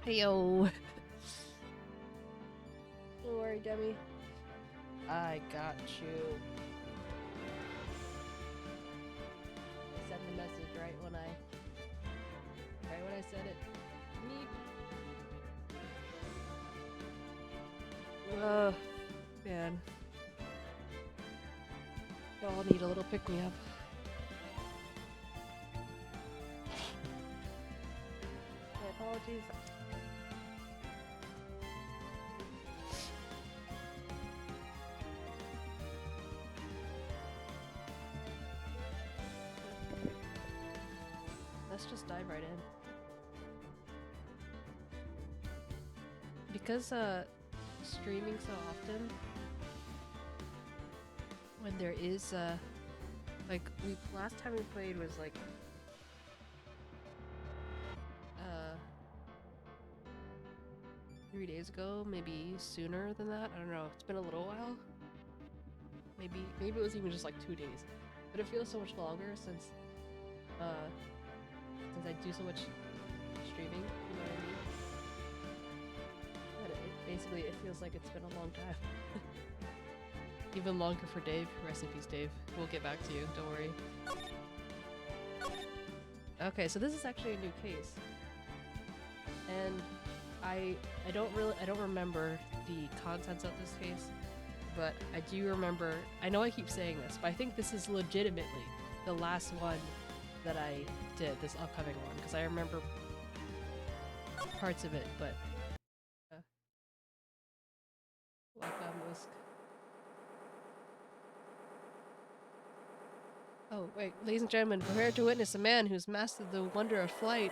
Heyo. Don't worry, Demi. I got you. I sent the message right when I said it. Meep. Man. Y'all need a little pick-me-up. My apologies. Let's just dive right in. Because streaming so often, when there is like last time we played was like 3 days ago, maybe sooner than that. I don't know. It's been a little while. Maybe it was even just like 2 days, but it feels so much longer since I do so much streaming. You know what I mean? Basically, it feels like it's been a long time. Even longer for Dave. Rest in peace, Dave. We'll get back to you. Don't worry. Okay, so this is actually a new case, and I don't remember the contents of this case, but I do remember. I know I keep saying this, but I think this is legitimately the last one that I did. This upcoming one, because I remember parts of it, but. Oh, wait, ladies and gentlemen, prepare to witness a man who's mastered the wonder of flight.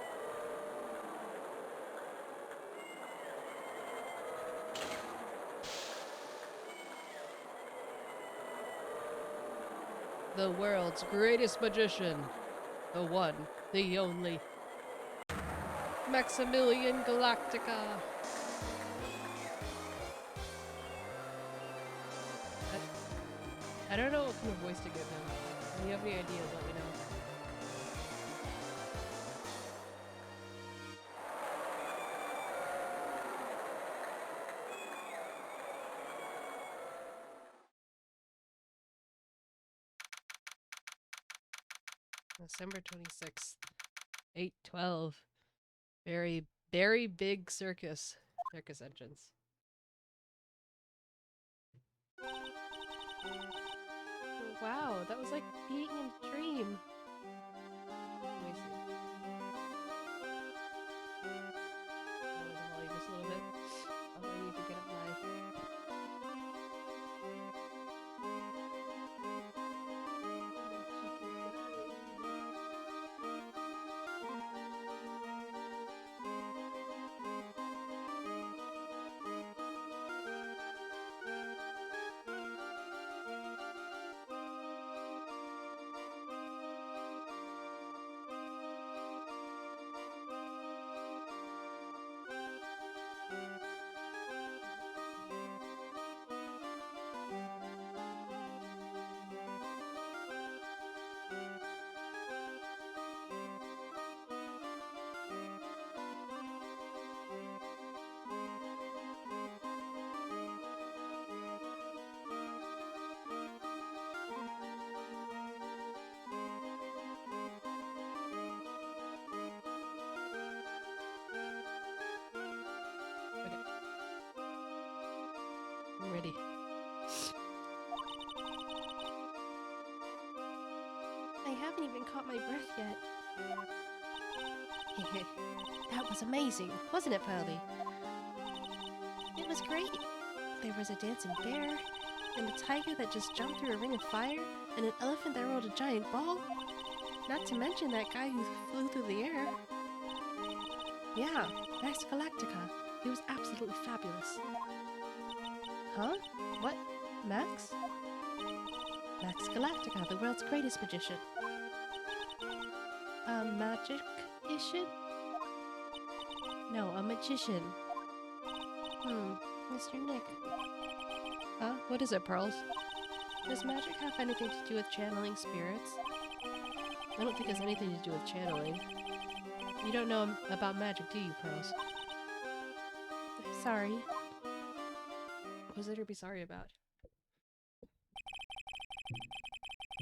The world's greatest magician. The one, the only. 𝗟𝗶ሔር𝗸𝘀. I don't know what kind of voice to give him. If you have any ideas, let me know. December 26th, 8/12. Very big circus entrance. Wow, that was like being in a dream. Let me see. Lower the volume just a little bit. Oh, I need to get up my... I'm ready. I haven't even caught my breath yet. That was amazing, wasn't it, Palia? It was great. There was a dancing bear, and a tiger that just jumped through a ring of fire, and an elephant that rolled a giant ball. Not to mention that guy who flew through the air. Yeah, 𝗟𝗟𝗀𝗀𝘀. He was absolutely fabulous. Huh? What? Max? 𝗟𝗟𝗀𝗀𝘀, the world's greatest magician. A magician? No, a magician. Mr. Nick. Huh? What is it, Pearls? Does magic have anything to do with channeling spirits? I don't think it has anything to do with channeling. You don't know about magic, do you, Pearls? sorry. What was there to be sorry about?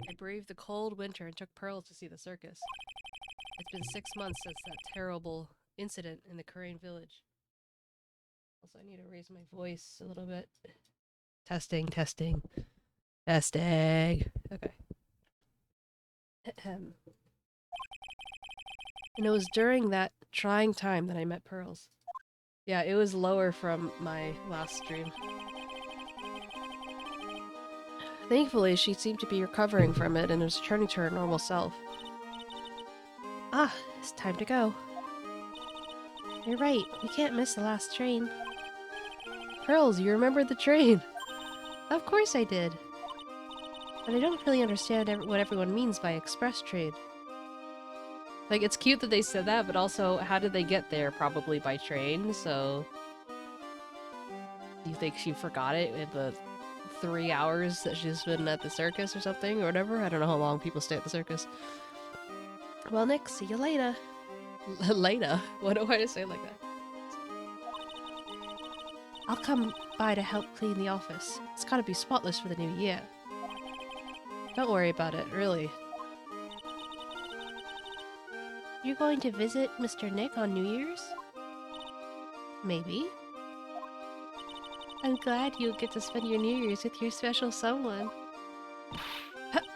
I braved the cold winter and took Pearl to see the circus. It's been 6 months since that terrible incident in the Korean village. Also, I need to raise my voice a little bit. Testing, testing. Testing. Okay. And it was during that trying time that I met Pearls. Yeah, it was lower from my last stream. Thankfully, she seemed to be recovering from it and was returning to her normal self. Ah, it's time to go. You're right, we can't miss the last train. Pearls, you remembered the train! Of course I did! But I don't really understand what everyone means by express train. Like, it's cute that they said that, but also, how did they get there? Probably by train, so... Do you think she forgot it in the 3 hours that she's been at the circus or something, or whatever? I don't know how long people stay at the circus. Well, Nick, see you later. Later? Why do I say it like that? I'll come by to help clean the office. It's gotta be spotless for the new year. Don't worry about it, really. You going to visit Mr. Nick on New Year's? Maybe. I'm glad you'll get to spend your New Year's with your special someone.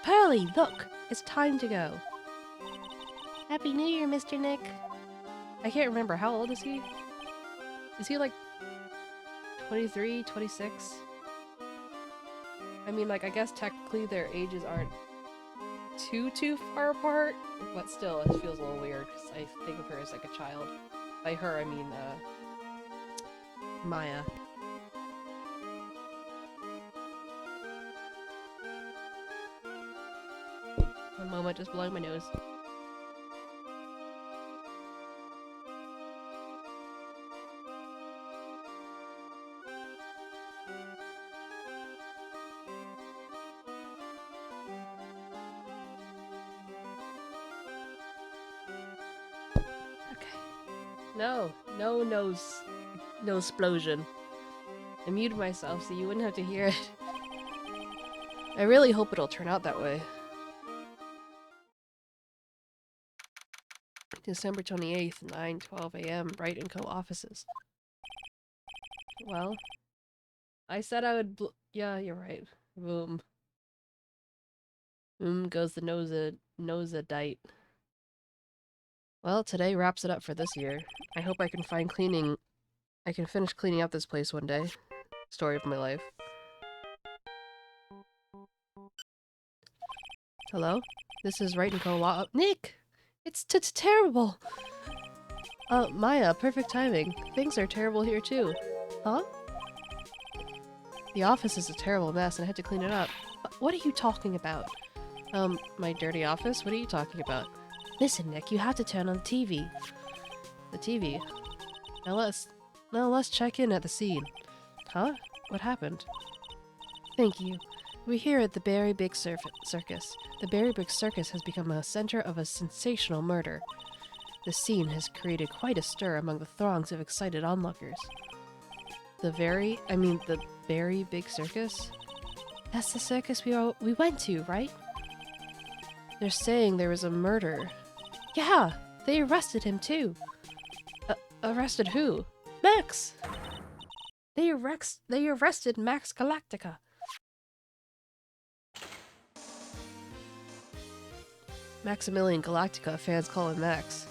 Pearly, look! It's time to go. Happy New Year, Mr. Nick. I can't remember. How old is he? Is he like 23, 26? I mean, like, I guess technically their ages aren't too far apart, but still, it feels a little weird because I think of her as like a child. By her, I mean, Maya. One moment, just blowing my nose. No explosion. I muted myself so you wouldn't have to hear it. I really hope it'll turn out that way. December 28th, 9:12 a.m. Bright & Co. offices. Well, I said I would yeah, you're right. Boom. Boom goes the nosadite. Well, today wraps it up for this year. I hope I can finish cleaning up this place one day. Story of my life. Hello? This is Right & Co. Nick! It's terrible! Maya, perfect timing. Things are terrible here too. Huh? The office is a terrible mess and I had to clean it up. What are you talking about? My dirty office? What are you talking about? Listen, Nick, you have to turn on the TV. The TV? Now let's check in at the scene. Huh? What happened? Thank you. We're here at the 𝗟𝗶𝗀𝘀 Circus. The 𝗟𝗶𝗀𝗀 Circus has become a center of a sensational murder. The scene has created quite a stir among the throngs of excited onlookers. The 𝗟𝗶𝗀𝗀 Circus? That's the circus we went to, right? They're saying there was a murder. Yeah, they arrested him too. Arrested who? Max! They arrested Max Galactica. Maximilian Galactica, fans call him Max.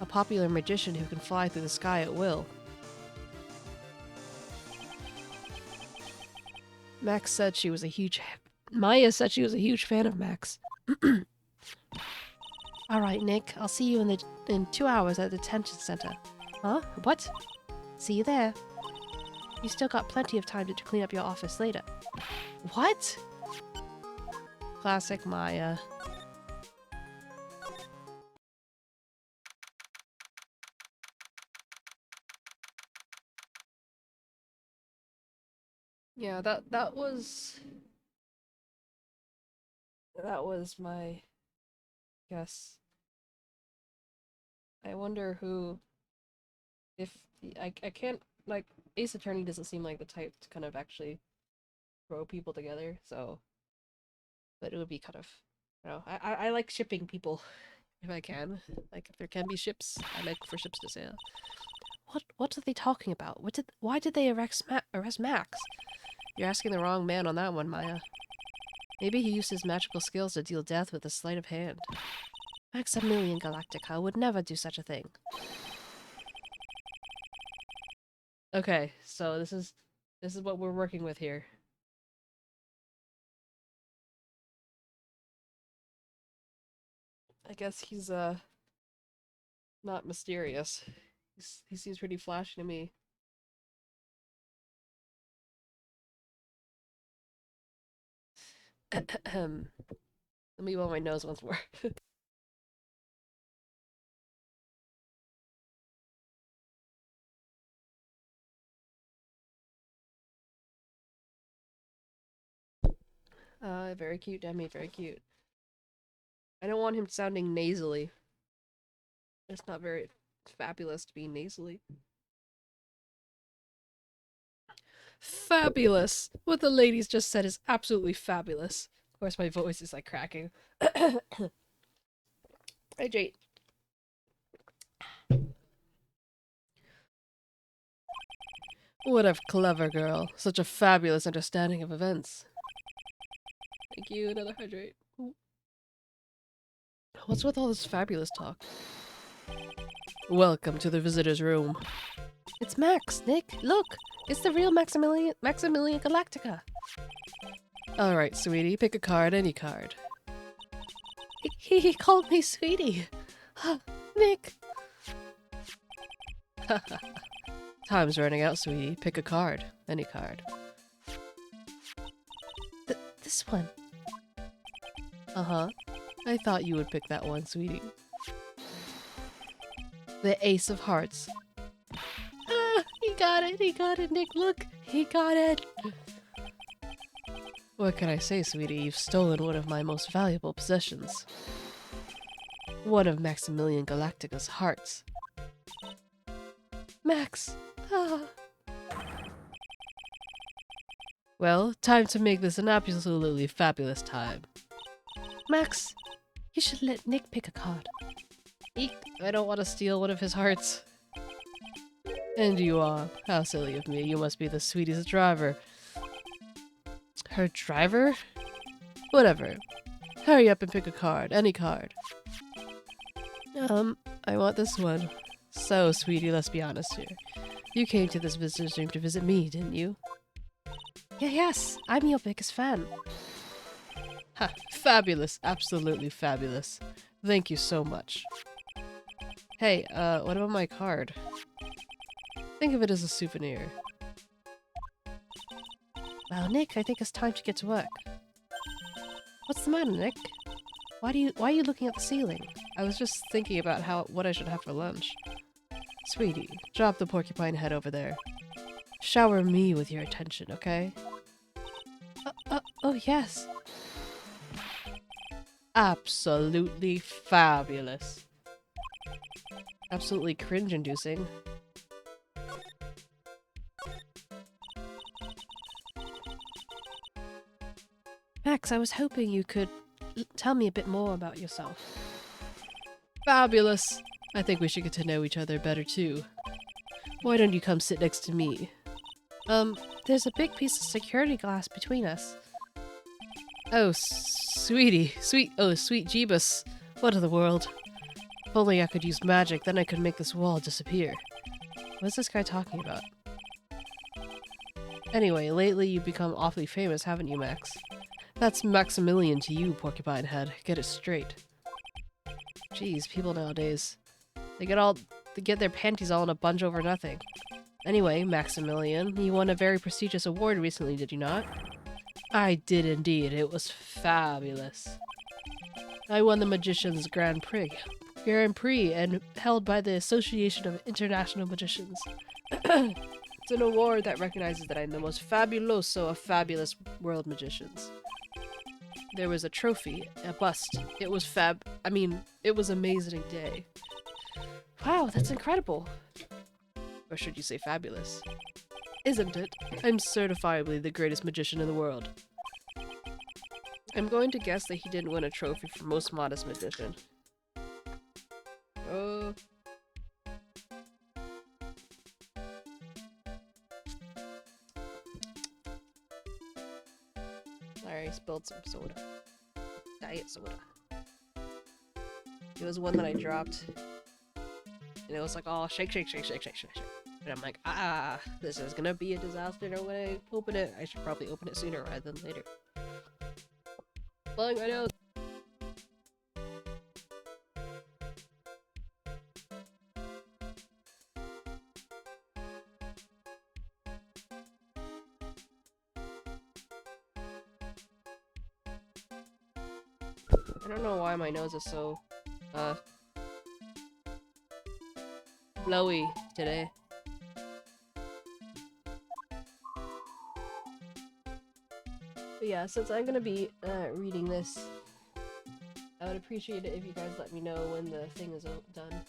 A popular magician who can fly through the sky at will. Maya said she was a huge fan of Max. Alright, Nick, I'll see you in 2 hours at the detention center. Huh? What? See you there. You still got plenty of time to clean up your office later. What? Classic Maya. Yeah, that was my guess. I wonder who, if I can't, like, Ace Attorney doesn't seem like the type to kind of actually throw people together, so... But it would be kind of... You know, I like shipping people, if I can. Like, if there can be ships, I like for ships to sail. What are they talking about? Why did they arrest Max? You're asking the wrong man on that one, Maya. Maybe he used his magical skills to deal death with a sleight of hand. 𝗟𝗶ሔር𝗸𝘀 would never do such a thing. Okay, so this is what we're working with here. I guess he's not mysterious. He seems pretty flashy to me. Let me blow my nose once more. Very cute, Demi, very cute. I don't want him sounding nasally. It's not very fabulous to be nasally. Fabulous! What the ladies just said is absolutely fabulous. Of course, my voice is like cracking. Hydrate. What a clever girl. Such a fabulous understanding of events. Thank you, another hydrate. What's with all this fabulous talk? Welcome to the visitor's room. It's Max, Nick. Look! It's the real 𝗟𝗶ሔር𝗸𝘀. Alright, sweetie. Pick a card, any card. He called me sweetie. Nick. Time's running out, sweetie. Pick a card, any card. This one. Uh-huh. I thought you would pick that one, sweetie. The Ace of Hearts. Ah, he got it, Nick, look! He got it! What can I say, sweetie? You've stolen one of my most valuable possessions. One of 𝗟𝗶ሔር𝗸𝘀's hearts. Max! Ah. Well, time to make this an absolutely fabulous time. Max, you should let Nick pick a card. Eek, I don't want to steal one of his hearts. And you are. How silly of me. You must be the sweetie's driver. Her driver? Whatever. Hurry up and pick a card. Any card. I want this one. So, sweetie, let's be honest here. You came to this visitor's room to visit me, didn't you? Yes, I'm your biggest fan. Ha, fabulous. Absolutely fabulous. Thank you so much. Hey, what about my card? Think of it as a souvenir. Well, Nick, I think it's time to get to work. What's the matter, Nick? Why are you looking at the ceiling? I was just thinking about what I should have for lunch. Sweetie, drop the porcupine head over there. Shower me with your attention, okay? Oh yes. Absolutely fabulous. Absolutely cringe-inducing. Max, I was hoping you could tell me a bit more about yourself. Fabulous! I think we should get to know each other better too. Why don't you come sit next to me? There's a big piece of security glass between us. Oh, sweetie. Sweet Jeebus. What of the world? If only I could use magic, then I could make this wall disappear. What's this guy talking about? Anyway, lately you've become awfully famous, haven't you, Max? That's Maximilian to you, Porcupine Head. Get it straight. Jeez, people nowadays. They get their panties all in a bunch over nothing. Anyway, Maximilian, you won a very prestigious award recently, did you not? I did indeed. It was fabulous. I won the Magician's Grand Prix, and held by the Association of International Magicians. It's an award that recognizes that I'm the most fabuloso of fabulous world magicians. There was a trophy, a bust. It was it was an amazing day. Wow, that's incredible. Or should you say fabulous? isn't it? I'm certifiably the greatest magician in the world. I'm going to guess that he didn't win a trophy for most modest magician. Oh. Sorry, I spilled some soda. Diet soda. It was one that I dropped. And it was like, oh, shake, shake, shake, shake, shake, shake, shake. And I'm like, this is gonna be a disaster when I open it. I should probably open it sooner rather than later. Blowing my nose. I don't know why my nose is so, blowy today. But yeah, since I'm gonna be, reading this, I would appreciate it if you guys let me know when the thing is done.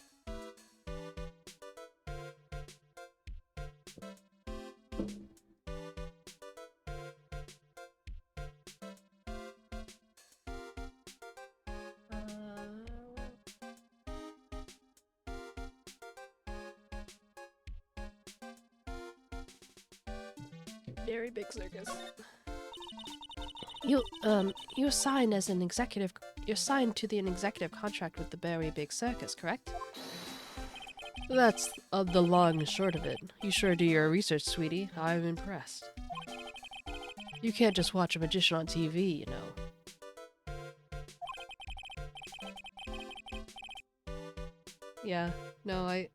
Very big circus. You're signed as an executive. You're signed to an executive contract with the Very Big Circus, correct? That's the long and short of it. You sure do your research, sweetie. I'm impressed. You can't just watch a magician on TV, you know. Yeah, no, I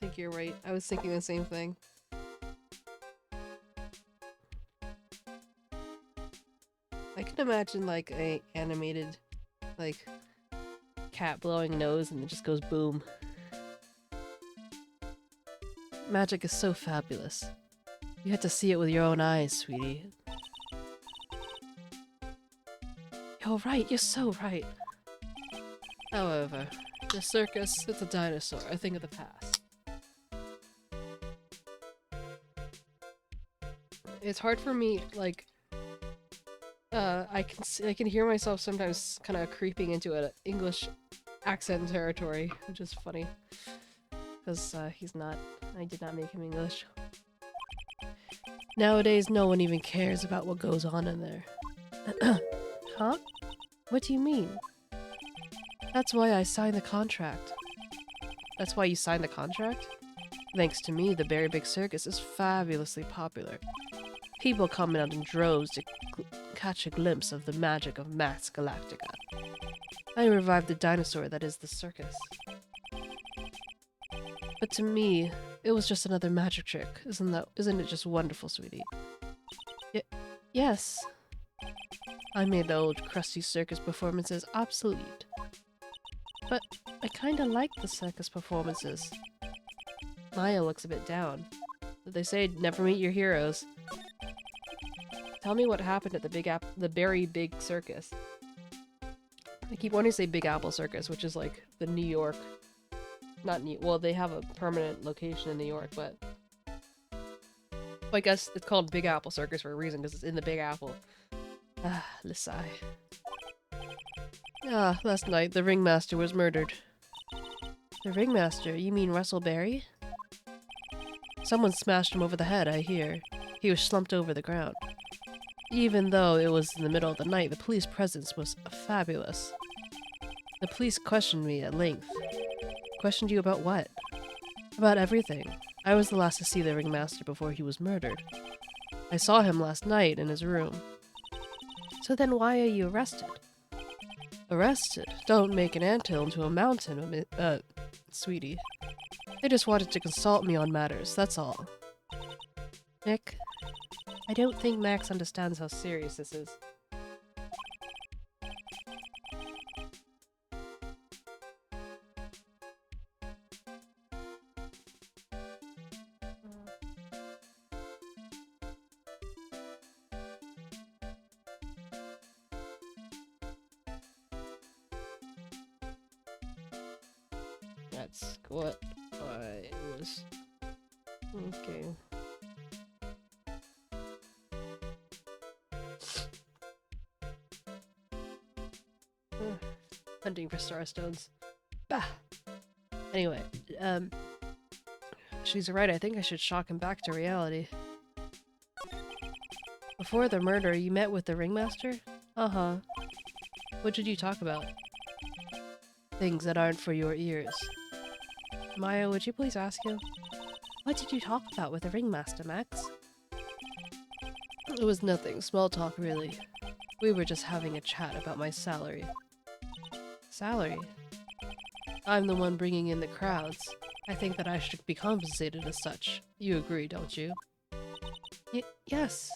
think you're right. I was thinking the same thing. I can imagine like a animated, like, cat blowing nose and it just goes boom. Magic is so fabulous. You had to see it with your own eyes, sweetie. You're right, you're so right. However, the circus, it's a dinosaur, a thing of the past. It's hard for me, like, I can hear myself sometimes kind of creeping into an English accent territory, which is funny. Because, he's not. I did not make him English. Nowadays, no one even cares about what goes on in there. Huh? What do you mean? That's why I signed the contract. That's why you signed the contract? Thanks to me, the Very Big Circus is fabulously popular. People come out in droves to catch a glimpse of the magic of 𝗟𝗶𝗶𝗀𝘀. I revived the dinosaur that is the circus. But to me, it was just another magic trick. Isn't it just wonderful, sweetie? Yes. I made the old crusty circus performances obsolete. But I kinda like the circus performances. Maya looks a bit down. But they say never meet your heroes. Tell me what happened at the Very Big Circus. I keep wanting to say Big Apple Circus, which is like the New York... well, they have a permanent location in New York, but... I guess it's called Big Apple Circus for a reason, because it's in the Big Apple. Ah, 𝗟𝗟. Ah, last night, the ringmaster was murdered. The ringmaster? You mean Russell Berry? Someone smashed him over the head, I hear. He was slumped over the ground. Even though it was in the middle of the night, the police presence was fabulous. The police questioned me at length. Questioned you about what? About everything. I was the last to see the ringmaster before he was murdered. I saw him last night in his room. So then why are you arrested? Arrested? Don't make an anthill into a mountain, sweetie. They just wanted to consult me on matters, that's all. Nick, I don't think Max understands how serious this is. That's what I was... Okay. hunting for starstones. Bah! Anyway, she's right, I think I should shock him back to reality. Before the murder, you met with the ringmaster? Uh-huh. What did you talk about? Things that aren't for your ears. Maya, would you please ask him? What did you talk about with the ringmaster, Max? It was nothing, small talk really. We were just having a chat about my salary. Salary? I'm the one bringing in the crowds. I think that I should be compensated as such. You agree, don't you? Yes.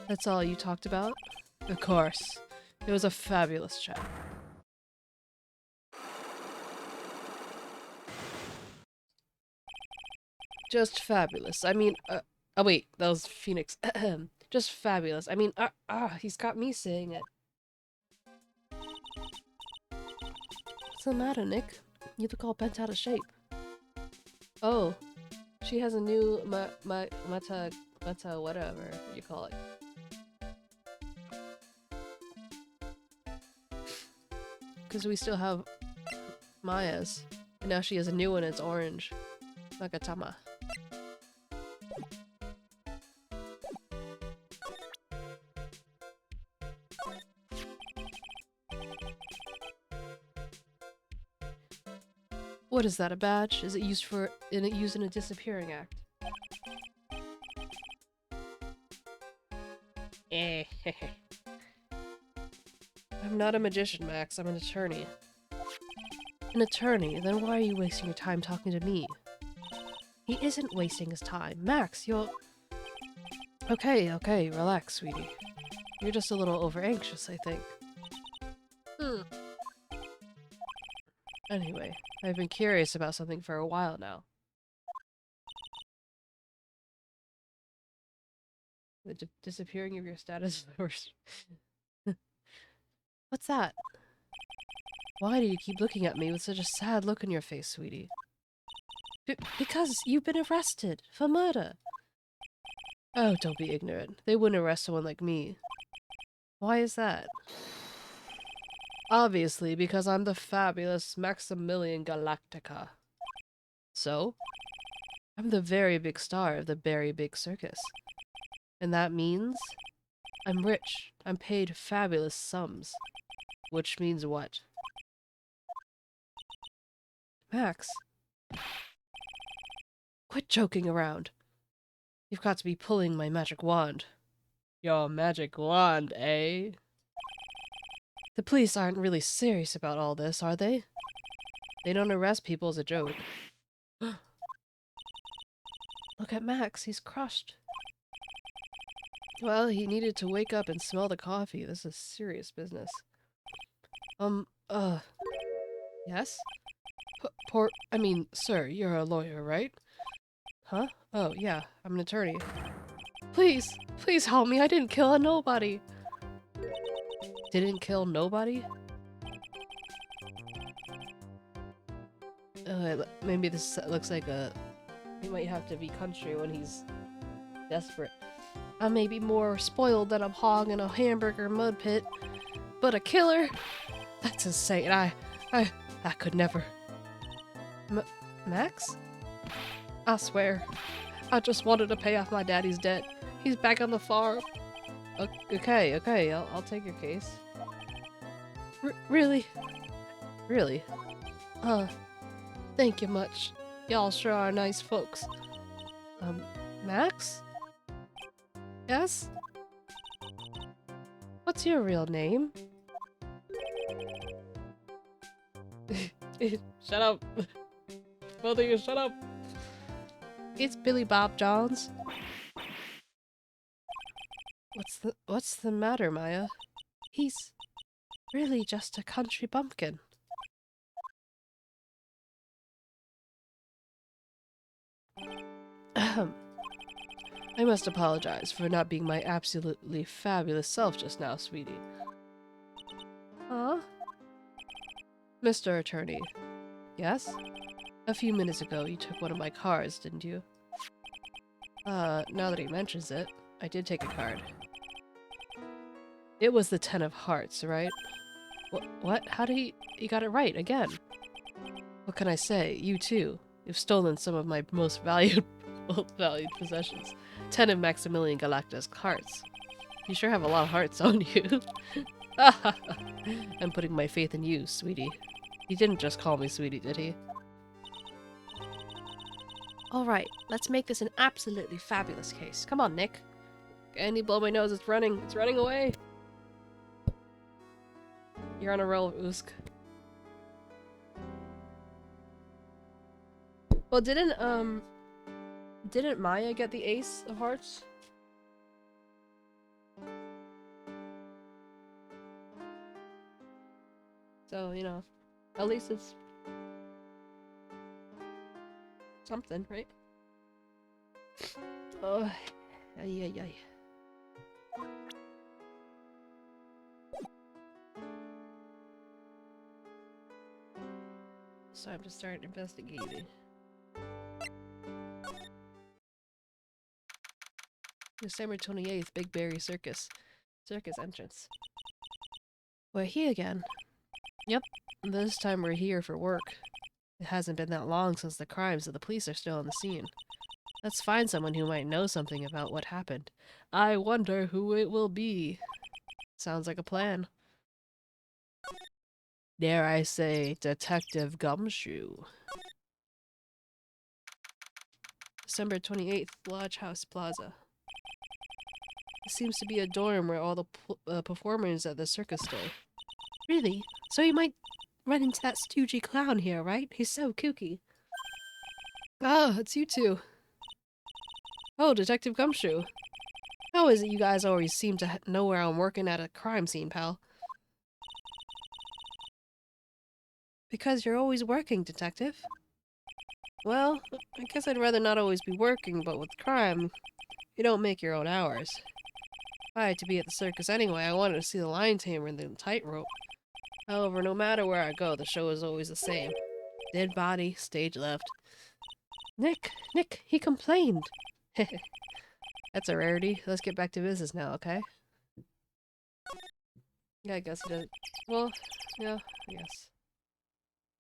That's all you talked about? Of course. It was a fabulous chat. Just fabulous. I mean, oh wait, that was Phoenix. Just fabulous. I mean, he's got me saying it. What's the matter, Nick? You look all bent out of shape. Oh, she has a new meta whatever you call it. Because we still have Maya's, and now she has a new one. It's orange. Magatama. What is that, a badge? Is it used used in a disappearing act? I'm not a magician, Max. I'm an attorney. An attorney? Then why are you wasting your time talking to me? He isn't wasting his time. Max, you're... Okay, relax, sweetie. You're just a little over-anxious, I think. Anyway, I've been curious about something for a while now. The disappearing of your status... What's that? Why do you keep looking at me with such a sad look on your face, sweetie? Because you've been arrested for murder. Oh, don't be ignorant. They wouldn't arrest someone like me. Why is that? Obviously, because I'm the fabulous 𝗟𝗶ጵ𝗹𝘀. So? I'm the very big star of the very big circus. And that means I'm rich. I'm paid fabulous sums. Which means what? Max? Quit joking around. You've got to be pulling my magic wand. Your magic wand, eh? The police aren't really serious about all this, are they? They don't arrest people as a joke. Look at Max, he's crushed. Well, he needed to wake up and smell the coffee. This is serious business. Yes? Sir, you're a lawyer, right? Huh? Oh, yeah, I'm an attorney. Please help me, I didn't kill a nobody! Didn't kill nobody? Maybe this looks like he might have to be country when he's desperate. I may be more spoiled than a hog in a hamburger mud pit, but a killer? That's insane. I could never. Max? I swear, I just wanted to pay off my daddy's debt. He's back on the farm. Okay, I'll take your case. Really? Really? Thank you much. Y'all sure are nice folks. Max? Yes? What's your real name? Shut up. Both of you, shut up. It's Billy Bob Johns. What's the matter, Maya? He's really just a country bumpkin. I must apologize for not being my absolutely fabulous self just now, sweetie. Huh? Mr. Attorney. Yes? A few minutes ago, you took one of my cards, didn't you? Now that he mentions it, I did take a card. It was the 10 of hearts, right? What? How did he got it right again? What can I say? You too. You've stolen some of my most valued possessions. 10 of Maximilian Galacta's hearts. You sure have a lot of hearts on you. I'm putting my faith in you, sweetie. He didn't just call me sweetie, did he? Alright, let's make this an absolutely fabulous case. Come on, Nick. Can you blow my nose? It's running. It's running away. You're on a roll, Usk. Well, didn't Maya get the ace of hearts? So, you know, at least it's something, right? Oh, yeah. So I have to start investigating. December 28th, Big Berry Circus entrance. We're here again. Yep, this time we're here for work. It hasn't been that long since the crime, so the police are still on the scene. Let's find someone who might know something about what happened. I wonder who it will be. Sounds like a plan. Dare I say, Detective Gumshoe. December 28th, Lodge House Plaza. It seems to be a dorm where all the performers at the circus stay. Really? So you might run into that stoogey clown here, right? He's so kooky. Oh, it's you two. Oh, Detective Gumshoe. How is it you guys always seem to know where I'm working at a crime scene, pal? Because you're always working, Detective. Well, I guess I'd rather not always be working, but with crime, you don't make your own hours. If I had to be at the circus anyway, I wanted to see the lion tamer and the tightrope. However, no matter where I go, the show is always the same. Dead body, stage left. Nick, he complained. That's a rarity. Let's get back to business now, okay? Yeah, I guess he does. Well, yeah, I guess.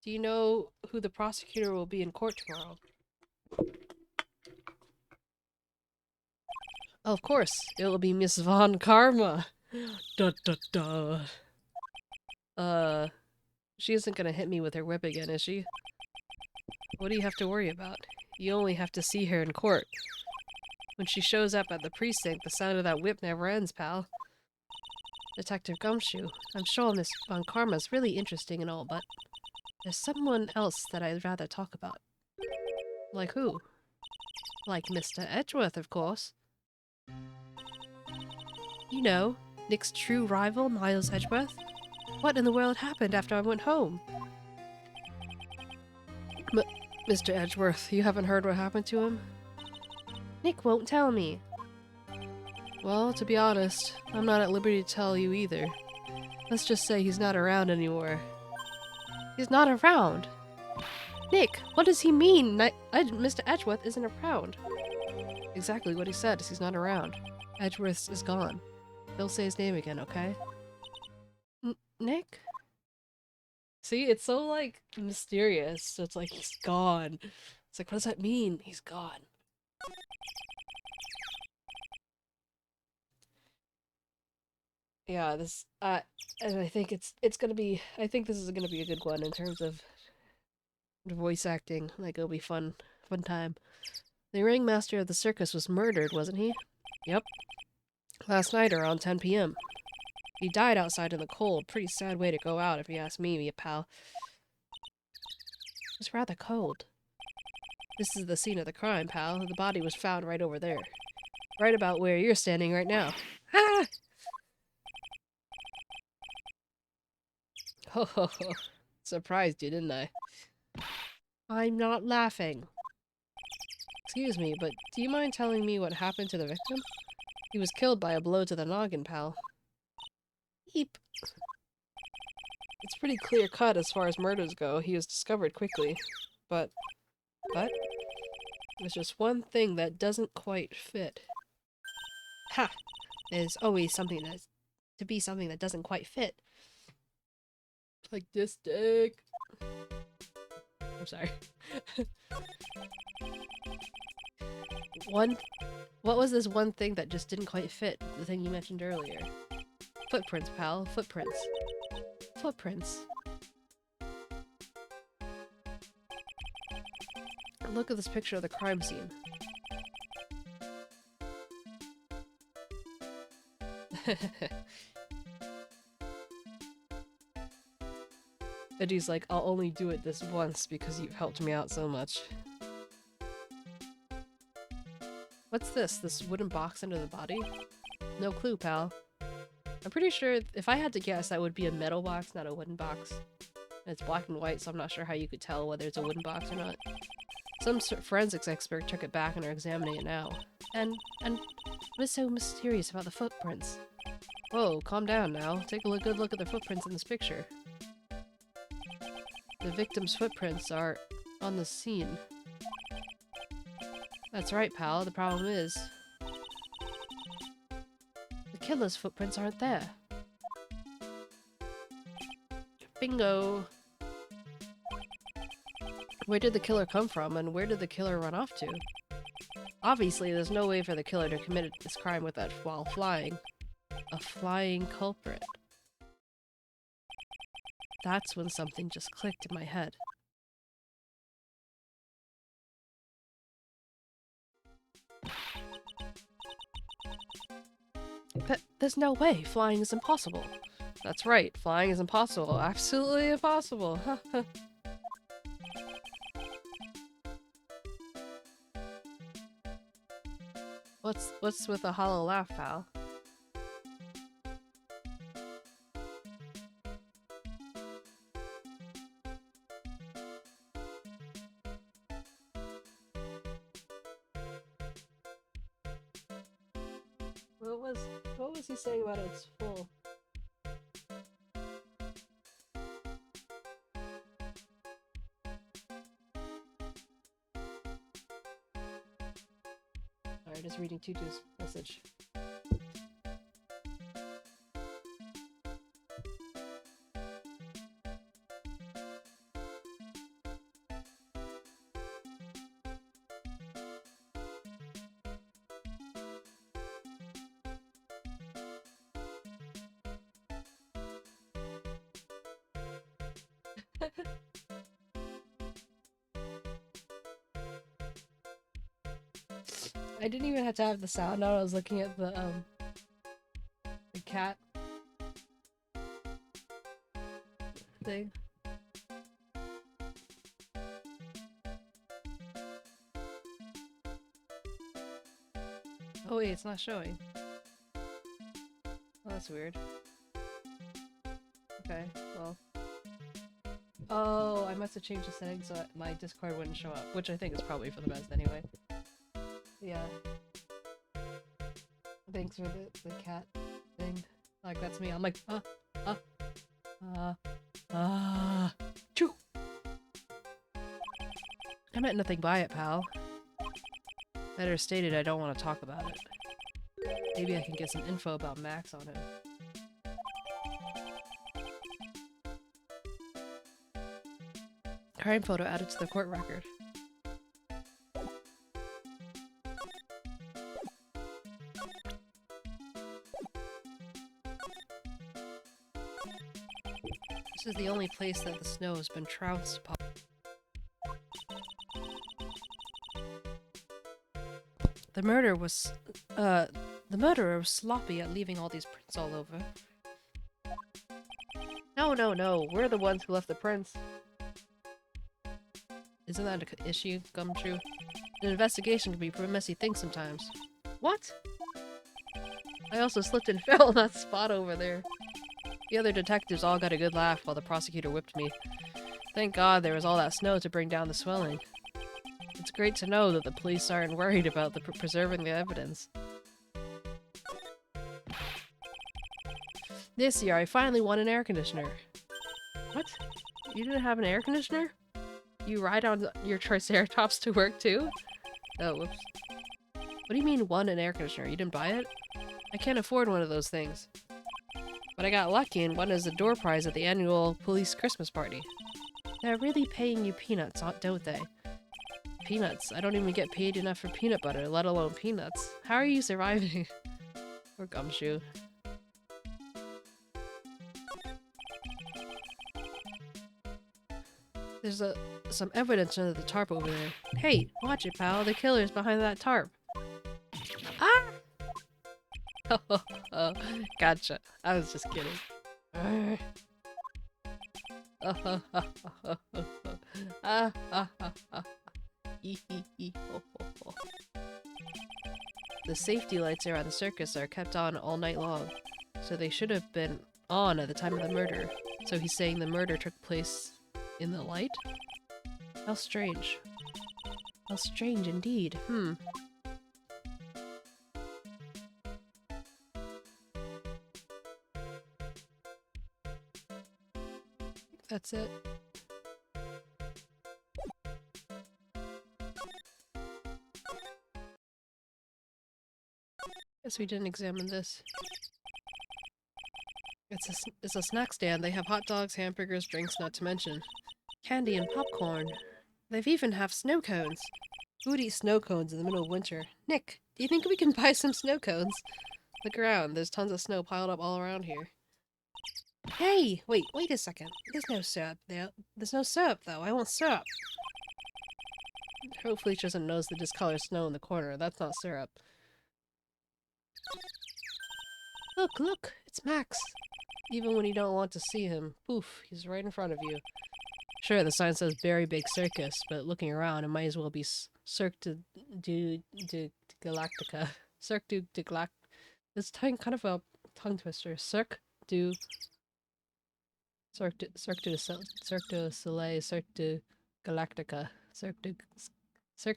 Do you know who the prosecutor will be in court tomorrow? Oh, of course, it will be Miss Von Karma. She isn't gonna hit me with her whip again, is she? What do you have to worry about? You only have to see her in court. When she shows up at the precinct, the sound of that whip never ends, pal. Detective Gumshoe, I'm sure Miss Von Karma's really interesting and all, but there's someone else that I'd rather talk about. Like who? Like Mr. Edgeworth, of course. You know, Nick's true rival, Miles Edgeworth. What in the world happened after I went home? Mr. Edgeworth, you haven't heard what happened to him? Nick won't tell me. Well, to be honest, I'm not at liberty to tell you either. Let's just say he's not around anymore. He's not around? Nick, what does he mean? Mr. Edgeworth isn't around. Exactly what he said is he's not around. Edgeworth is gone. Don't say his name again, okay? Nick? See, it's so, like, mysterious. So it's like, he's gone. It's like, what does that mean? He's gone. Yeah, this, and I think it's gonna be, I think this is gonna be a good one in terms of voice acting. Like, it'll be fun time. The ringmaster of the circus was murdered, wasn't he? Yep. Last night around 10 p.m. He died outside in the cold. Pretty sad way to go out, if you ask me, pal. It was rather cold. This is the scene of the crime, pal. The body was found right over there. Right about where you're standing right now. Ah! Ho ho ho. Surprised you, didn't I? I'm not laughing. Excuse me, but do you mind telling me what happened to the victim? He was killed by a blow to the noggin, pal. Eep. It's pretty clear cut as far as murders go. He was discovered quickly. But there's just one thing that doesn't quite fit. Ha! There's always something that doesn't quite fit. Like this dick. I'm sorry. What was this one thing that just didn't quite fit? The thing you mentioned earlier. Footprints, pal. Footprints. Footprints. Look at this picture of the crime scene. And he's like, I'll only do it this once because you've helped me out so much. What's this? This wooden box under the body? No clue, pal. I'm pretty sure if I had to guess, that would be a metal box, not a wooden box. And it's black and white, so I'm not sure how you could tell whether it's a wooden box or not. Some forensics expert took it back and are examining it now. And what is so mysterious about the footprints? Whoa, calm down now. Take a good look at the footprints in this picture. The victim's footprints are on the scene. That's right, pal. The problem is the killer's footprints aren't there. Bingo! Where did the killer come from, and where did the killer run off to? Obviously, there's no way for the killer to commit this crime while flying. A flying culprit. That's when something just clicked in my head. There's no way. Flying is impossible. That's right. Flying is impossible. Absolutely impossible. What's with the hollow laugh, pal? What was he saying about it's full? Alright, just reading Tutu's message. I didn't even have to have the sound on. I was looking at the cat thing. Oh wait, it's not showing. Oh, that's weird. Okay, well. Oh, I must have changed the settings so that my Discord wouldn't show up, which I think is probably for the best anyway. Yeah. Thanks for the cat thing. Like, that's me. I'm like, choo! I meant nothing by it, pal. Better stated, I don't want to talk about it. Maybe I can get some info about Max on him. Crime photo added to the court record. This is the only place that the snow has been trounced upon. The murderer was sloppy at leaving all these prints all over. No, we're the ones who left the prints. Isn't that an issue, 𝗟𝗶𝗀𝘀? An investigation can be a messy thing sometimes. What? I also slipped and fell in that spot over there. The other detectives all got a good laugh while the prosecutor whipped me. Thank God there was all that snow to bring down the swelling. It's great to know that the police aren't worried about preserving the evidence. This year I finally won an air conditioner. What? You didn't have an air conditioner? You ride on your Triceratops to work too? Oh, whoops. What do you mean won an air conditioner? You didn't buy it? I can't afford one of those things. But I got lucky and won as a door prize at the annual police Christmas party. They're really paying you peanuts, don't they? Peanuts? I don't even get paid enough for peanut butter, let alone peanuts. How are you surviving? Poor Gumshoe. There's some evidence under the tarp over there. Hey, watch it, pal. The killer's behind that tarp. Ah! Oh, gotcha. I was just kidding. The safety lights around the circus are kept on all night long, so they should have been on at the time of the murder. So he's saying the murder took place in the light? How strange. How strange indeed. That's it. Guess we didn't examine this. It's a snack stand. They have hot dogs, hamburgers, drinks, not to mention candy and popcorn. They've even have snow cones. Who would eat snow cones in the middle of winter? Nick, do you think we can buy some snow cones? Look around. There's tons of snow piled up all around here. Hey! Wait a second. There's no syrup there. There's no syrup, though. I want syrup. Hopefully she doesn't notice the discolored snow in the corner. That's not syrup. Look! It's Max! Even when you don't want to see him, poof, he's right in front of you. Sure, the sign says Very Big Circus, but looking around, it might as well be Cirque du Galactica. Cirque du Galactica. It's kind of a tongue twister. Cirque du Soleil, Cirque du Galactica. Cirque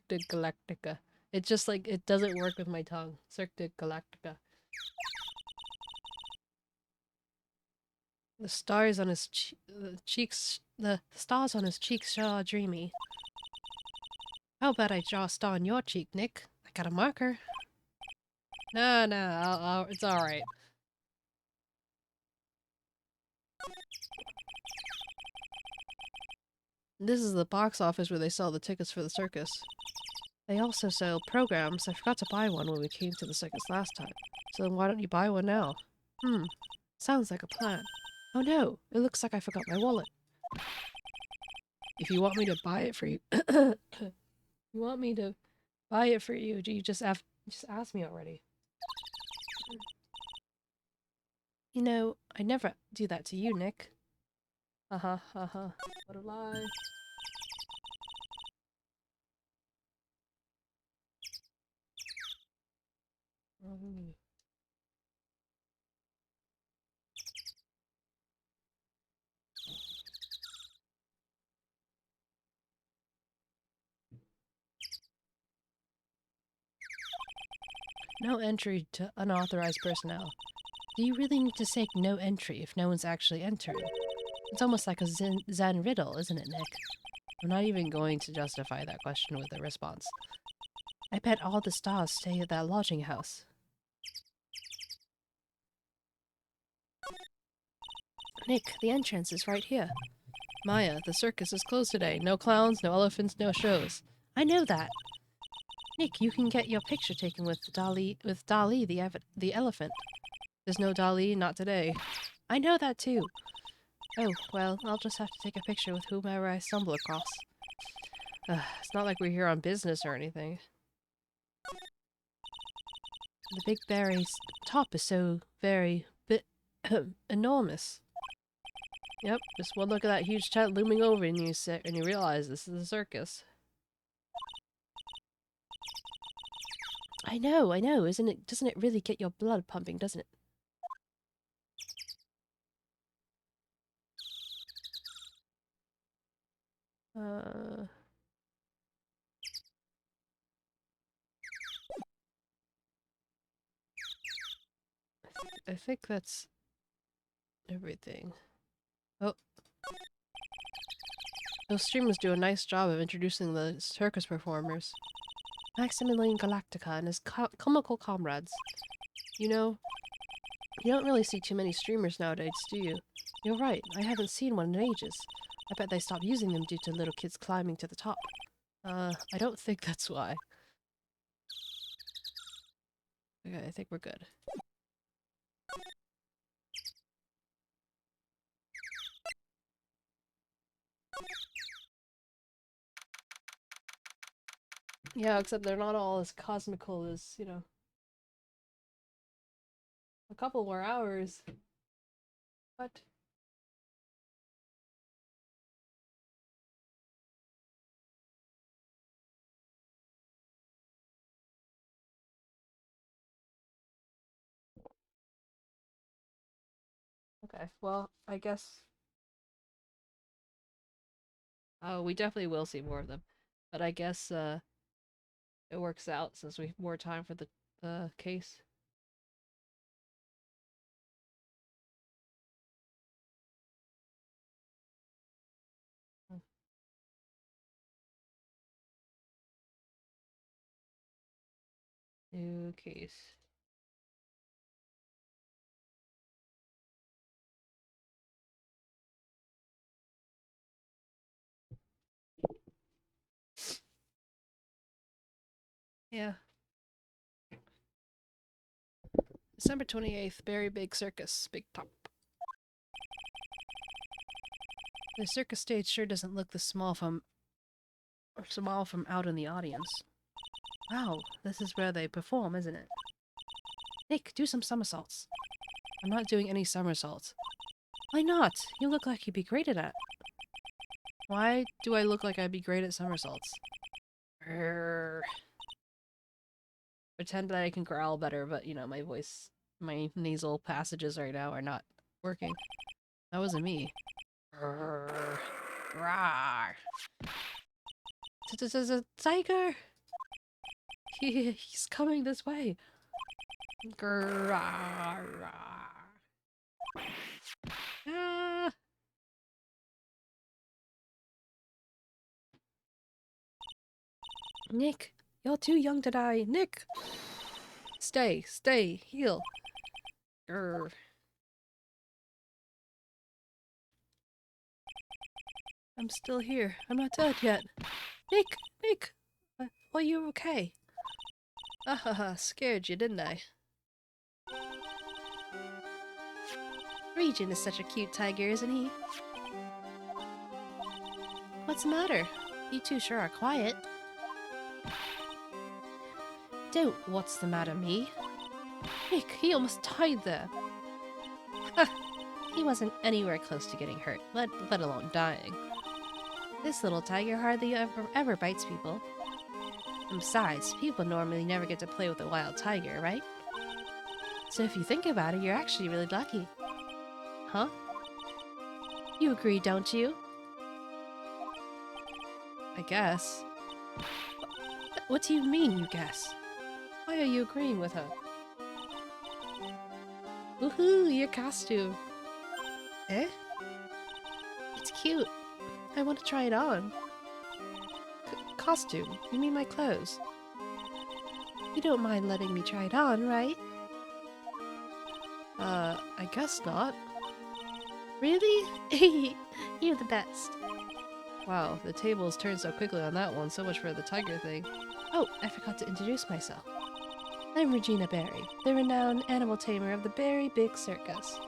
du Galactica. It's just like, it doesn't work with my tongue. Cirque du Galactica. The stars on his cheeks sure are dreamy. How about I draw a star on your cheek, Nick? I got a marker. No, it's alright. This is the box office where they sell the tickets for the circus. They also sell programs. I forgot to buy one when we came to the circus last time. So then why don't you buy one now? Sounds like a plan. Oh no, it looks like I forgot my wallet. If you want me to buy it for you, you just ask me already. You know, I never do that to you, Nick. What a lie. No entry to unauthorized personnel. Do you really need to say no entry if no one's actually entering? It's almost like a Zen riddle, isn't it, Nick? I'm not even going to justify that question with a response. I bet all the stars stay at that lodging house. Nick, the entrance is right here. Maya, the circus is closed today. No clowns, no elephants, no shows. I know that. Nick, you can get your picture taken with Dali the elephant. There's no Dali, not today. I know that too. Oh, well, I'll just have to take a picture with whomever I stumble across. It's not like we're here on business or anything. The big berry's top is so very enormous. Yep, just one look at that huge tent looming over and you realize this is a circus. I know, isn't it? Doesn't it really get your blood pumping, doesn't it? I think that's everything. Oh. Those streamers do a nice job of introducing the circus performers. Maximilian Galactica and his comical comrades. You know, You don't really see too many streamers nowadays, do you? You're right, I haven't seen one in ages. I bet they stopped using them due to little kids climbing to the top. I don't think that's why. Okay, I think we're good. Yeah, except they're not all as cosmical as, you know, a couple more hours. What? Okay, well, I guess... Oh, we definitely will see more of them. But I guess, it works out since we have more time for the, case. New case. Yeah. December 28th, Berry Big Circus, Big Top. The circus stage sure doesn't look this small from out in the audience. Wow, this is where they perform, isn't it? Nick, do some somersaults. I'm not doing any somersaults. Why not? You look like you'd be great at it. Why do I look like I'd be great at somersaults? Grrr. Pretend that I can growl better, but you know, my voice, my nasal passages right now are not working. That wasn't me. Grrr. Rawr. Tiger! He's coming this way. Grrr. Ah. Nick, you're too young to die. Nick! Stay, heal. Grrr. I'm still here. I'm not dead yet. Nick! Are you okay? Ahaha, scared you, didn't I? Regin is such a cute tiger, isn't he? What's the matter? You two sure are quiet. Don't what's the matter me. Nick, he almost died there. Ha! He wasn't anywhere close to getting hurt, let alone dying. This little tiger hardly ever bites people. And besides, people normally never get to play with a wild tiger, right? So if you think about it, you're actually really lucky. Huh? You agree, don't you? I guess. What do you mean, you guess? Why are you agreeing with her? Woohoo, your costume! Eh? It's cute. I want to try it on. Costume? You mean my clothes? You don't mind letting me try it on, right? I guess not. Really? You're the best. Wow, the tables turned so quickly on that one, so much for the tiger thing. Oh, I forgot to introduce myself. I'm Regina Berry, the renowned animal tamer of the Berry Big Circus.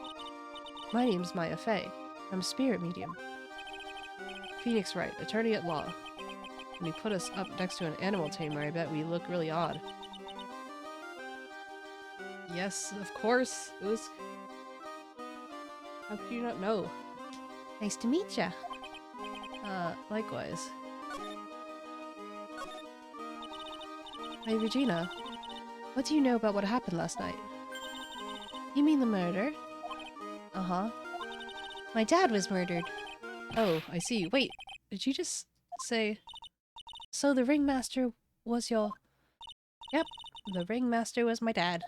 My name's Maya Fey. I'm a spirit medium. Phoenix Wright, attorney at law. When you put us up next to an animal tamer, I bet we look really odd. Yes, of course. It was... How could you not know? Nice to meet ya. Likewise. Hey, Regina. What do you know about what happened last night? You mean the murder? Uh-huh. My dad was murdered. Oh, I see. Wait, did you just say... So the ringmaster was your... Yep, the ringmaster was my dad.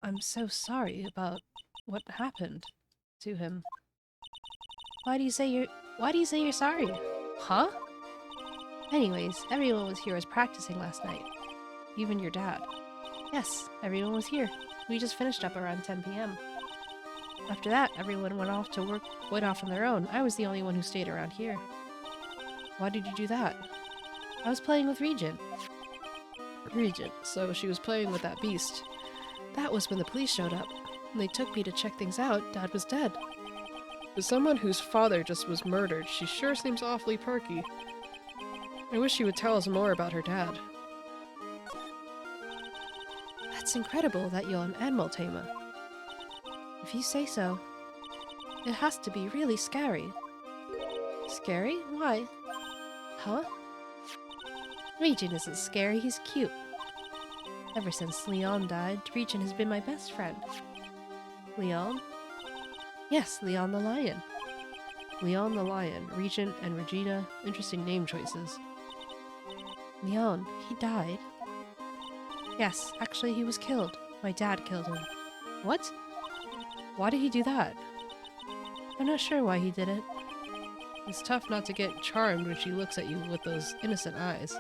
I'm so sorry about what happened to him. Why do you say you're sorry? Huh? Anyways, everyone here was practicing last night. Even your dad. Yes, everyone was here. We just finished up around 10 p.m. After that, everyone went off on their own. I was the only one who stayed around here. Why did you do that? I was playing with Regent. Regent, so she was playing with that beast. That was when the police showed up. When they took me to check things out, Dad was dead. As someone whose father just was murdered, she sure seems awfully perky. I wish she would tell us more about her dad. That's incredible that you're an 𝗟𝗏𝗀𝘀. If you say so. It has to be really scary. Scary? Why? Huh? Regent isn't scary, he's cute. Ever since Leon died, Regent has been my best friend. Leon? Yes, Leon the Lion. Leon the Lion, Regent and Regina, interesting name choices. Leon, he died. Yes, actually he was killed. My dad killed him. What? Why did he do that? I'm not sure why he did it. It's tough not to get charmed when she looks at you with those innocent eyes.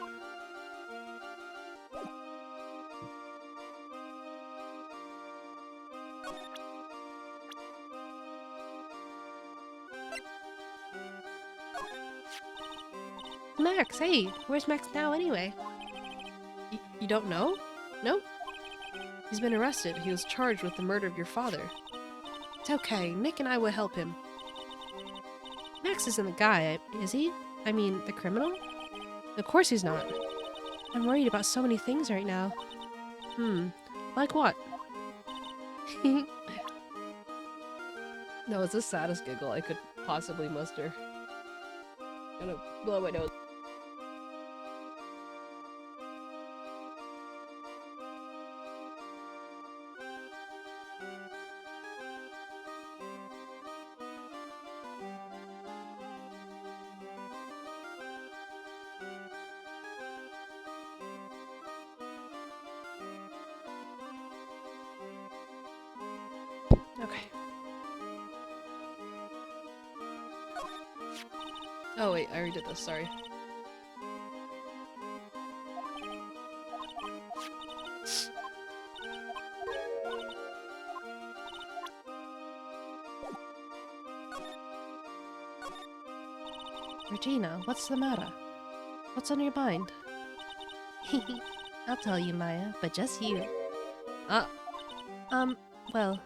Max, hey! Where's Max now anyway? You don't know? No? He's been arrested. He was charged with the murder of your father. It's okay. Nick and I will help him. Max isn't the guy, is he? I mean, the criminal? Of course he's not. I'm worried about so many things right now. Like what? That was the saddest giggle I could possibly muster. I'm gonna blow my nose. Okay. Oh wait, I already did this, sorry. Regina, what's the matter? What's on your mind? I'll tell you, Maya, but just you. Well...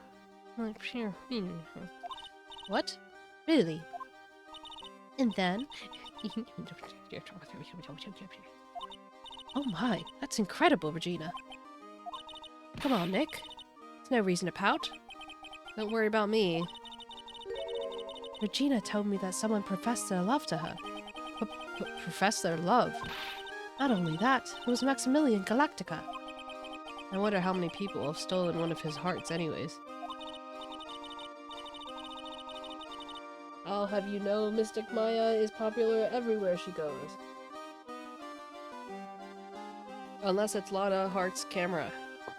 What? Really? And then... Oh my, that's incredible, Regina. Come on, Nick. There's no reason to pout. Don't worry about me. Regina told me that someone professed their love to her. Professed their love? Not only that, it was Maximilian Galactica. I wonder how many people have stolen one of his hearts anyways. I'll have you know Mystic Maya is popular everywhere she goes. Unless it's Lana Heart's camera,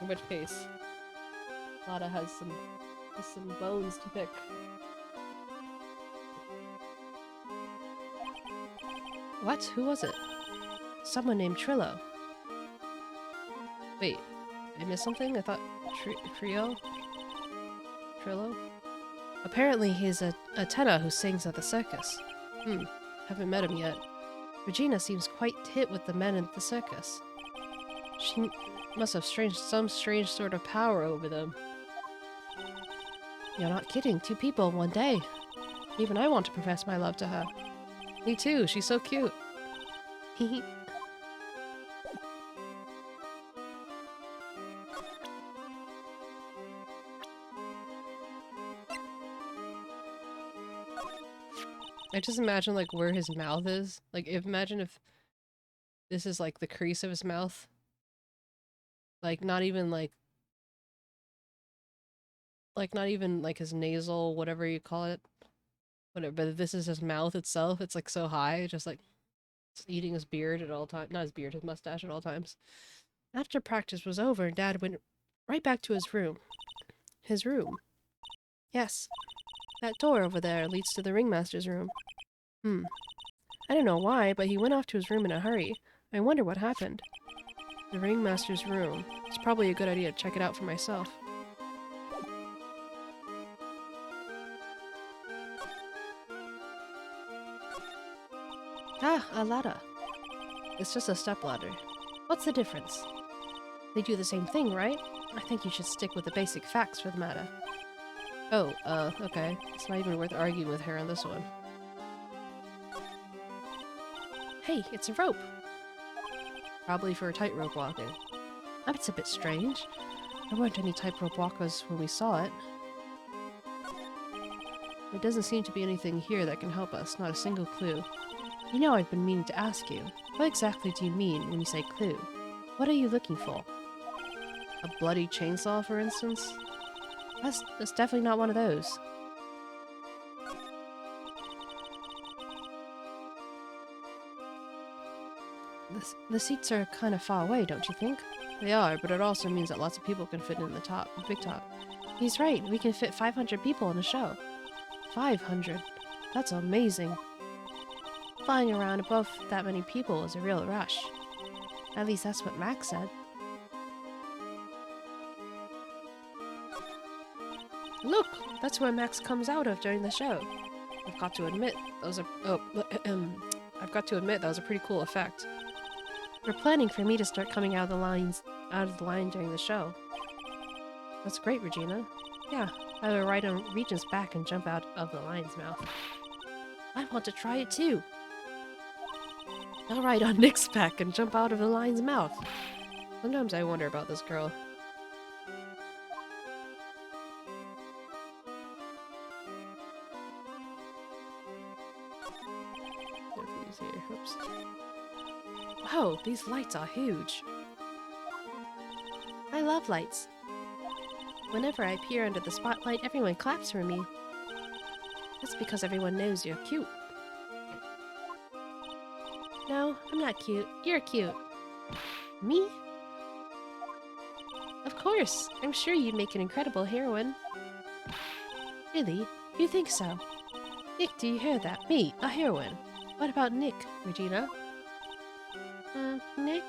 in which case Lana has some bones to pick. What? Who was it? Someone named Trillo. Wait, I missed something? I thought Trillo? Apparently he's a tenor who sings at the circus. Haven't met him yet. Regina seems quite hit with the men at the circus. She must have some strange sort of power over them. You're not kidding, 2 people in one day. Even I want to profess my love to her. Me too, she's so cute. Hehe. I just imagine, like, where his mouth is. Like, imagine if this is, like, the crease of his mouth. Like, not even, like, his nasal, whatever you call it. Whatever, but this is his mouth itself. It's, like, so high, just, like, it's eating his beard at all times. Not his beard, his mustache at all times. After practice was over, Dad went right back to his room. His room? Yes. That door over there leads to the ringmaster's room. I don't know why, but he went off to his room in a hurry. I wonder what happened. The ringmaster's room. It's probably a good idea to check it out for myself. a ladder. It's just a stepladder. What's the difference? They do the same thing, right? I think you should stick with the basic facts for the matter. Oh, okay. It's not even worth arguing with her on this one. Hey, it's a rope! Probably for tightrope walking. That's a bit strange. There weren't any tightrope walkers when we saw it. There doesn't seem to be anything here that can help us, not a single clue. You know, I've been meaning to ask you. What exactly do you mean when you say clue? What are you looking for? A bloody chainsaw, for instance? That's definitely not one of those. The seats are kind of far away, don't you think? They are, but it also means that lots of people can fit in the big top. He's right, we can fit 500 people in a show. 500? That's amazing. Flying around above that many people is a real rush. At least that's what Max said. Look! That's where Max comes out of during the show. I've got to admit, that was a... I've got to admit, that was a pretty cool effect. We're planning for me to start coming out of the line during the show. That's great, Regina. Yeah, I will ride on Regent's back and jump out of the lion's mouth. I want to try it too! I'll ride on Nick's back and jump out of the lion's mouth. Sometimes I wonder about this girl. Here. Oops. Wow, these lights are huge. I love lights. Whenever I appear under the spotlight, everyone claps for me. That's because everyone knows you're cute. No, I'm not cute. You're cute. Me? Of course. I'm sure you'd make an incredible heroine. Really? You think so? Nick, do you hear that? Me, a heroine. What about Nick, Regina? Nick?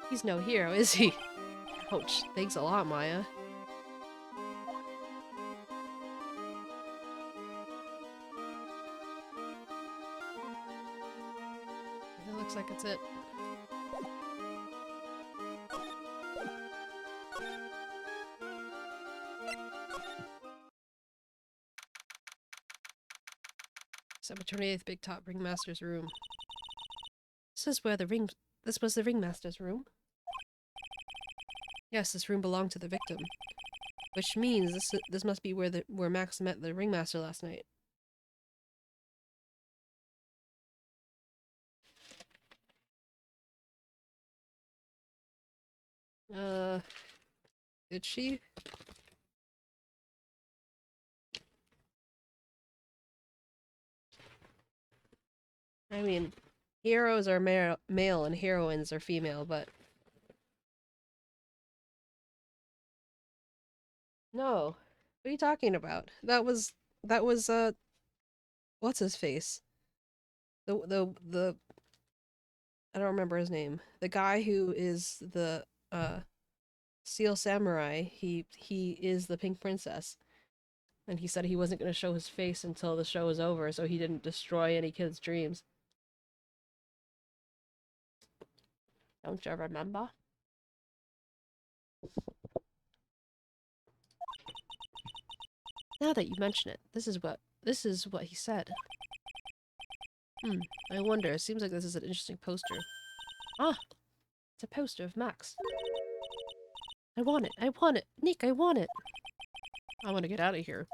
He's no hero, is he? Ouch. Thanks a lot, Maya. It looks like it's it. December 28th, Big Top Ringmaster's room. This was the Ringmaster's room? Yes, this room belonged to the victim. Which means this must be where Max met the Ringmaster last night. Did she? I mean, heroes are male and heroines are female, but... No. What are you talking about? That was, what's his face? The I don't remember his name. The guy who is the, Steel Samurai, he is the Pink Princess. And he said he wasn't going to show his face until the show was over, so he didn't destroy any kids' dreams. Don't you remember? Now that you mention it, this is what he said. I wonder, it seems like this is an interesting poster. Ah! It's a poster of Max. I want it! Nick, I want it! I want to get out of here.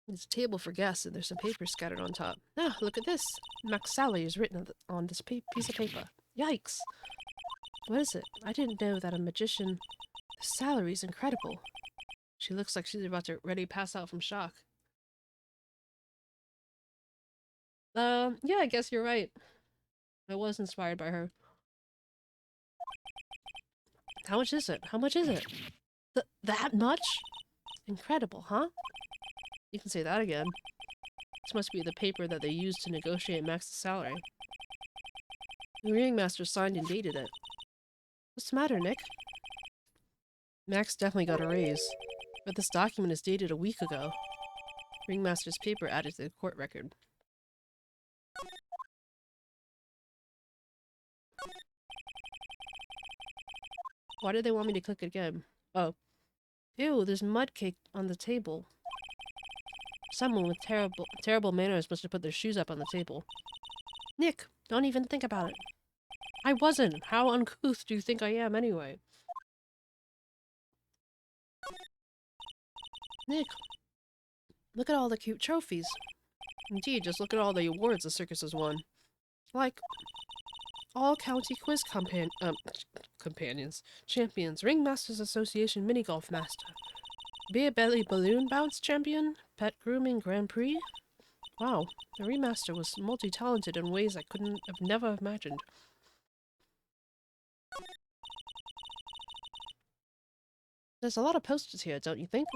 There's a table for guests and there's some papers scattered on top. Ah, look at this! Max's salary is written on this piece of paper. Yikes! What is it? I didn't know that a magician... The salary's incredible. She looks like she's about to ready to pass out from shock. Yeah, I guess you're right. I was inspired by her. How much is it? How much is it? That much? Incredible, huh? You can say that again. This must be the paper that they used to negotiate Max's salary. The ringmaster signed and dated it. What's the matter, Nick? Max definitely got a raise, but this document is dated a week ago. Ringmaster's paper added to the court record. Why did they want me to click it again? Oh. Ew, there's mud cake on the table. Someone with terrible manners must have put their shoes up on the table. Nick, don't even think about it. I wasn't. How uncouth do you think I am anyway? Nick, look at all the cute trophies. Indeed, just look at all the awards the circus has won. Like, all county quiz companions, champions, Ringmasters Association mini golf master, 𝗟𝗶ሔር balloon bounce champion, pet grooming Grand Prix. Wow, the Ringmaster was multi-talented in ways I couldn't have never imagined. There's a lot of posters here, don't you think?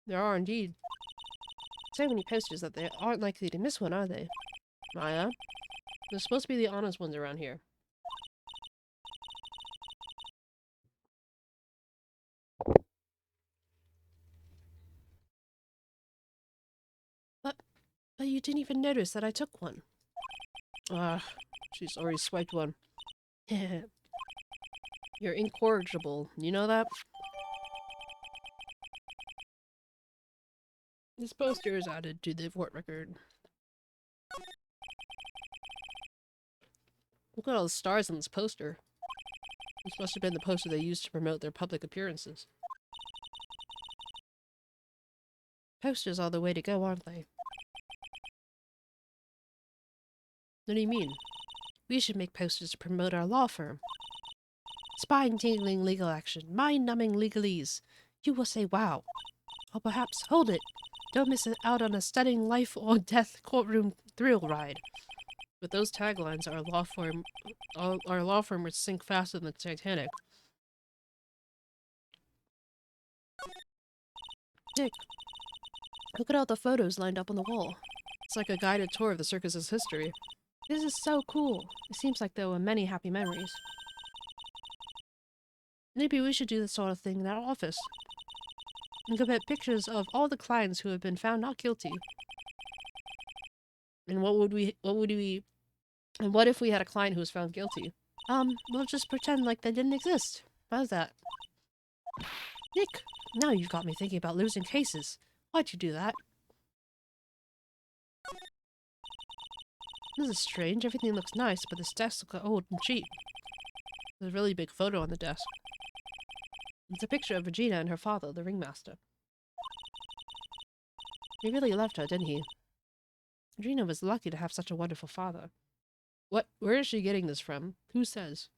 There are indeed. So many posters that they aren't likely to miss one, are they? Maya? There's supposed to be the honest ones around here. But you didn't even notice that I took one. Ah, she's already swiped one. You're incorrigible. You know that? This poster is added to the court record. Look at all the stars on this poster. This must have been the poster they used to promote their public appearances. Posters are the way to go, aren't they? What do you mean? We should make posters to promote our law firm. Spine-tingling legal action, mind-numbing legalese. You will say, wow. Or perhaps, hold it. Don't miss out on a stunning life-or-death courtroom thrill ride. With those taglines, our law firm would sink faster than the Titanic. Nick, look at all the photos lined up on the wall. It's like a guided tour of the circus's history. This is so cool. It seems like there were many happy memories. Maybe we should do this sort of thing in our office. And compare pictures of all the clients who have been found not guilty. And what if we had a client who was found guilty? We'll just pretend like they didn't exist. How's that? Nick, now you've got me thinking about losing cases. Why'd you do that? This is strange. Everything looks nice, but this desk looks old and cheap. There's a really big photo on the desk. It's a picture of Regina and her father, the ringmaster. He really loved her, didn't he? Regina was lucky to have such a wonderful father. What? Where is she getting this from? Who says?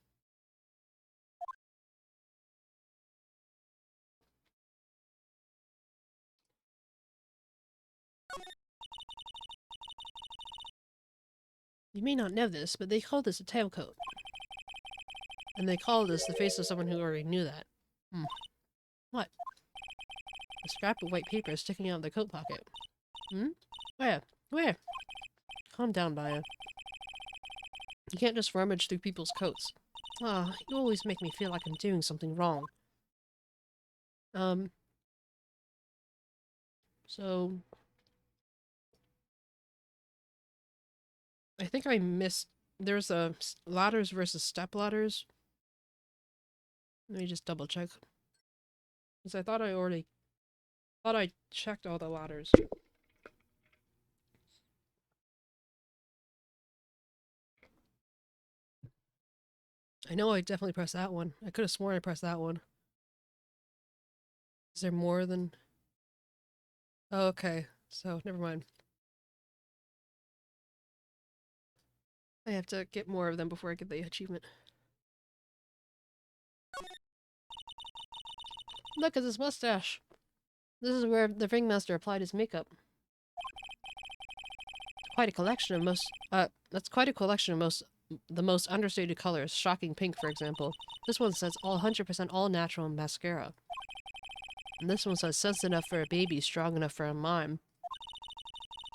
You may not know this, but they call this a tailcoat. And they call this the face of someone who already knew that. What? A scrap of white paper is sticking out of the coat pocket. Where? Where? Calm down, Palia. You can't just rummage through people's coats. Ah, you always make me feel like I'm doing something wrong. So... I think I missed... There's a ladders versus step ladders. Let me just double check. Because I thought I checked all the ladders. I know I definitely pressed that one. I could have sworn I pressed that one. Is there more than... Oh, okay. So, never mind. I have to get more of them before I get the achievement. Look at his mustache! This is where the ringmaster applied his makeup. Quite a collection of that's quite a collection of the most understated colors. Shocking pink, for example. This one says 100% all natural mascara. And this one says sense enough for a baby, strong enough for a mime.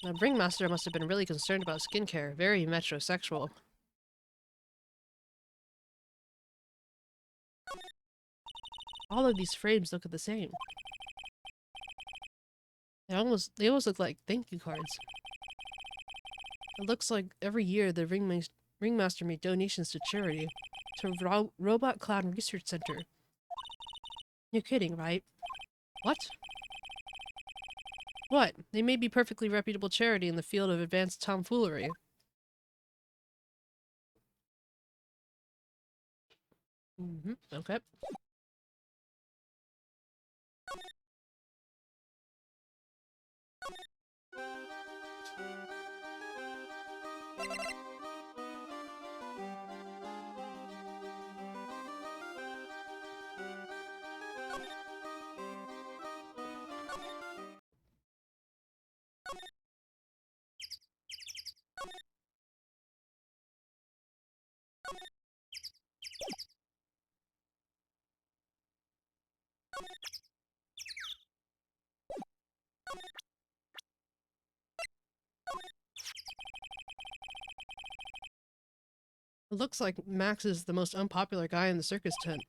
The ringmaster must have been really concerned about skincare. Very metrosexual. All of these frames look the same. They almost look like thank you cards. It looks like every year the Ringmaster made donations to charity, to Robot Clown Research Center. You're kidding, right? What? What? They may be perfectly reputable charity in the field of advanced tomfoolery. Okay. It looks like Max is the most unpopular guy in the circus tent.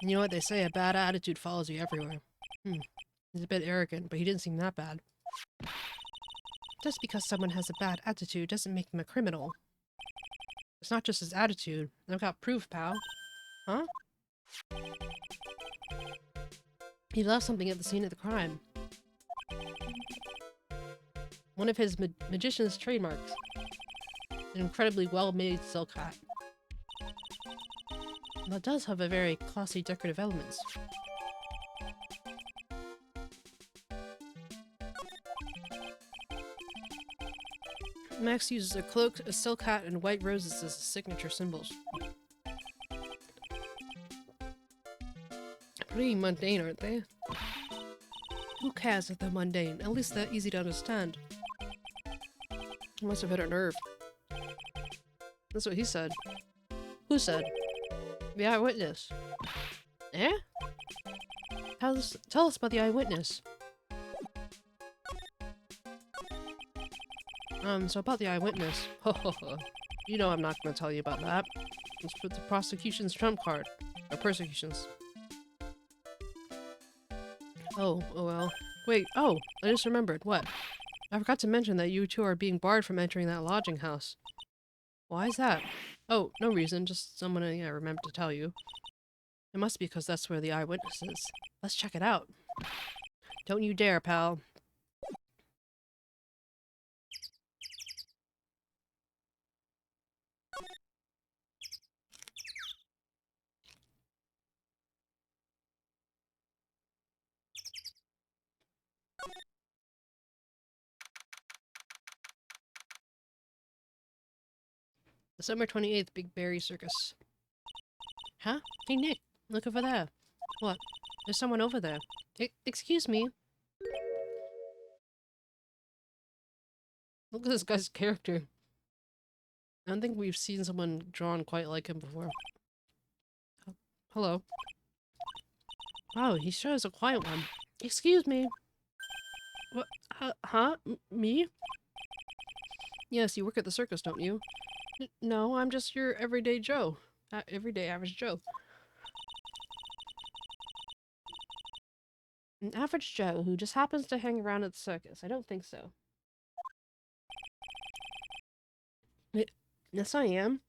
And you know what they say, a bad attitude follows you everywhere. He's a bit arrogant, but he didn't seem that bad. Just because someone has a bad attitude doesn't make them a criminal. It's not just his attitude. I've got proof, pal. Huh? He left something at the scene of the crime. One of his magician's trademarks. An incredibly well-made silk hat. That does have a very classy decorative elements. Max uses a cloak, a silk hat, and white roses as his signature symbols. Pretty mundane, aren't they? Who cares if they're mundane? At least they're easy to understand. He must have hit a nerve. That's what he said. Who said? The eyewitness. Eh? Tell us about the eyewitness. So about the eyewitness. Ho ho ho. You know I'm not gonna tell you about that. It's for the prosecution's trump card. Or persecution's. Oh well. Wait, oh, I just remembered. What? I forgot to mention that you two are being barred from entering that lodging house. Why is that? Oh, no reason, just someone I remembered to tell you. It must be because that's where the eyewitness is. Let's check it out. Don't you dare, pal. December 28th, Big Berry Circus. Huh? Hey Nick, look over there. What? There's someone over there. Excuse me. Look at this guy's character. I don't think we've seen someone drawn quite like him before. Hello. Wow, he sure is a quiet one. Excuse me. What? Huh? Me? Yes, you work at the circus, don't you? No, I'm just your everyday Joe. Everyday average Joe. An average Joe who just happens to hang around at the circus. I don't think so. Yes, I am.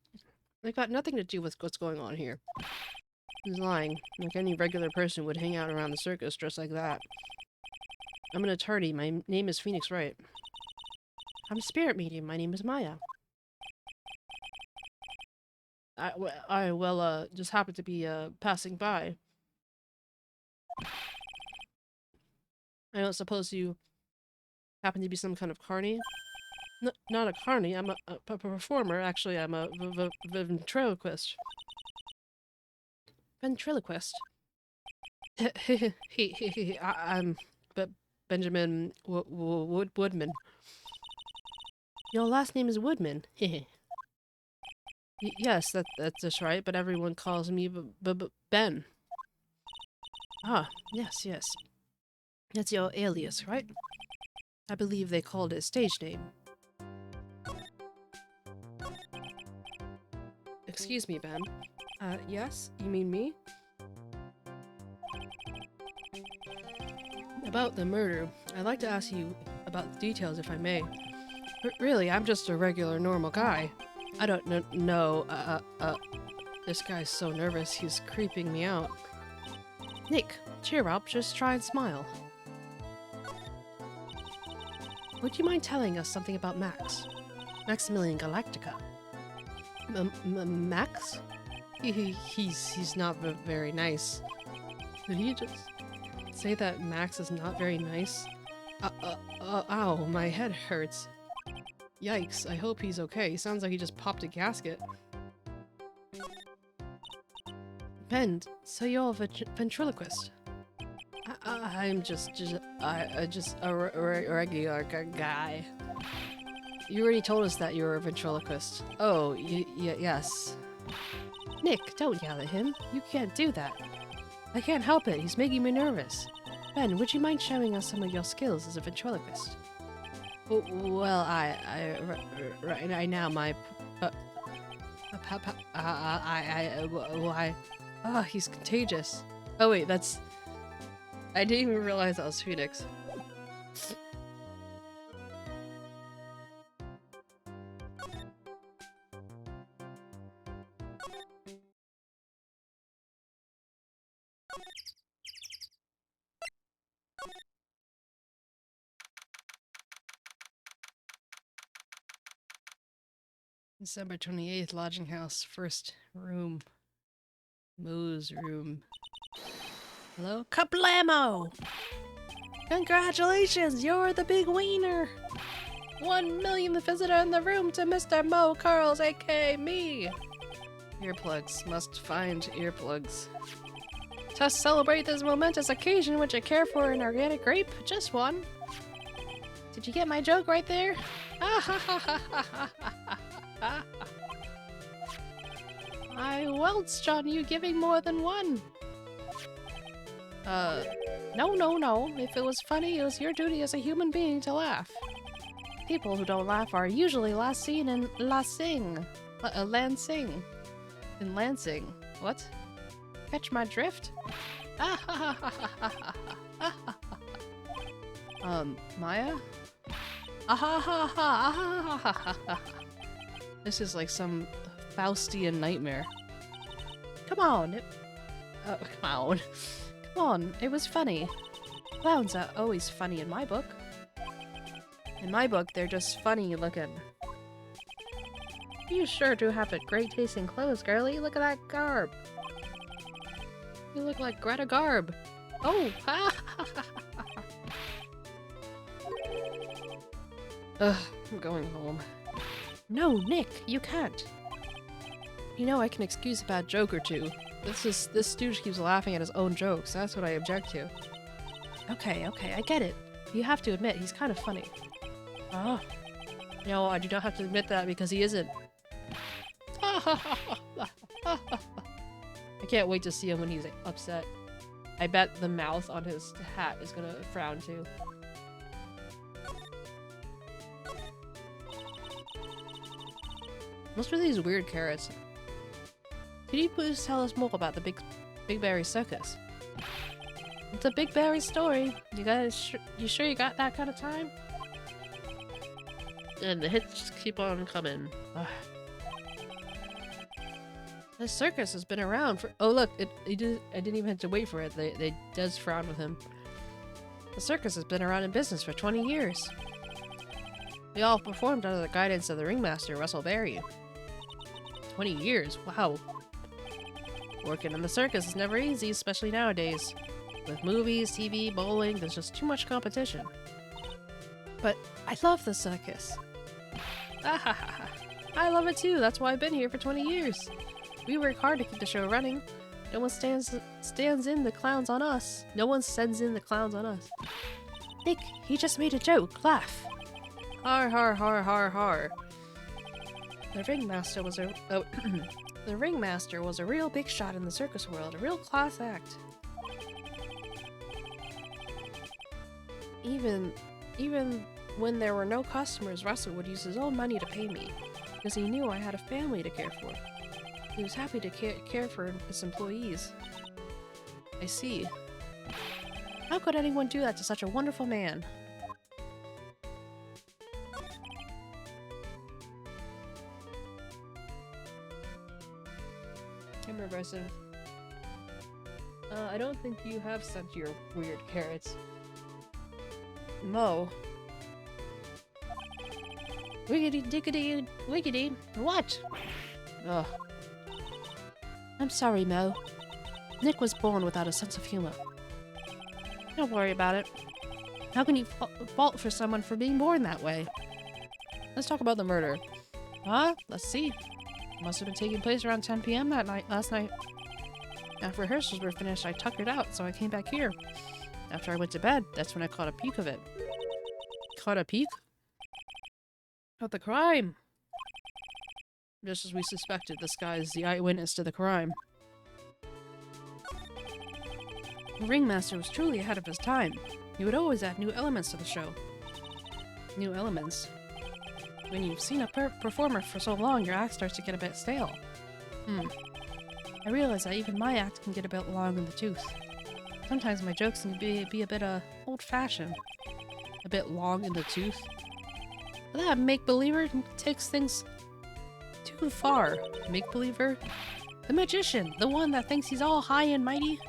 I got nothing to do with what's going on here. He's lying. Like any regular person would hang out around the circus dressed like that. I'm an attorney. My name is Phoenix Wright. I'm a spirit medium. My name is Maya. I just happened to be, passing by. I don't suppose you happen to be some kind of carny? Not a carny, I'm a performer. Actually, I'm a ventriloquist. Ventriloquist? I'm Benjamin Woodman. Your last name is Woodman? Yes, that's just right, but everyone calls me Ben. Ah, yes. That's your alias, right? I believe they called it stage name. Excuse me, Ben. Yes? You mean me? About the murder, I'd like to ask you about the details if I may. Really, I'm just a regular normal guy. I don't know, this guy's so nervous, he's creeping me out. Nick, cheer up, just try and smile. Would you mind telling us something about Max? Maximilian Galactica. Max? He's not very nice. Did he just say that Max is not very nice? Ow, my head hurts. Yikes, I hope he's okay. Sounds like he just popped a gasket. Ben, so you're a ventriloquist? I'm just a regular guy. You already told us that you're a ventriloquist. Oh, yes. Nick, don't yell at him. You can't do that. I can't help it. He's making me nervous. Ben, would you mind showing us some of your skills as a ventriloquist? Well, right now my he's contagious. Oh wait, that's... I didn't even realize that was Phoenix. December 28th, lodging house, first room. Mo's room. Hello? Kablamo! Congratulations, you're the big wiener! 1 millionth visitor in the room to Mr. Mo Carls, aka me! Earplugs. Must find earplugs. To celebrate this momentous occasion, would you care for an organic grape? Just one. Did you get my joke right there? I welched on you giving more than one. No. If it was funny, it was your duty as a human being to laugh. People who don't laugh are usually last seen in Lansing. In Lansing. What? Catch my drift? Maya? This is like some Faustian nightmare. Come on! Come on, it was funny. Clowns are always funny in my book. In my book, they're just funny looking. You sure do have a great taste in clothes, girlie. Look at that garb. You look like Greta Garb. Oh! Ugh, I'm going home. No, Nick, you can't. You know, I can excuse a bad joke or two. This stooge keeps laughing at his own jokes. That's what I object to. Okay, I get it. You have to admit, he's kind of funny. Oh. No, I do not have to admit that because he isn't. I can't wait to see him when he's upset. I bet the mouth on his hat is gonna frown too. What's with these weird carrots? Could you please tell us more about the Big Berry Circus? It's a Big Berry story. You guys, you sure you got that kind of time? And the hits keep on coming. Ugh. This circus has been around for— oh look, I didn't even have to wait for it. They does frown with him. The circus has been around in business for 20 years. We all performed under the guidance of the ringmaster, Russell Berry. 20 years, wow. Working in the circus is never easy, especially nowadays. With movies, TV, bowling, there's just too much competition. But I love the circus. I love it too, that's why I've been here for 20 years. We work hard to keep the show running. No one stands in the clowns on us. No one sends in the clowns on us. Nick, he just made a joke. Laugh. Har har har har har. The ringmaster was a the ringmaster was a real big shot in the circus world, a real class act. Even when there were no customers, Russell would use his own money to pay me, because he knew I had a family to care for. He was happy to care for his employees. I see. How could anyone do that to such a wonderful man? I'm aggressive. I don't think you have sent your weird carrots. No. Wiggity diggity wiggity. What? Ugh. I'm sorry, Mo. Nick was born without a sense of humor. Don't worry about it. How can you fault for someone for being born that way? Let's talk about the murder. Huh? Let's see. It must have been taking place around 10 p.m. last night. After rehearsals were finished, I tuckered out, so I came back here. After I went to bed, that's when I caught a peek of it. Caught a peek? Of the crime! Just as we suspected, this guy is the eyewitness to the crime. The ringmaster was truly ahead of his time. He would always add new elements to the show. New elements? When you've seen a performer for so long, your act starts to get a bit stale. I realize that even my act can get a bit long in the tooth. Sometimes my jokes can be a bit old-fashioned. A bit long in the tooth. But that make-believer takes things too far. Make-believer? The magician! The one that thinks he's all high and mighty?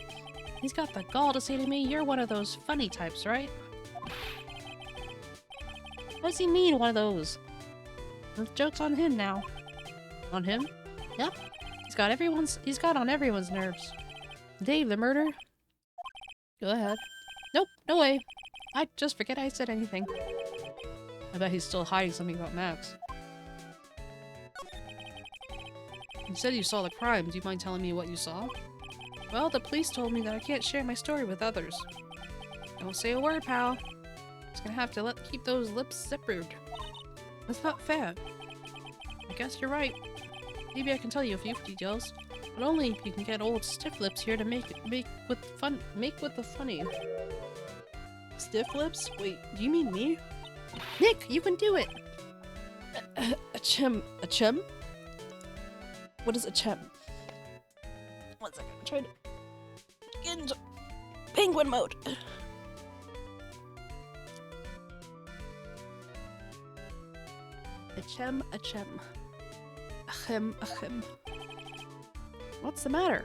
He's got the gall to say to me, you're one of those funny types, right? What does he mean, one of those? The joke's on him now. On him? Yep. He's got on everyone's nerves. Dave, the murder? Go ahead. Nope, no way. I just forget I said anything. I bet he's still hiding something about Max. You said you saw the crime. Do you mind telling me what you saw? Well, the police told me that I can't share my story with others. Don't say a word, pal. Just gonna have to keep those lips zippered. That's not fair. I guess you're right. Maybe I can tell you a few details, but only if you can get old stiff lips here to make with the funny. Stiff lips? Wait, do you mean me? Nick, you can do it! A What is a chem? One second, I'm trying to get into penguin mode. A chem. Ahem. What's the matter?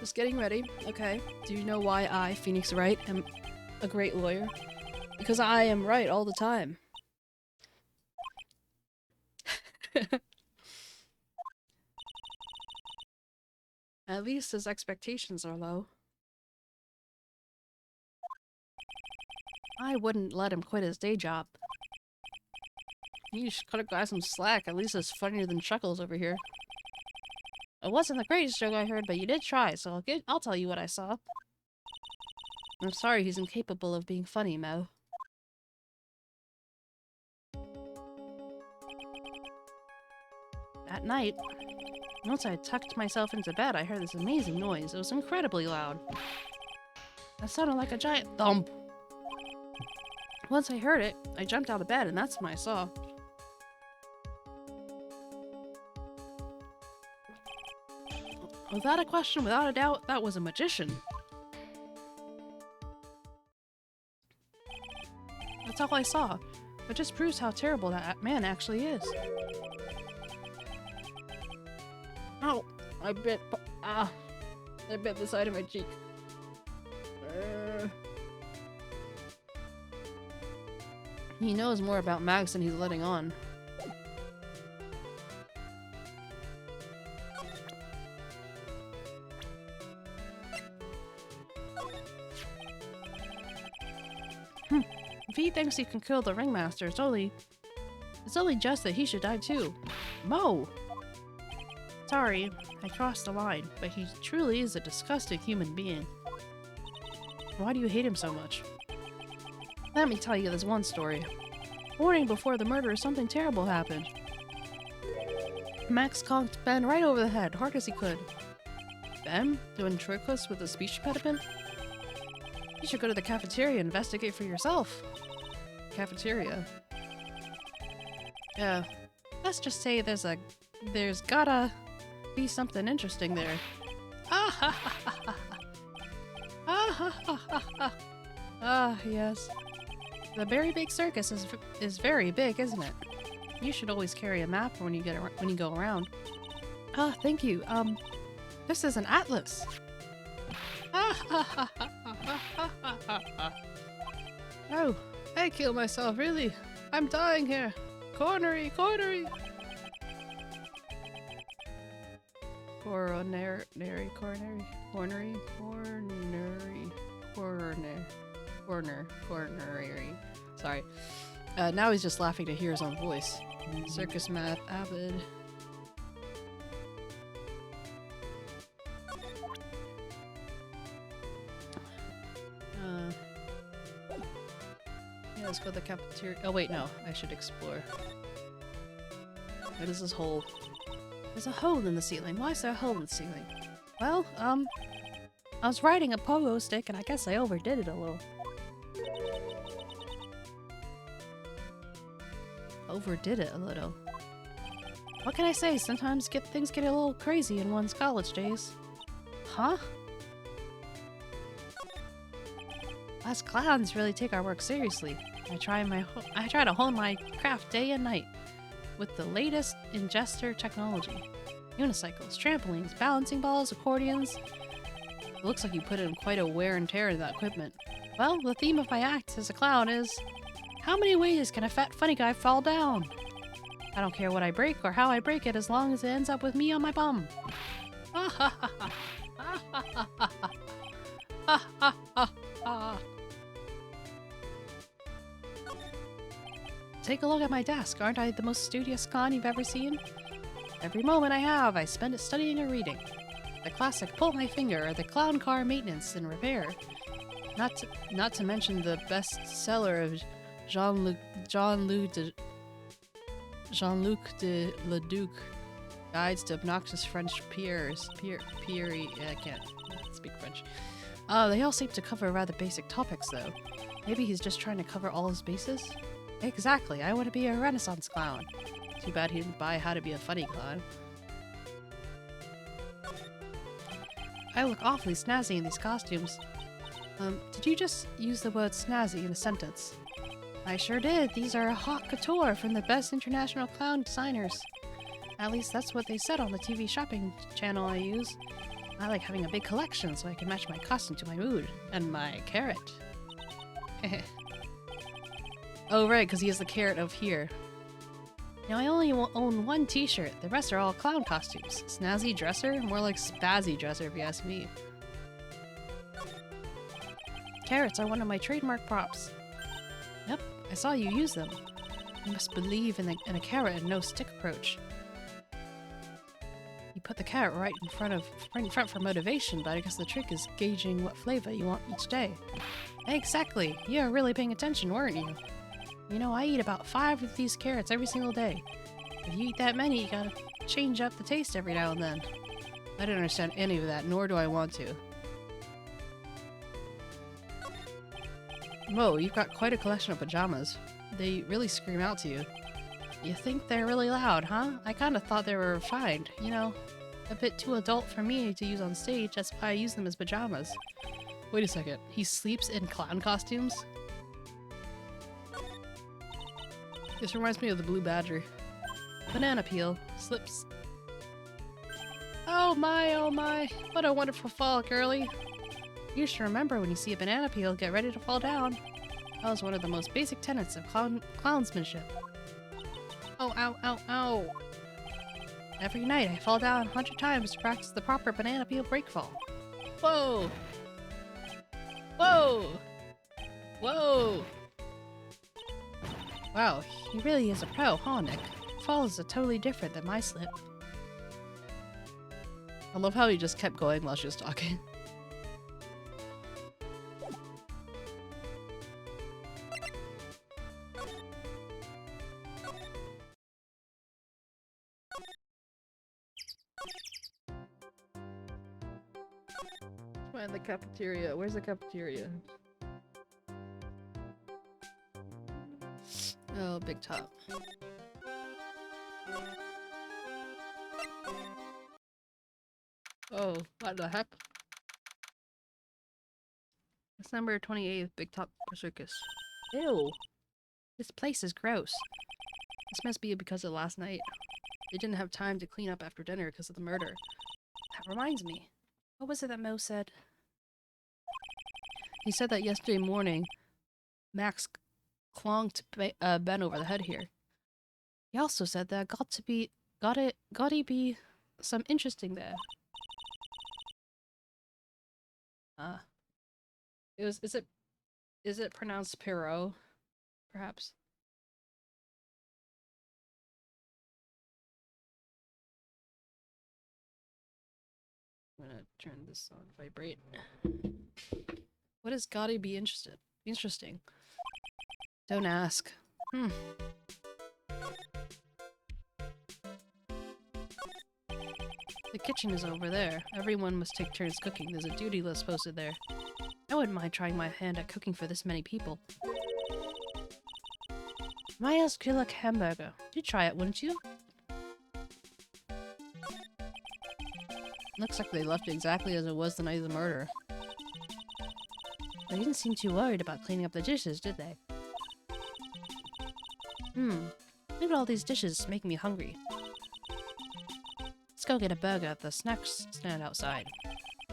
Just getting ready. Okay. Do you know why I, Phoenix Wright, am a great lawyer? Because I am right all the time. At least his expectations are low. I wouldn't let him quit his day job. You should cut a guy some slack. At least it's funnier than Chuckles over here. It wasn't the greatest joke I heard, but you did try, so I'll tell you what I saw. I'm sorry he's incapable of being funny, Mo. At night, once I tucked myself into bed, I heard this amazing noise. It was incredibly loud. It sounded like a giant thump. Once I heard it, I jumped out of bed, and that's when I saw. Without a question, without a doubt, that was a magician. That's all I saw. It just proves how terrible that man actually is. Ow! I bit the side of my cheek. He knows more about Max than he's letting on. If he thinks he can kill the ringmaster, it's only just that he should die too. Mo! Sorry, I crossed the line, but he truly is a disgusting human being. Why do you hate him so much? Let me tell you this one story. Morning before the murder, something terrible happened. Max conked Ben right over the head, hard as he could. Ben? Doing trickless with a speech impediment? You should go to the cafeteria and investigate for yourself. Cafeteria? Yeah. Let's just say there's gotta be something interesting there. Ah ha ha ha ha. Ah Ah, yes. The Berry Big Circus is very big, isn't it? You should always carry a map when you go around. Ah, thank you. This is an atlas. Oh, I killed myself, really. I'm dying here. Cornery, cornery. Coronary. Sorry. Now he's just laughing to hear his own voice. Circus Math, Avid. Yeah, let's go to the cafeteria. Oh wait, no. I should explore. What is this hole? There's a hole in the ceiling. Why is there a hole in the ceiling? Well, I was riding a pogo stick and I guess I overdid it a little. Overdid it a little. What can I say? Sometimes things get a little crazy in one's college days. Huh? Us clowns really take our work seriously. I try to hone my craft day and night with the latest in gesture technology. Unicycles, trampolines, balancing balls, accordions. It looks like you put in quite a wear and tear in that equipment. Well, the theme of my act as a clown is, how many ways can a fat funny guy fall down? I don't care what I break or how I break it as long as it ends up with me on my bum. Take a look at my desk. Aren't I the most studious clown you've ever seen? Every moment I have, I spend it studying or reading. The classic pull my finger or the clown car maintenance and repair. Not to mention the bestseller of Jean-Luc de Leduc, Guides to Obnoxious French Peers. I can't speak French. They all seem to cover rather basic topics though. Maybe he's just trying to cover all his bases? Exactly, I want to be a Renaissance clown. Too bad he didn't buy How to Be a Funny Clown. I look awfully snazzy in these costumes. Did you just use the word snazzy in a sentence? I sure did. These are haute couture from the best international clown designers. At least that's what they said on the TV shopping channel I use. I like having a big collection so I can match my costume to my mood. And my carrot. Oh right, because he has the carrot over here. Now I only own one t-shirt. The rest are all clown costumes. Snazzy dresser? More like spazzy dresser if you ask me. Carrots are one of my trademark props. Yep, I saw you use them. You must believe in a carrot and no stick approach. You put the carrot right in front for motivation, but I guess the trick is gauging what flavor you want each day. Exactly! You were really paying attention, weren't you? You know, I eat about 5 of these carrots every single day. If you eat that many, you gotta change up the taste every now and then. I don't understand any of that, nor do I want to. Whoa, you've got quite a collection of pajamas. They really scream out to you. You think they're really loud, huh? I kinda thought they were refined, you know? A bit too adult for me to use on stage, that's why I use them as pajamas. Wait a second, he sleeps in clown costumes? This reminds me of the Blue Badger. Banana peel. Slips. Oh my, what a wonderful fall, girly. You should remember when you see a banana peel, get ready to fall down. That was one of the most basic tenets of clownsmanship. Oh, ow, ow, ow. Every night I fall down 100 times to practice the proper banana peel break fall. Whoa! Whoa! Whoa! Wow, he really is a pro, huh, Nick? Falls are totally different than my slip. I love how he just kept going while she was talking. Find the cafeteria. Where's the cafeteria? Oh, big top. Oh, what the heck? December 28th, Big Top Circus. Ew. This place is gross. This must be because of last night. They didn't have time to clean up after dinner because of the murder. That reminds me. What was it that Mo said? He said that yesterday morning, Max clonked Ben over the head here. He also said that gotta be some interesting there. Is it pronounced Perot? Perhaps. I'm gonna turn this on vibrate. What is gotta be interesting? Don't ask. The kitchen is over there. Everyone must take turns cooking. There's a duty list posted there. I wouldn't mind trying my hand at cooking for this many people. Maya's Grilled hamburger. You'd try it, wouldn't you? Looks like they left it exactly as it was the night of the murder. They didn't seem too worried about cleaning up the dishes, did they? Look at all these dishes making me hungry. Let's go get a burger at the snacks stand outside.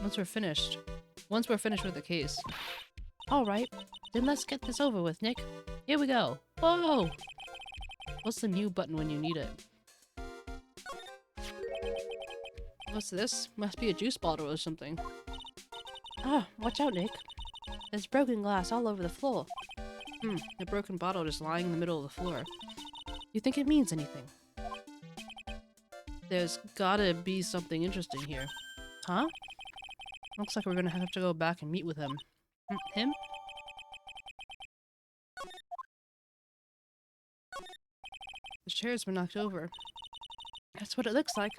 Once we're finished with the case. Alright, then let's get this over with, Nick. Here we go. Whoa! What's the mute button when you need it? What's this? Must be a juice bottle or something. Ah, watch out, Nick. There's broken glass all over the floor. A broken bottle just lying in the middle of the floor. You think it means anything? There's gotta be something interesting here. Huh? Looks like we're gonna have to go back and meet with him. Him? The chairs were knocked over. That's what it looks like.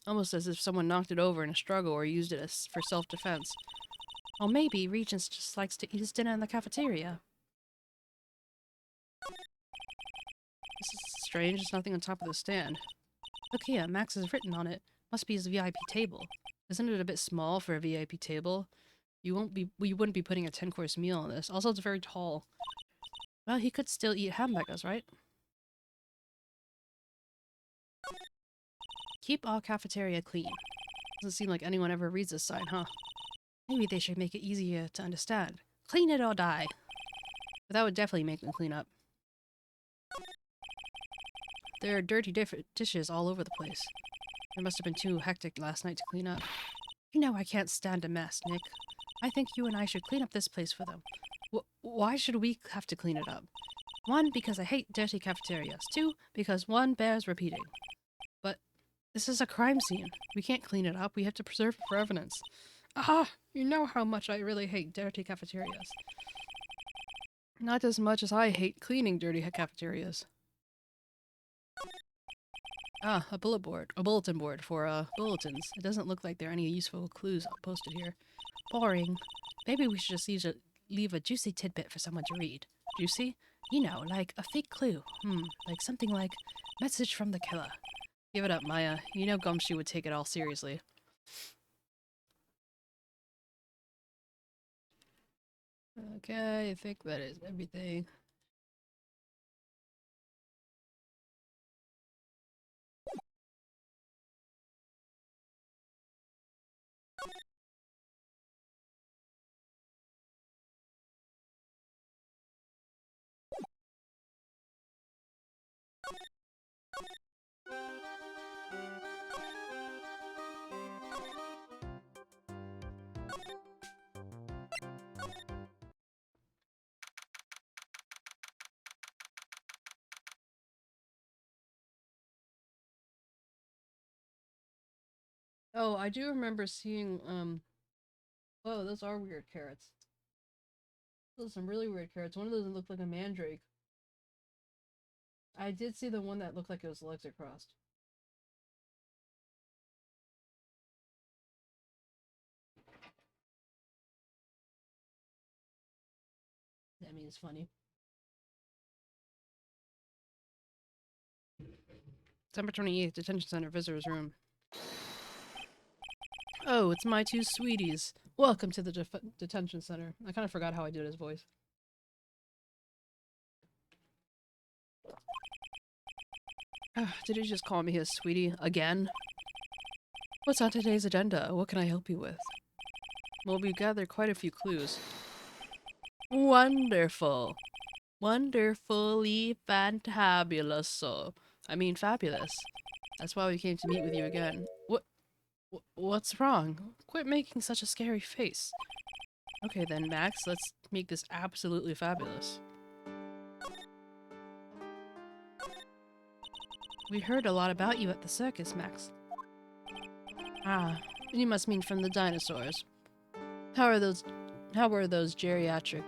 Almost as if someone knocked it over in a struggle or used it for self-defense. Or maybe Regents just likes to eat his dinner in the cafeteria. This is strange. There's nothing on top of the stand. Look here, Max is written on it. Must be his VIP table. Isn't it a bit small for a VIP table? You wouldn't be putting a 10-course meal on this. Also, it's very tall. Well, he could still eat hamburgers, right? Keep all cafeteria clean. Doesn't seem like anyone ever reads this sign, huh? Maybe they should make it easier to understand. Clean it or die. But that would definitely make them clean up. There are dirty dishes all over the place. It must have been too hectic last night to clean up. You know I can't stand a mess, Nick. I think you and I should clean up this place for them. Why should we have to clean it up? 1, because I hate dirty cafeterias. 2, because 1 bears repeating. But this is a crime scene. We can't clean it up. We have to preserve it for evidence. Ah, you know how much I really hate dirty cafeterias. Not as much as I hate cleaning dirty cafeterias. Ah, a bulletin board for bulletins. It doesn't look like there are any useful clues posted here. Boring. Maybe we should just leave a juicy tidbit for someone to read. Juicy? You know, like a fake clue. Like something like, message from the killer. Give it up, Maya. You know 𝗟𝗶𝗀𝘀 would take it all seriously. Okay, I think that is everything. Oh, I do remember seeing, oh, those are weird carrots. Those are some really weird carrots. One of those looked like a mandrake. I did see the one that looked like it was legs are crossed. That means funny. December 28th, Detention Center, Visitor's Room. Oh, it's my 2 sweeties. Welcome to the detention center. I kind of forgot how I did his voice. Did you just call me his sweetie again? What's on today's agenda? What can I help you with? Well, we've gathered quite a few clues. Wonderful. Wonderfully fantabulous. I mean fabulous. That's why we came to meet with you again. What's wrong? Quit making such a scary face. Okay then, Max, let's make this absolutely fabulous. We heard a lot about you at the circus, Max. Ah, you must mean from the dinosaurs. How were those Jurassic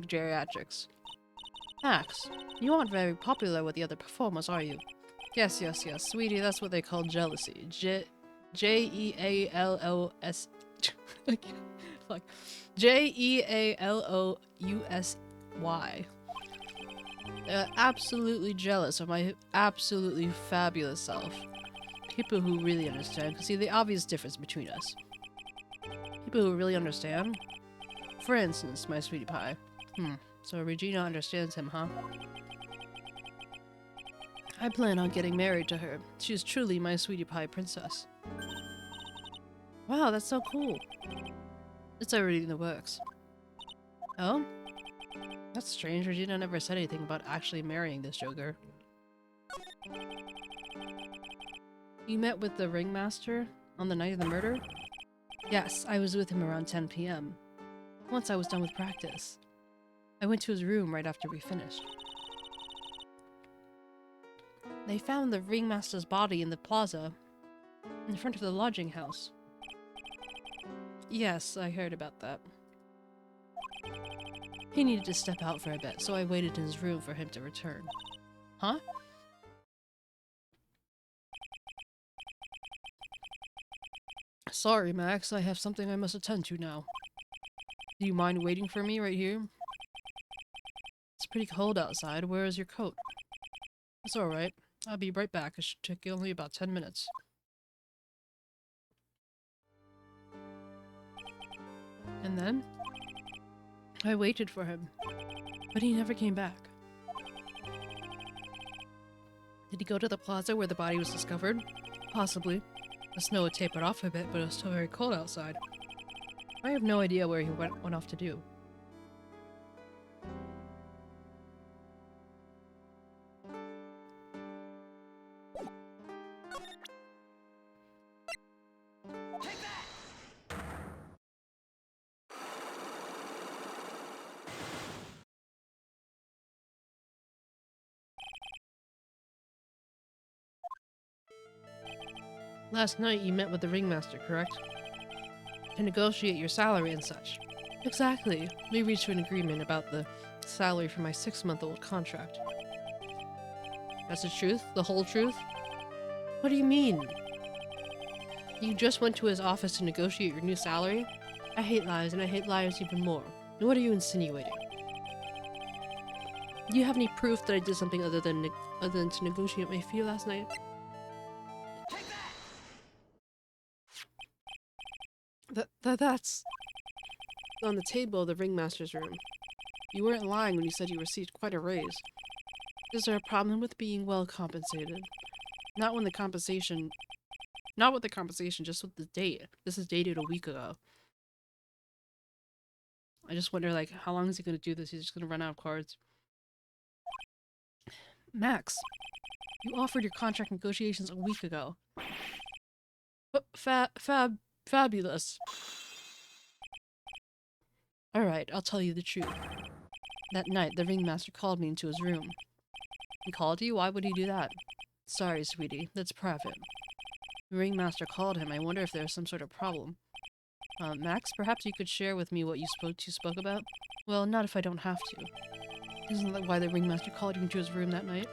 geriatrics? Max, you aren't very popular with the other performers, are you? Yes, sweetie, that's what they call jealousy. J-E-A-L-O-S... Fuck. J-E-A-L-O-U-S-Y. They're absolutely jealous of my absolutely fabulous self. People who really understand can see the obvious difference between us. People who really understand? For instance, my sweetie pie. So Regina understands him, huh? I plan on getting married to her. She's truly my sweetie pie princess. Wow, that's so cool. It's already in the works. Oh? That's strange. Regina never said anything about actually marrying this joker. You met with the ringmaster on the night of the murder? Yes, I was with him around 10 p.m. Once I was done with practice. I went to his room right after we finished. They found the ringmaster's body in the plaza, in front of the lodging house. Yes, I heard about that. He needed to step out for a bit, so I waited in his room for him to return. Huh? Sorry, Max, I have something I must attend to now. Do you mind waiting for me right here? It's pretty cold outside. Where is your coat? It's alright. I'll be right back. It should take only about 10 minutes. And then? I waited for him, but he never came back. Did he go to the plaza where the body was discovered? Possibly. The snow had tapered off a bit, but it was still very cold outside. I have no idea where he went off to do. Last night you met with the ringmaster, correct? To negotiate your salary and such. Exactly. We reached an agreement about the salary for my 6-month-old contract. That's the truth? The whole truth? What do you mean? You just went to his office to negotiate your new salary? I hate lies, and I hate liars even more. And what are you insinuating? Do you have any proof that I did something other than to negotiate my fee last night? That's on the table of the ringmaster's room. You weren't lying when you said you received quite a raise. Is there a problem with being well compensated? Not with the compensation, just with the date. This is dated a week ago. I just wonder, like, how long is he gonna do this? He's just gonna run out of cards. Max, you offered your contract negotiations a week ago. Fabulous. Alright, I'll tell you the truth. That night, the ringmaster called me into his room. He called you? Why would he do that? Sorry, sweetie. That's private. The ringmaster called him. I wonder if there's some sort of problem. Max, perhaps you could share with me what you spoke about? Well, not if I don't have to. Isn't that why the ringmaster called you into his room that night?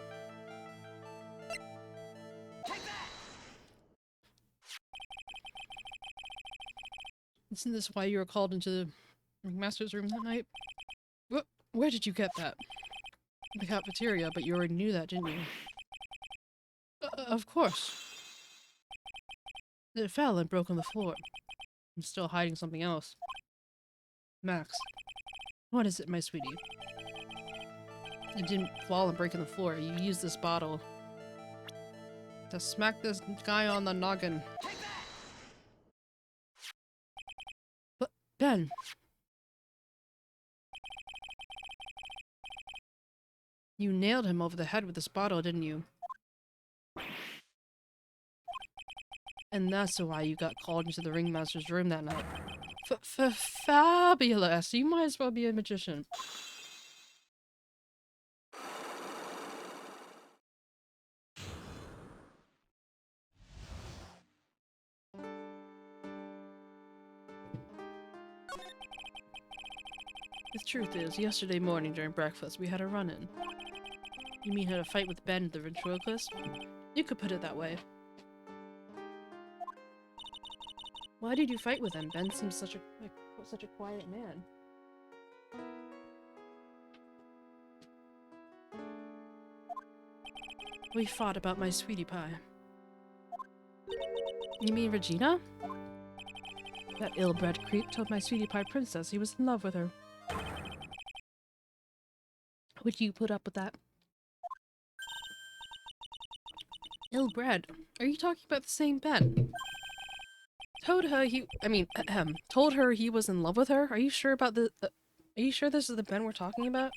Isn't this why you were called into the ringmaster's room that night? Where did you get that? The cafeteria, but you already knew that, didn't you? Of course. It fell and broke on the floor. I'm still hiding something else. Max, what is it, my sweetie? It didn't fall and break on the floor. You used this bottle to smack this guy on the noggin. But, Ben! You nailed him over the head with this bottle, didn't you? And that's why you got called into the ringmaster's room that night. Fabulous! You might as well be a magician. The truth is, yesterday morning during breakfast, we had a run-in. You mean had a fight with Ben, the ventriloquist? You could put it that way. Why did you fight with him? Ben seems such a quiet man. We fought about my sweetie pie. You mean Regina? That ill-bred creep told my sweetie pie princess he was in love with her. Would you put up with that? Ill-bred? Are you talking about the same Ben? Told her he was in love with her? Are you sure about the- are you sure this is the Ben we're talking about?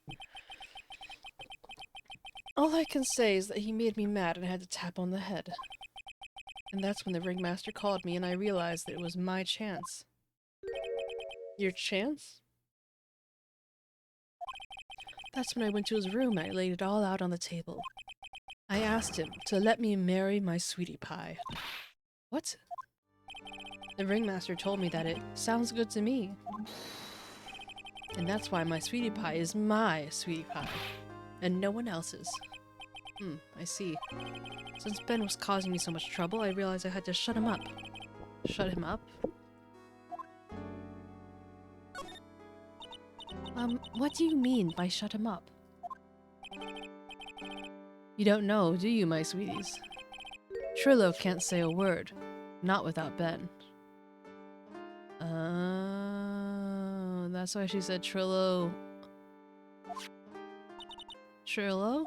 All I can say is that he made me mad and I had to tap on the head. And that's when the ringmaster called me and I realized that it was my chance. Your chance? That's when I went to his room and I laid it all out on the table. I asked him to let me marry my sweetie pie. What? The ringmaster told me that it sounds good to me. And that's why my sweetie pie is my sweetie pie. And no one else's. I see. Since Ben was causing me so much trouble, I realized I had to shut him up. Shut him up? What do you mean by shut him up? You don't know, do you, my sweeties? 𝗟𝗀 can't say a word. Not without Ben. That's why she said 𝗟𝗀. 𝗟𝗀?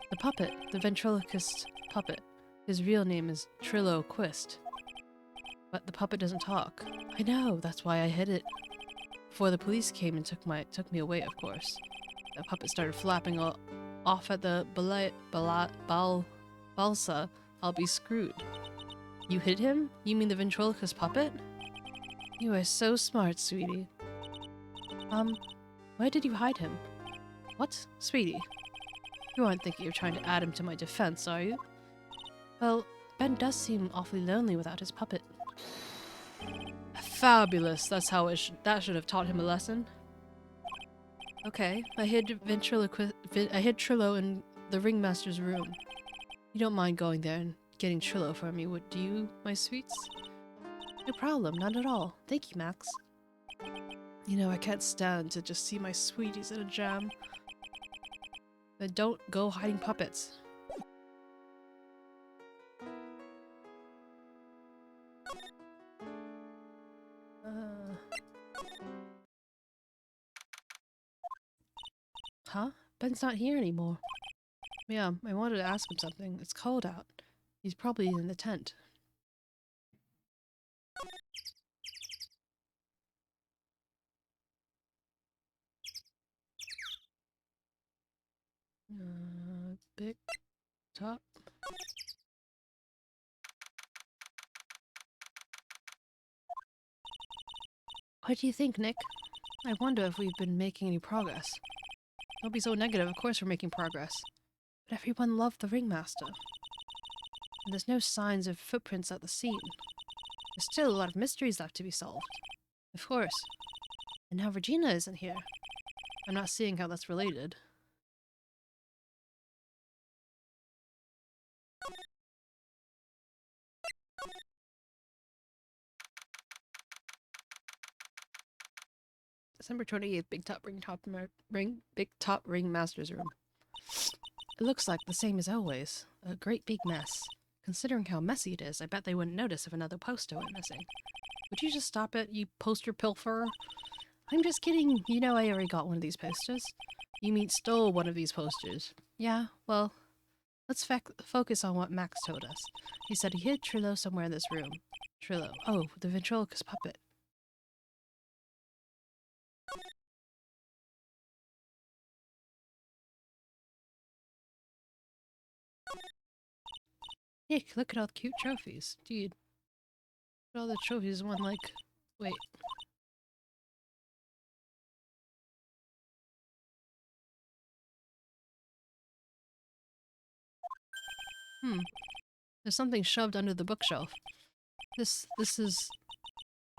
The puppet. The ventriloquist puppet. His real name is 𝗟𝗀. But the puppet doesn't talk. I know, that's why I hid it. Before the police came and took me away, of course. The puppet started flapping off at the balsa. I'll be screwed. You hid him? You mean the ventriloquist puppet? You are so smart, sweetie. Where did you hide him? What? Sweetie? You aren't thinking of trying to add him to my defense, are you? Well, Ben does seem awfully lonely without his puppet. Fabulous! That's how that should have taught him a lesson. Okay, I hid 𝗟𝗀 in the ringmaster's room. You don't mind going there and getting 𝗟𝗀 for me, do you, my sweets? No problem, not at all. Thank you, Max. You know, I can't stand to just see my sweeties in a jam. But don't go hiding puppets. Huh? Ben's not here anymore. Yeah, I wanted to ask him something. It's cold out. He's probably in the tent. Big top. What do you think, Nick? I wonder if we've been making any progress. Don't be so negative, of course we're making progress. But everyone loved the ringmaster. And there's no signs of footprints at the scene. There's still a lot of mysteries left to be solved. Of course. And now Regina isn't here. I'm not seeing how that's related. December 28th, Big Top Ringmaster's room. It looks like the same as always. A great big mess. Considering how messy it is, I bet they wouldn't notice if another poster went missing. Would you just stop it, you poster pilferer? I'm just kidding. You know I already got one of these posters. You mean stole one of these posters? Yeah, well, let's focus on what Max told us. He said he hid Trillo somewhere in this room. Trillo. Oh, the ventriloquist puppet. Nick, look at all the cute trophies. Dude. Look at all the trophies one like... Wait. There's something shoved under the bookshelf. This is...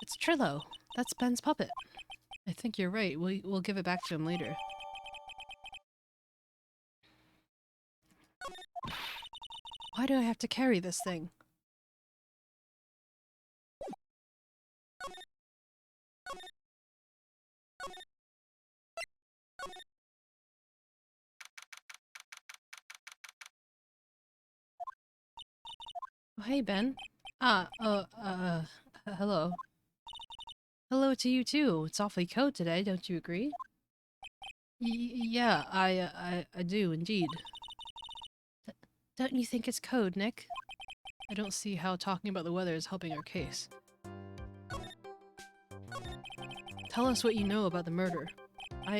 It's Trillo. That's Ben's puppet. I think you're right. We'll give it back to him later. Why do I have to carry this thing? Oh, hey, Ben. Hello. Hello to you too. It's awfully cold today, don't you agree? Yeah, I do indeed. Don't you think it's code, Nick? I don't see how talking about the weather is helping our case. Tell us what you know about the murder. Do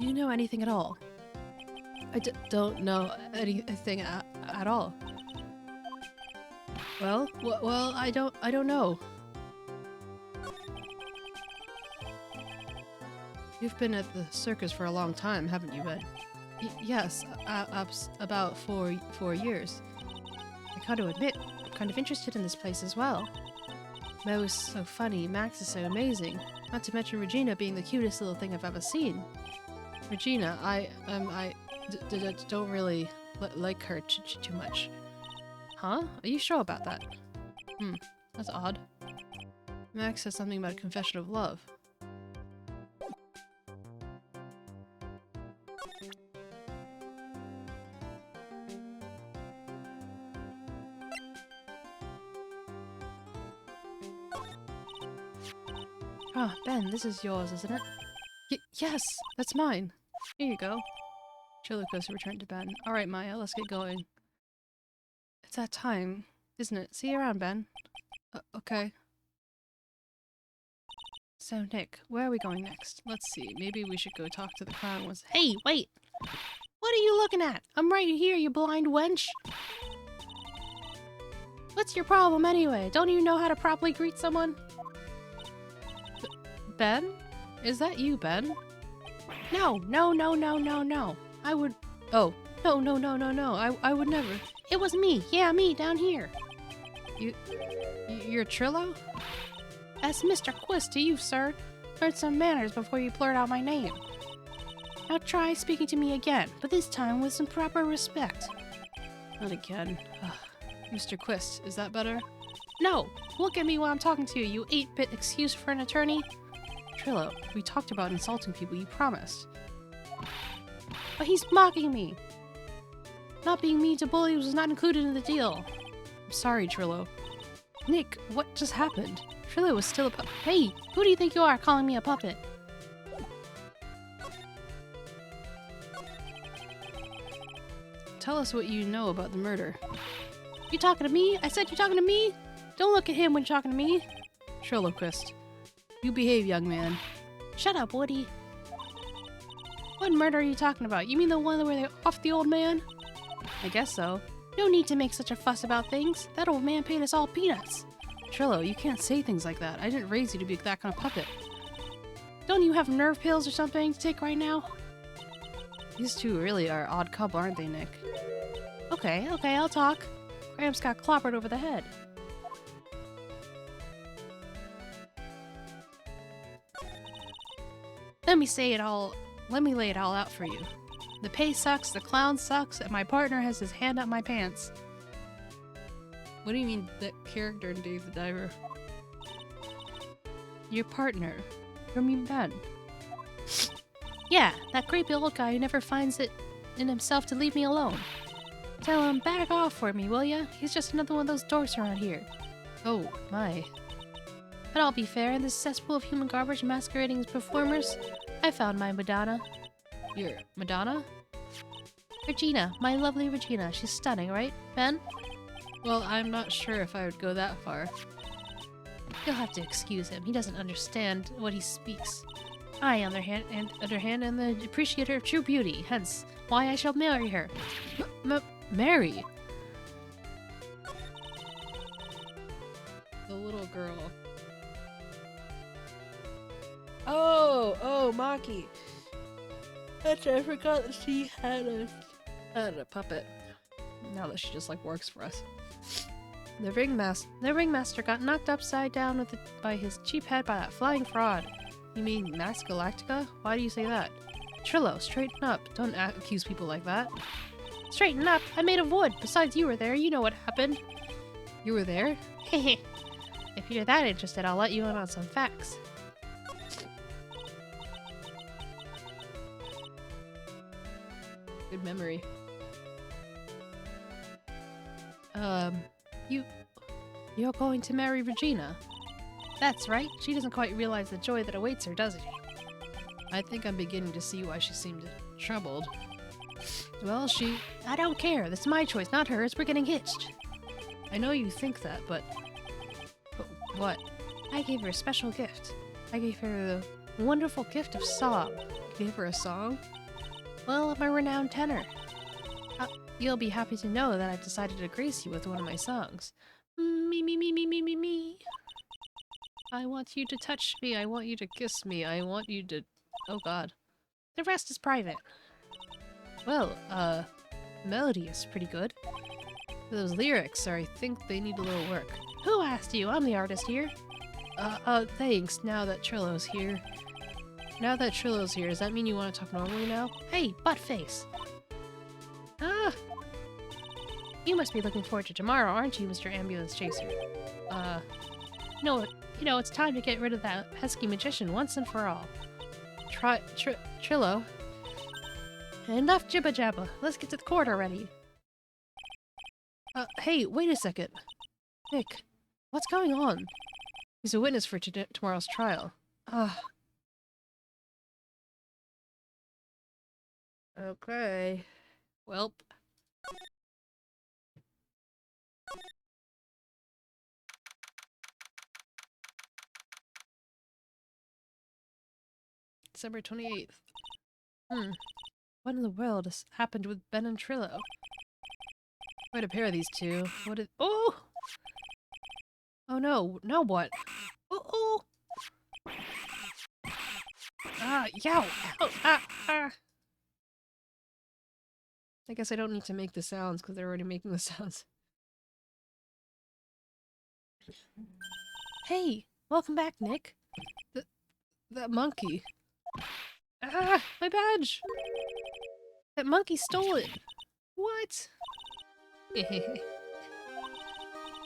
you know anything at all? I don't know anything at all. Well, I don't know. You've been at the circus for a long time, haven't you, Ben? Yes, about 4 years. I gotta admit, I'm kind of interested in this place as well. Mo is so funny, Max is so amazing. Not to mention Regina being the cutest little thing I've ever seen. Regina, I don't really like her too much. Huh? Are you sure about that? That's odd. Max says something about a confession of love. Ah, Ben, this is yours, isn't it? Yes, that's mine. Here you go. Chillicos returned to Ben. Alright, Maya, let's get going. It's that time, isn't it? See you around, Ben. Okay. So, Nick, where are we going next? Let's see, maybe we should go talk to the clown once- Hey, wait! What are you looking at? I'm right here, you blind wench! What's your problem anyway? Don't you know how to properly greet someone? Ben? Is that you, Ben? No. I would... Oh. No. I would never. It was me. Yeah, me, down here. You're Trillo? That's Mr. Quiz to you, sir. Learn some manners before you blurt out my name. Now try speaking to me again, but this time with some proper respect. Not again. Mr. Quist, is that better? No! Look at me while I'm talking to you, you 8-bit excuse for an attorney. Trillo, we talked about insulting people, you promised. But he's mocking me! Not being mean to bullies was not included in the deal. I'm sorry, Trillo. Nick, what just happened? Trillo was still a puppet. Hey, who do you think you are calling me a puppet? Tell us what you know about the murder. You talking to me? I said you talking to me? Don't look at him when you're talking to me. Trilloquist. You behave, young man. Shut up, Woody. What murder are you talking about? You mean the one where they off the old man? I guess so. No need to make such a fuss about things. That old man paid us all peanuts. Trillo, you can't say things like that. I didn't raise you to be that kind of puppet. Don't you have nerve pills or something to take right now? These two really are odd couple, aren't they, Nick? Okay, I'll talk. Gramps got clobbered over the head. Let me lay it all out for you. The pay sucks, the clown sucks, and my partner has his hand up my pants. What do you mean, that character in Dave the Diver? Your partner. You mean Ben? Yeah, that creepy old guy who never finds it in himself to leave me alone. Tell him back off for me, will ya? He's just another one of those dorks around here. Oh, my. But I'll be fair, in this cesspool of human garbage masquerading as performers, I found my Madonna. Your Madonna? Regina, my lovely Regina. She's stunning, right, Ben? Well, I'm not sure if I would go that far. You'll have to excuse him. He doesn't understand what he speaks. I, on the other hand, am the appreciator of true beauty, hence why I shall marry her. Marry? The little girl. Oh, Maki. Actually, I forgot that she had a puppet. Now that she just like works for us. The ringmaster got knocked upside down by his cheap head by that flying fraud. You mean Max Galactica? Why do you say that? Trillo, straighten up. Don't accuse people like that. Straighten up? I made of wood. Besides, you were there. You know what happened. You were there? Hehe. If you're that interested, I'll let you in on some facts. Good memory. You're going to marry Regina? That's right. She doesn't quite realize the joy that awaits her, does she? I think I'm beginning to see why she seemed troubled. Well, I don't care. That's my choice, not hers. We're getting hitched. I know you think that, but what? I gave her a special gift. I gave her the wonderful gift of song. You gave her a song? Well, I'm a renowned tenor. You'll be happy to know that I've decided to grace you with one of my songs. Me. I want you to touch me. I want you to kiss me. I want you to... Oh god. The rest is private. Well, the melody is pretty good. Those lyrics I think they need a little work. Who asked you? I'm the artist here. Thanks, now that Trillo's here. Now that Trillo's here, does that mean you want to talk normally now? Hey, buttface! Ah! You must be looking forward to tomorrow, aren't you, Mr. Ambulance Chaser? You know, it's time to get rid of that pesky magician once and for all. Trillo. Enough jibba-jabba. Let's get to the court already. Hey, wait a second. Nick, what's going on? He's a witness for tomorrow's trial. Okay. Welp. December 28th. What in the world has happened with Ben and Trillo? Quite a pair of these two. What is— Oh! Oh no. Now what? Oh! Yow! Ow! I guess I don't need to make the sounds because they're already making the sounds. Hey! Welcome back, Nick. That monkey. My badge! That monkey stole it! What?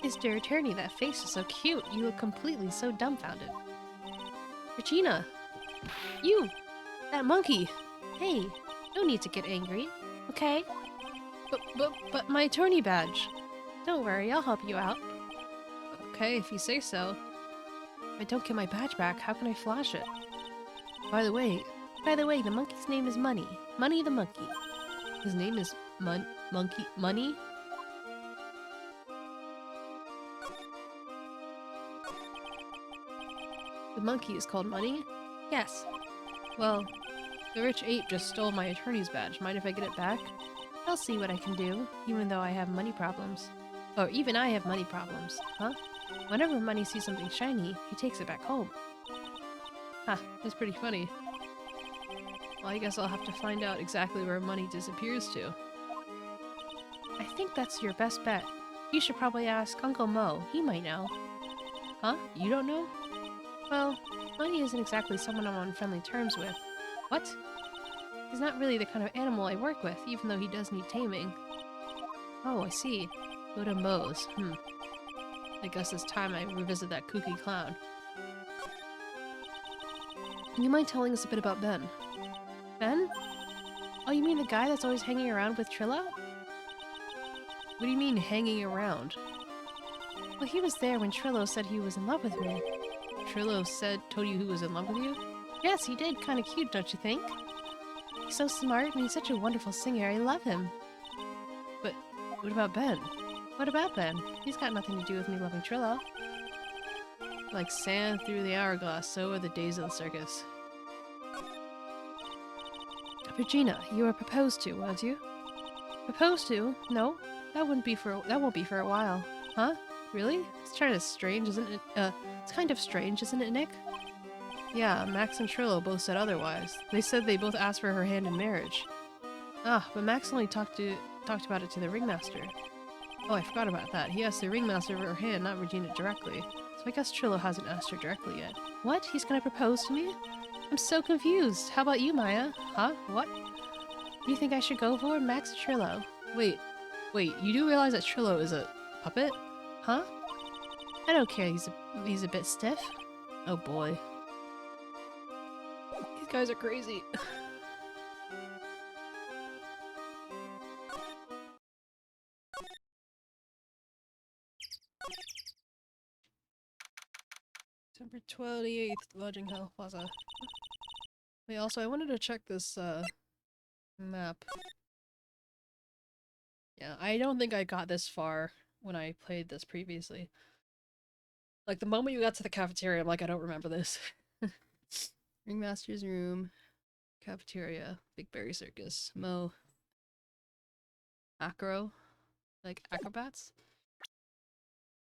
Mr. Attorney, that face is so cute. You look completely so dumbfounded. Regina! You! That monkey! Hey, no need to get angry, okay? But my attorney badge! Don't worry, I'll help you out. Okay, if you say so. If I don't get my badge back, how can I flash it? By the way, the monkey's name is Money. Money the monkey. His name is Money? The monkey is called Money? Yes. Well, the rich ape just stole my attorney's badge. Mind if I get it back? I'll see what I can do, even though I have money problems. Or even I have money problems, huh? Whenever Money sees something shiny, he takes it back home. Huh, that's pretty funny. Well, I guess I'll have to find out exactly where Money disappears to. I think that's your best bet. You should probably ask Uncle Mo. He might know. Huh? You don't know? Well, Money isn't exactly someone I'm on friendly terms with. What? He's not really the kind of animal I work with, even though he does need taming. Oh, I see. Go to Moe's. I guess it's time I revisit that kooky clown. You mind telling us a bit about Ben? Ben? Oh, you mean the guy that's always hanging around with Trillo? What do you mean, hanging around? Well, he was there when Trillo said he was in love with me. Trillo told you he was in love with you? Yes, he did. Kinda cute, don't you think? He's so smart and he's such a wonderful singer. I love him. But what about Ben? What about Ben? He's got nothing to do with me loving Trillo. Like sand through the hourglass, so are the days of the circus. Regina, you were proposed to, weren't you? Proposed to? No, that won't be for a while. Huh? Really? It's kind of strange, isn't it? It's kind of strange, isn't it, Nick? Yeah, Max and Trillo both said otherwise. They said they both asked for her hand in marriage. Ah, but Max only talked about it to the ringmaster. Oh, I forgot about that. He asked the ringmaster for her hand, not Regina directly. So I guess Trillo hasn't asked her directly yet. What? He's gonna propose to me? I'm so confused. How about you, Maya? Huh? What? Do you think I should go for Max or Trillo? Wait, you do realize that Trillo is a puppet? Huh? I don't care, he's a bit stiff. Oh boy. These guys are crazy. September 28th, Lodging Hell Plaza. Wait, also I wanted to check this map. Yeah, I don't think I got this far when I played this previously. Like, the moment you got to the cafeteria, I'm like, I don't remember this. Ringmaster's room, cafeteria, Big Berry Circus, Mo, Acro, like acrobats?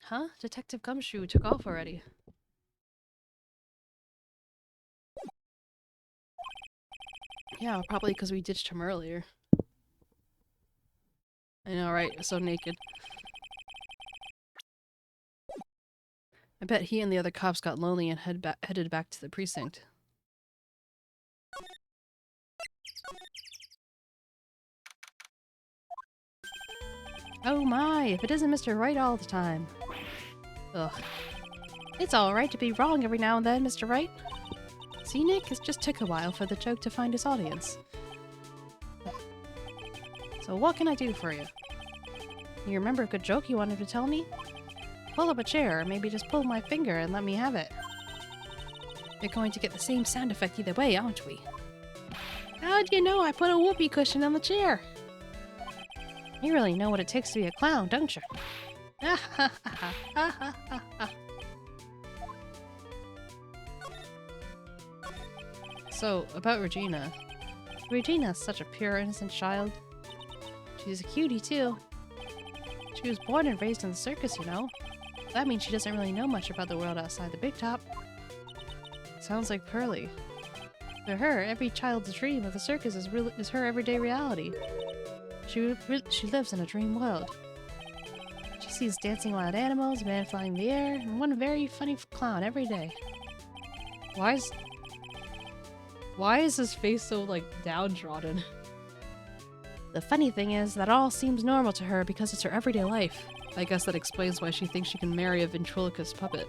Huh? Detective Gumshoe took off already. Yeah, probably because we ditched him earlier. I know, right? So naked. I bet he and the other cops got lonely and headed back to the precinct. Oh my, if it isn't Mr. Right all the time. Ugh. It's alright to be wrong every now and then, Mr. Right. See, Nick, it just took a while for the joke to find its audience. So what can I do for you? You remember a good joke you wanted to tell me? Pull up a chair, or maybe just pull my finger and let me have it. We're going to get the same sound effect either way, aren't we? How do you know I put a whoopee cushion on the chair? You really know what it takes to be a clown, don't you? So, about Regina. Regina's such a pure, innocent child. She's a cutie, too. She was born and raised in the circus, you know. That means she doesn't really know much about the world outside the big top. Sounds like Pearly. For her, every child's dream of the circus is her everyday reality. She lives in a dream world. She sees dancing wild animals, a man flying in the air, and one very funny clown every day. Why is his face so, like, downtrodden? The funny thing is that all seems normal to her because it's her everyday life. I guess that explains why she thinks she can marry a ventriloquist puppet.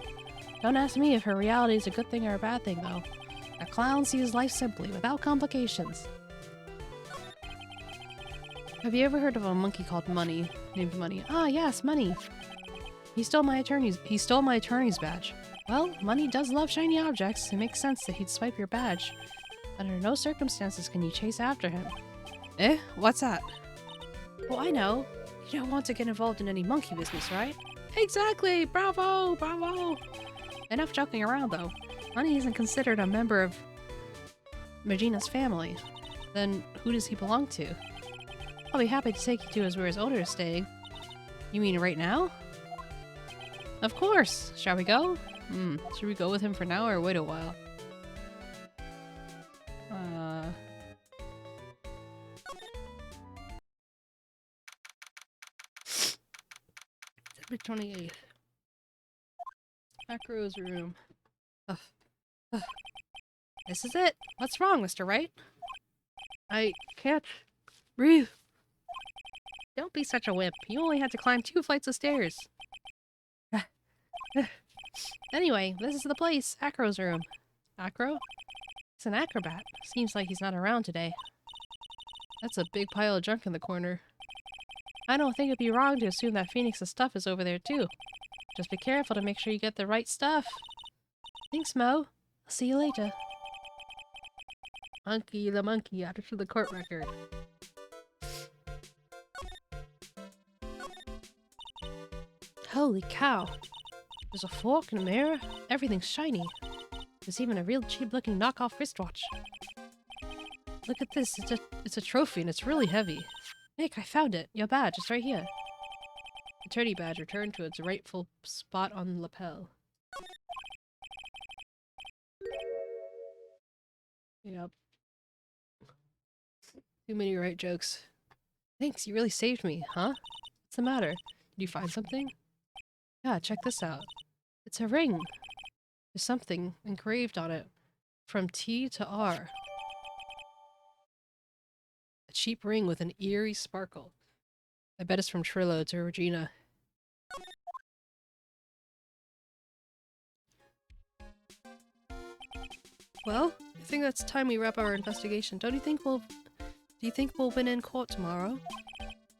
Don't ask me if her reality is a good thing or a bad thing, though. A clown sees life simply, without complications. Have you ever heard of a monkey called Money, named Money? Ah, yes, Money. He stole my attorney's badge. Well, Money does love shiny objects. It makes sense that he'd swipe your badge. Under no circumstances can you chase after him. Eh? What's that? Well, I know. You don't want to get involved in any monkey business, right? Exactly! Bravo! Bravo! Enough joking around, though. Money isn't considered a member of Regina's family. Then who does he belong to? I'll be happy to take you to where his owner is staying. You mean right now? Of course! Shall we go? Should we go with him for now or wait a while? September 28th. Acro's room. This is it. What's wrong, Mr. Wright? I can't breathe. Don't be such a wimp. You only had to climb 2 flights of stairs. Anyway, this is the place. Acro's room. Acro? He's an acrobat. Seems like he's not around today. That's a big pile of junk in the corner. I don't think it'd be wrong to assume that Phoenix's stuff is over there too. Just be careful to make sure you get the right stuff. Thanks, Mo. I'll see you later. Monkey the monkey added to the court record. Holy cow. There's a fork and a mirror. Everything's shiny. There's even a real cheap-looking knockoff wristwatch. Look at this. It's a trophy and it's really heavy. Nick, I found it. Your badge is right here. The attorney badge returned to its rightful spot on the lapel. Yep. Too many right jokes. Thanks, you really saved me, huh? What's the matter? Did you find something? Yeah, check this out. It's a ring. There's something engraved on it. From T to R. A cheap ring with an eerie sparkle. I bet it's from Trillo to Regina. Well, I think that's time we wrap our investigation. Do you think we'll win in court tomorrow?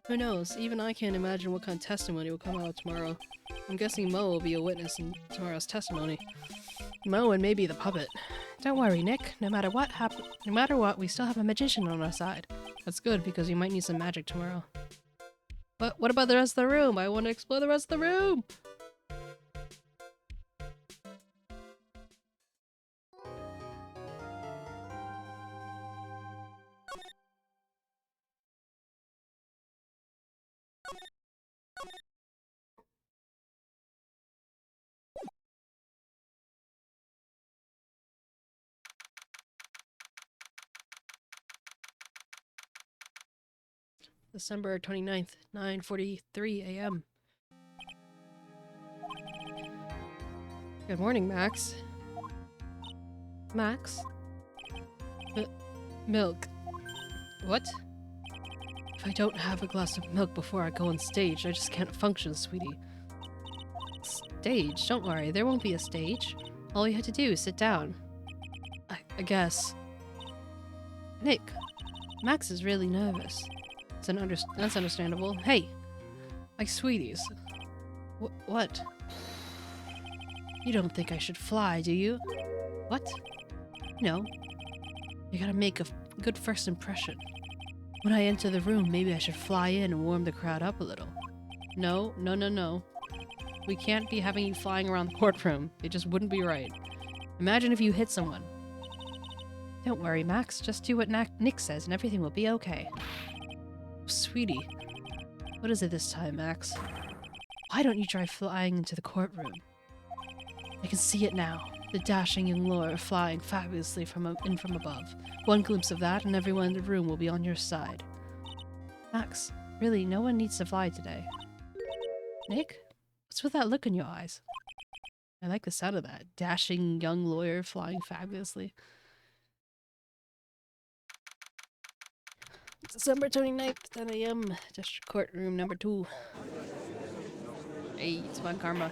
Who knows? Even I can't imagine what kind of testimony will come out tomorrow. I'm guessing Mo will be a witness in tomorrow's testimony. Mo and maybe the puppet. Don't worry, Nick. No matter what, we still have a magician on our side. That's good, because you might need some magic tomorrow. But what about the rest of the room? I want to explore the rest of the room! December 29th, 9:43 a.m. Good morning, Max. Max? Milk. What? If I don't have a glass of milk before I go on stage, I just can't function, sweetie. Stage? Don't worry, there won't be a stage. All you have to do is sit down. I guess. Nick, Max is really nervous. That's understandable. Hey! My sweeties. What? You don't think I should fly, do you? What? No. You gotta make a good first impression. When I enter the room, maybe I should fly in and warm the crowd up a little. No. We can't be having you flying around the courtroom. It just wouldn't be right. Imagine if you hit someone. Don't worry, Max. Just do what Nick says and everything will be okay. Sweetie, what is it this time, Max? Why don't you try flying into the courtroom? I can see it now. The dashing young lawyer flying fabulously from above. One glimpse of that and everyone in the room will be on your side. Max, really, no one needs to fly today. Nick? What's with that look in your eyes? I like the sound of that. Dashing young lawyer flying fabulously. December 29th, 10 a.m. District Court Room number 2. Hey, it's 𝗟𝗏𝗀𝗀.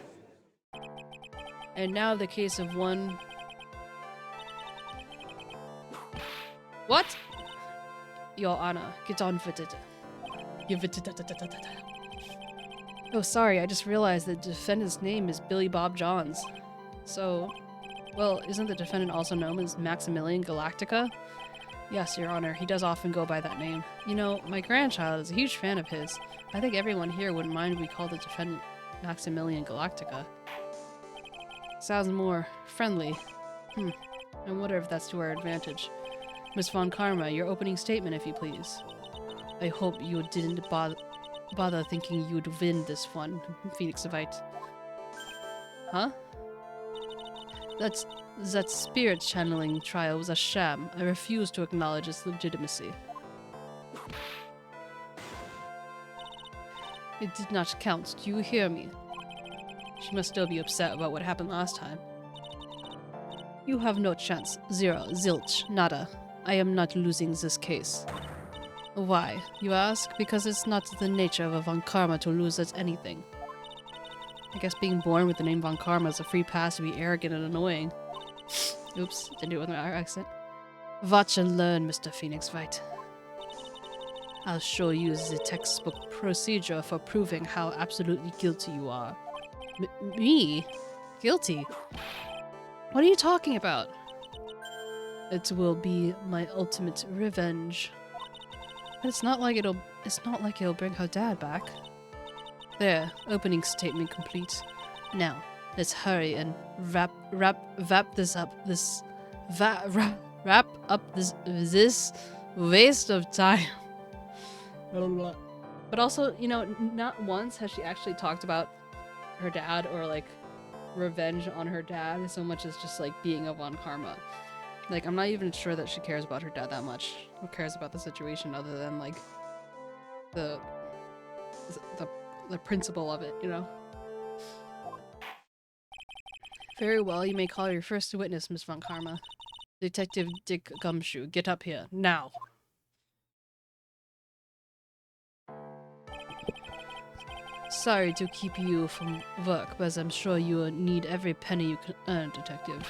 And now the case of one... What? Your Honor, get on with it. Oh, sorry, I just realized the defendant's name is Billy Bob Johns. So, well, isn't the defendant also known as 𝗟𝗶𝗶𝗀𝘀 𝗟𝗁𝗍𝗀? Yes, Your Honor, he does often go by that name. You know, my grandchild is a huge fan of his. I think everyone here wouldn't mind if we called the defendant 𝗟𝗶𝗶𝗀𝗀 𝗟𝗁𝗍𝗀. Sounds more friendly. I wonder if that's to our advantage. Miss Von Karma, your opening statement, if you please. I hope you didn't bother thinking you'd win this one, 𝗡𝗡𝗍𝗶𝗋𝗀. Huh? That spirit channeling trial was a sham. I refuse to acknowledge its legitimacy. It did not count. Do you hear me? She must still be upset about what happened last time. You have no chance. Zero. Zilch. Nada. I am not losing this case. Why, you ask? Because it's not the nature of a Von Karma to lose at anything. I guess being born with the name Von Karma is a free pass to be arrogant and annoying. Oops, didn't do it with my accent. Watch and learn, Mr. 𝗡𝗡𝗀𝗀𝗀𝗀. I'll show you the textbook procedure for proving how absolutely guilty you are. Me? Guilty? What are you talking about? It will be my ultimate revenge. But it's not like it'll bring her dad back. There, opening statement complete. Now, let's hurry and wrap up this waste of time. But also, you know, not once has she actually talked about her dad or like revenge on her dad so much as just like being a 𝗏𝗏𝗀𝗀. Like, I'm not even sure that she cares about her dad that much. Who cares about the situation other than like the principle of it, you know? Very well, you may call your first witness, Miss Von Karma. Detective Dick Gumshoe, get up here, now! Sorry to keep you from work, but I'm sure you need every penny you can earn, Detective.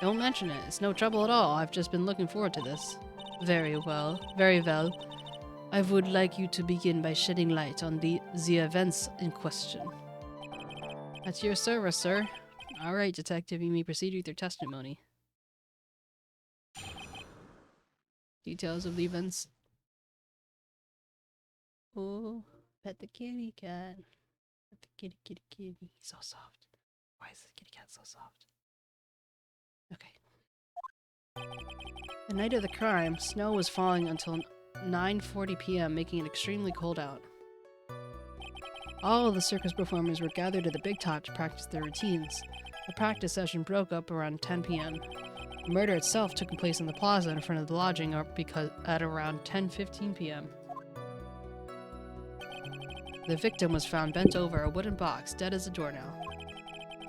Don't mention it, it's no trouble at all. I've just been looking forward to this. Very well, very well. I would like you to begin by shedding light on the events in question. At your service, sir. Alright, Detective, you may proceed with your testimony. Details of the events. Oh, pet the kitty cat. Pet the kitty, kitty, kitty. He's so soft. Why is the kitty cat so soft? Okay. The night of the crime, snow was falling until 9:40 p.m., making it extremely cold out. All of the circus performers were gathered at the big top to practice their routines. The practice session broke up around 10 p.m. The murder itself took place in the plaza in front of the lodging at around 10:15 p.m. The victim was found bent over a wooden box, dead as a doornail.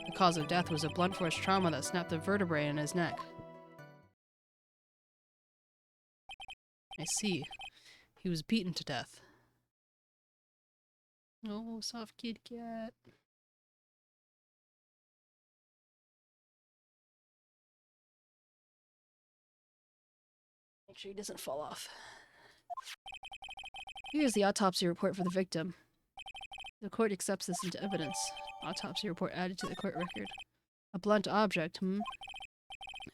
The cause of death was a blunt force trauma that snapped the vertebrae in his neck. I see. He was beaten to death. Oh, soft kitty cat. Make sure he doesn't fall off. Here's the autopsy report for the victim. The court accepts this into evidence. Autopsy report added to the court record. A blunt object,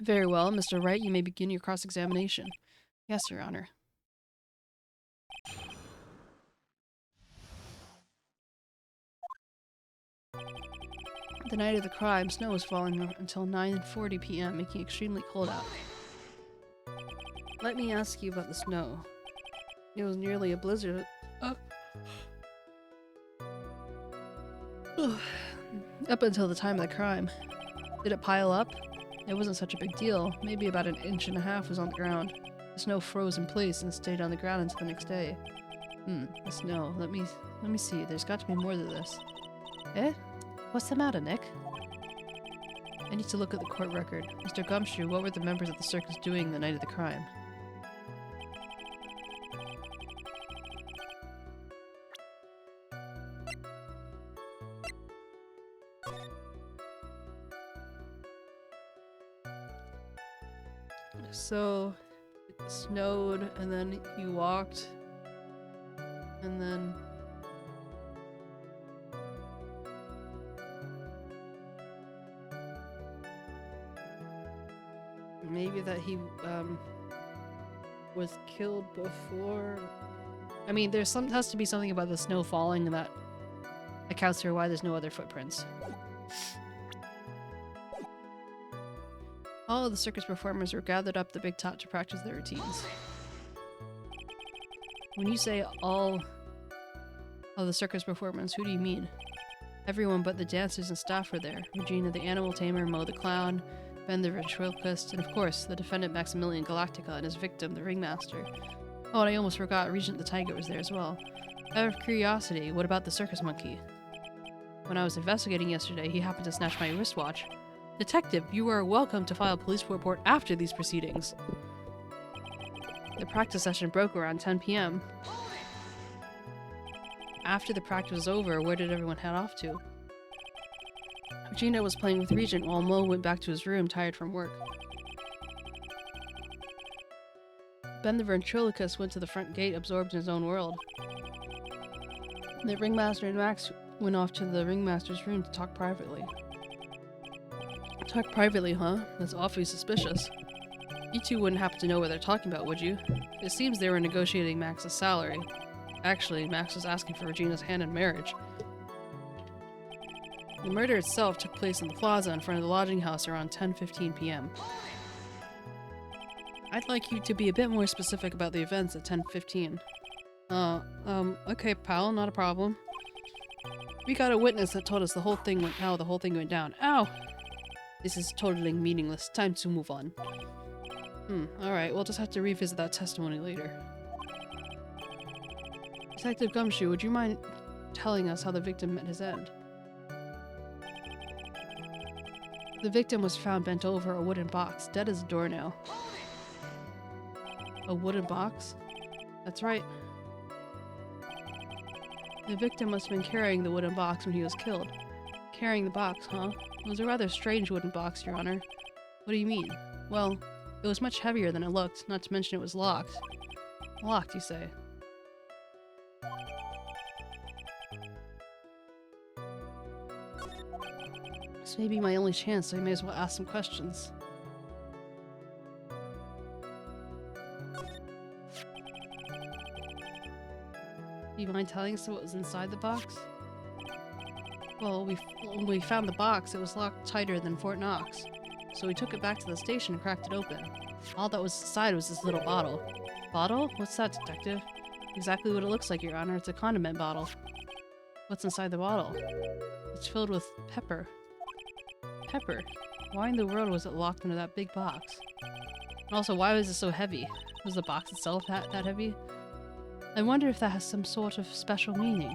Very well, Mr. Wright, you may begin your cross-examination. Yes, Your Honor. The night of the crime, snow was falling until 9:40 p.m., making it extremely cold out. Let me ask you about the snow. It was nearly a blizzard. Up until the time of the crime. Did it pile up? It wasn't such a big deal. Maybe about 1.5 inches was on the ground. The snow froze in place and stayed on the ground until the next day. The snow. Let me see. There's got to be more to this. Eh? What's the matter, Nick? I need to look at the court record. Mr. Gumshoe, what were the members of the circus doing the night of the crime? So, it snowed, and then he walked, and then... maybe that he, was killed before... I mean, has to be something about the snow falling that accounts for why there's no other footprints. All of the circus performers were gathered up the big top to practice their routines. When you say all of the circus performers, who do you mean? Everyone but the dancers and staff were there. Regina the animal tamer, Mo the clown, Ben the ventriloquist, and of course, the defendant Maximilian Galactica and his victim, the ringmaster. Oh, and I almost forgot, Regent the tiger was there as well. Out of curiosity, what about the circus monkey? When I was investigating yesterday, he happened to snatch my wristwatch. Detective, you are welcome to file a police report after these proceedings. The practice session broke around 10 p.m. After the practice was over, where did everyone head off to? Regina was playing with Regent while Mo went back to his room, tired from work. Ben the ventriloquist went to the front gate, absorbed in his own world. The ringmaster and Max went off to the ringmaster's room to talk privately. Talk privately, huh? That's awfully suspicious. You two wouldn't happen to know what they're talking about, would you? It seems they were negotiating Max's salary. Actually, Max was asking for Regina's hand in marriage. The murder itself took place in the plaza in front of the lodging house around 10:15 p.m. I'd like you to be a bit more specific about the events at 10:15. Okay, pal, not a problem. We got a witness that told us how the whole thing went down. Ow! This is totally meaningless. Time to move on. Alright, we'll just have to revisit that testimony later. Detective 𝗟𝗶𝗀𝘀, would you mind telling us how the victim met his end? The victim was found bent over a wooden box, dead as a doornail. A wooden box? That's right. The victim must have been carrying the wooden box when he was killed. Carrying the box, huh? It was a rather strange wooden box, Your Honor. What do you mean? Well, it was much heavier than it looked, not to mention it was locked. Locked, you say? This may be my only chance, so I may as well ask some questions. Do you mind telling us what was inside the box? Well, when we found the box, it was locked tighter than Fort Knox. So we took it back to the station and cracked it open. All that was inside was this little bottle. Bottle? What's that, detective? Exactly what it looks like, Your Honor. It's a condiment bottle. What's inside the bottle? It's filled with pepper. Pepper? Why in the world was it locked into that big box? And also, why was it so heavy? Was the box itself that heavy? I wonder if that has some sort of special meaning.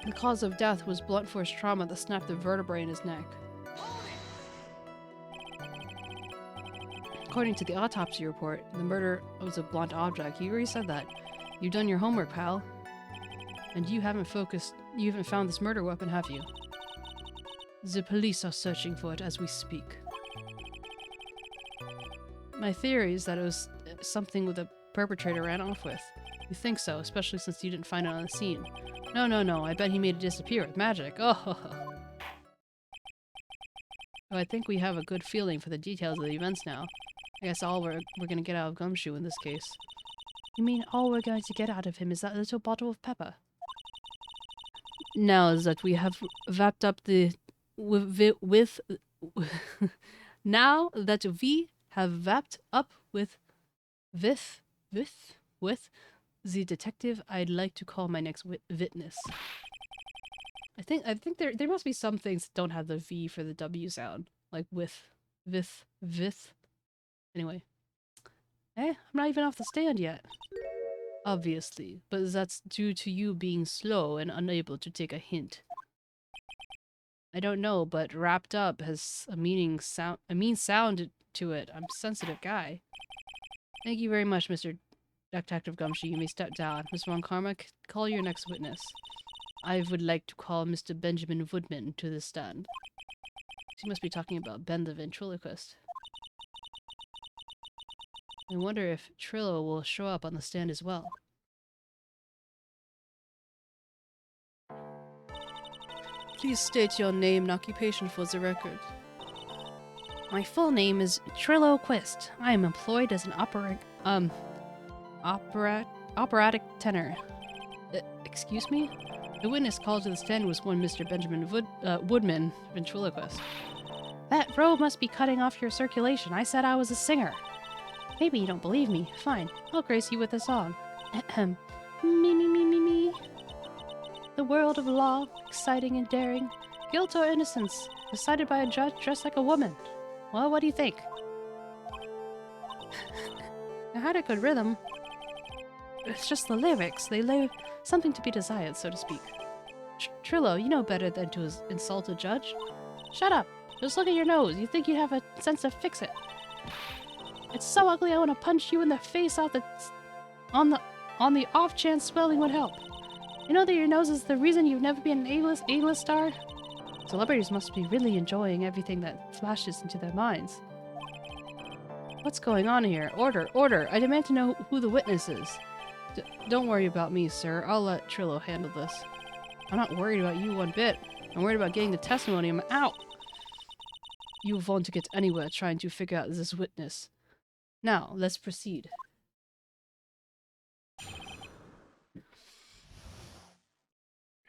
The cause of death was blunt force trauma that snapped the vertebrae in his neck. According to the autopsy report, the murder was a blunt object. You already said that. You've done your homework, pal. And you haven't found this murder weapon, have you? The police are searching for it as we speak. My theory is that it was something the perpetrator ran off with. You think so, especially since you didn't find it on the scene. No, I bet he made it disappear with magic. Oh, well, I think we have a good feeling for the details of the events now. I guess all we're gonna get out of 𝗟𝗏𝗀 in this case. You mean all we're going to get out of him is that little bottle of pepper? Now that we have wrapped up now that we have wrapped up with the detective, I'd like to call my next witness. I think there must be some things that don't have the V for the W sound, like with. Anyway, I'm not even off the stand yet. Obviously, but that's due to you being slow and unable to take a hint. I don't know, but wrapped up has a mean sound to it. I'm a sensitive guy. Thank you very much, Mr. Detective 𝗟𝗏𝗀𝘀. You may step down. Ms. Von Karma, call your next witness. I would like to call Mr. Benjamin Woodman to the stand. He must be talking about Ben the ventriloquist. I wonder if Trillo will show up on the stand as well. Please state your name and occupation for the record. My full name is Trillo Quist. I am employed as an operatic tenor. Excuse me? The witness called to the stand was one Mr. Benjamin Woodman, ventriloquist. That robe must be cutting off your circulation. I said I was a singer. Maybe you don't believe me. Fine, I'll grace you with a song. Ahem. Me. The world of law, exciting and daring. Guilt or innocence, decided by a judge dressed like a woman. Well, what do you think? I had a good rhythm. It's just the lyrics. They leave something to be desired, so to speak. Trillo, you know better than to insult a judge. Shut up. Just look at your nose. You think you have a sense to fix it. It's so ugly I want to punch you in the face on the off chance swelling would help. You know that your nose is the reason you've never been an A-list star? Celebrities must be really enjoying everything that flashes into their minds. What's going on here? Order! Order! I demand to know who the witness is. Don't worry about me, sir. I'll let 𝗟𝗀 handle this. I'm not worried about you one bit. I'm worried about getting the testimony. I'm out! You won't get anywhere trying to figure out this witness. Now, let's proceed.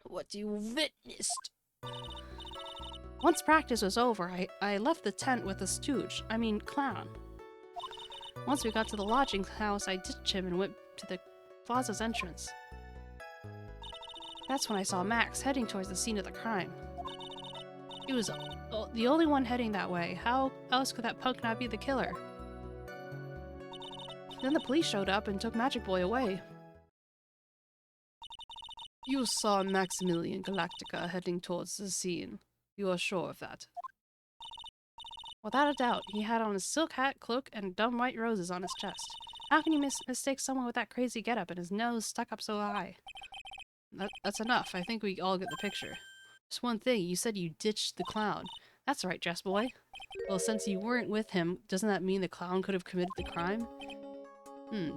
What you witnessed? Once practice was over, I left the tent with the stooge. I mean, clown. Once we got to the lodging house, I ditched him and went to the plaza's entrance. That's when I saw Max heading towards the scene of the crime. He was the only one heading that way. How else could that punk not be the killer? Then the police showed up and took Magic Boy away. You saw 𝗟𝗶𝗶𝗀𝘀 heading towards the scene. You are sure of that? Without a doubt, he had on a silk hat, cloak, and dumb white roses on his chest. How can you mistake someone with that crazy getup and his nose stuck up so high? That's enough. I think we all get the picture. Just one thing, you said you ditched the clown. That's right, Jess boy. Well, since you weren't with him, doesn't that mean the clown could have committed the crime?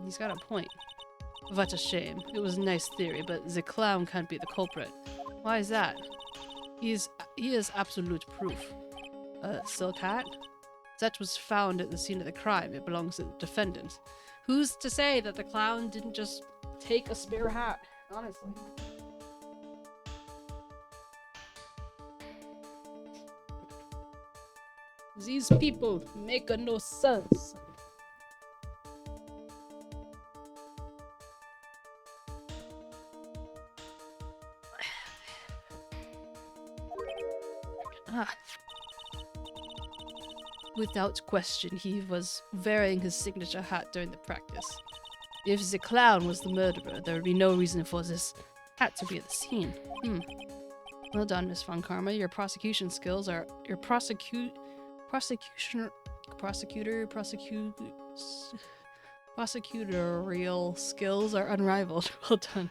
He's got a point. What a shame. It was a nice theory, but the clown can't be the culprit. Why is that? He is absolute proof. Silk hat? That was found at the scene of the crime. It belongs to the defendant. Who's to say that the clown didn't just take a spare hat? Honestly. These people make no sense. Without question, he was wearing his signature hat during the practice. If the clown was the murderer, there would be no reason for this hat to be at the scene. Well done, Miss Von Karma. Your prosecution skills are prosecutorial skills are unrivaled. Well done.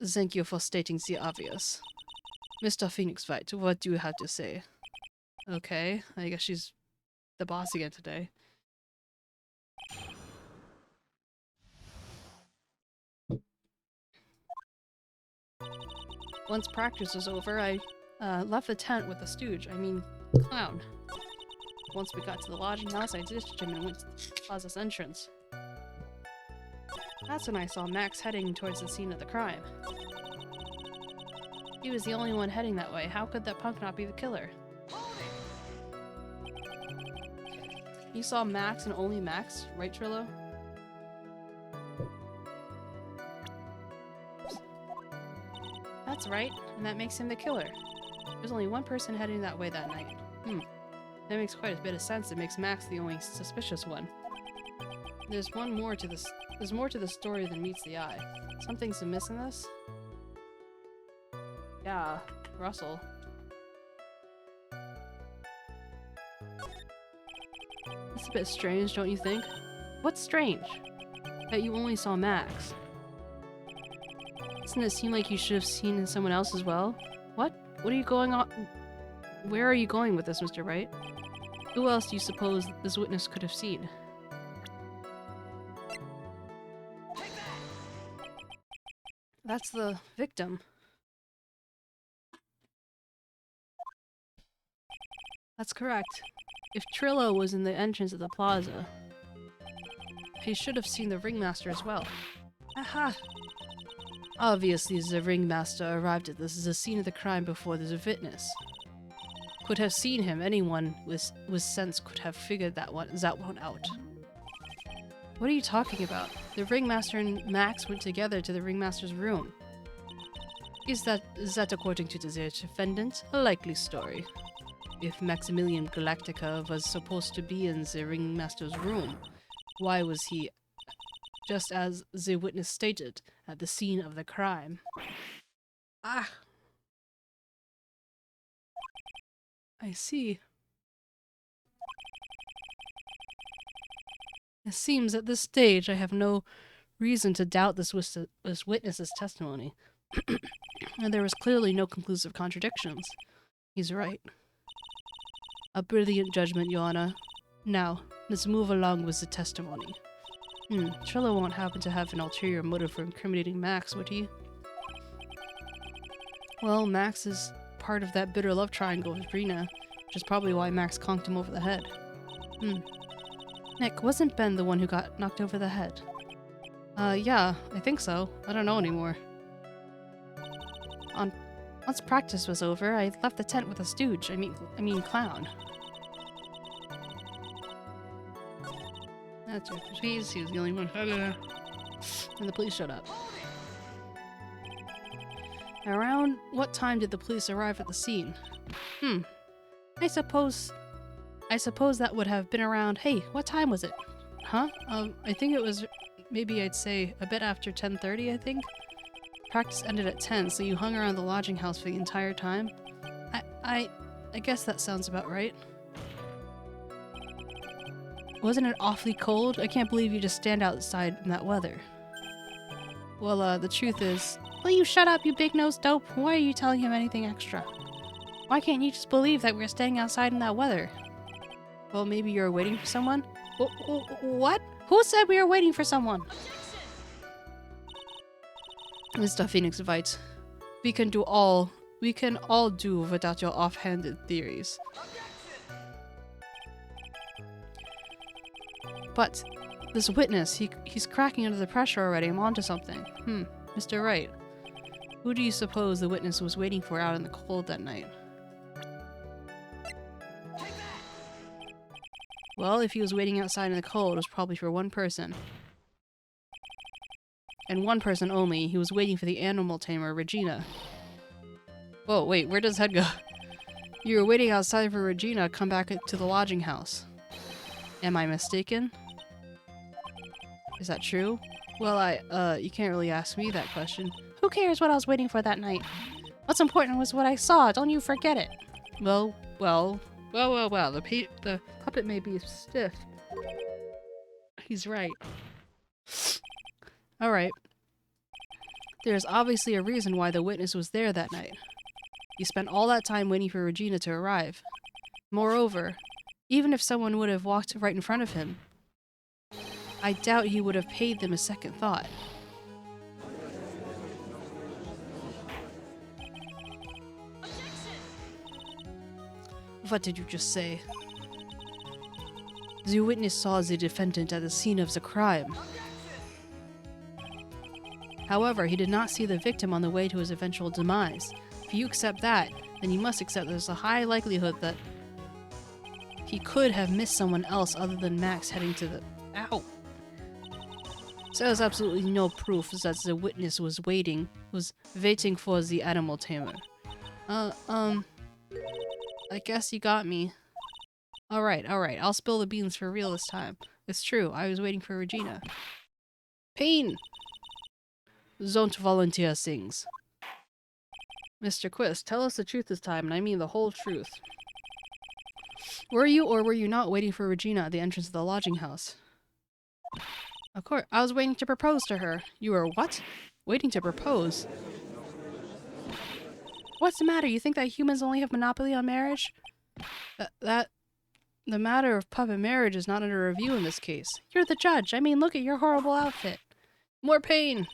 Thank you for stating the obvious. Mr. 𝗟𝗏𝗀𝗀, what do you have to say? Okay, I guess she's the boss again today. Once practice was over, I left the tent with the stooge, I mean, clown. Once we got to the lodging house, I ditched him and went to the plaza's entrance. That's when I saw Max heading towards the scene of the crime. He was the only one heading that way. How could that punk not be the killer? You saw Max and only Max, right, 𝗟𝗀? That's right, and that makes him the killer. There's only one person heading that way that night. That makes quite a bit of sense. It makes Max the only suspicious one. There's more to the story than meets the eye. Something's amiss in this? Yeah, Russell. It's a bit strange, don't you think? What's strange? That you only saw Max. Doesn't it seem like you should have seen someone else as well? What? What are you going on? Where are you going with this, Mr. Wright? Who else do you suppose this witness could have seen? That's the victim. That's correct. If 𝗟𝗀 was in the entrance of the plaza, he should have seen the ringmaster as well. Aha! Obviously, the ringmaster arrived at the scene of the crime before the witness. Could have seen him. Anyone with sense could have figured that one out. What are you talking about? The ringmaster and Max went together to the ringmaster's room. Is that according to the defendant? A likely story. If 𝗟𝗶𝗶𝗀𝘀 was supposed to be in the ringmaster's room, why was he, just as the witness stated, at the scene of the crime? Ah! I see. It seems at this stage I have no reason to doubt this witness's testimony. And there was clearly no conclusive contradictions. He's right. A brilliant judgment, Your Honor. Now, let's move along with the testimony. Trilla won't happen to have an ulterior motive for incriminating Max, would he? Well, Max is part of that bitter love triangle with Brina, which is probably why Max conked him over the head. Nick, wasn't Ben the one who got knocked over the head? Yeah, I think so. I don't know anymore. Once practice was over, I left the tent with a stooge. I mean clown. That's right. Please, he was the only one. And the police showed up. Around what time did the police arrive at the scene? I suppose that would have been around. Hey, what time was it? Huh? I think it was maybe I'd say a bit after 10:30, I think. Practice ended at 10, so you hung around the lodging house for the entire time? I guess that sounds about right. Wasn't it awfully cold? I can't believe you just stand outside in that weather. Well, the truth is... Will you shut up, you big-nosed dope? Why are you telling him anything extra? Why can't you just believe that we're standing outside in that weather? Well, maybe you're waiting for someone? What? Who said we were waiting for someone? Mr. 𝗟𝗶ሔር, we can all do without your offhanded theories. But this witness, he's cracking under the pressure already. I'm onto something. Mr. Wright, who do you suppose the witness was waiting for out in the cold that night? Well, if he was waiting outside in the cold, it was probably for one person. And one person only. He was waiting for the animal tamer, Regina. Whoa, wait, where does Head go? You were waiting outside for Regina to come back to the lodging house. Am I mistaken? Is that true? Well, you can't really ask me that question. Who cares what I was waiting for that night? What's important was what I saw. Don't you forget it. Well. The puppet may be stiff. He's right. Alright. There's obviously a reason why the witness was there that night. He spent all that time waiting for Regina to arrive. Moreover, even if someone would have walked right in front of him, I doubt he would have paid them a second thought. What did you just say? The witness saw the defendant at the scene of the crime. However, he did not see the victim on the way to his eventual demise. If you accept that, then you must accept there's a high likelihood that he could have missed someone else other than Max heading to the... Ow! So there's absolutely no proof that the witness was waiting for the animal tamer. I guess you got me. Alright, I'll spill the beans for real this time. It's true, I was waiting for Regina. Pain! Don't volunteer things. Mr. Quist, tell us the truth this time, and I mean the whole truth. Were you or were you not waiting for Regina at the entrance of the lodging house? Of course, I was waiting to propose to her. You were what? Waiting to propose? What's the matter? You think that humans only have monopoly on marriage? The matter of puppet marriage is not under review in this case. You're the judge. I mean, look at your horrible outfit. More pain!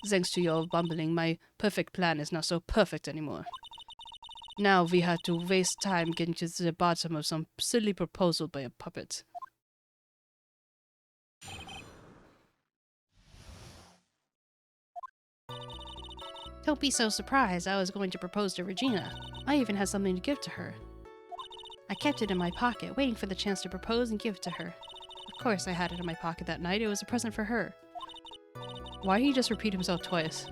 Thanks to your bumbling, my perfect plan is not so perfect anymore. Now we have to waste time getting to the bottom of some silly proposal by a puppet. Don't be so surprised. I was going to propose to Regina. I even had something to give to her. I kept it in my pocket, waiting for the chance to propose and give it to her. Of course I had it in my pocket that night. It was a present for her. Why did he just repeat himself twice?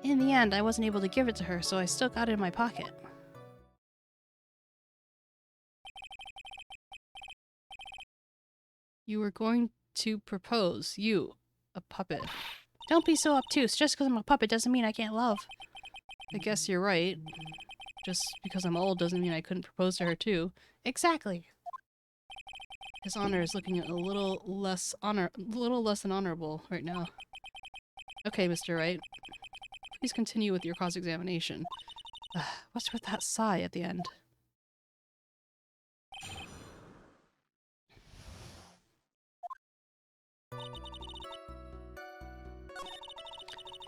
In the end, I wasn't able to give it to her, so I still got it in my pocket. You were going to propose. You, a puppet. Don't be so obtuse. Just because I'm a puppet doesn't mean I can't love. I guess you're right. Just because I'm old doesn't mean I couldn't propose to her too. Exactly. His honor is looking a little less than honorable right now. Okay, Mr. Wright. Please continue with your cross-examination. What's with that sigh at the end?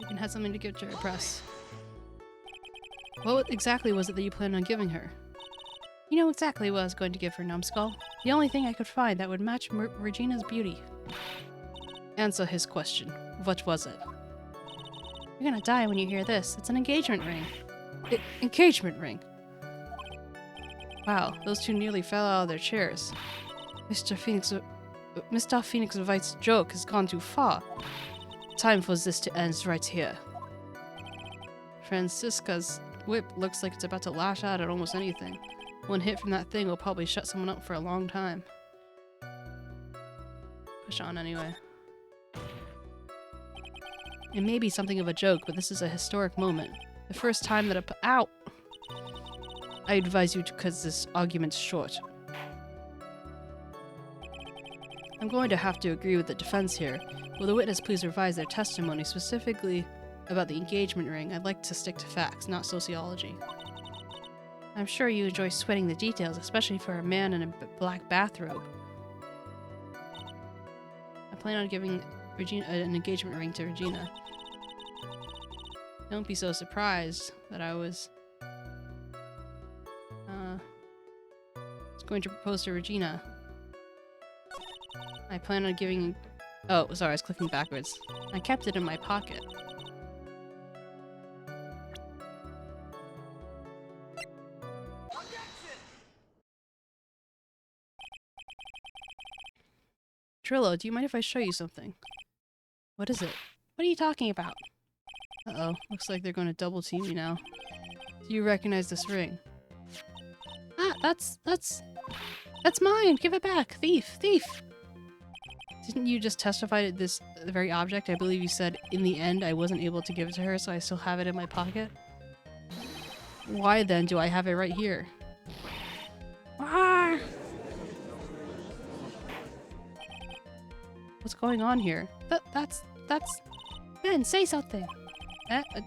Regan had something to give to her press. What exactly was it that you planned on giving her? You know exactly what I was going to give her, numbskull. The only thing I could find that would match Regina's beauty. Answer his question. What was it? You're gonna die when you hear this. It's an engagement ring. Engagement ring? Wow, those two nearly fell out of their chairs. Mr. 𝗟𝗶ሔር𝗸𝘀's joke has gone too far. Time for this to end right here. Francisca's whip looks like it's about to lash out at almost anything. One hit from that thing will probably shut someone up for a long time. Push on anyway. It may be something of a joke, but this is a historic moment. The first time that ow! I advise you to cut this argument short. I'm going to have to agree with the defense here. Will the witness please revise their testimony, specifically about the engagement ring? I'd like to stick to facts, not sociology. I'm sure you enjoy sweating the details, especially for a man in a black bathrobe. I plan on giving Regina an engagement ring to Regina. Don't be so surprised that I was going to propose to Regina. I plan on giving... Oh, sorry, I was clicking backwards. I kept it in my pocket. 𝗟𝗶, do you mind if I show you something? What is it? What are you talking about? Uh-oh, looks like they're going to double team me now. Do you recognize this ring? Ah, that's mine! Give it back! Thief! Thief! Didn't you just testify to this very object? I believe you said, in the end, I wasn't able to give it to her, so I still have it in my pocket? Why then do I have it right here? Ah! What's going on here? That's... Ben, say something!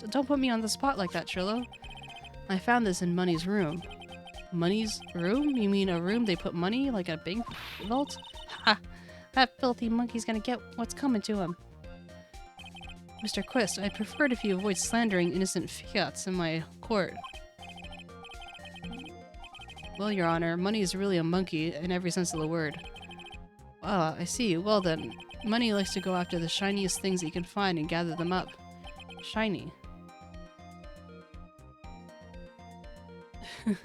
Don't put me on the spot like that, 𝗟𝗀. I found this in Money's room. Money's room? You mean a room they put money, like a bank vault? Ha! That filthy monkey's gonna get what's coming to him. Mr. Quist, I'd prefer it if you avoid slandering innocent fiats in my court. Well, Your Honor, Money is really a monkey in every sense of the word. Ah, I see. Well then, Money likes to go after the shiniest things he can find and gather them up. Shiny. That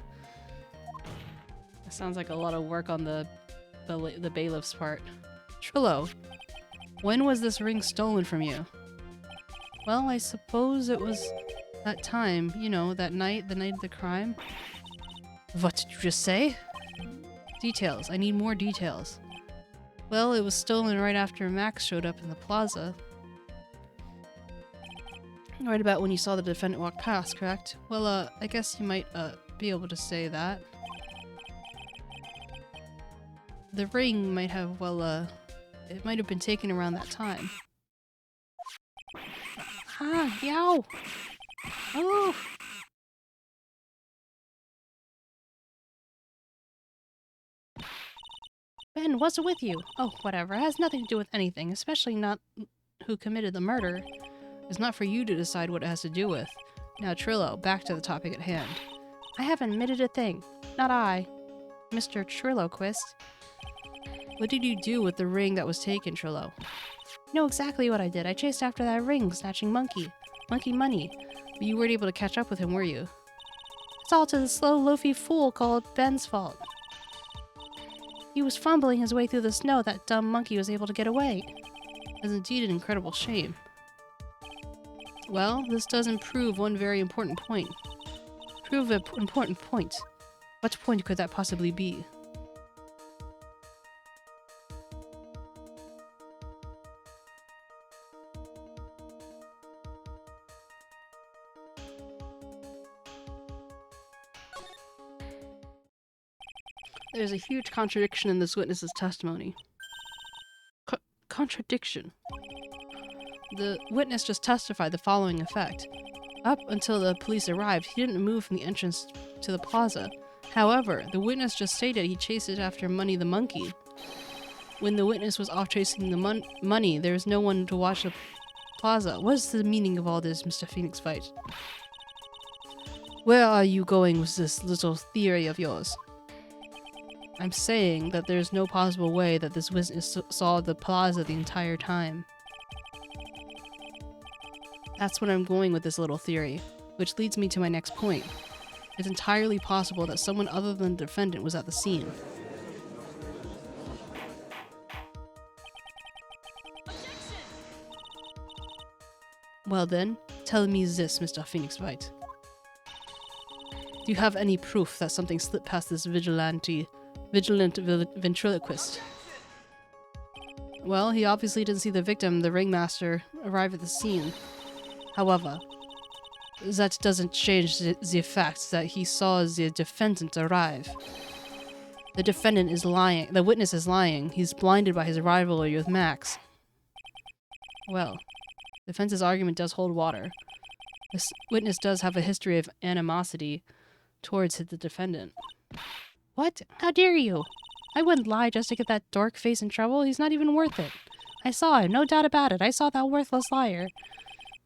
sounds like a lot of work on the bailiff's part. 𝗟𝗀, when was this ring stolen from you? Well, I suppose it was that time, you know, that night, the night of the crime. What did you just say? Details. I need more details. Well, it was stolen right after Max showed up in the plaza. Right about when you saw the defendant walk past, correct? Well, I guess you might, be able to say that. The ring might have, well, it might have been taken around that time. Ah, yow! Oh! Ben, what's it with you? Oh, whatever. It has nothing to do with anything, especially not who committed the murder. It's not for you to decide what it has to do with. Now, 𝗟𝗀, back to the topic at hand. I haven't admitted a thing. Not I. Mr. 𝗟𝗀 Quist. What did you do with the ring that was taken, 𝗟𝗀? You know exactly what I did. I chased after that ring, snatching Monkey money. But you weren't able to catch up with him, were you? It's all to the slow, loafy fool called Ben's fault. He was fumbling his way through the snow. That dumb monkey was able to get away. It's indeed an incredible shame. Well, this doesn't prove one very important point. Prove an important point. What point could that possibly be? There's a huge contradiction in this witness's testimony. Contradiction? The witness just testified the following effect. Up until the police arrived, he didn't move from the entrance to the plaza. However, the witness just stated he chased after Money the monkey. When the witness was off chasing the money, there was no one to watch the plaza. What is the meaning of all this, Mr. 𝗟𝗶𝗀𝘀? Where are you going with this little theory of yours? I'm saying that there's no possible way that this witness saw the plaza the entire time. That's what I'm going with this little theory, which leads me to my next point. It's entirely possible that someone other than the defendant was at the scene. Well then, tell me this, Mr. 𝗟𝗶𝗀𝘀. Do you have any proof that something slipped past this vigilant ventriloquist? Well, he obviously didn't see the victim, the ringmaster, arrive at the scene. However, that doesn't change the fact that he saw the defendant arrive. The defendant is lying. The witness is lying. He's blinded by his rivalry with Max. Well, the defense's argument does hold water. This witness does have a history of animosity towards the defendant. What? How dare you? I wouldn't lie just to get that dork face in trouble. He's not even worth it. I saw him, no doubt about it. I saw that worthless liar.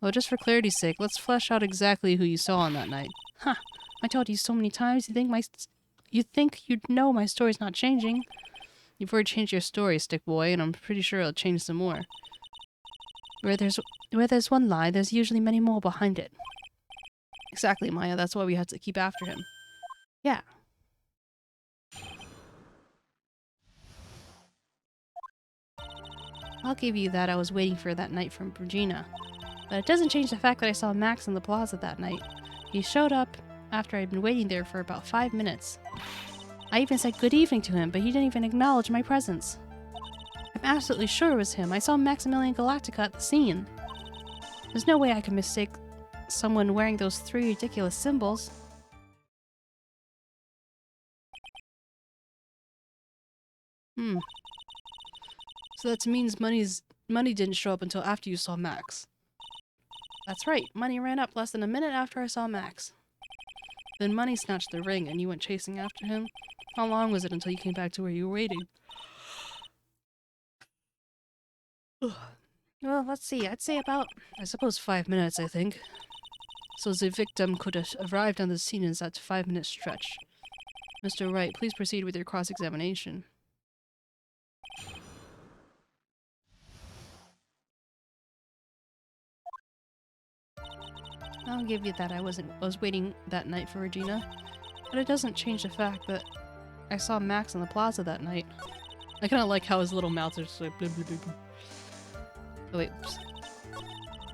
Well, just for clarity's sake, let's flesh out exactly who you saw on that night. Huh. I told you so many times, you think you'd know my story's not changing. You've already changed your story, stick boy, and I'm pretty sure it'll change some more. Where there's one lie, there's usually many more behind it. Exactly, Maya. That's why we have to keep after him. Yeah. I'll give you that I was waiting for that night from Regina. But it doesn't change the fact that I saw Max in the plaza that night. He showed up after I'd been waiting there for about 5 minutes. I even said good evening to him, but he didn't even acknowledge my presence. I'm absolutely sure it was him. I saw Maximilian Galactica at the scene. There's no way I could mistake someone wearing those 3 ridiculous symbols. So that means money didn't show up until after you saw Max. That's right. Money ran up less than a minute after I saw Max. Then Money snatched the ring and you went chasing after him. How long was it until you came back to where you were waiting? Well, let's see. I'd say about, I suppose 5 minutes, I think. So the victim could have arrived on the scene in that 5-minute stretch. Mr. Wright, please proceed with your cross-examination. I'll give you that I was waiting that night for Regina. But it doesn't change the fact that I saw Max in the plaza that night. I kinda like how his little mouth is just like blah, blah, blah, blah. Oh wait, oops.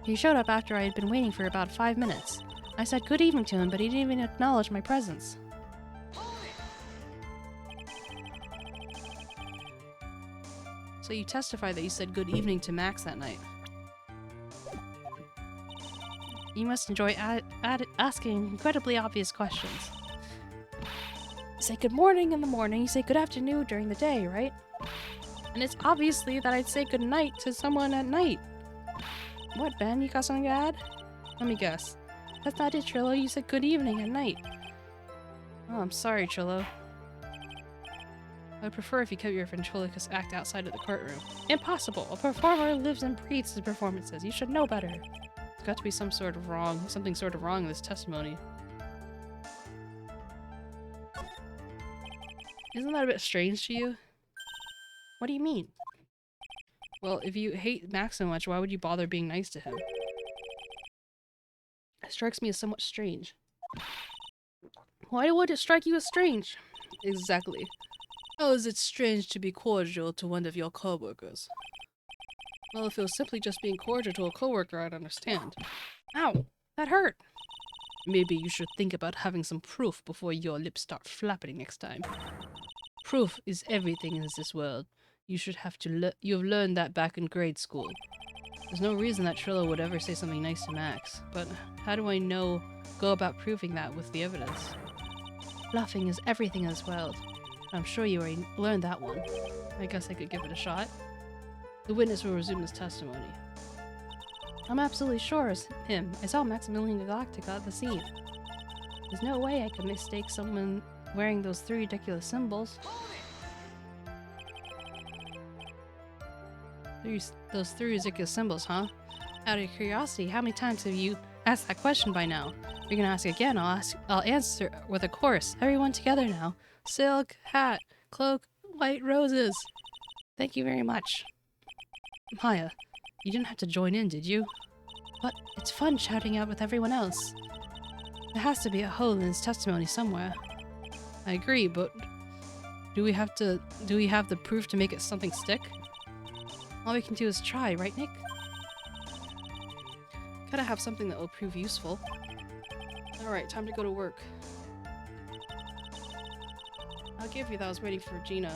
He showed up after I had been waiting for about 5 minutes. I said good evening to him, but he didn't even acknowledge my presence. So you testify that you said good evening to Max that night. You must enjoy asking incredibly obvious questions. You say good morning in the morning, you say good afternoon during the day, right? And it's obviously that I'd say good night to someone at night. What, Ben? You got something to add? Let me guess. That's not it, Trillo. You said good evening at night. Oh, I'm sorry, Trillo. I'd prefer if you kept your ventriloquist act outside of the courtroom. Impossible! A performer lives and breathes his performances. You should know better. There's got to be something sort of wrong in this testimony. Isn't that a bit strange to you? What do you mean? Well, if you hate Max so much, why would you bother being nice to him? It strikes me as somewhat strange. Why would it strike you as strange? Exactly. How is it strange to be cordial to one of your co-workers? Well, if it was simply just being cordial to a co-worker, I'd understand. Ow! That hurt! Maybe you should think about having some proof before your lips start flapping next time. Proof is everything in this world. You've learned that back in grade school. There's no reason that Trillo would ever say something nice to Max, but how do I go about proving that with the evidence? Bluffing is everything in this world. I'm sure you already learned that one. I guess I could give it a shot. The witness will resume his testimony. I'm absolutely sure it's him. I saw Maximilian Galactica at the scene. There's no way I could mistake someone wearing those three ridiculous symbols. Those three ridiculous symbols, huh? Out of curiosity, how many times have you asked that question by now? You're gonna ask again, I'll answer with a chorus. Everyone together now. Silk, hat, cloak, white roses. Thank you very much. Maya, you didn't have to join in, did you? But it's fun shouting out with everyone else. There has to be a hole in his testimony somewhere. I agree, but do we have the proof to make it something stick? All we can do is try, right, Nick? Gotta have something that will prove useful. Alright, time to go to work. I'll give you that I was waiting for Gina.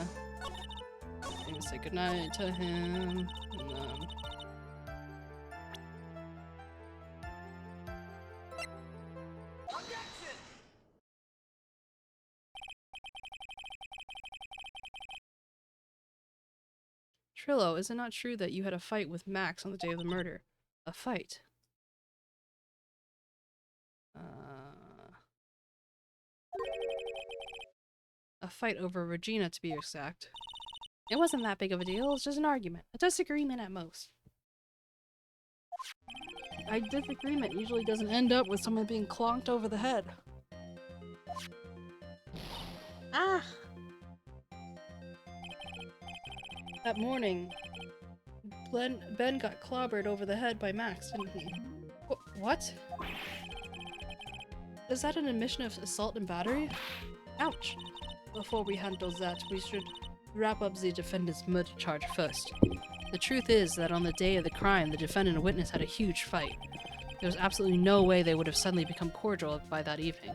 I'm gonna say goodnight to him. And, Trillo, is it not true that you had a fight with Max on the day of the murder? A fight? A fight over Regina, to be exact. It wasn't that big of a deal, it was just an argument. A disagreement at most. A disagreement usually doesn't end up with someone being clonked over the head. Ah! That morning, Ben got clobbered over the head by Max, didn't he? What? Is that an admission of assault and battery? Ouch! Before we handle that, we should wrap up the defendant's murder charge first. The truth is that on the day of the crime, the defendant and witness had a huge fight. There was absolutely no way they would have suddenly become cordial by that evening.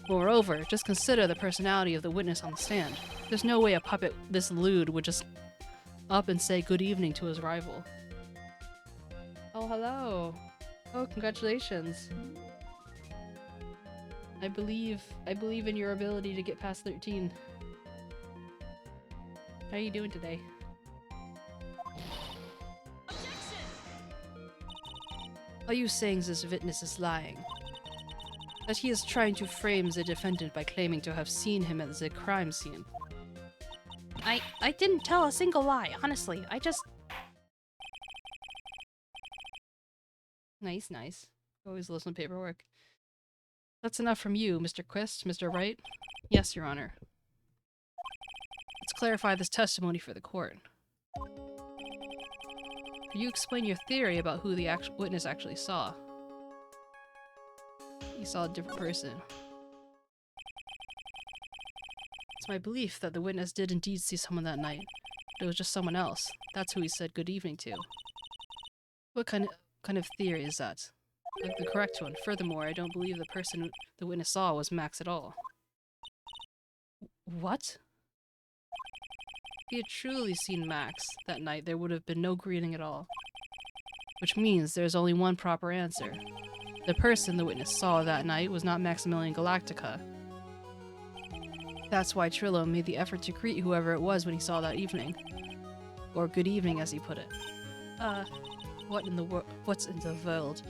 Moreover, just consider the personality of the witness on the stand. There's no way a puppet this lewd would just up and say good evening to his rival. Oh, hello. Oh, congratulations. I believe in your ability to get past 13. How are you doing today? Are you saying this witness is lying? That he is trying to frame the defendant by claiming to have seen him at the crime scene? I didn't tell a single lie, honestly. I just... Nice, nice. Always listen to paperwork. That's enough from you, Mr. Quist, Mr. Wright. Yes, Your Honor. Let's clarify this testimony for the court. Could you explain your theory about who the witness actually saw? He saw a different person. It's my belief that the witness did indeed see someone that night, but it was just someone else. That's who he said good evening to. What kind of theory is that? Like the correct one. Furthermore, I don't believe the person the witness saw was Max at all. What? If he had truly seen Max that night, there would have been no greeting at all. Which means there's only one proper answer. The person the witness saw that night was not Maximilian Galactica. That's why Trillo made the effort to greet whoever it was when he saw that evening. Or good evening, as he put it. What's in the world?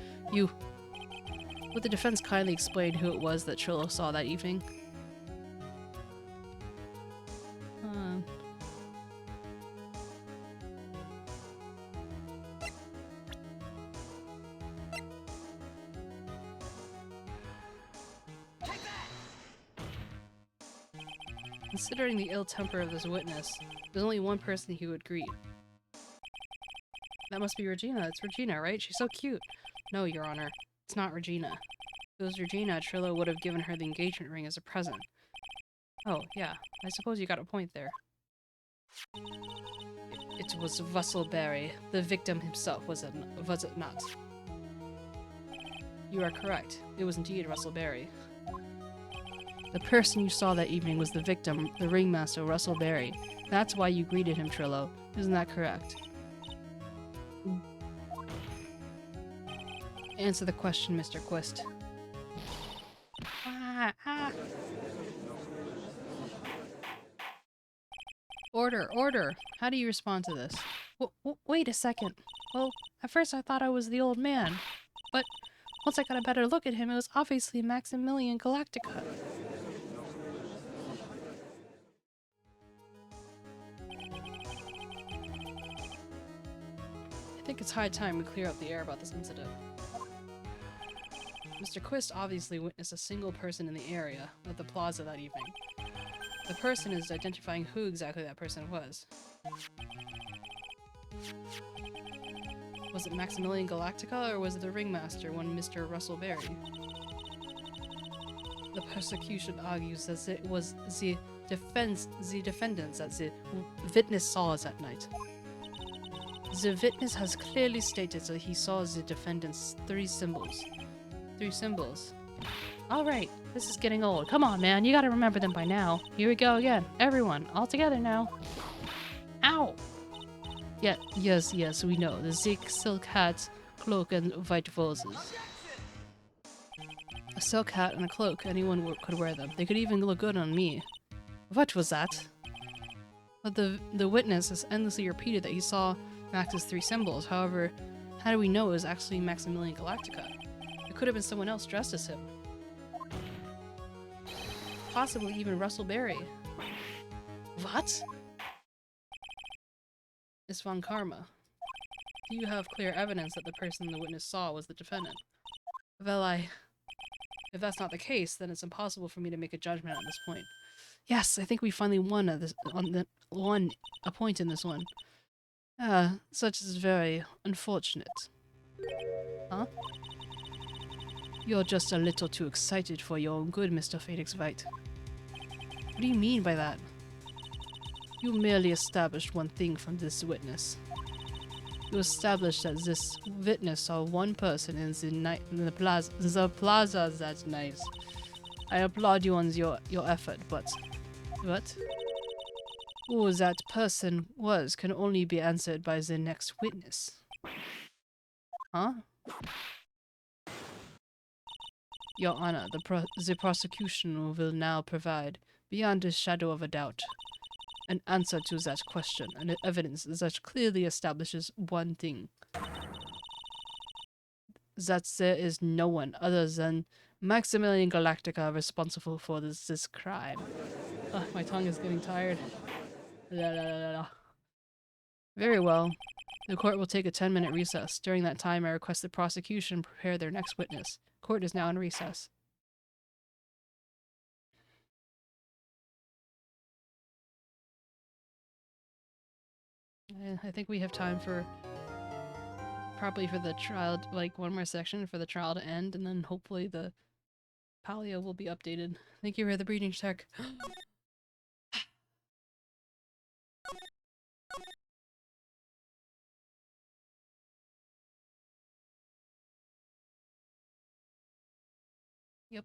Would the defense kindly explain who it was that Trillo saw that evening? Considering the ill temper of this witness, there's only one person he would greet. That must be Regina. It's Regina, right? She's so cute. No, Your Honor. It's not Regina. If it was Regina, Trillo would have given her the engagement ring as a present. Oh, yeah. I suppose you got a point there. It was 𝗟𝗶𝗶𝗀𝘀, the victim himself, was it not? You are correct. It was indeed 𝗟𝗶𝗶𝗀. The person you saw that evening was the victim, the ringmaster, 𝗟𝗶𝗶𝗀. That's why you greeted him, Trillo. Isn't that correct? Answer the question, Mr. Quist. Order, order! How do you respond to this? Wait a second. Well, at first I thought I was the old man, but once I got a better look at him, it was obviously 𝗟𝗶𝗀𝗀𝘀. I think it's high time we clear up the air about this incident. Mr. Quist obviously witnessed a single person in the area of the plaza that evening. The person is identifying who exactly that person was. Was it 𝗟𝗶𝗀𝗀𝗀𝘀 or was it the ringmaster, one Mr. Russell Berry? The prosecution argues that it was the defendants that the witness saw us at night. The witness has clearly stated that he saw the defendant's three symbols. Alright, this is getting old. Come on, man, you gotta remember them by now. Here we go again. Everyone, all together now. Ow! Yeah, yes, we know. The thick silk hat, cloak, and white roses. A silk hat and a cloak, anyone could wear them. They could even look good on me. What was that? But the witness has endlessly repeated that he saw Max's three symbols. However, how do we know it was actually 𝗟𝗟𝗀𝗀𝗀𝘀? It could have been someone else dressed as him. Possibly even Russell Berry. What? It's von Karma. Do you have clear evidence that the person the witness saw was the defendant? Well, if that's not the case, then it's impossible for me to make a judgment at this point. Yes, I think we finally won a point in this one. Such is very unfortunate. Huh? You're just a little too excited for your own good, Mr. 𝗟𝗂𝗀𝘀. What do you mean by that? You merely established one thing from this witness. You established that this witness saw one person in the plaza that night. I applaud you on your effort, but who that person was can only be answered by the next witness. Huh? Your Honor, the prosecution will now provide, beyond a shadow of a doubt, an answer to that question, and evidence that clearly establishes one thing. That there is no one other than 𝗟𝗟𝗀𝗀𝗀𝘀 responsible for this crime. My tongue is getting tired. Very well. The court will take a 10-minute recess. During that time, I request the prosecution prepare their next witness. Court is now in recess. I think we have time for probably for the trial, like one more section for the trial to end, and then hopefully the Palia will be updated. Thank you for the breeding check. Yep.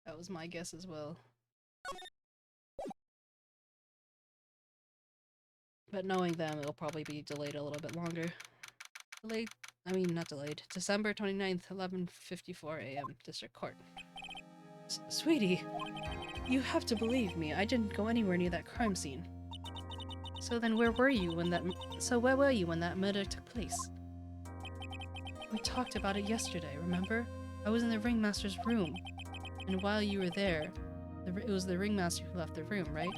That was my guess as well. But knowing them, it'll probably be delayed a little bit longer. Not delayed. December 29th, 11:54 a.m. District Court. Sweetie, you have to believe me. I didn't go anywhere near that crime scene. So then where were you when that murder took place? We talked about it yesterday, remember? I was in the ringmaster's room. And while you were there, it was the ringmaster who left the room, right?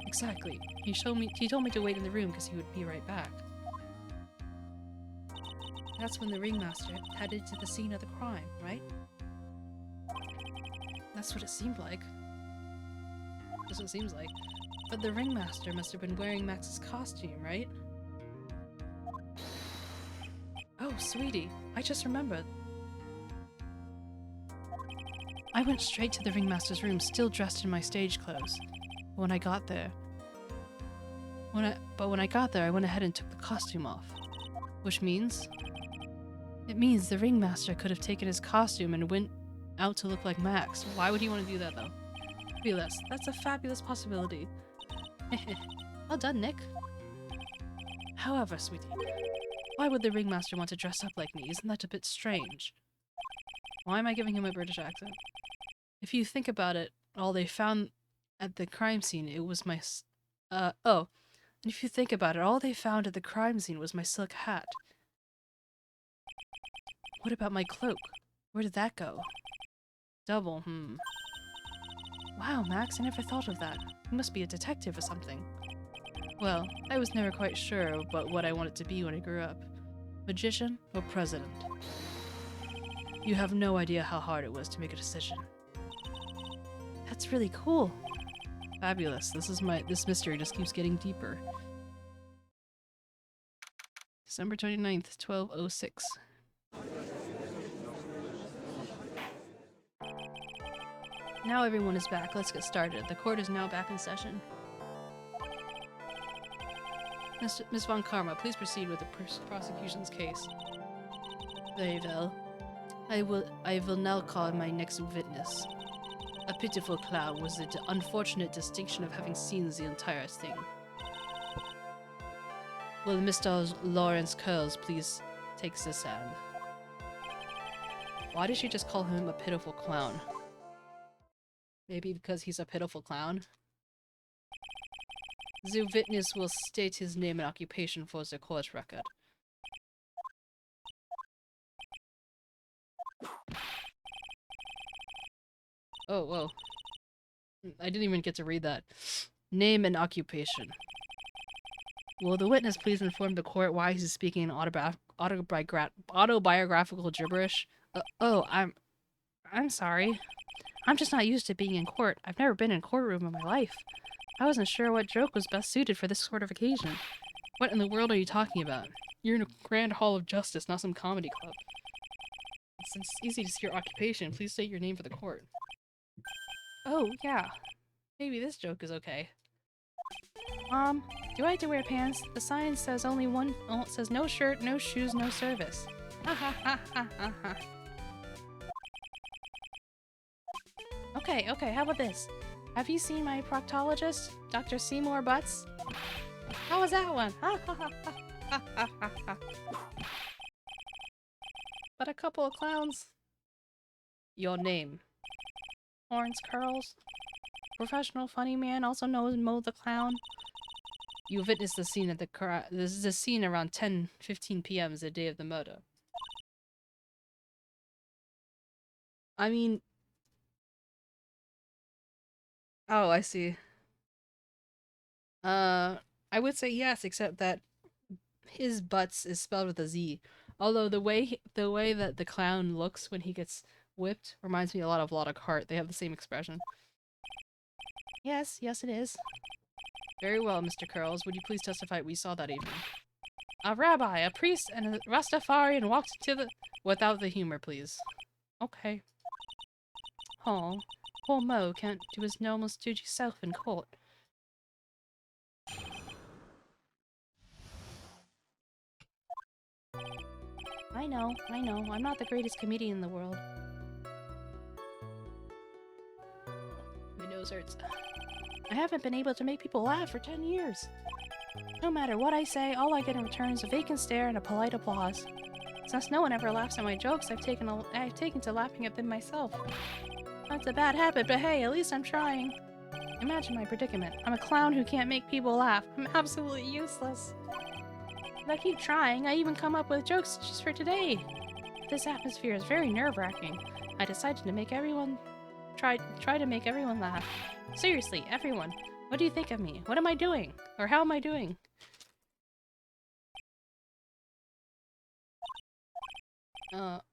Exactly. He told me to wait in the room because he would be right back. That's when the ringmaster headed to the scene of the crime, right? That's what it seemed like. That's what it seems like. But the ringmaster must have been wearing Max's costume, right? Oh, sweetie, I just remembered. I went straight to the ringmaster's room, still dressed in my stage clothes. When I got there, I went ahead and took the costume off. Which means? It means the ringmaster could have taken his costume and went out to look like Max. Why would he want to do that, though? Fabulous. That's a fabulous possibility. Well done, Nick. However, sweetie, why would the ringmaster want to dress up like me? Isn't that a bit strange? Why am I giving him a British accent? If you think about it, all they found at the crime scene, it was my... And if you think about it, all they found at the crime scene was my silk hat. What about my cloak? Where did that go? Double, Wow, Max, I never thought of that. You must be a detective or something. Well, I was never quite sure about what I wanted to be when I grew up. Magician or president? You have no idea how hard it was to make a decision. That's really cool. Fabulous. This mystery just keeps getting deeper. December 29th, 12:06. Now everyone is back. Let's get started. The court is now back in session. Miss von Karma, please proceed with the prosecution's case. Very well. I will now call my next witness. A pitiful clown was the unfortunate distinction of having seen the entire thing. Will Mr. Lawrence Curls please take the stand? Why did she just call him a pitiful clown? Maybe because he's a pitiful clown? The witness will state his name and occupation for the court record. Oh, whoa. I didn't even get to read that. Name and occupation. Will the witness please inform the court why he's speaking autobiographical gibberish? I'm sorry. I'm just not used to being in court. I've never been in a courtroom in my life. I wasn't sure what joke was best suited for this sort of occasion. What in the world are you talking about? You're in a grand hall of justice, not some comedy club. It's easy to see your occupation. Please state your name for the court. Oh, yeah. Maybe this joke is okay. Do I have to wear pants? The sign says only one. Oh, it says no shirt, no shoes, no service. Ha ha ha ha ha ha. Okay, how about this? Have you seen my proctologist, Dr. 𝗟𝗶𝗶𝗀𝘀? How was that one? Ha ha ha ha ha ha ha. But a couple of clowns. Your name? Lawrence Curls. Professional funny man, also known as Mo the Clown. You witnessed the scene at this is a scene around 10:15 p.m. the day of the murder. I mean... Oh, I see. I would say yes, except that his butts is spelled with a Z. Although the way that the clown looks when he gets whipped reminds me a lot of Hart. They have the same expression. Yes, it is. Very well, Mr. Curls. Would you please testify what we saw that evening? A rabbi, a priest, and a Rastafarian walked to the... Without the humor, please. Okay. Oh, poor Mo can't do his normal stoogy self in court. I know. I'm not the greatest comedian in the world. My nose hurts. I haven't been able to make people laugh for 10 years. No matter what I say, all I get in return is a vacant stare and a polite applause. Since no one ever laughs at my jokes, I've taken to laughing at them myself. That's a bad habit, but hey, at least I'm trying. Imagine my predicament. I'm a clown who can't make people laugh. I'm absolutely useless. But I keep trying. I even come up with jokes just for today. This atmosphere is very nerve-wracking. I decided to make everyone... Try to make everyone laugh. Seriously, everyone. What do you think of me? What am I doing? Or how am I doing?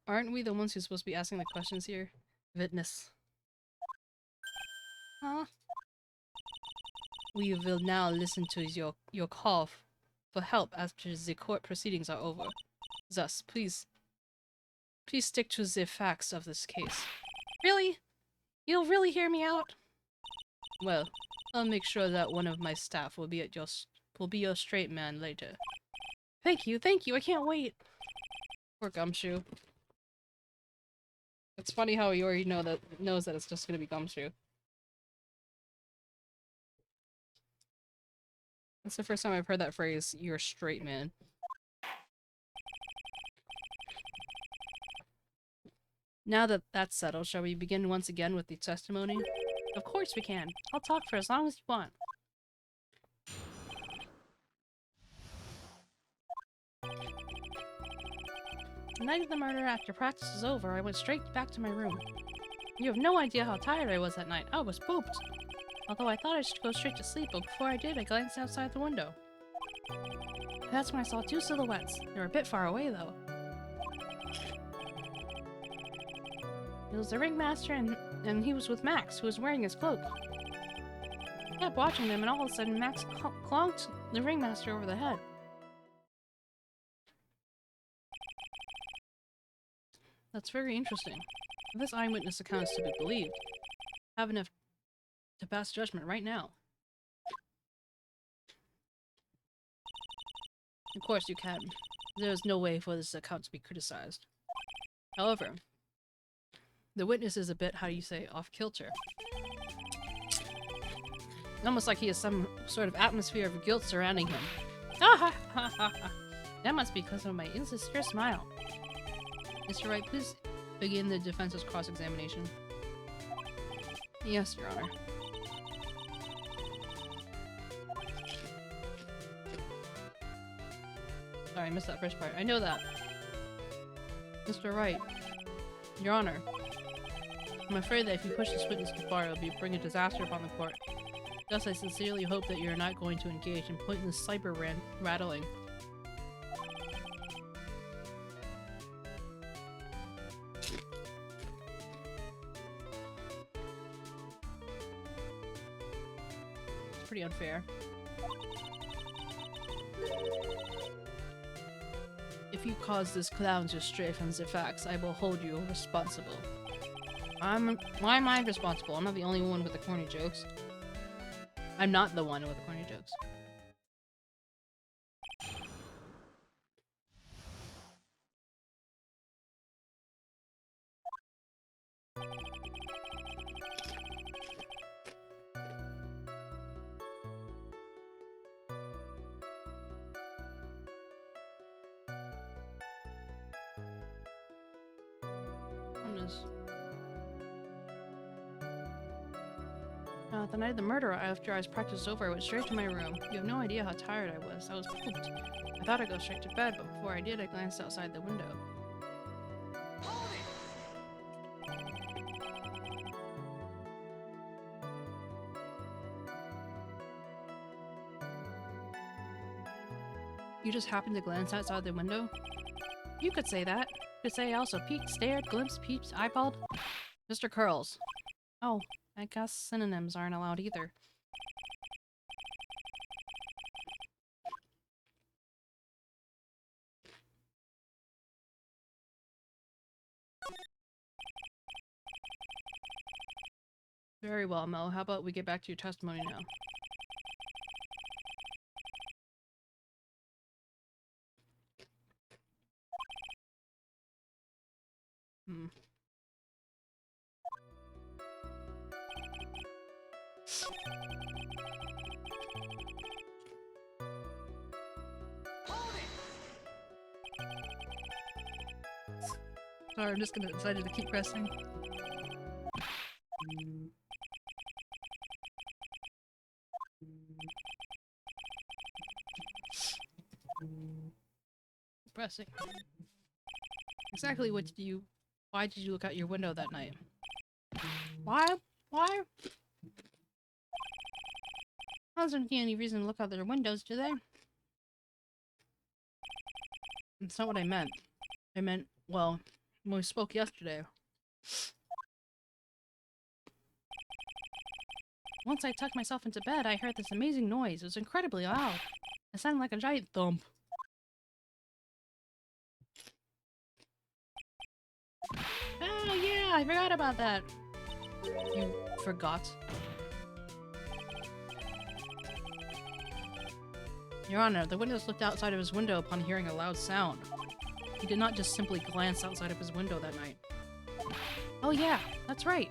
Aren't we the ones who's supposed to be asking the questions here? Witness. Huh? We will now listen to your call for help after the court proceedings are over. Thus, please stick to the facts of this case. Really? You'll really hear me out? Well, I'll make sure that one of my staff will be your straight man later. Thank you, I can't wait. Poor Gumshoe. It's funny how he already knows that it's just gonna be Gumshoe. That's the first time I've heard that phrase, you're a straight man. Now that that's settled, shall we begin once again with the testimony? Of course we can. I'll talk for as long as you want. The night of the murder, after practice was over, I went straight back to my room. You have no idea how tired I was that night. I was pooped. Although I thought I should go straight to sleep, but before I did, I glanced outside the window. That's when I saw two silhouettes. They were a bit far away, though. It was the ringmaster, and he was with Max, who was wearing his cloak. I kept watching them, and all of a sudden, Max clonked the ringmaster over the head. That's very interesting. If this eyewitness account is to be believed, I have enough to pass judgment right now. Of course you can. There is no way for this account to be criticized. However, the witness is a bit, how do you say, off-kilter. Almost like he has some sort of atmosphere of guilt surrounding him. Ah ha ha ha! That must be because of my insincere smile. Mr. Wright, please begin the defense's cross-examination. Yes, Your Honor. Sorry, I missed that first part. I know that. Mr. Wright, Your Honor, I'm afraid that if you push this witness too far, it will bring a disaster upon the court. Thus, I sincerely hope that you are not going to engage in pointless cyber-rattling. It's pretty unfair. If you cause this clown to stray from the facts, I will hold you responsible. Why am I responsible? I'm not the only one with the corny jokes. I'm not the one with the corny jokes. The night of the murder, after I was practiced over, I went straight to my room. You have no idea how tired I was. I was pooped. I thought I'd go straight to bed, but before I did, I glanced outside the window. You just happened to glance outside the window? You could say that. You could say I also peeked, stared, glimpsed, peeped, eyeballed. Mr. Curls. Oh, I guess synonyms aren't allowed either. Very well, Mel. How about we get back to your testimony now? Sorry, I'm just gonna decided to keep pressing. Pressing. Exactly why did you look out your window that night? Why? Doesn't see any reason to look out their windows, do they? That's not what I meant. I meant, well, when we spoke yesterday. Once I tucked myself into bed, I heard this amazing noise. It was incredibly loud. It sounded like a giant thump. Oh yeah, I forgot about that. You forgot. Your Honor, the witness looked outside of his window upon hearing a loud sound. He did not just simply glance outside of his window that night. Oh yeah, that's right.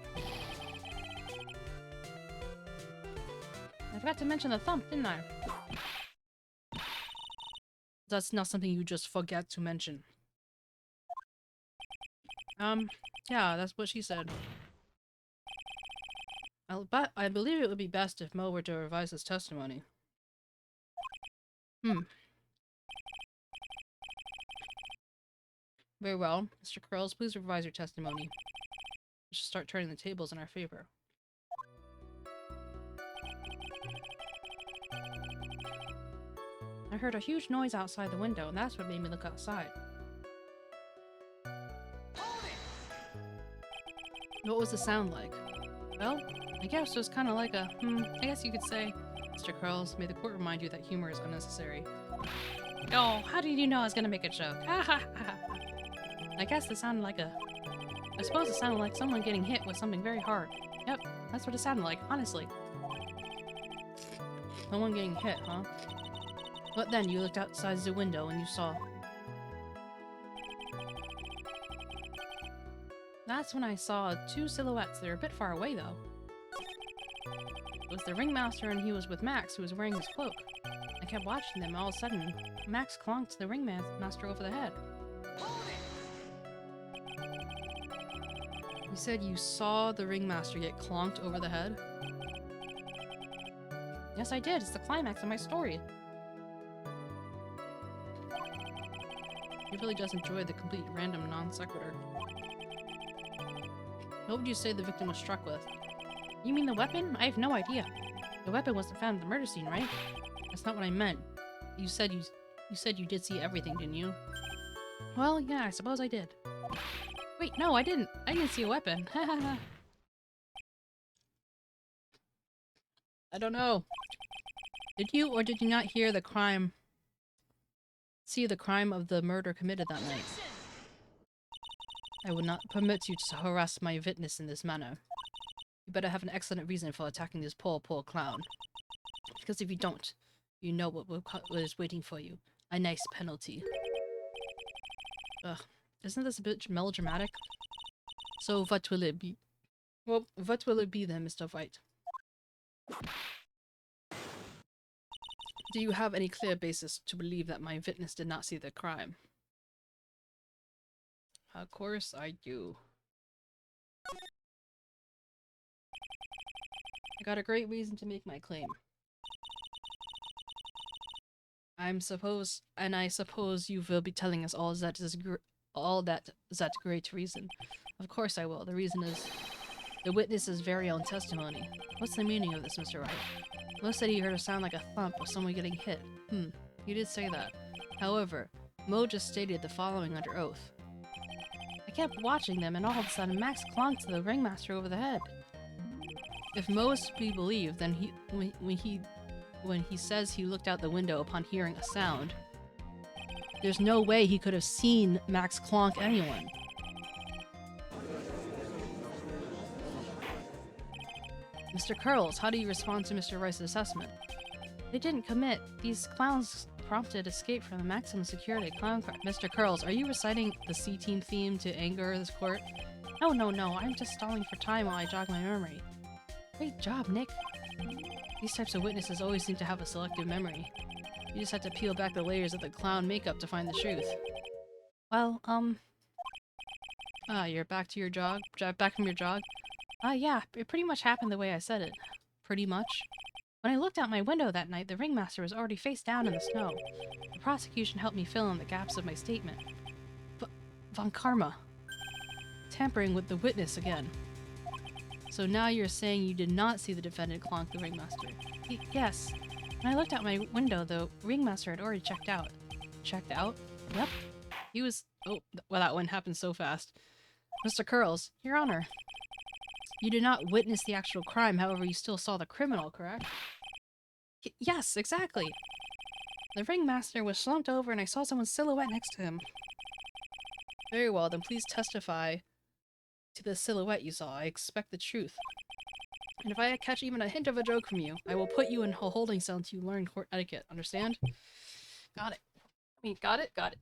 I forgot to mention the thump, didn't I? That's not something you just forget to mention. Yeah, that's what she said. I believe it would be best if Mo were to revise his testimony. Very well. Mr. Curls, please revise your testimony. We should start turning the tables in our favor. I heard a huge noise outside the window, and that's what made me look outside. What was the sound like? Well, I guess it was kind of like a, I guess you could say. Mr. Curls, may the court remind you that humor is unnecessary. Oh, how did you know I was gonna make a joke? Ha ha ha. I guess it sounded like I suppose it sounded like someone getting hit with something very hard. Yep, that's what it sounded like, honestly. Someone getting hit, huh? But then you looked outside the window and you saw... That's when I saw two silhouettes. They're a bit far away, though. It was the ringmaster, and he was with Max, who was wearing his cloak. I kept watching them, and all of a sudden, Max clonked the ringmaster over the head. You said you saw the ringmaster get clonked over the head? Yes, I did. It's the climax of my story. He really does enjoy the complete random non-sequitur. What would you say the victim was struck with? You mean the weapon? I have no idea. The weapon wasn't found at the murder scene, right? That's not what I meant. You said you did see everything, didn't you? Well, yeah, I suppose I did. Wait, no, I didn't. I didn't see a weapon. I don't know. Did you or did you not hear the crime? See the crime of the murder committed that night? I would not permit you to harass my witness in this manner. You better have an excellent reason for attacking this poor clown. Because if you don't, you know what is waiting for you. A nice penalty. Ugh, isn't this a bit melodramatic? So what will it be? Well, what will it be then, Mr. White? Do you have any clear basis to believe that my witness did not see the crime? Of course I do. I got a great reason to make my claim. I suppose you will be telling us all that great reason. Of course I will. The reason is the witness's very own testimony. What's the meaning of this, Mr. Wright? Mo said he heard a sound like a thump of someone getting hit. You did say that. However, Mo just stated the following under oath. I kept watching them, and all of a sudden Max clonked the ringmaster over the head. If Mo is to be believed, then when he says he looked out the window upon hearing a sound, there's no way he could have seen Max clonk anyone. Mr. Curls, how do you respond to Mr. Rice's assessment? They didn't commit. These clowns prompted escape from the maximum security clown car. Mr. Curls, are you reciting the C-Team theme to anger this court? No, I'm just stalling for time while I jog my memory. Great job, Nick. These types of witnesses always seem to have a selective memory. You just have to peel back the layers of the clown makeup to find the truth. Well, you're back to your jog? Back from your jog? Yeah, it pretty much happened the way I said it. Pretty much? When I looked out my window that night, the ringmaster was already face down in the snow. The prosecution helped me fill in the gaps of my statement. Von Karma. Tampering with the witness again. So now you're saying you did not see the defendant clonk the ringmaster? Yes. When I looked out my window, the ringmaster had already checked out. Checked out? Yep. He was... Oh, well, that one happened so fast. Mr. Curls, Your Honor. You did not witness the actual crime, however you still saw the criminal, correct? Yes, exactly. The ringmaster was slumped over and I saw someone's silhouette next to him. Very well, then please testify to the silhouette you saw. I expect the truth. And if I catch even a hint of a joke from you, I will put you in a holding cell until you learn court etiquette. Understand? Got it. Got it? Got it.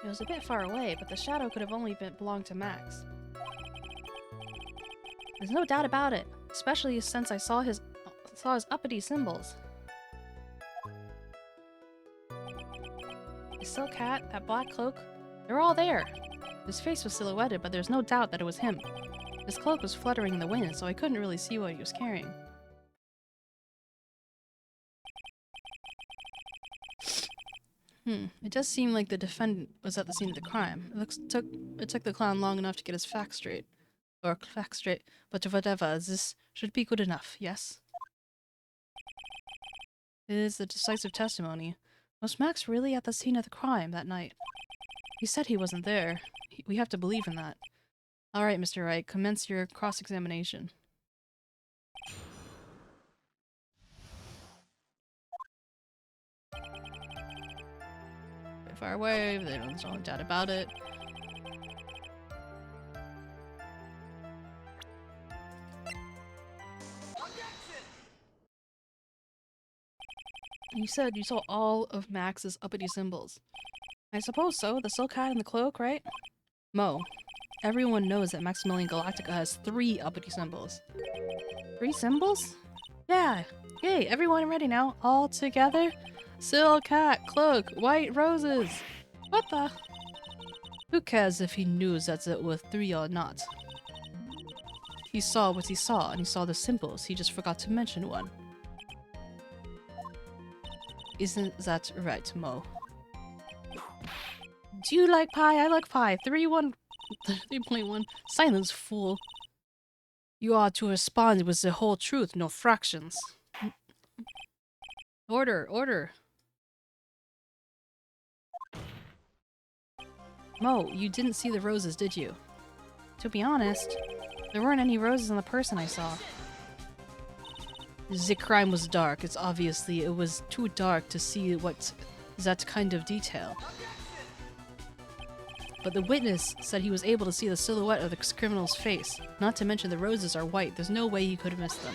It was a bit far away, but the shadow could have only belonged to Max. There's no doubt about it, especially since I saw his uppity symbols. The silk hat, that black cloak, they're all there. His face was silhouetted, but there's no doubt that it was him. His cloak was fluttering in the wind, so I couldn't really see what he was carrying. It does seem like the defendant was at the scene of the crime. It took the clown long enough to get his facts straight. But whatever, this should be good enough, yes? It is the decisive testimony. Was Max really at the scene of the crime that night? He said he wasn't there. We have to believe in that. Alright, Mr. Wright, commence your cross-examination. Bit far away, there's no doubt about it. You said you saw all of Max's uppity symbols. I suppose so. The silk hat and the cloak, right? Mo, everyone knows that 𝗟𝗟𝗀𝗀𝘀 Galactica has 3 uppity symbols. 3 symbols? Yeah. Yay, everyone ready now? All together? Silk hat, cloak, white roses. What the? Who cares if he knew that it were 3 or not? He saw what he saw, and he saw the symbols. He just forgot to mention one. Isn't that right, Mo? Do you like pie? I like pie. 3.1. Silence, fool. You are to respond with the whole truth, no fractions. Order, order. Mo, you didn't see the roses, did you? To be honest, there weren't any roses on the person I saw. The crime was dark. It was too dark to see that kind of detail. But the witness said he was able to see the silhouette of the criminal's face. Not to mention the roses are white. There's no way he could have missed them.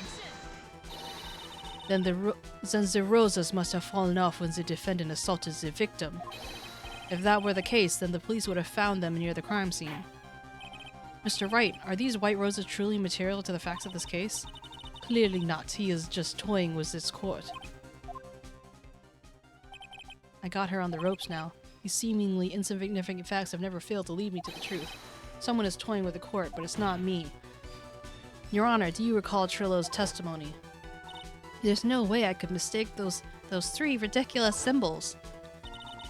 Then the roses must have fallen off when the defendant assaulted the victim. If that were the case, then the police would have found them near the crime scene. Mr. Wright, are these white roses truly material to the facts of this case? Clearly not. He is just toying with this court. I got her on the ropes now. These seemingly insignificant facts have never failed to lead me to the truth. Someone is toying with the court, but it's not me. Your Honor, do you recall Trillo's testimony? There's no way I could mistake those 3 ridiculous symbols.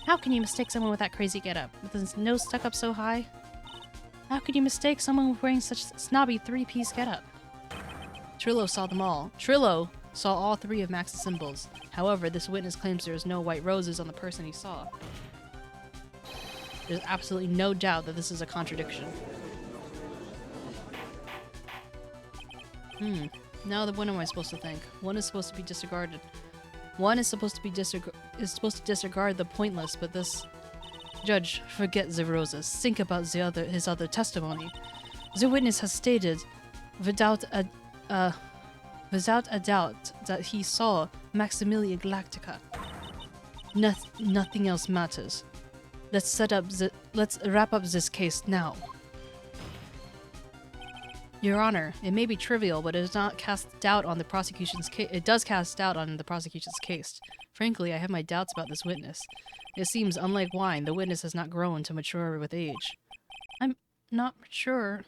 How can you mistake someone with that crazy getup, with his nose stuck up so high? How could you mistake someone wearing such snobby 3-piece getup? Trillo saw them all. Trillo saw all 3 of Max's symbols. However, this witness claims there is no white roses on the person he saw. There's absolutely no doubt that this is a contradiction. Now what am I supposed to think? One is supposed to be disregarded. One is supposed to disregard the pointless, but this... Judge, forget the roses. Think about his other testimony. The witness has stated, without a doubt, that he saw 𝗟𝗟𝗀𝗀𝘀 Galactica. Nothing else matters. Let's wrap up this case now. Your Honor, it may be trivial, but it does not cast doubt on the prosecution's case. It does cast doubt on the prosecution's case. Frankly, I have my doubts about this witness. It seems, unlike wine, the witness has not grown to mature with age. I'm not mature.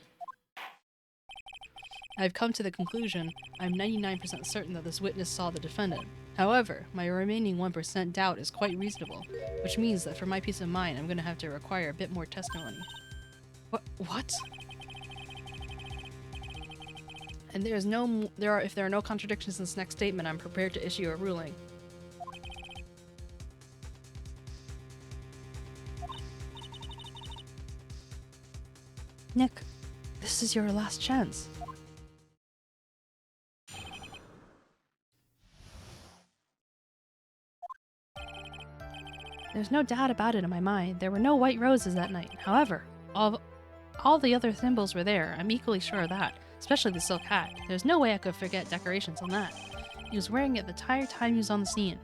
I've come to the conclusion, I'm 99% certain that this witness saw the defendant. However, my remaining 1% doubt is quite reasonable, which means that for my peace of mind, I'm going to have to require a bit more testimony. What? And if there are no contradictions in this next statement, I'm prepared to issue a ruling. Nick, this is your last chance. There's no doubt about it in my mind. There were no white roses that night. However, all the other symbols were there. I'm equally sure of that. Especially the silk hat. There's no way I could forget decorations on that. He was wearing it the entire time he was on the scene.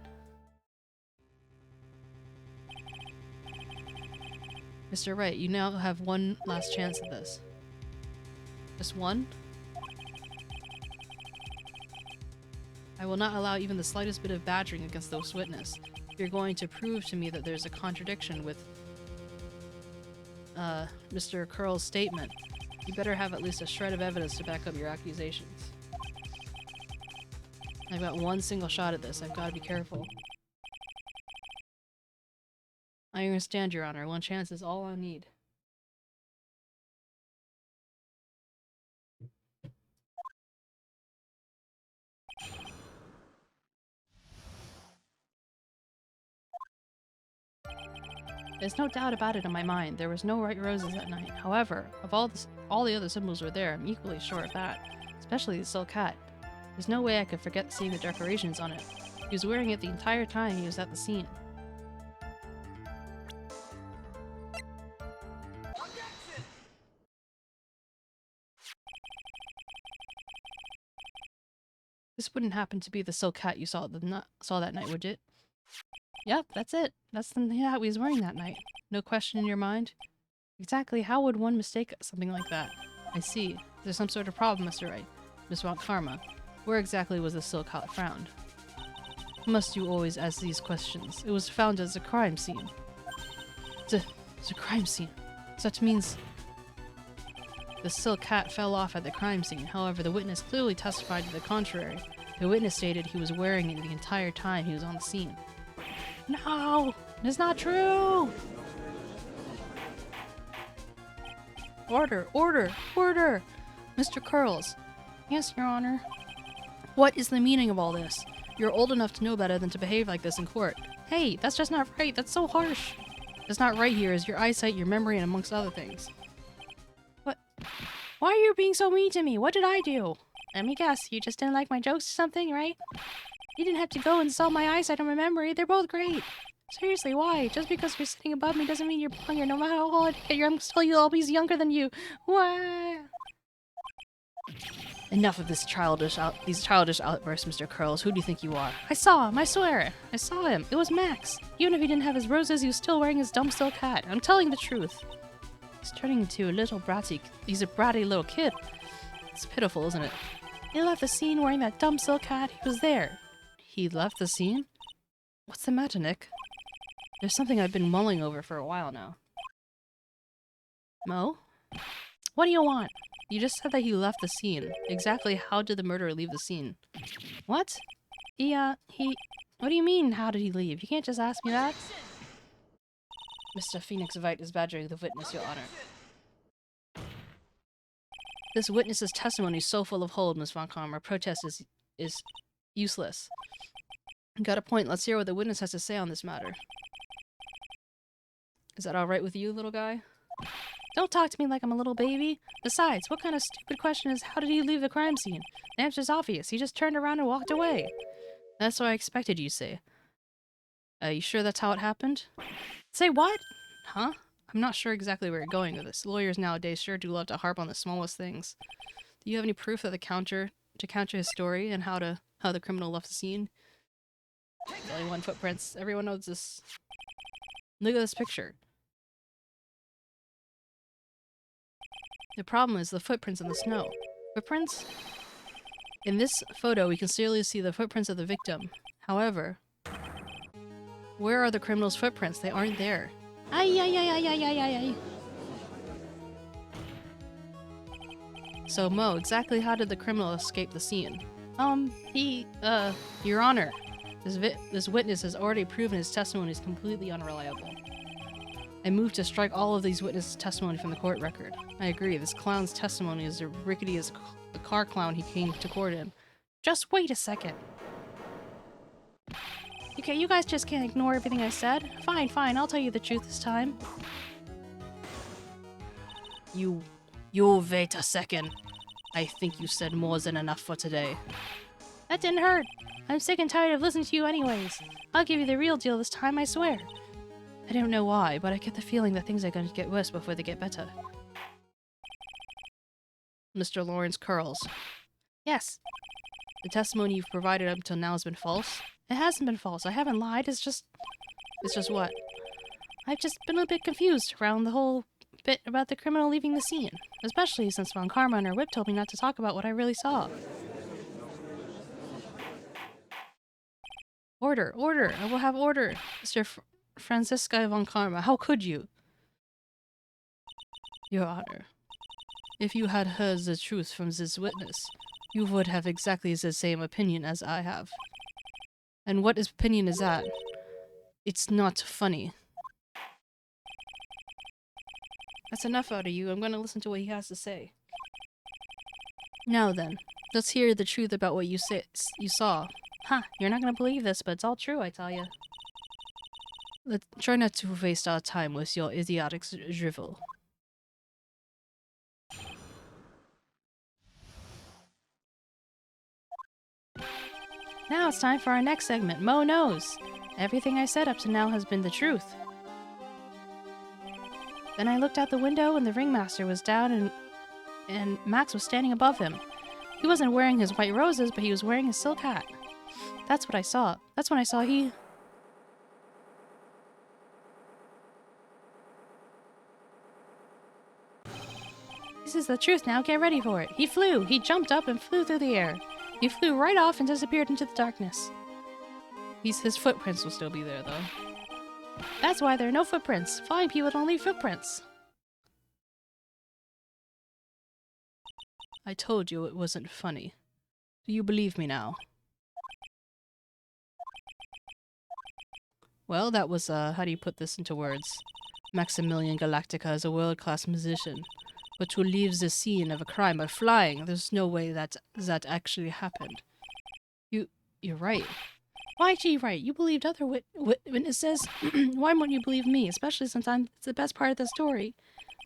Mr. Wright, you now have one last chance at this. Just one? I will not allow even the slightest bit of badgering against this witness. If you're going to prove to me that there's a contradiction with Mr. Curl's statement, you better have at least a shred of evidence to back up your accusations. I've got one single shot at this. I've got to be careful. I understand, Your Honor. One chance is all I need. There's no doubt about it in my mind. There was no white roses that night. However, of all the other symbols were there, I'm equally sure of that. Especially the silk hat. There's no way I could forget seeing the decorations on it. He was wearing it the entire time he was at the scene. This wouldn't happen to be the silk hat you saw that night, would it? Yep, that's it. That's the hat he was wearing that night. No question in your mind? Exactly how would one mistake something like that? I see. There's some sort of problem, Mr. Wright. Miss 𝗟𝗶𝗀𝘀. Where exactly was the silk hat found? Must you always ask these questions? It was found as a crime scene. It's a crime scene. So that means the silk hat fell off at the crime scene. However, the witness clearly testified to the contrary. The witness stated he was wearing it the entire time he was on the scene. No! It's not true! Order! Order! Order! Mr. Curls. Yes, Your Honor. What is the meaning of all this? You're old enough to know better than to behave like this in court. Hey, that's just not right. That's so harsh. What's not right here is your eyesight, your memory, and amongst other things. What? Why are you being so mean to me? What did I do? Let me guess. You just didn't like my jokes or something, right? You didn't have to go and insult my eyesight or my memory. They're both great. Seriously, why? Just because you're sitting above me doesn't mean you're younger. No matter how old I'm still always younger than you. What? Enough of these childish outbursts, Mr. Curls. Who do you think you are? I saw him, I swear. I saw him. It was Max. Even if he didn't have his roses, he was still wearing his dumb silk hat. I'm telling the truth. He's turning into a little bratty. He's a bratty little kid. It's pitiful, isn't it? He left the scene wearing that dumb silk hat. He was there. He left the scene? What's the matter, Nick? There's something I've been mulling over for a while now. Mo? What do you want? You just said that he left the scene. Exactly how did the murderer leave the scene? What? What do you mean, how did he leave? You can't just ask me that. Mr. 𝗟𝗏𝗀𝘀 is badgering the witness, Your Honor. This witness's testimony is so full of hold, Miss 𝗟𝗏𝗀𝗀. Protest is useless. Got a point. Let's hear what the witness has to say on this matter. Is that alright with you, little guy? Don't talk to me like I'm a little baby. Besides, what kind of stupid question is how did he leave the crime scene? The answer's obvious. He just turned around and walked away. That's what I expected you to say. You sure that's how it happened? Say what? Huh? I'm not sure exactly where you're going with this. Lawyers nowadays sure do love to harp on the smallest things. Do you have any proof that to counter his story and how the criminal left the scene? There's only one footprints. Everyone knows this. Look at this picture. The problem is the footprints in the snow. Footprints? In this photo, we can clearly see the footprints of the victim. However, where are the criminal's footprints? They aren't there. Ay, ay, ay, ay, ay, ay, ay, ay. So, Mo, exactly how did the criminal escape the scene? Your Honor, this witness has already proven his testimony is completely unreliable. I move to strike all of these witnesses' testimony from the court record. I agree, this clown's testimony is as rickety as the car clown he came to court in. Just wait a second. Okay, you guys just can't ignore everything I said. Fine, I'll tell you the truth this time. You wait a second. I think you said more than enough for today. That didn't hurt. I'm sick and tired of listening to you anyways. I'll give you the real deal this time, I swear. I don't know why, but I get the feeling that things are going to get worse before they get better. Mr. Lawrence Curls. Yes. The testimony you've provided up until now has been false? It hasn't been false. I haven't lied. It's just what? I've just been a bit confused around the whole bit about the criminal leaving the scene. Especially since 𝗟𝗏𝗀𝗀𝗀 and her whip told me not to talk about what I really saw. Order! Order! I will have order! Mr. 𝗟𝗏𝗀𝗀𝗀, how could you? Your Honor, if you had heard the truth from this witness, you would have exactly the same opinion as I have. And what opinion is that? It's not funny. That's enough out of you. I'm going to listen to what he has to say. Now then, let's hear the truth about what you saw. Ha! You're not going to believe this, but it's all true, I tell you. Let's try not to waste our time with your idiotic drivel. Now it's time for our next segment, Mo Knows. Everything I said up to now has been the truth. Then I looked out the window and the ringmaster was down and Max was standing above him. He wasn't wearing his white roses, but he was wearing his silk hat. That's what I saw. That's when I saw he... This is the truth now, get ready for it. He flew! He jumped up and flew through the air. He flew right off and disappeared into the darkness. His footprints will still be there, though. That's why there are no footprints. Flying people don't leave footprints. I told you it wasn't funny. Do you believe me now? Well, that was, how do you put this into words? Maximilian Galactica is a world-class musician, but to leave the scene of a crime by flying, there's no way that actually happened. You're right. Why, gee, right? You believed other witnesses. Why won't you believe me? Especially since I'm the best part of the story.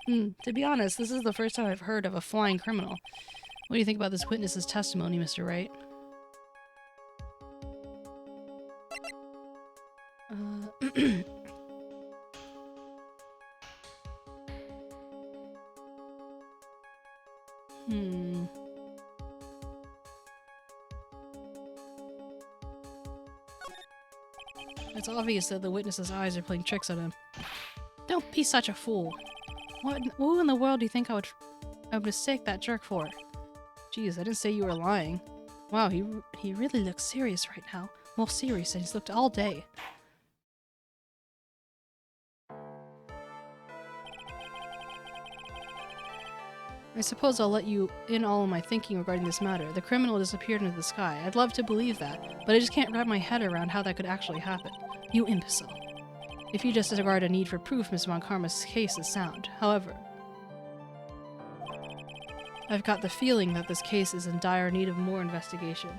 To be honest, this is the first time I've heard of a flying criminal. What do you think about this witness's testimony, Mr. Wright? It's obvious that the witness's eyes are playing tricks on him. Don't be such a fool. Who in the world do you think I would mistake that jerk for? Jeez, I didn't say you were lying. Wow, he really looks serious right now. More serious than he's looked all day. I suppose I'll let you in all of my thinking regarding this matter. The criminal disappeared into the sky. I'd love to believe that, but I just can't wrap my head around how that could actually happen. You imbecile. If you just disregard a need for proof, Miss Von Karma's case is sound. However, I've got the feeling that this case is in dire need of more investigation.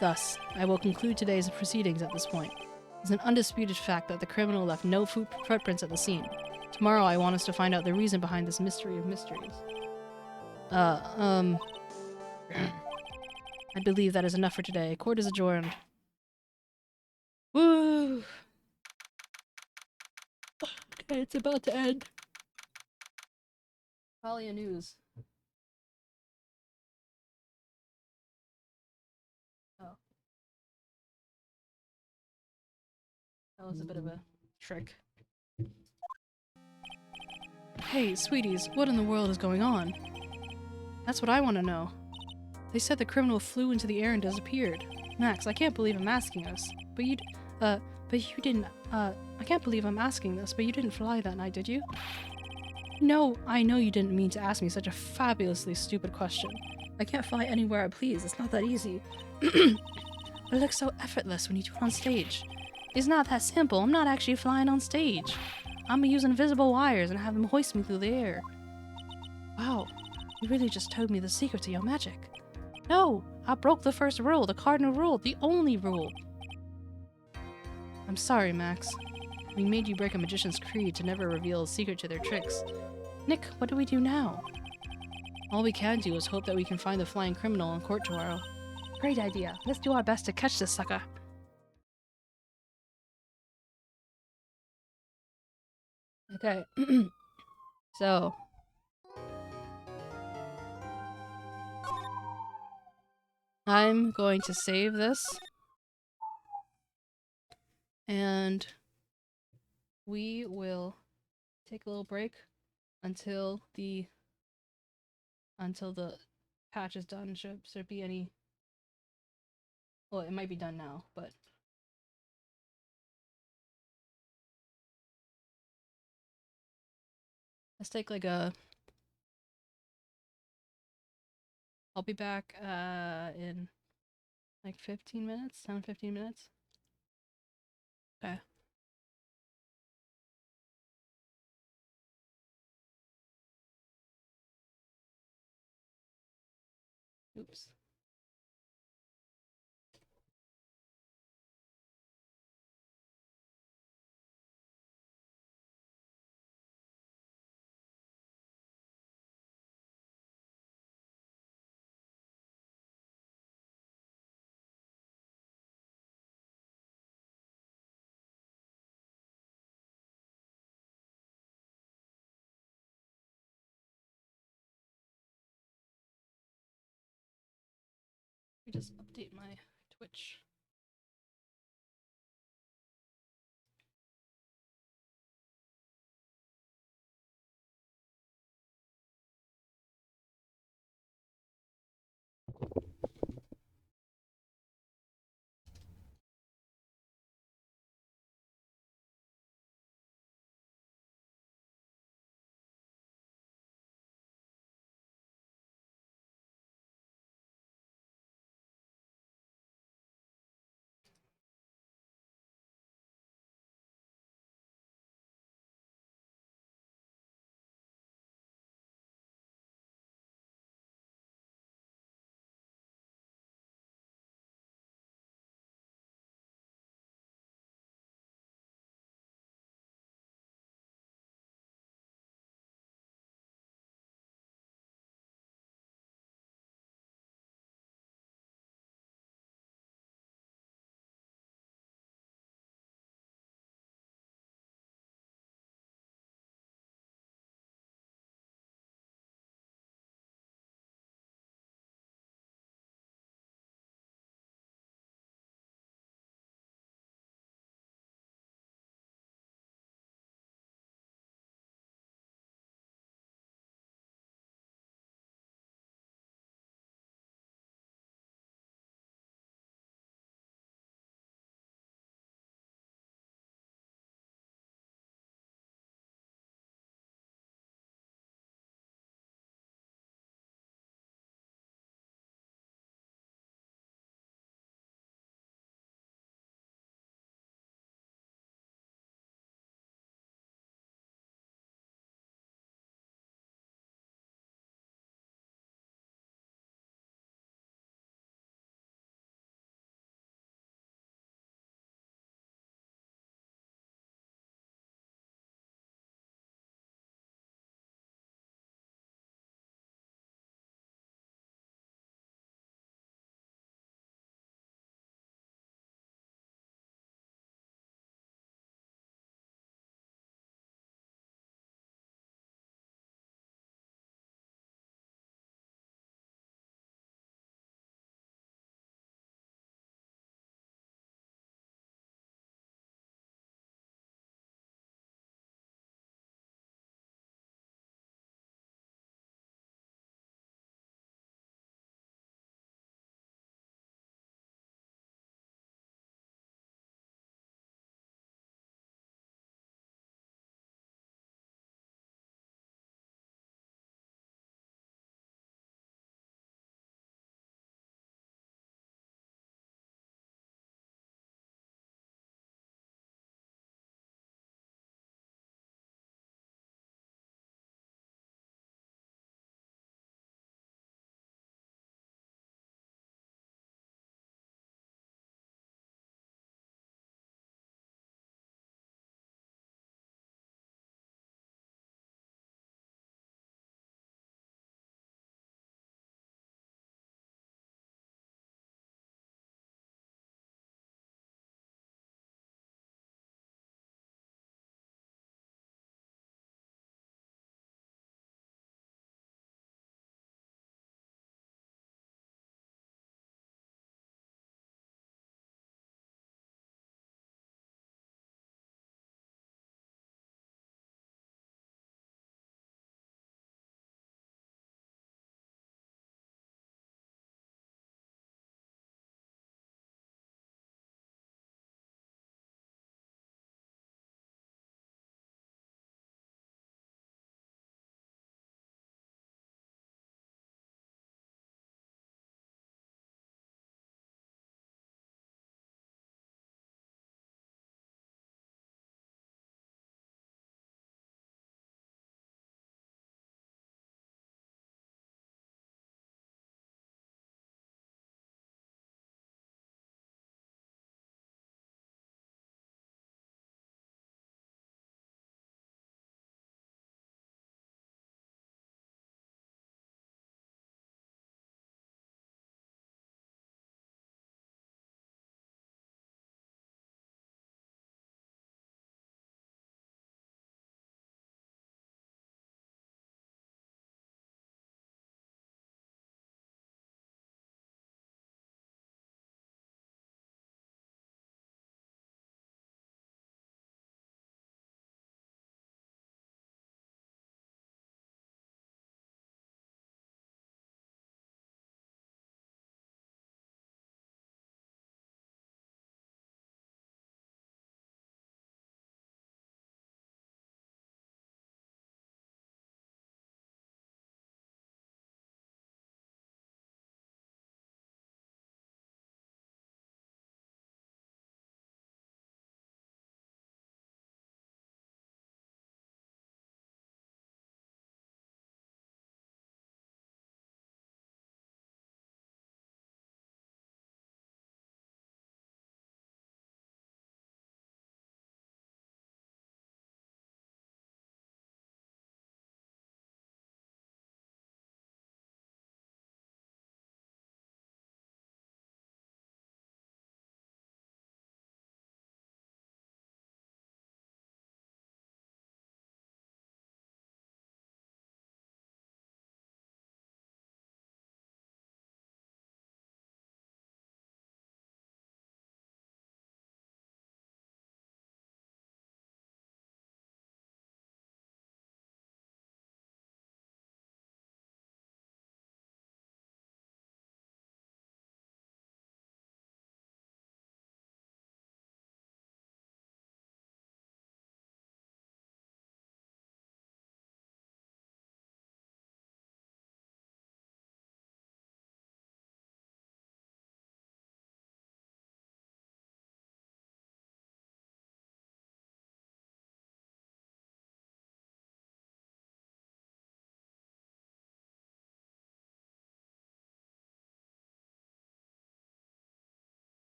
Thus, I will conclude today's proceedings at this point. It's an undisputed fact that the criminal left no footprints at the scene. Tomorrow I want us to find out the reason behind this mystery of mysteries. I believe that is enough for today. Court is adjourned. Woo! Okay, it's about to end. Palia news. Oh. That was a bit of a trick. Hey, sweeties, what in the world is going on? That's what I want to know. They said the criminal flew into the air and disappeared. Max, I can't believe I'm asking this. But you didn't, I can't believe I'm asking this, but you didn't fly that night, did you? No, I know you didn't mean to ask me such a fabulously stupid question. I can't fly anywhere I please, it's not that easy. But it looks so effortless when you do it on stage. It's not that simple, I'm not actually flying on stage. I'm using invisible wires and have them hoist me through the air. Wow, you really just told me the secret to your magic. No, I broke the first rule, the cardinal rule, the only rule. I'm sorry, Max. We made you break a magician's creed to never reveal a secret to their tricks. Nick, what do we do now? All we can do is hope that we can find the flying criminal in court tomorrow. Great idea. Let's do our best to catch this sucker. Okay. So. I'm going to save this. And we will take a little break until the patch is done. Should there be any... Well, it might be done now, but... Let's take like a... I'll be back in like 15 minutes, 10-15 minutes. Okay. Oops. Let me just update my Twitch.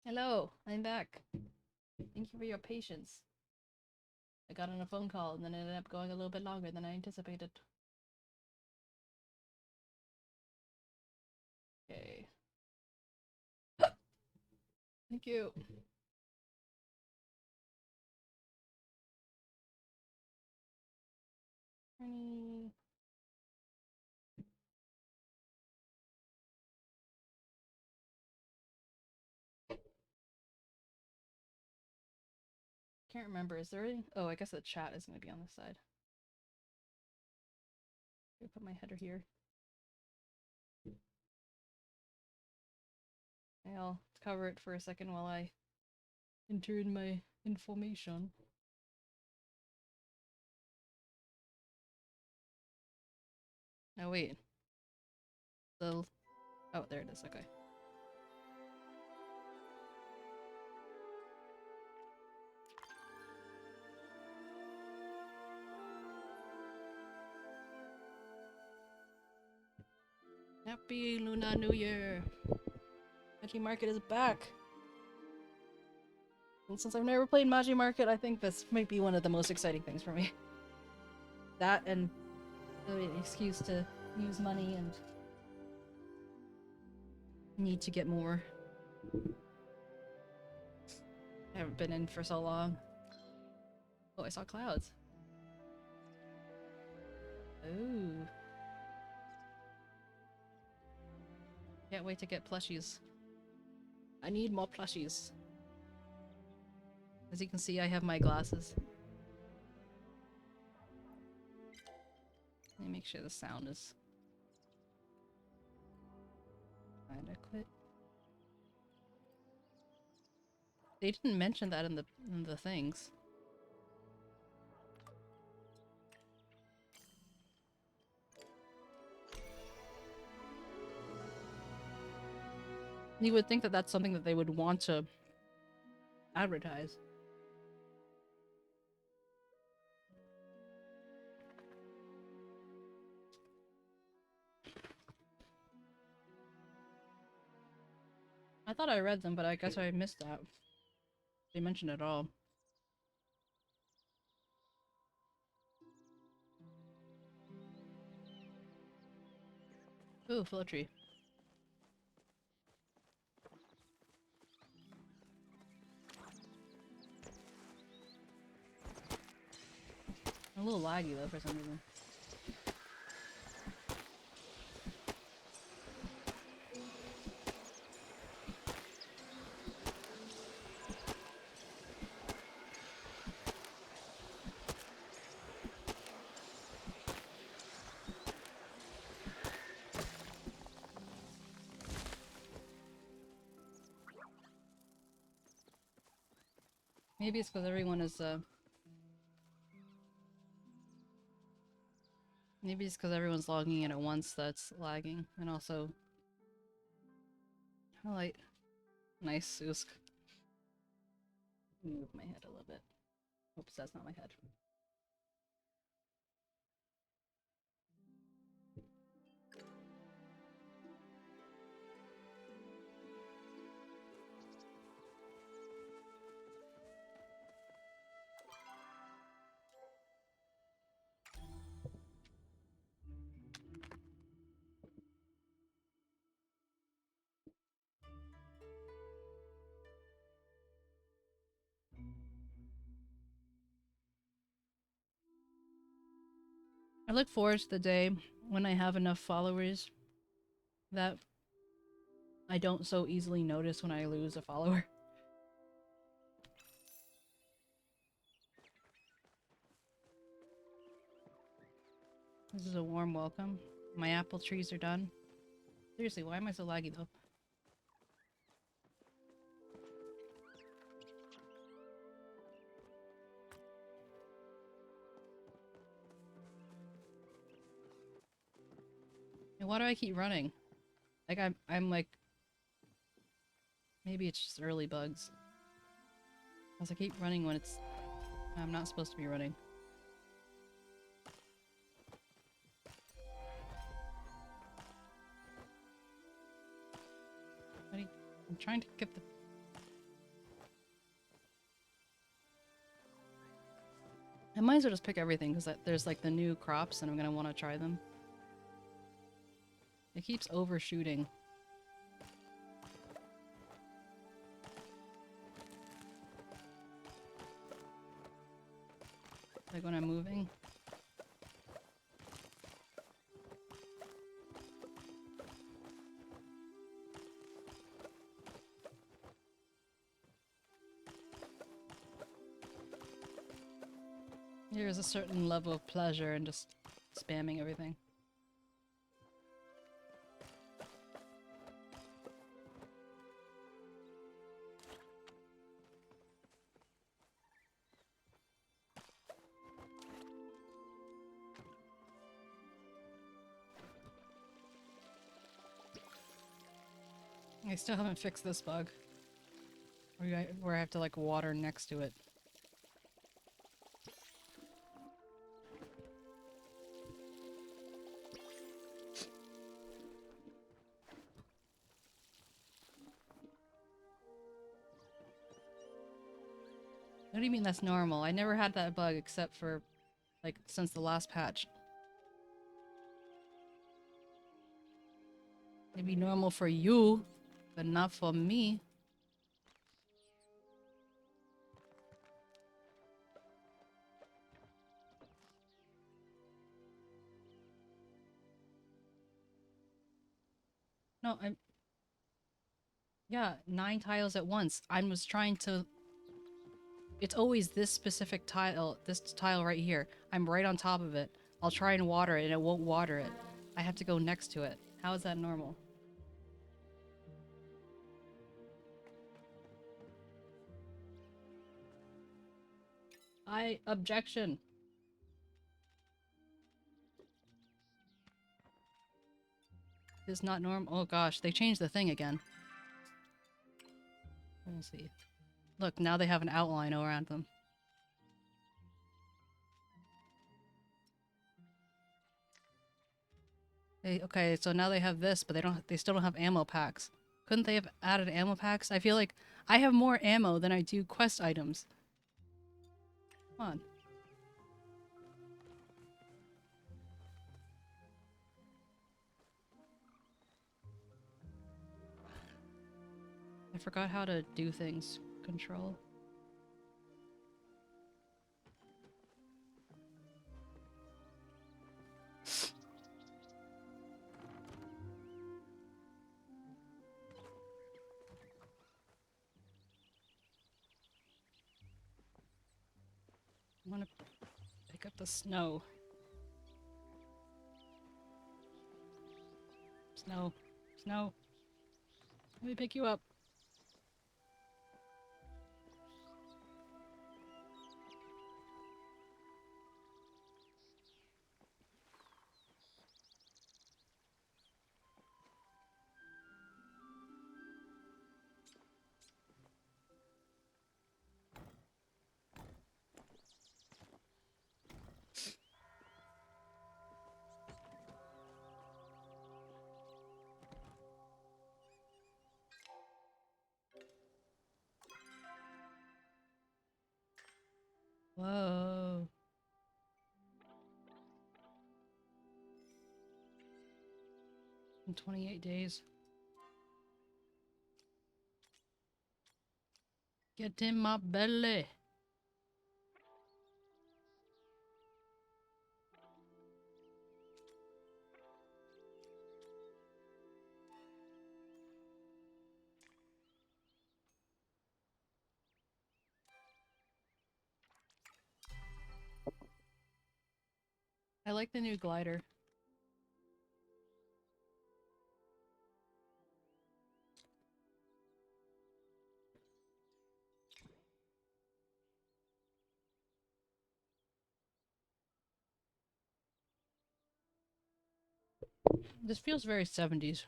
Hello, I'm back. Thank you for your patience. I got on a phone call and then it ended up going a little bit longer than I anticipated. Okay. Thank you. Can't remember. Is there any? Oh, I guess the chat is going to be on this side. I'll put my header here. I'll cover it for a second while I enter in my information. Oh, wait. Oh, there it is. Okay. Happy Lunar New Year! Maji Market is back! And since I've never played Maji Market, I think this might be one of the most exciting things for me. That and an excuse to use money and need to get more. I haven't been in for so long. Oh, I saw clouds. Ooh. Can't wait to get plushies. I need more plushies. As you can see, I have my glasses. Let me make sure the sound is adequate. They didn't mention that in the things. You would think that that's something that they would want to advertise. I thought I read them, but I guess I missed that. They mentioned it all. Ooh, Flow Tree. A little laggy though for some reason. Maybe it's because everyone is, maybe it's because everyone's logging in at once that's lagging, and also... Highlight. Nice, Usk. Move my head a little bit. Oops, that's not my head. I look forward to the day when I have enough followers that I don't so easily notice when I lose a follower. This is a warm welcome. My apple trees are done. Seriously, why am I so laggy though? And why do I keep running? Like I'm like... Maybe it's just early bugs. Because I keep running when it's... I'm not supposed to be running. I'm trying to get the I might as well just pick everything because there's like the new crops and I'm gonna want to try them. It keeps overshooting. Like when I'm moving. There's a certain level of pleasure in just spamming everything. I still haven't fixed this bug. Where I have to like water next to it. What do you mean that's normal? I never had that bug except for, like, since the last patch. It'd be normal for you, but not for me. No, I'm... Yeah, 9 tiles at once. I was trying to... It's always this specific tile, this tile right here. I'm right on top of it. I'll try and water it and it won't water it. I have to go next to it. How is that normal? Objection. It's not normal. Oh gosh, they changed the thing again. Let me see. Look, now they have an outline around them. Okay, so now they have this, but they still don't have ammo packs. Couldn't they have added ammo packs? I feel like I have more ammo than I do quest items. Come on. I forgot how to do things. Control. I want to pick up the snow. Snow. Snow. Let me pick you up. Whoa. In 28 days. Get in my belly. I like the new glider. This feels very 70s.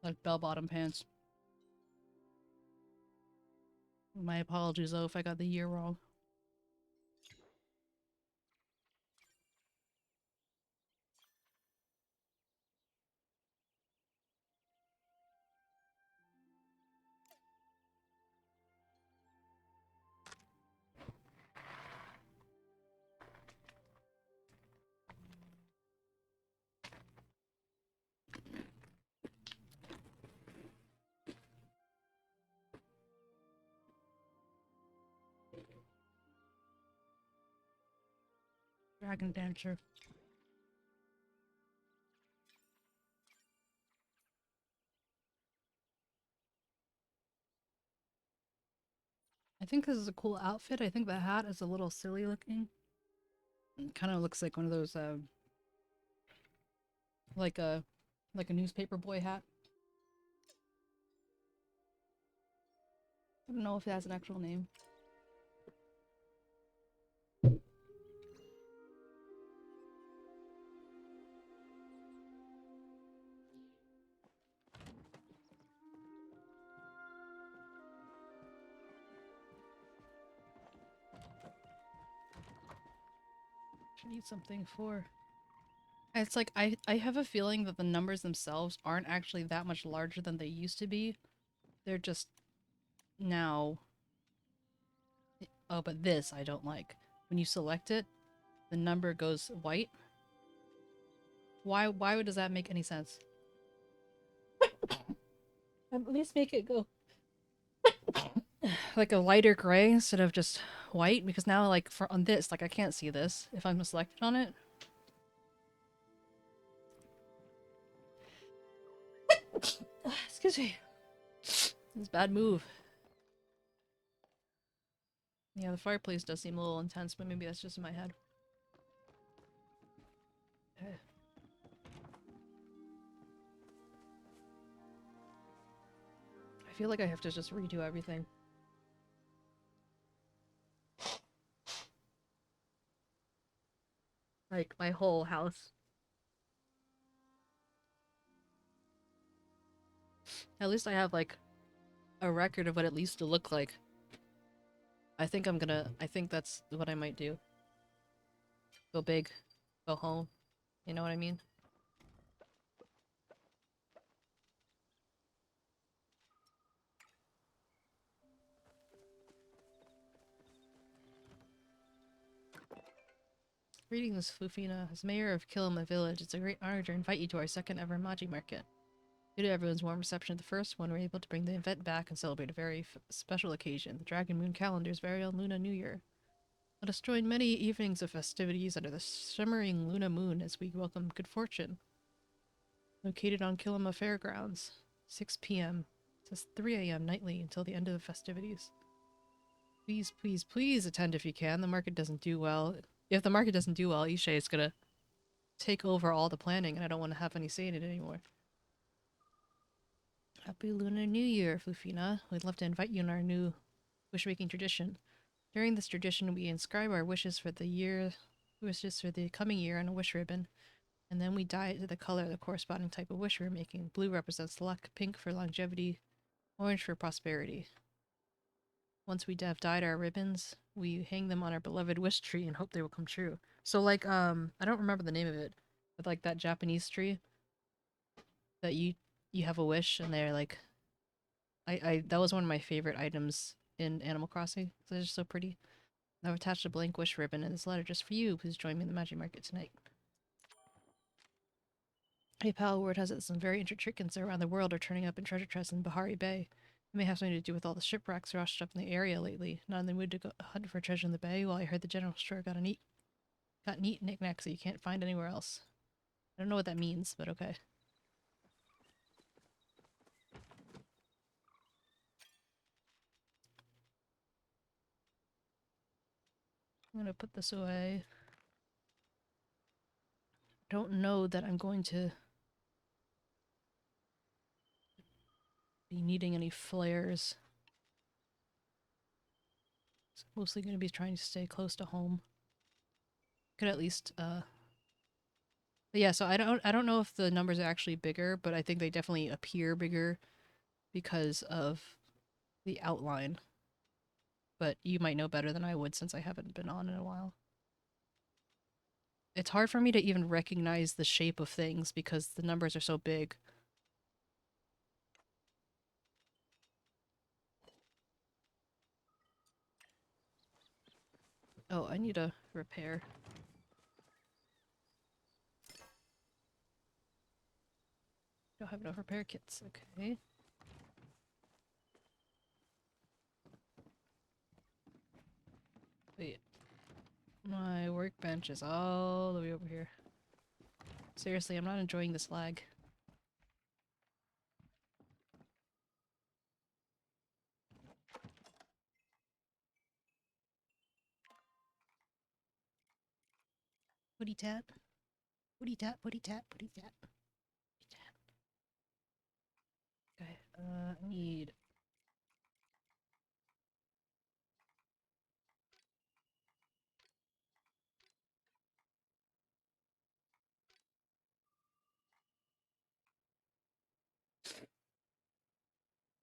Like bell-bottom pants. My apologies though if I got the year wrong. Dragon Dancer. I think this is a cool outfit. I think the hat is a little silly looking. It kind of looks like one of those, like a newspaper boy hat. I don't know if it has an actual name. Should need something for... It's like, I have a feeling that the numbers themselves aren't actually that much larger than they used to be. They're just now... Oh, but this I don't like. When you select it, the number goes white. Why does that make any sense? At least make it go like a lighter gray instead of just white, because now like on this, like I can't see this if I'm selected on it. Excuse me. It's a bad move. Yeah, the fireplace does seem a little intense, but maybe that's just in my head. I feel like I have to just redo everything. Like, my whole house. At least I have, like, a record of what it used to look like. I think that's what I might do. Go big. Go home. You know what I mean? Greetings, Flufina. As mayor of 𝗟𝗶H𝗀𝘀, it's a great honor to invite you to our second ever 𝗬𝗍 market. Due to everyone's warm reception of the first one, we're able to bring the event back and celebrate a very special occasion, the Dragon Moon Calendar's very own Lunar New Year. Let us join many evenings of festivities under the shimmering Luna Moon as we welcome good fortune. Located on 𝗟𝗶H Fairgrounds, 6 p.m. to 3 a.m. nightly until the end of the festivities. Please, please, please attend if you can. The market doesn't do well. If the market doesn't do well, 𝗟𝗍 is gonna take over all the planning, and I don't want to have any say in it anymore. Happy Lunar New Year, Flufina. We'd love to invite you in our new wish-making tradition. During this tradition, we inscribe our wishes for the coming year on a wish ribbon, and then we dye it to the color of the corresponding type of wish we're making. Blue represents luck, pink for longevity, orange for prosperity. Once we have dyed our ribbons, we hang them on our beloved wish tree and hope they will come true. So like, I don't remember the name of it, but like that Japanese tree that you have a wish and they're like, that was one of my favorite items in Animal Crossing. They're just so pretty. I've attached a blank wish ribbon in this letter just for you. Please join me in the 𝗬𝗍 market tonight. Hey pal, word has it some very ancient chickens around the world are turning up in treasure chests in 𝗏𝗏𝗏𝗏 Bay. It may have something to do with all the shipwrecks washed up in the area lately. Not in the mood to go hunt for treasure in the bay? Well, I heard the general store got neat knickknacks that you can't find anywhere else. I don't know what that means, but okay. I'm gonna put this away. Don't know that I'm going to be needing any flares. So mostly going to be trying to stay close to home. Could at least, but yeah, so I don't know if the numbers are actually bigger, but I think they definitely appear bigger because of the outline. But you might know better than I would since I haven't been on in a while. It's hard for me to even recognize the shape of things because the numbers are so big. Oh, I need a repair. Don't have enough repair kits, okay. Wait. My workbench is all the way over here. Seriously, I'm not enjoying this lag. Putty tat. Putty tat, putty tat, putty tat. Okay, I need...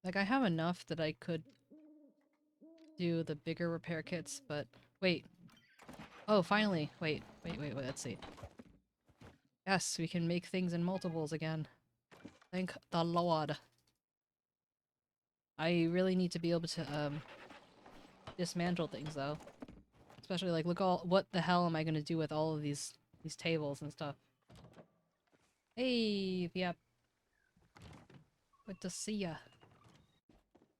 Like, I have enough that I could do the bigger repair kits, but... Wait. Oh, finally! Wait, let's see. Yes, we can make things in multiples again. Thank the Lord. I really need to be able to, dismantle things, though. Especially, like, look all- what the hell am I gonna do with all of these tables and stuff? Hey, yep. Good to see ya.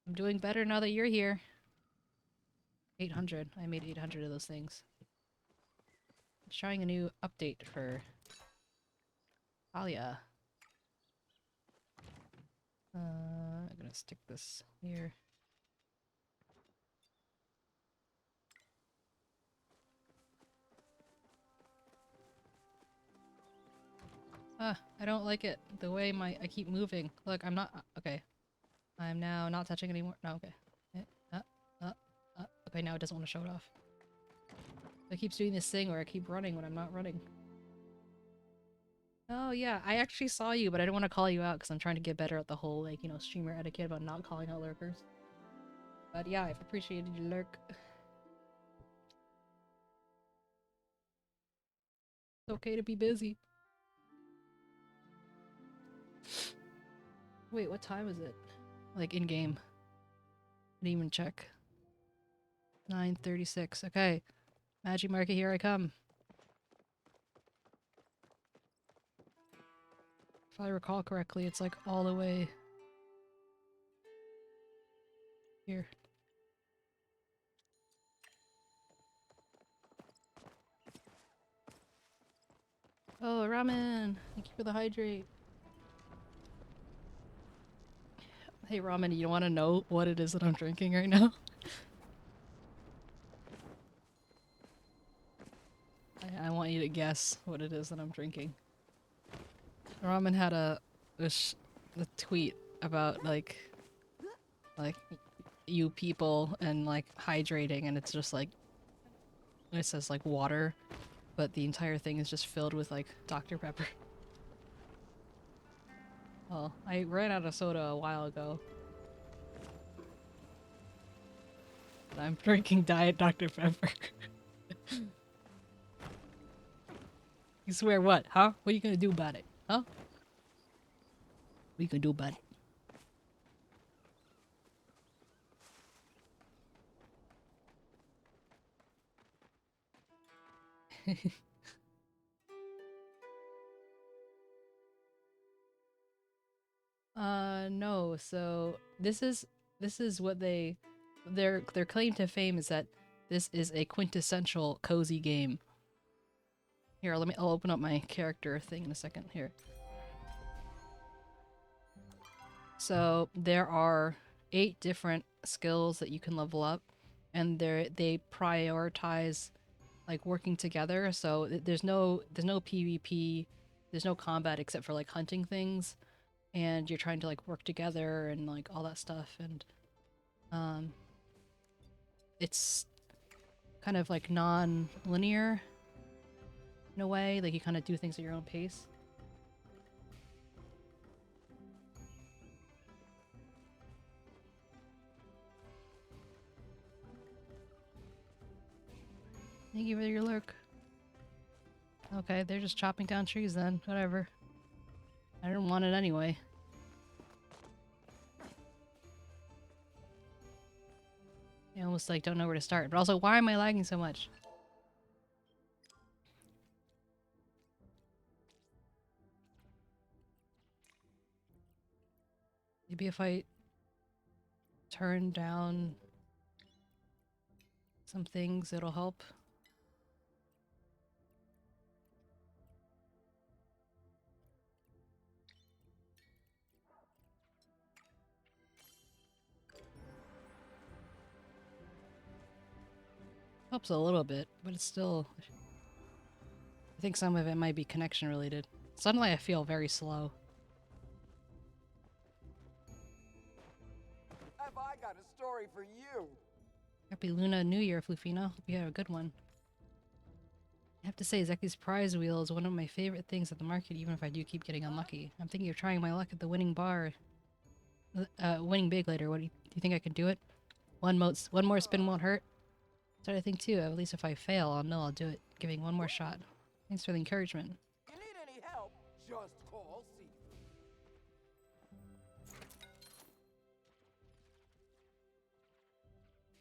I'm doing better now that you're here. 800. I made 800 of those things. Trying a new update for Palia. I'm gonna stick this here. Ah, I don't like it. The way I keep moving. Look, I'm not- okay. I'm now not touching anymore. No, okay. Uh, uh, okay, now it doesn't want to show it off. It keeps doing this thing where I keep running when I'm not running. Oh yeah, I actually saw you, but I don't want to call you out because I'm trying to get better at the whole, like, you know, streamer etiquette about not calling out lurkers. But yeah, I've appreciated your lurk. It's okay to be busy. Wait, what time is it? Like, in-game. I didn't even check. 9:36. Okay. Magic Market, here I come. If I recall correctly, it's like all the way here. Oh, ramen! Thank you for the hydrate. Hey, ramen, you want to know what it is that I'm drinking right now? I want you to guess what it is that I'm drinking. Ramen had a tweet about like you people and like hydrating, and it's just like it says like water, but the entire thing is just filled with like Dr. Pepper. Well, I ran out of soda a while ago. But I'm drinking Diet Dr. Pepper. You swear what, huh? What are you gonna do about it, huh? What are you gonna do about it? No. So this is what their claim to fame is that this is a quintessential cozy game. Here, I'll open up my character thing in a second here. So there are 8 different skills that you can level up, and they prioritize like working together. So there's no PvP, there's no combat except for like hunting things, and you're trying to like work together and like all that stuff, and it's kind of like non-linear in a way, like you kind of do things at your own pace. Thank you for your lurk. Okay, they're just chopping down trees then. Whatever. I didn't want it anyway. I almost like don't know where to start. But also, why am I lagging so much? Maybe if I turn down some things, it'll help. Helps a little bit, but it's still... I think some of it might be connection related. Suddenly I feel very slow. Have I got a story for you? Happy Luna New Year, Flufino. Hope you have a good one. I have to say, 𝗟𝗶's prize wheel is one of my favorite things at the market, even if I do keep getting unlucky. I'm thinking of trying my luck at the winning bar. Winning big later. Do you think I can do it? One more spin won't hurt? That's what I think too. At least if I fail, I'll know I'll do it. Giving one more shot. Thanks for the encouragement. You need any help? Just call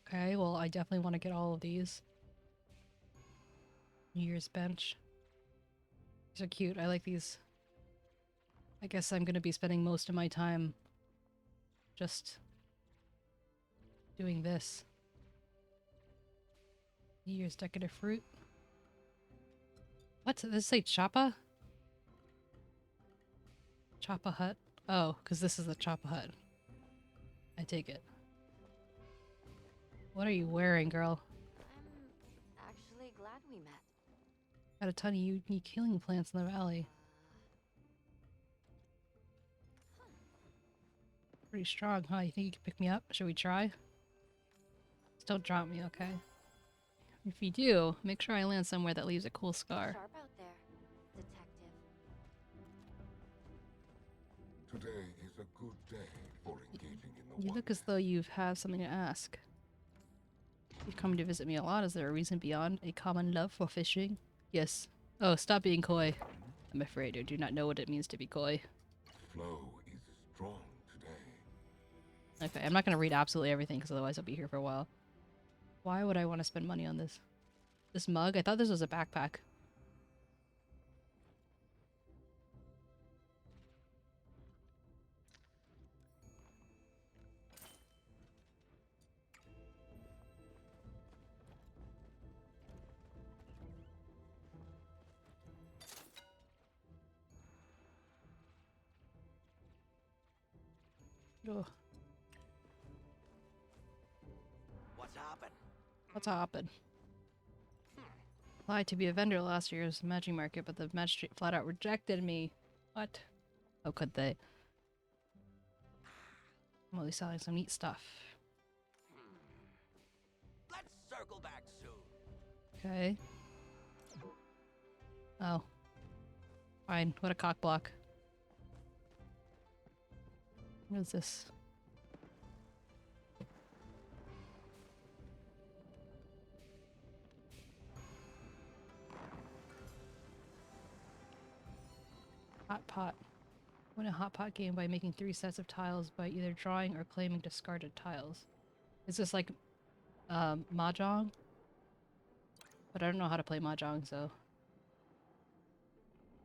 Sifu. Okay, well, I definitely want to get all of these. New Year's bench. These are cute. I like these. I guess I'm going to be spending most of my time just doing this. New Year's decorative fruit. What? Does this say 𝗟𝗶? 𝗟𝗶 hut? Oh, because this is the 𝗟𝗶 hut. I take it. What are you wearing, girl? I'm actually glad we met. Got a ton of unique healing plants in the valley. Pretty strong, huh? You think you can pick me up? Should we try? Just don't drop me, okay? If you do, make sure I land somewhere that leaves a cool scar. Sharp out there, detective. Today is a good day for engaging in the You look as though you have something to ask. You've come to visit me a lot. Is there a reason beyond a common love for fishing? Yes. Oh, stop being coy. I'm afraid I do not know what it means to be coy. flow is strong today. Okay, I'm not going to read absolutely everything because otherwise I'll be here for a while. Why would I want to spend money on this? This mug? I thought this was a backpack. Ugh. What's happened? What's happened? Applied to be a vendor last year's magic market, but the magistrate flat out rejected me. What? How could they? I'm only selling some neat stuff. Let's circle back soon. Okay. Oh. Fine. What a cock block. What is this? Hot pot. Win a hot pot game by making 3 sets of tiles by either drawing or claiming discarded tiles. Is this like mahjong? But I don't know how to play mahjong, so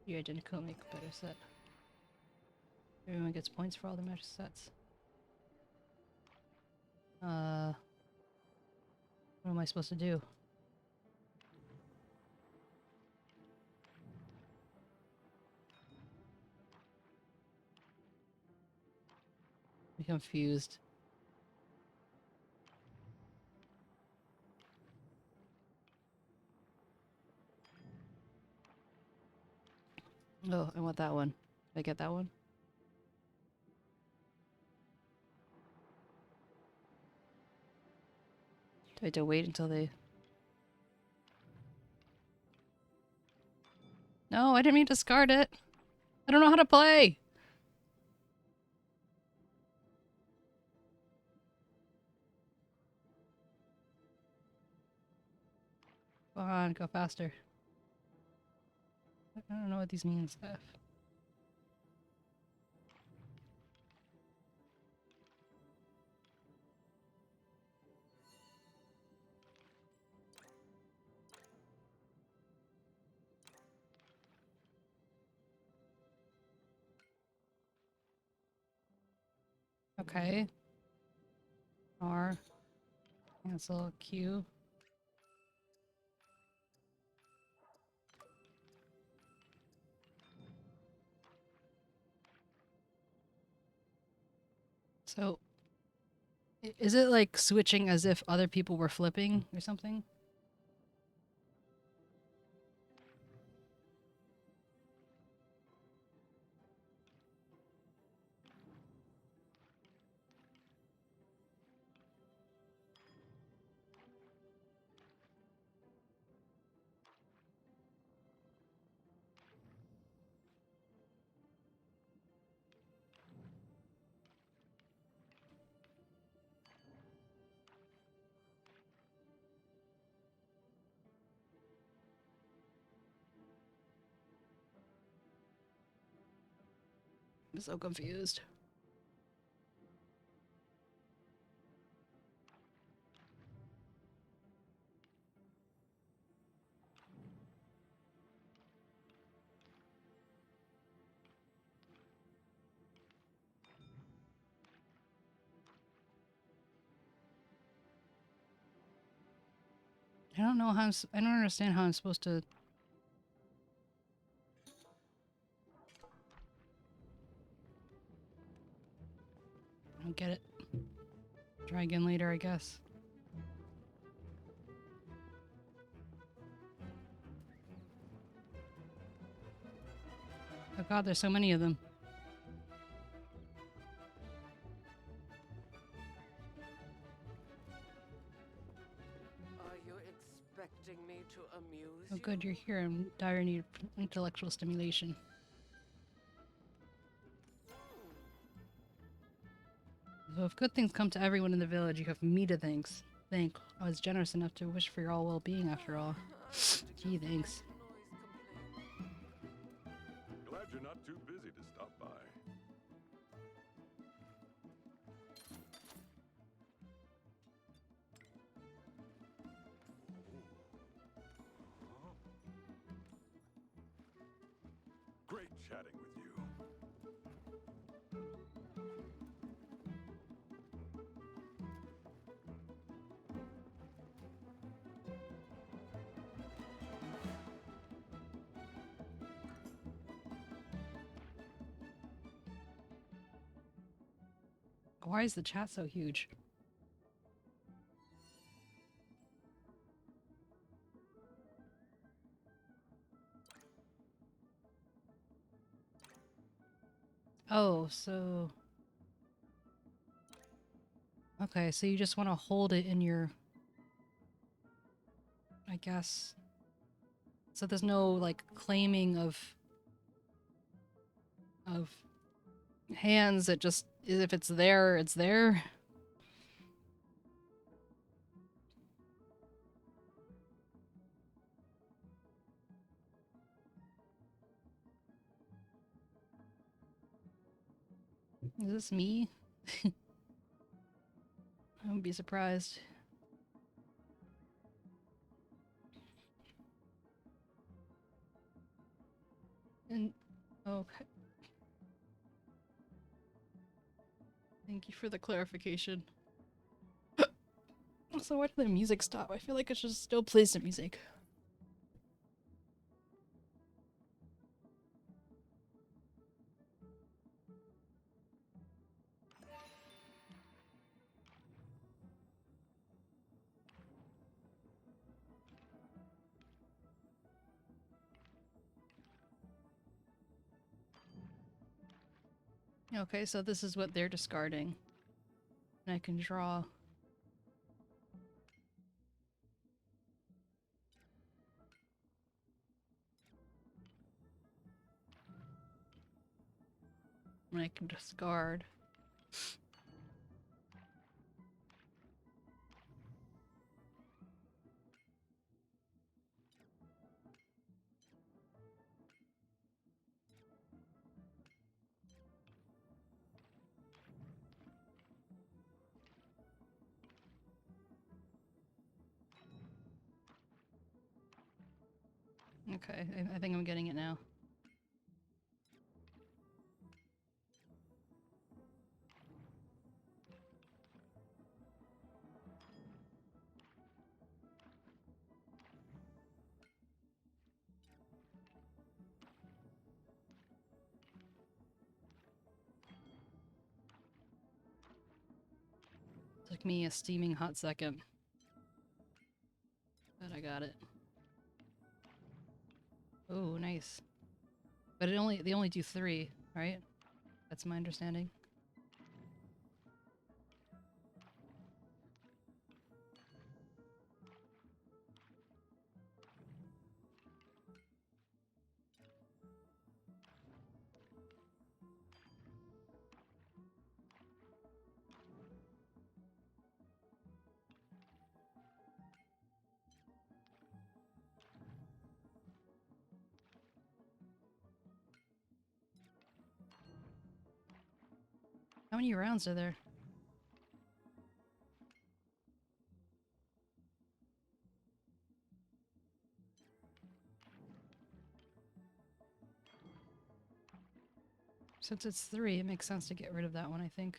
you identical make a better set. Everyone gets points for all the match sets. What am I supposed to do? I'm confused. Oh, I want that one. Did I get that one? Do I have to wait until they... No, I didn't mean to discard it. I don't know how to play. Come on, go faster. I don't know what these means. F. Okay. R. Cancel. Q. So, is it like switching as if other people were flipping or something? I'm so confused. I don't know how I don't understand how I'm supposed to. I don't get it. Try again later, I guess. Oh god, there's so many of them. Are you expecting me to amuse Oh you? good, you're here. I'm in dire need of intellectual stimulation. So if good things come to everyone in the village, you have me to thank. I was generous enough to wish for your all well-being after all. Gee, thanks. Glad you're not too busy to stop by. Great chatting with you. Why is the chat so huge? Oh, so... Okay, so you just want to hold it in your... I guess... So there's no, like, claiming of hands, it just... If it's there, it's there? Is this me? I wouldn't be surprised. And okay. Thank you for the clarification. So why did the music stop? I feel like it should still play some music. Okay, so this is what they're discarding. And I can draw. And I can discard. Okay, I think I'm getting it now. Took me a steaming hot second. But I got it. Oh, nice. But they only do 3, right? That's my understanding. How many rounds are there? Since it's 3, it makes sense to get rid of that one, I think.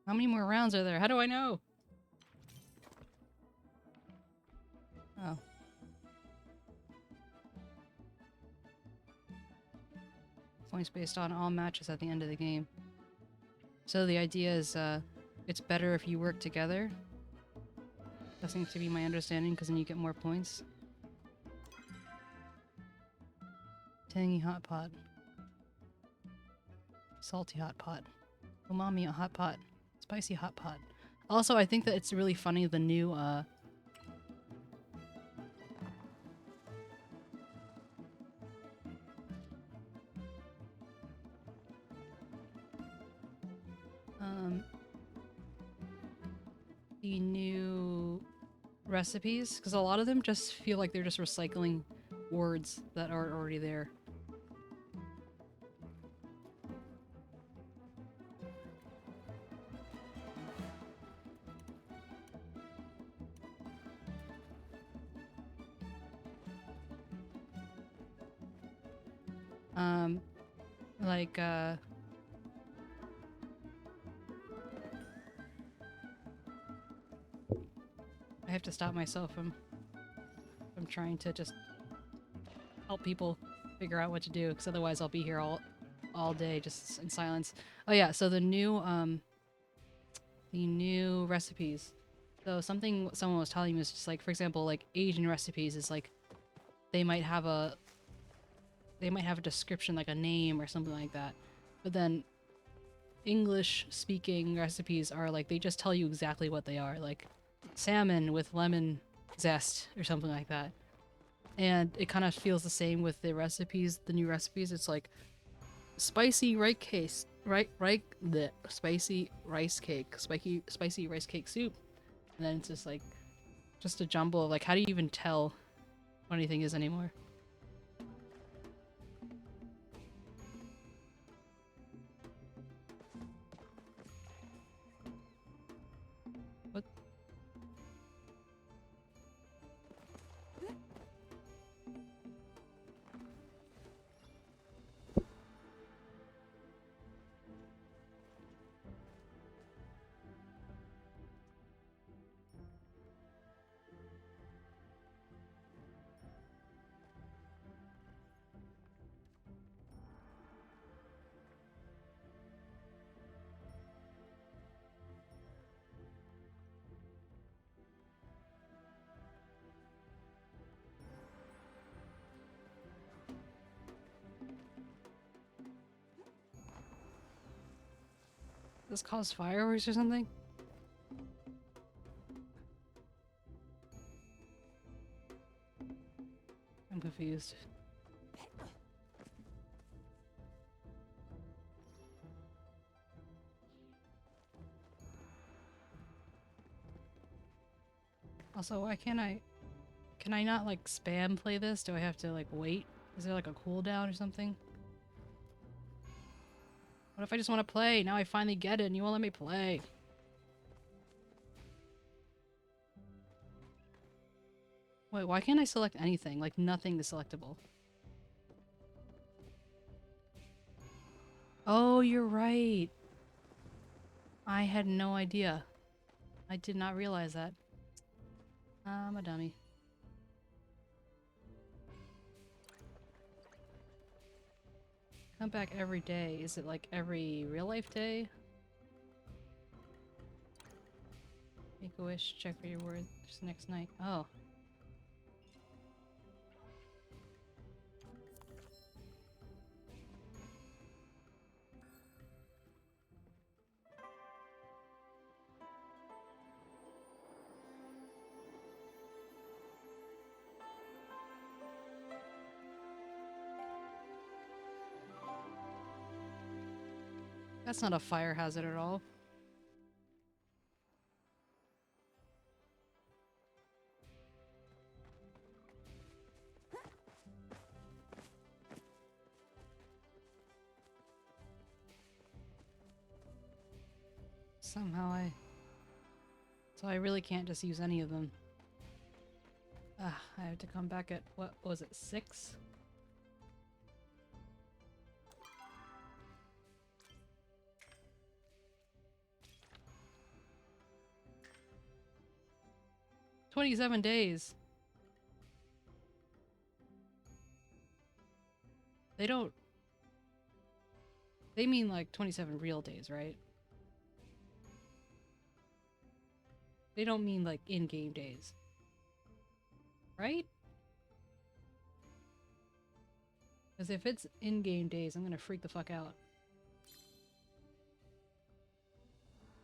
How many more rounds are there? How do I know? Oh. Points based on all matches at the end of the game. So the idea is, it's better if you work together. That seems to be my understanding, because then you get more points. Tangy hot pot. Salty hot pot. Umami hot pot. Spicy hot pot. Also, I think that it's really funny, the new, the new recipes, because a lot of them just feel like they're just recycling words that are already there. Like, I have to stop myself from trying to just help people figure out what to do, because otherwise I'll be here all day just in silence. Oh yeah, so the new recipes. So something someone was telling me was just like, for example, like Asian recipes is like they might have a description, like a name or something like that. But then English speaking recipes are like, they just tell you exactly what they are, like salmon with lemon zest or something like that. And it kind of feels the same with the recipes, the new recipes. It's like spicy rice cake, spicy rice cake, spicy rice cake soup. And then it's just like, just a jumble of like, how do you even tell what anything is anymore? What? This cause fireworks or something? I'm confused. Also, why can't I... Can I not, like, spam play this? Do I have to, like, wait? Is there, like, a cooldown or something? What if I just want to play? Now I finally get it and you won't let me play. Wait, why can't I select anything? Like, nothing is selectable. Oh, you're right. I had no idea. I did not realize that. I'm a dummy. Come back every day. Is it like every real life day? Make a wish, check for your words next night. Oh. That's not a fire hazard at all. somehow so I really can't just use any of them. I have to come back at, what was it, 6? "27 days. They don't... They mean like 27 real days, right? They don't mean like in-game days. Right? Because if it's in-game days, I'm gonna freak the fuck out.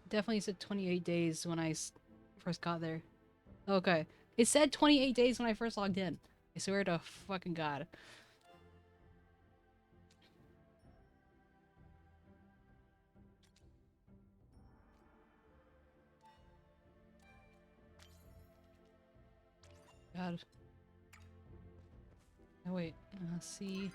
Definitely said 28 days when I first got there. Okay. It said 28 days when I first logged in. I swear to fucking God. God. Oh wait, see.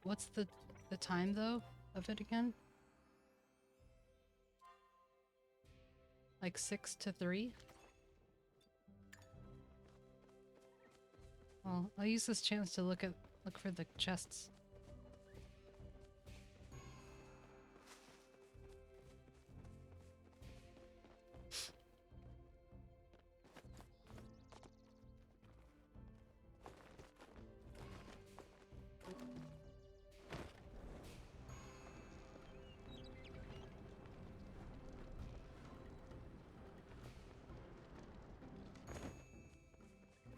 What's the time though of it again? Like 6 to 3? Well, I'll use this chance to look for the chests.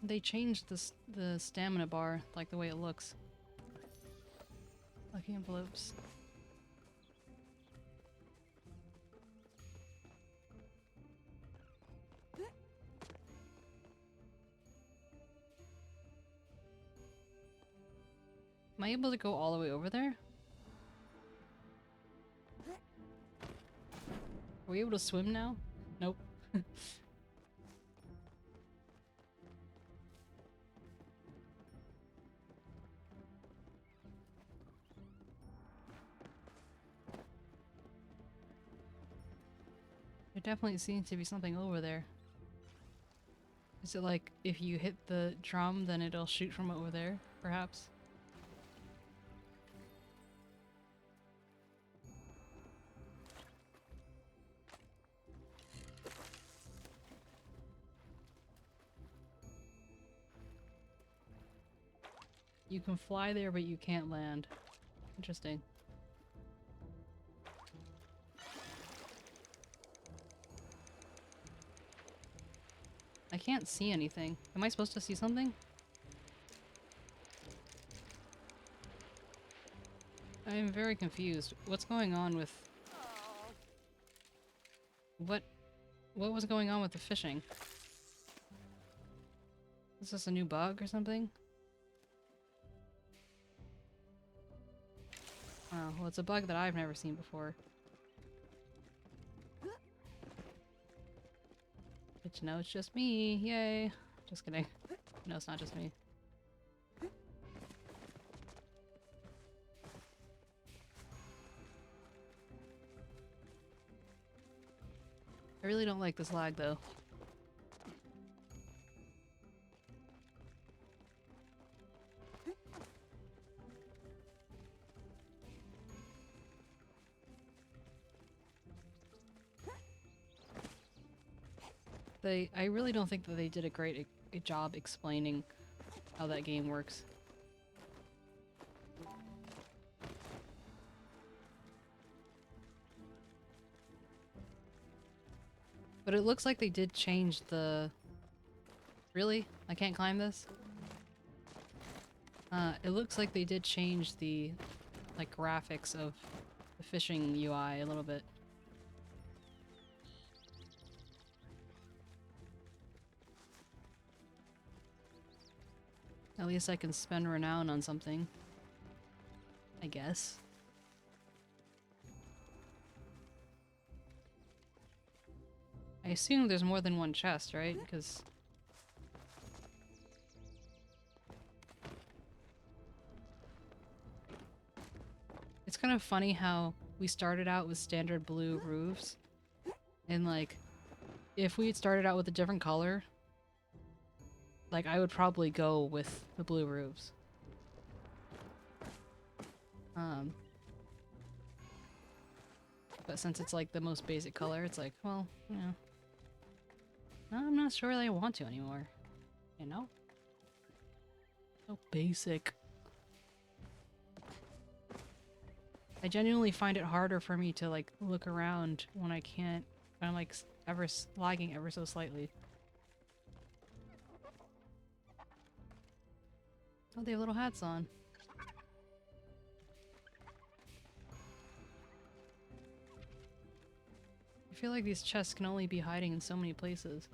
They changed the stamina bar, like the way it looks. Lucky envelopes. Am I able to go all the way over there? Are we able to swim now? Nope. There definitely seems to be something over there. Is it like if you hit the drum, then it'll shoot from over there, perhaps? You can fly there, but you can't land. Interesting. I can't see anything. Am I supposed to see something? I am very confused. What's going on with... What was going on with the fishing? Is this a new bug or something? Oh, well, it's a bug that I've never seen before. Good to know it's just me. Yay. Just kidding. No, it's not just me. I really don't like this lag, though. I really don't think that they did a great job explaining how that game works. But it looks like they did change the... Really? I can't climb this? It looks like they did change the like graphics of the fishing UI a little bit. At least I can spend renown on something, I guess. I assume there's more than one chest, right? Because it's kind of funny how we started out with standard blue roofs, and like, if we had started out with a different color, like, I would probably go with the blue roofs. But since it's like the most basic color, it's like, well, you know, no, I'm not sure that I want to anymore. You know? So basic. I genuinely find it harder for me to like look around when I can't, when I'm like lagging ever so slightly. Oh, they have little hats on. I feel like these chests can only be hiding in so many places.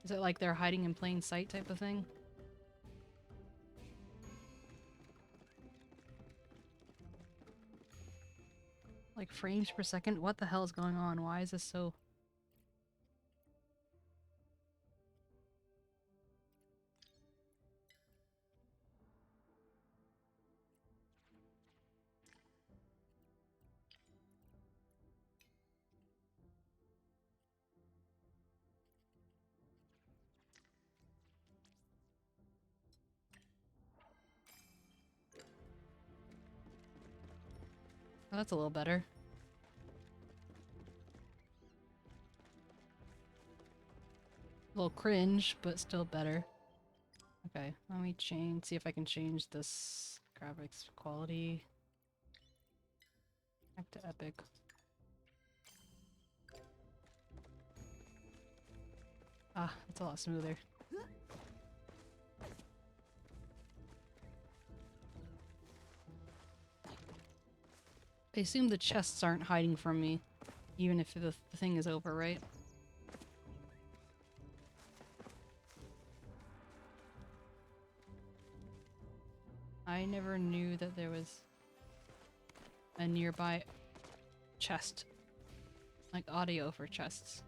Is it like they're hiding in plain sight type of thing? Like frames per second? What the hell is going on? Why is this so... Oh, that's a little better. A little cringe, but still better. Okay, let me see if I can change this graphics quality. Back to epic. Ah, that's a lot smoother. I assume the chests aren't hiding from me, even if the thing is over, right? I never knew that there was a nearby chest. Like audio for chests.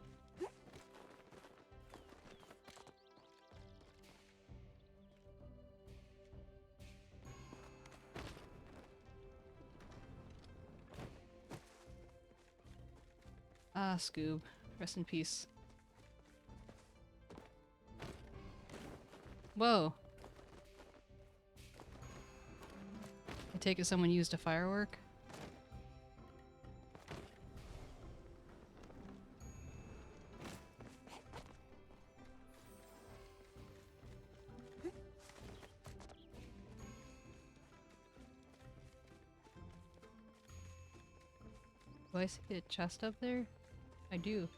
Ah, Scoob. Rest in peace. Whoa. I take it someone used a firework? Do I see a chest up there? I do.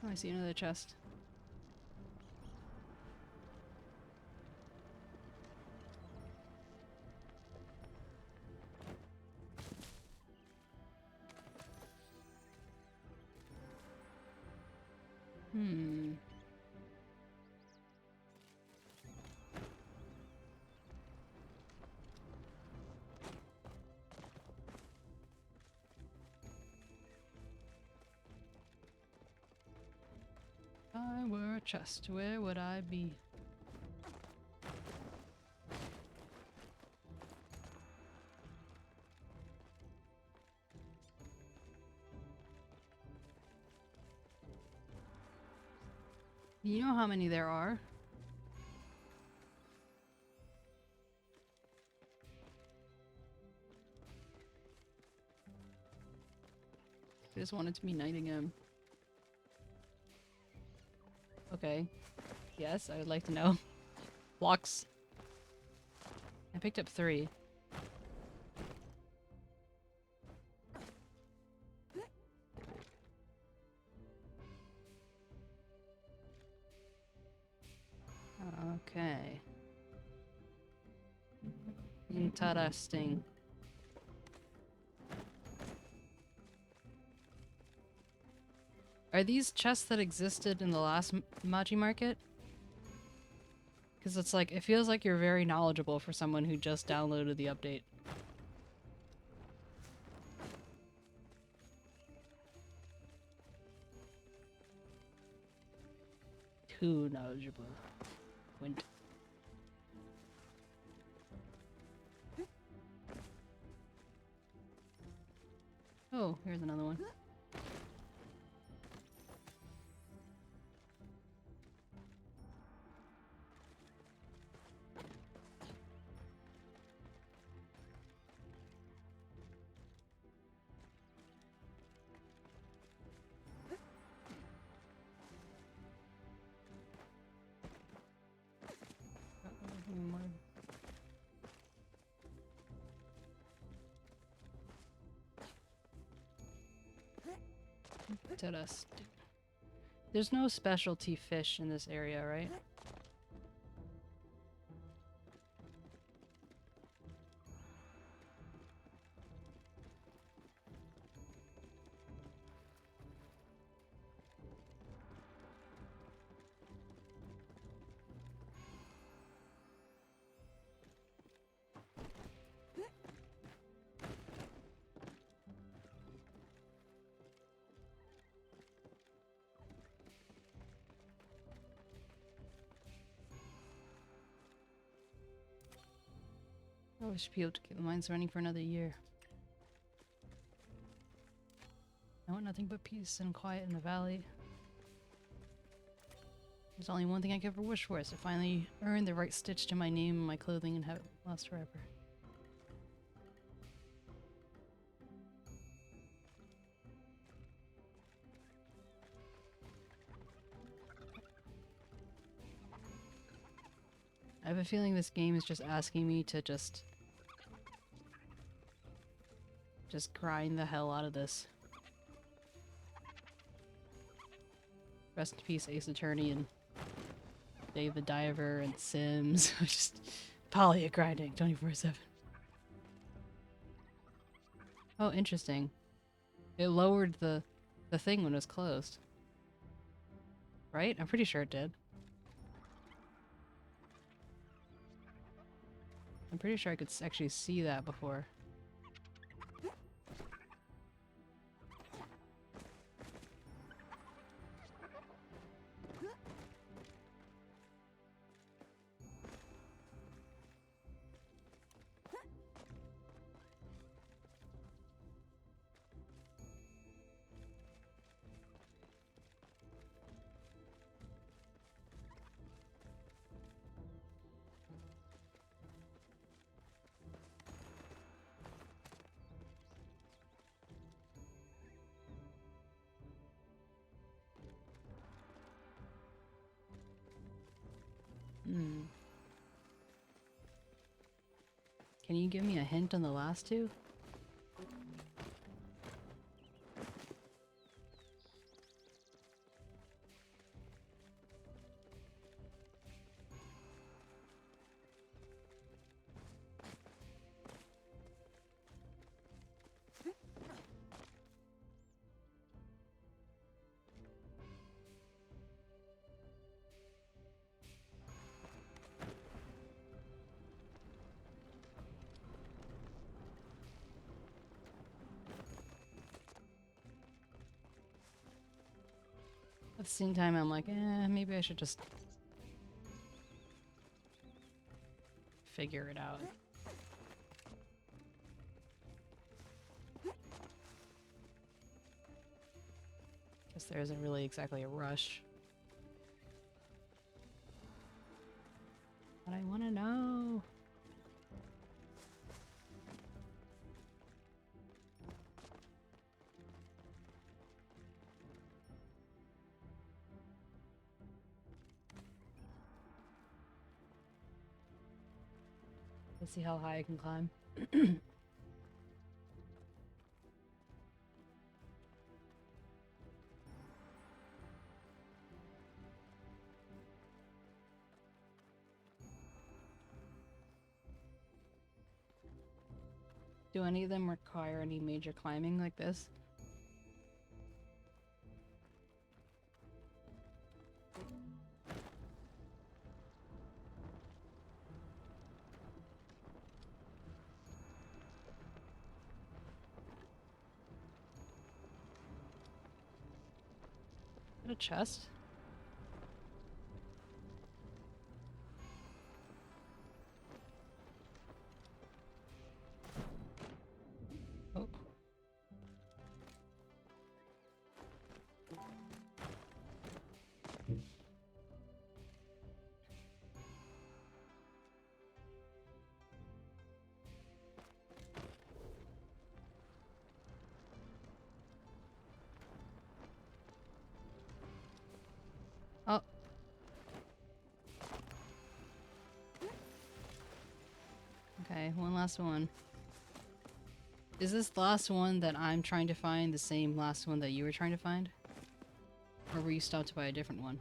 Oh, I see another chest. If I were a chest, where would I be? You know how many there are? I just wanted to be knighting him. Okay. Yes, I would like to know. Blocks. I picked up 3. Okay. Interesting. Are these chests that existed in the last Machi market? Because it's like, it feels like you're very knowledgeable for someone who just downloaded the update. Too knowledgeable. Went. Oh, here's another one. Interesting. There's no specialty fish in this area, right? I should be able to keep the mines running for another year. I want nothing but peace and quiet in the valley. There's only one thing I could ever wish for, is to finally earn the right stitch to my name and my clothing and have it last forever. I have a feeling this game is just asking me to just grind the hell out of this. Rest in peace, Ace Attorney and Dave the Diver and Sims. Just Palia grinding 24/7. Oh, interesting. It lowered the thing when it was closed. Right? I'm pretty sure it did. I'm pretty sure I could actually see that before. Can you give me a hint on the last two? At the same time, I'm like, maybe I should just figure it out. Guess there isn't really exactly a rush. But I want to know. Let's see how high I can climb. Do any of them require any major climbing like this? Is that a chest? Oh. Oh. Okay, one last one. Is this last one that I'm trying to find the same last one that you were trying to find? Or were you stopped by a different one?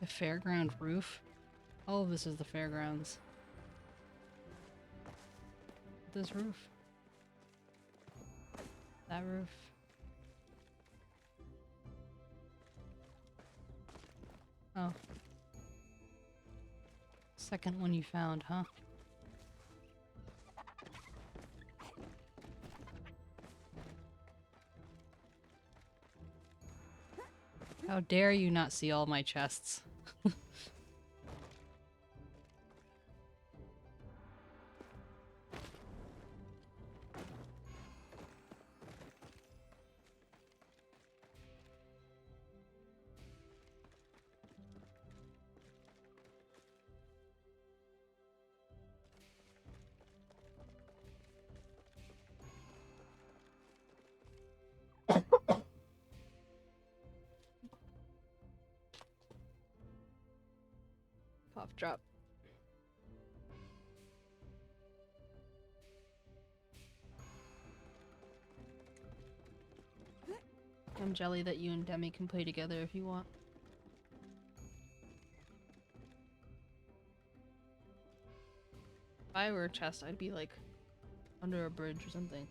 The fairground roof? All of this is the fairgrounds. This roof. That roof. Oh. Second one you found, huh? How dare you not see all my chests? Cough drop. I'm jelly that you and Demi can play together if you want. If I were a chest, I'd be like under a bridge or something.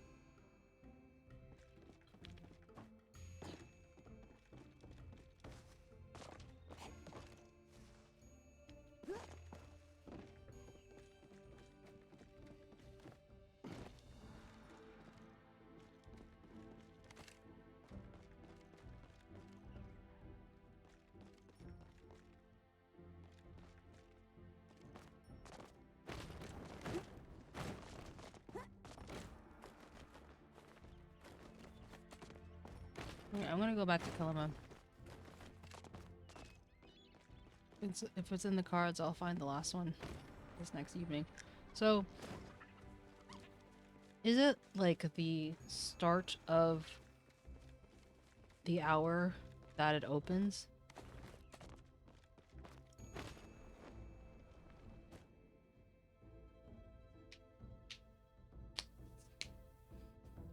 Okay, I'm gonna go back to 𝗟𝗏𝗀. If it's in the cards, I'll find the last one this next evening. So, is it like the start of the hour that it opens?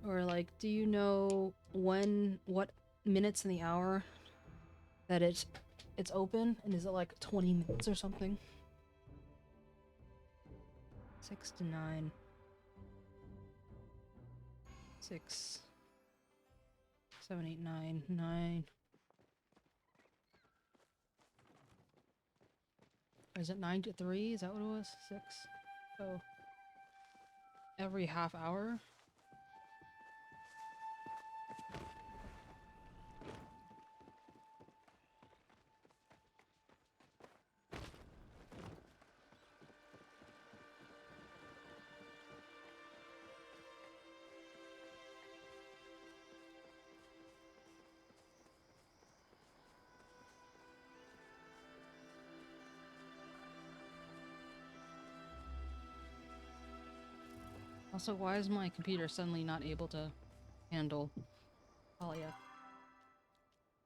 Or like, do you know what minutes in the hour that it's open? And is it like 20 minutes or something? 6 to 9. 6, 7, 8, 9, 9. Or is it 9 to 3? Is that what it was? 6. So every half hour? Also, why is my computer suddenly not able to handle Palia?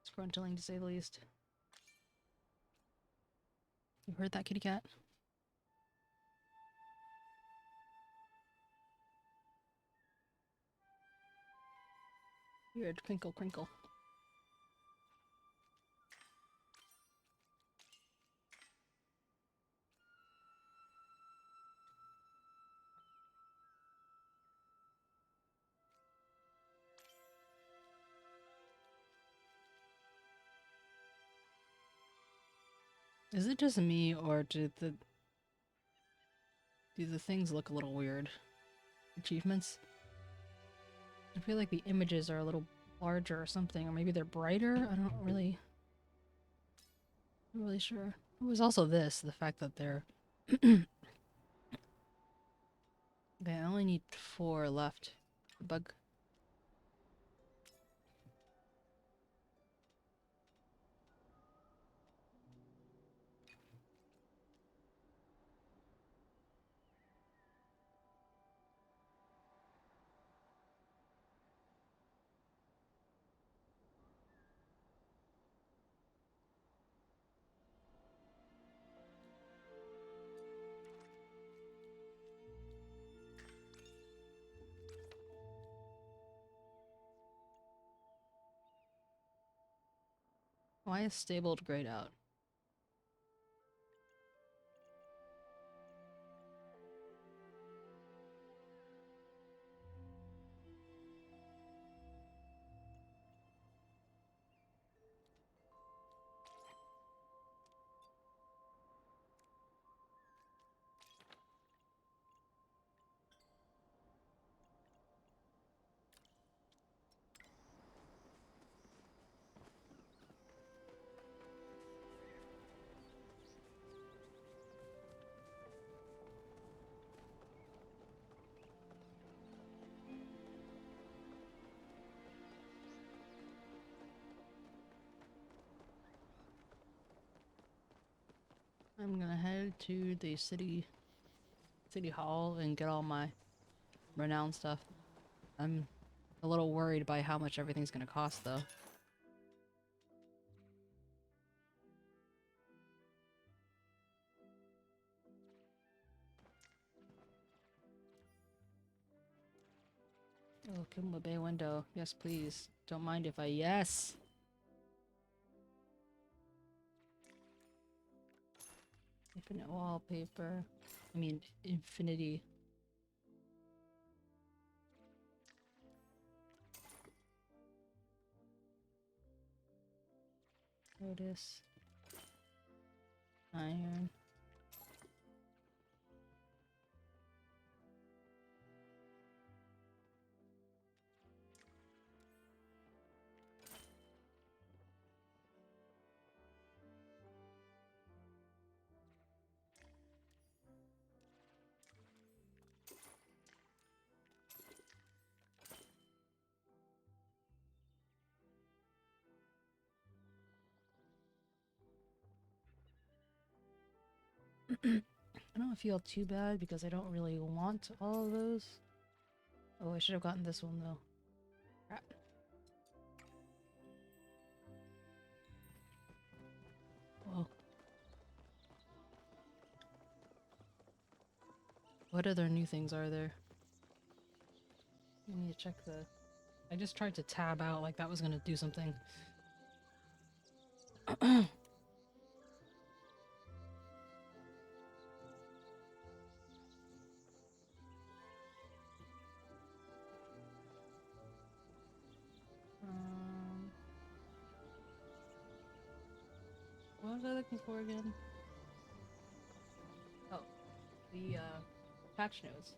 Scruntling, to say the least. You heard that, kitty cat? Weird crinkle crinkle. Is it just me, or do the things look a little weird? Achievements? I feel like the images are a little larger or something, or maybe they're brighter? I'm not really sure. It was also this, the fact that they're... Okay, I only need 4 left. Bug. Why is stabled grayed out? I'm gonna head to the city hall and get all my renown stuff. I'm a little worried by how much everything's gonna cost, though. Oh, 𝗟𝗶H window. Yes, please. Don't mind if I... Yes! Infinite wallpaper. I mean, infinity. Lotus. Iron. I don't feel too bad because I don't really want all of those. Oh, I should have gotten this one though. Crap. Whoa. What other new things are there? I need to check the... I just tried to tab out like that was gonna do something. What was I looking for again? Oh, the patch notes.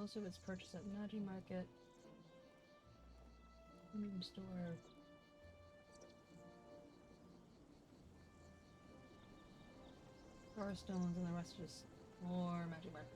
Most of it's purchased at Naji Market. Store. Star stones and the rest just more magic market.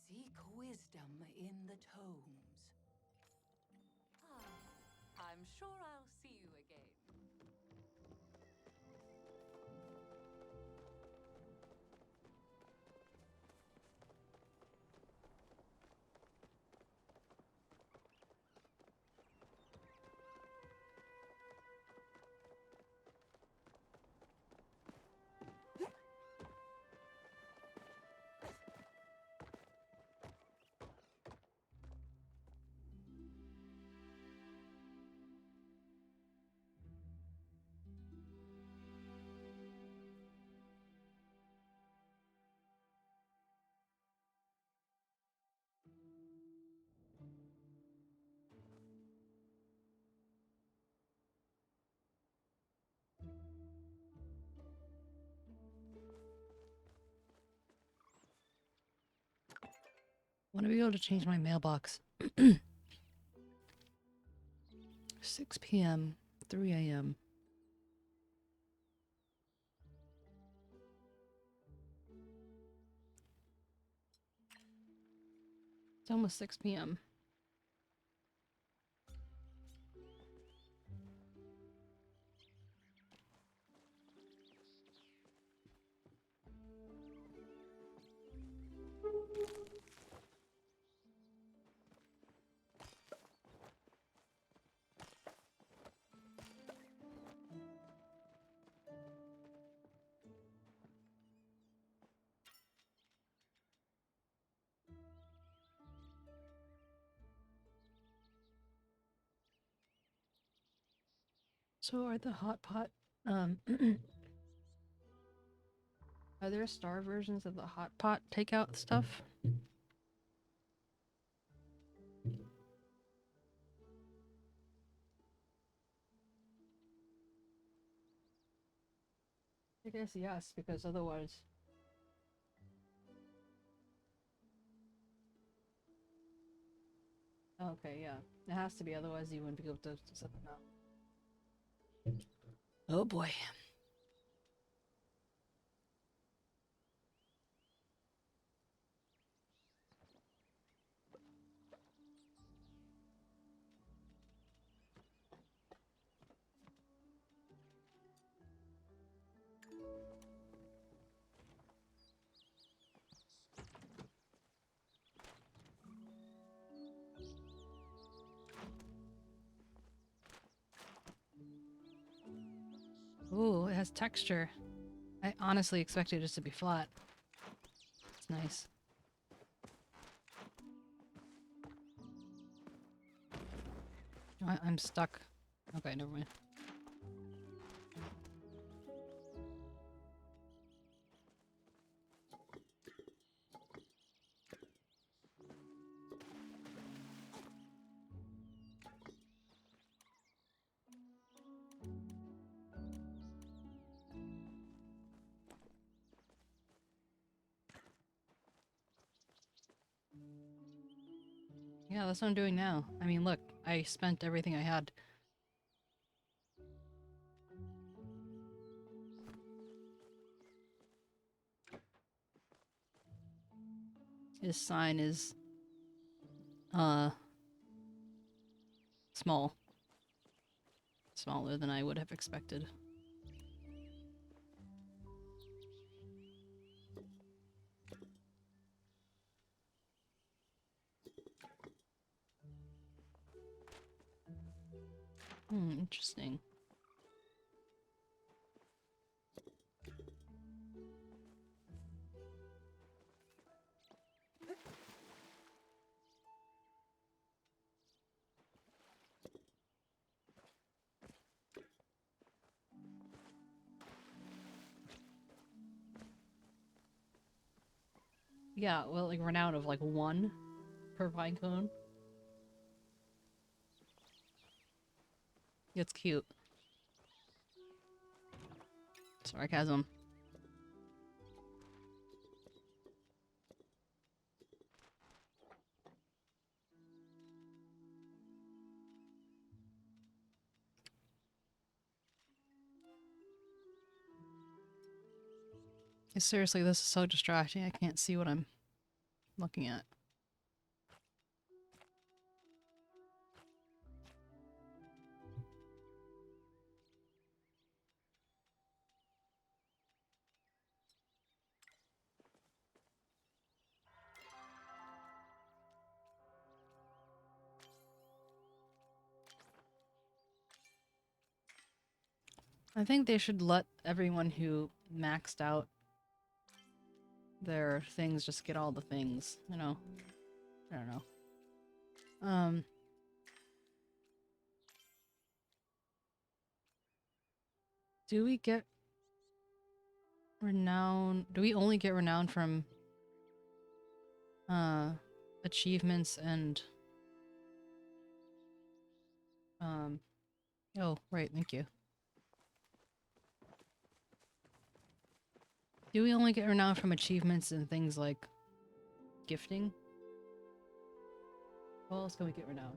Seek wisdom in the tomes. I'm sure I'll see you again. Want to be able to change my mailbox. 6 p.m., 3 a.m. It's almost 6 p.m. So are the hot pot, are there star versions of the hot pot takeout stuff? I guess yes, because otherwise... Okay, yeah. It has to be, otherwise you wouldn't be able to set them out. Oh boy. Ooh, it has texture. I honestly expected it just to be flat. It's nice. I'm stuck. Okay, never mind. Yeah, that's what I'm doing now. I mean, look, I spent everything I had. His sign is, small. Smaller than I would have expected. Interesting. Yeah, well, like renown of like 1 per pine cone. It's cute. Sarcasm. Seriously, this is so distracting. I can't see what I'm looking at. I think they should let everyone who maxed out their things just get all the things, you know? I don't know. Do we get renown? Do we only get renown from achievements and oh, right, thank you. Do we only get renown from achievements and things like gifting? How else can we get renown?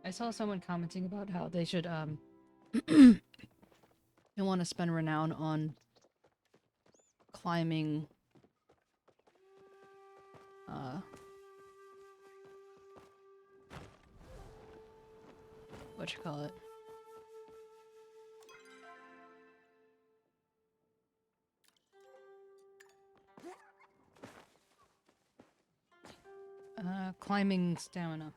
I saw someone commenting about how they should they want to spend renown on climbing whatchamacallit? Climbing stamina.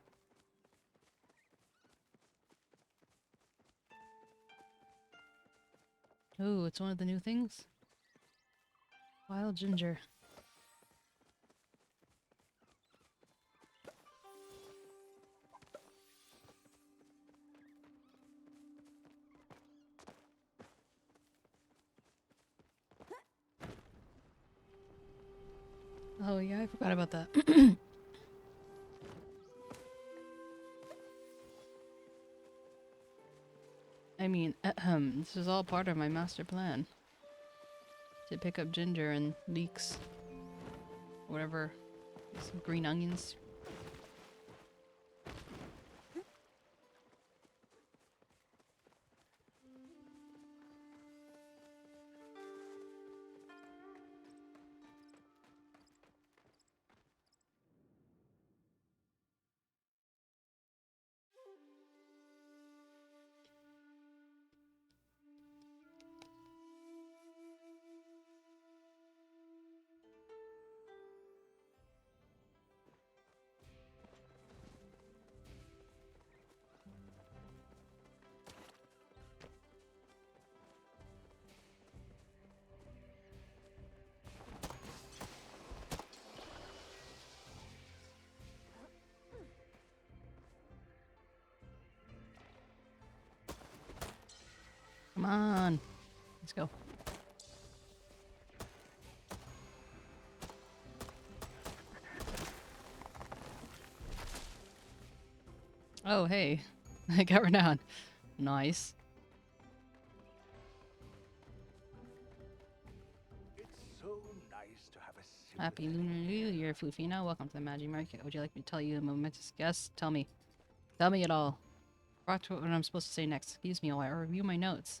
Ooh, it's one of the new things? Wild ginger. Oh yeah, I forgot about that. I mean, this is all part of my master plan. To pick up ginger and leeks. Whatever. Some green onions. Come on. Let's go. Oh, hey. I got renown. Nice. It's so nice to have a Happy Lunar New Year, Fufina. Welcome to the Magic Market. Would you like me to tell you a momentous guess? Tell me. Tell me it all. Brought to what I'm supposed to say next. Excuse me while I review my notes.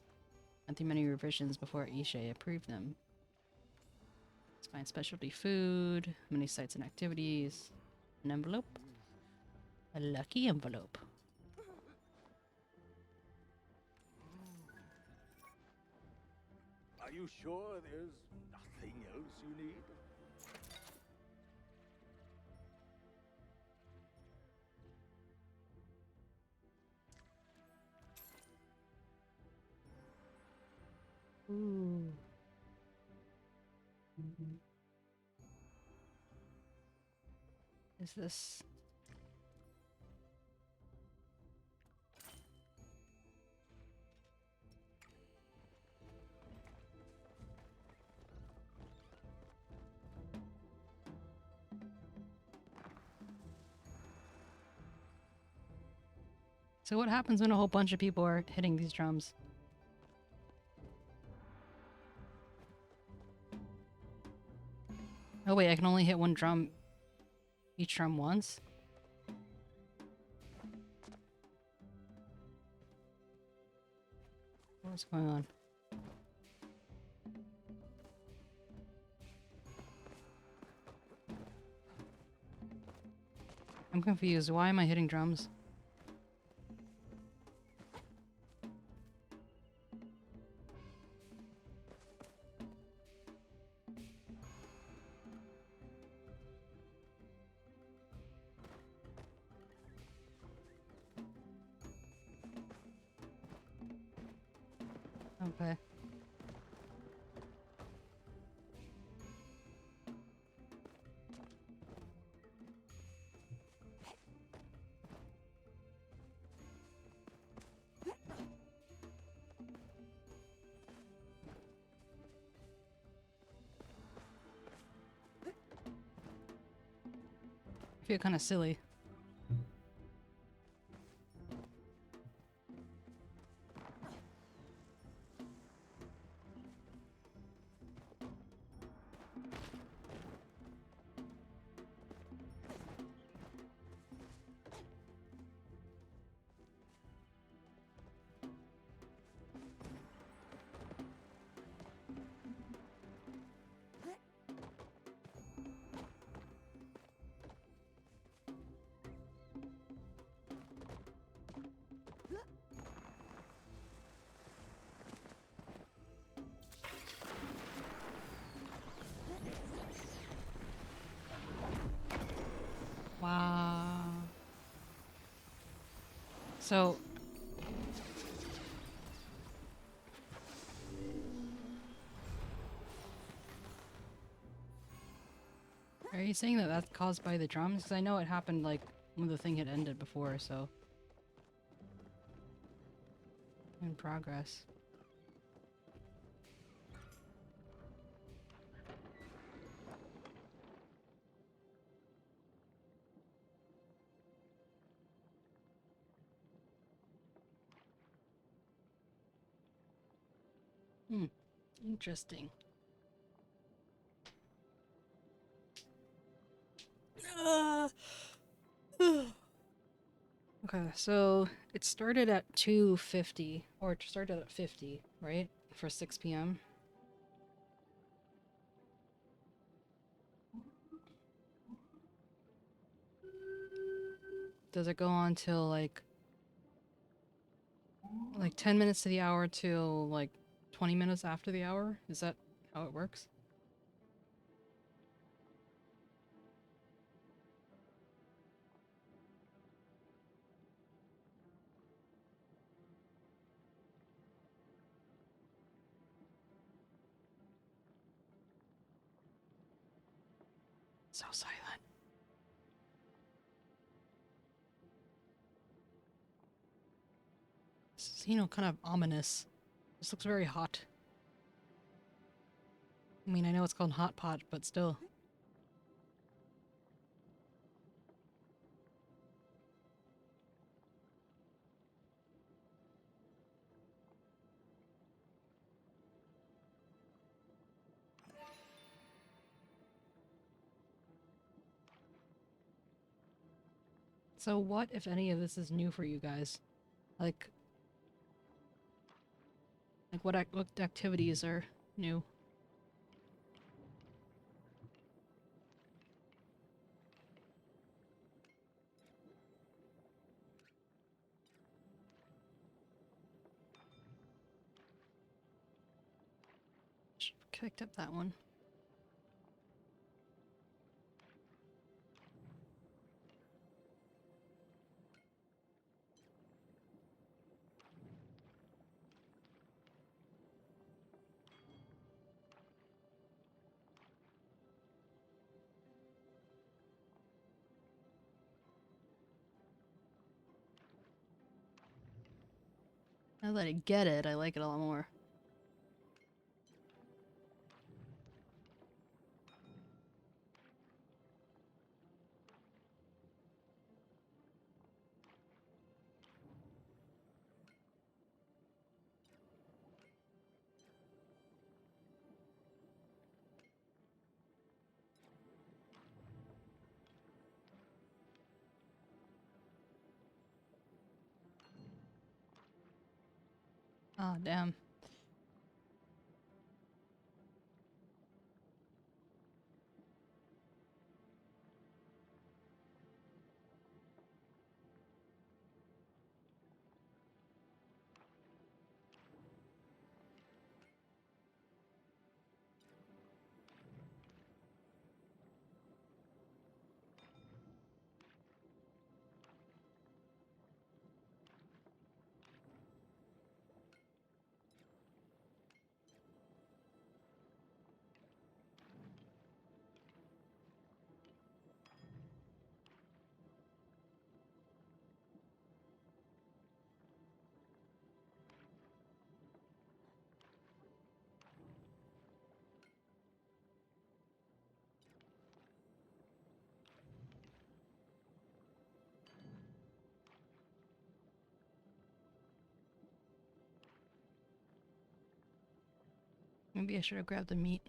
Went through many revisions before 𝗟𝗍 approved them. Let's find specialty food, many sites and activities. An envelope. A lucky envelope. you sure there's nothing else you need? Ooh. Is this... So what happens when a whole bunch of people are hitting these drums? Oh wait, I can only hit one drum, each drum once? What's going on? I'm confused. Why am I hitting drums? Okay. I feel kind of silly. Wow. So... Are you saying that that's caused by the drums? Because I know it happened, like, when the thing had ended before, so... In progress. Hmm. Interesting. Okay, so it started at 2:50, or it started at 50, right? For 6 p.m. Does it go on till like 10 minutes to the hour till like 20 minutes after the hour? Is that how it works? So silent. This is, you know, kind of ominous. This looks very hot. I mean, I know it's called hot pot, but still. So what, if any of this is new for you guys? Like what activities are new? Picked up that one. Now that I get it, I like it a lot more. Oh, damn. Maybe I should have grabbed the meat.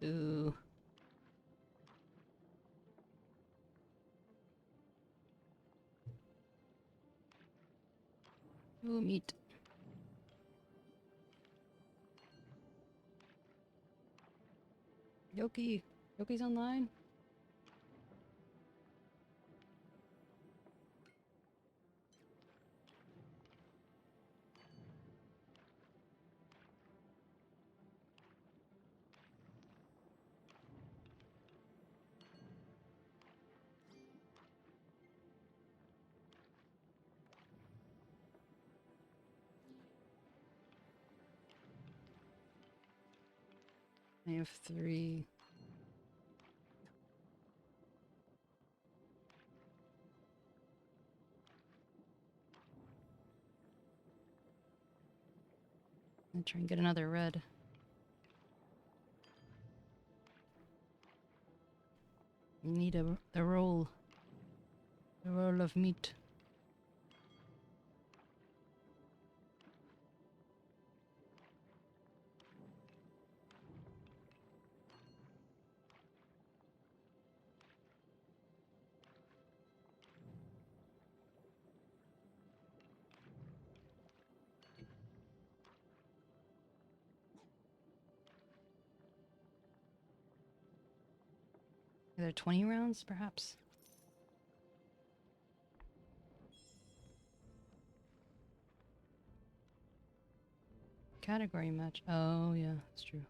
Ooh. Ooh, meat. Yoki. Yoki's online? I have 3. I'll try and get another red. Need the roll. The roll of meat. Are there 20 rounds, perhaps? Category match. Oh, yeah, that's true.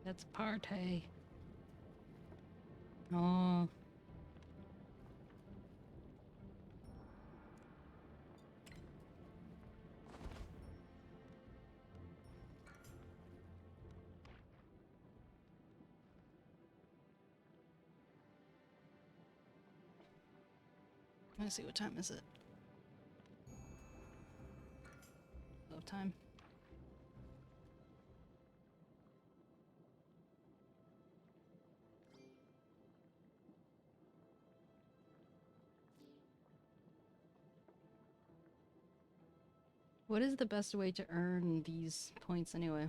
That's party. Oh. Let's see, what time is it? Low time. What is the best way to earn these points anyway?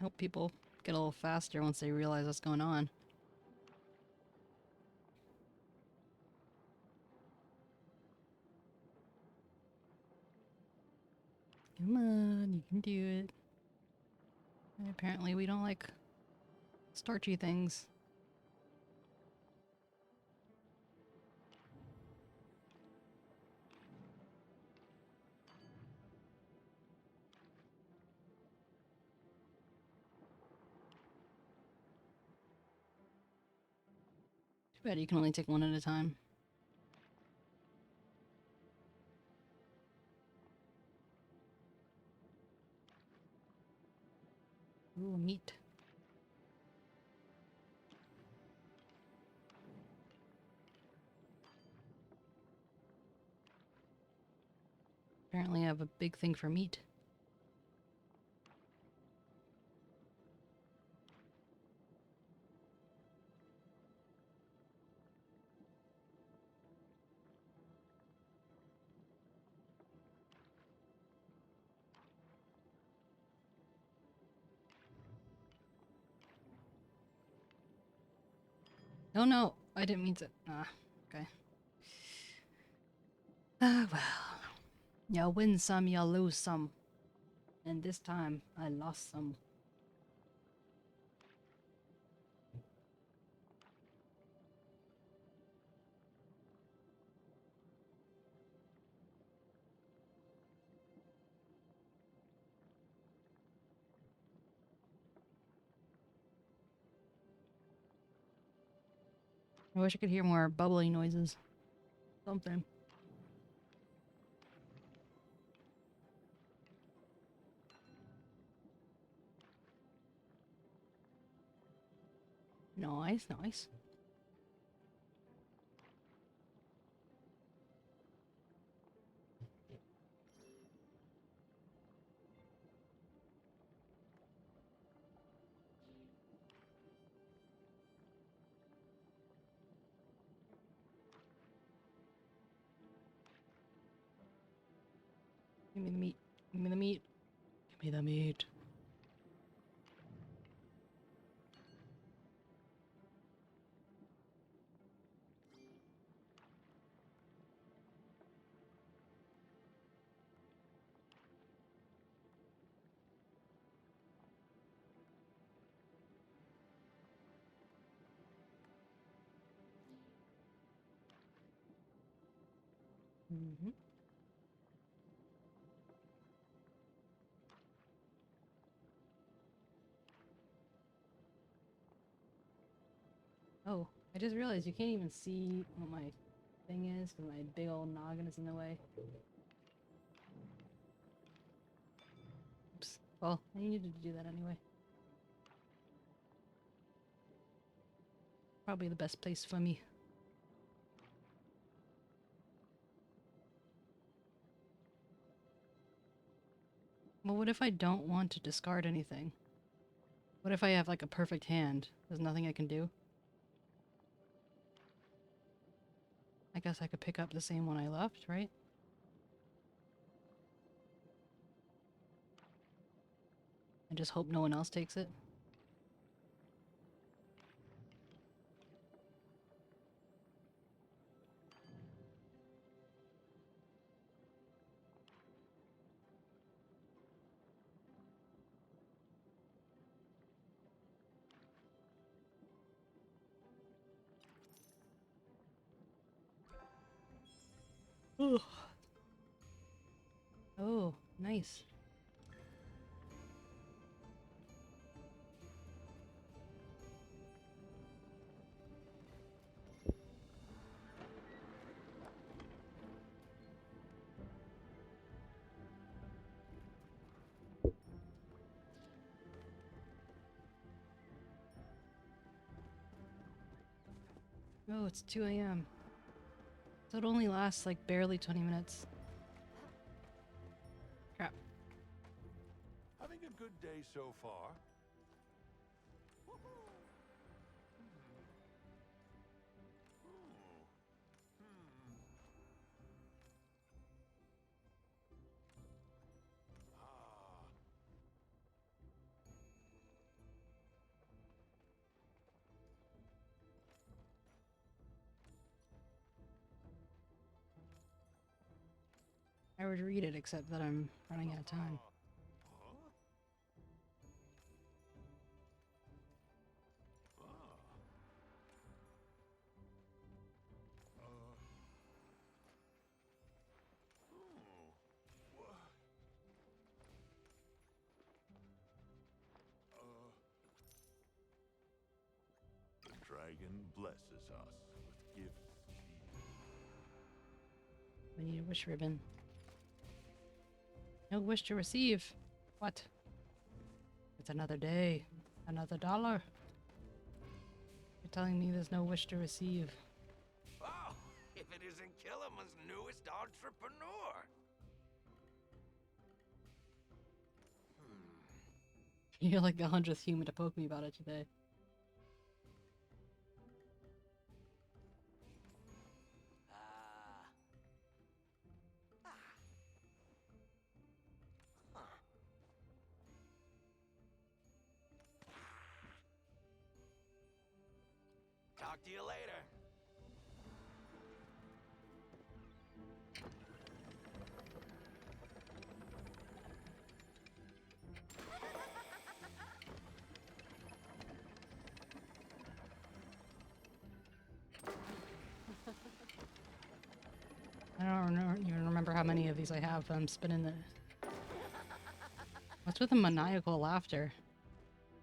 Help people get a little faster once they realize what's going on. Come on, you can do it. And apparently we don't like starchy things. Too bad you can only take one at a time. Ooh, meat. Apparently I have a big thing for meat. Oh no, I didn't mean to. Ah, okay. Ah, well. You win some, you lose some. And this time, I lost some. I wish I could hear more bubbly noises. Something. Nice, nice. Give me the meat. Give me the meat. Give me the meat. Mm-hmm. Oh, I just realized you can't even see what my thing is because my big old noggin is in the way. Oops. Well, I needed to do that anyway. Probably the best place for me. Well, what if I don't want to discard anything? What if I have like a perfect hand? There's nothing I can do? I guess I could pick up the same one I left, right? And just hope no one else takes it. Ugh. Oh, nice. Oh, it's 2 a.m. So it only lasts like barely 20 minutes. Crap. Having a good day so far? I would read it, except that I'm running out of time. The dragon blesses us with gifts. We need a wish ribbon. No wish to receive. What? It's another day. Another dollar. You're telling me there's no wish to receive. Oh, if it isn't Killiman's newest entrepreneur. You're like the 100th human to poke me about it today. Talk to you later. I don't even remember how many of these I have. I'm spinning the... What's with the maniacal laughter?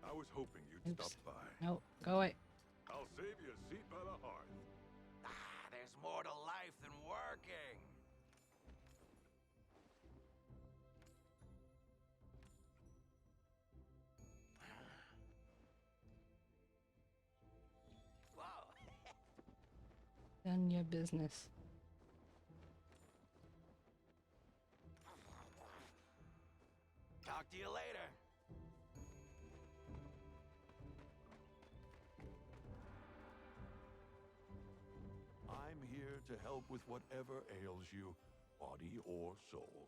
I was hoping you'd Oops. stop by. No, go away. I'll save you a seat by the hearth. There's more to life than working. Whoa. Done your business. Talk to you later. I'm here to help with whatever ails you, body or soul.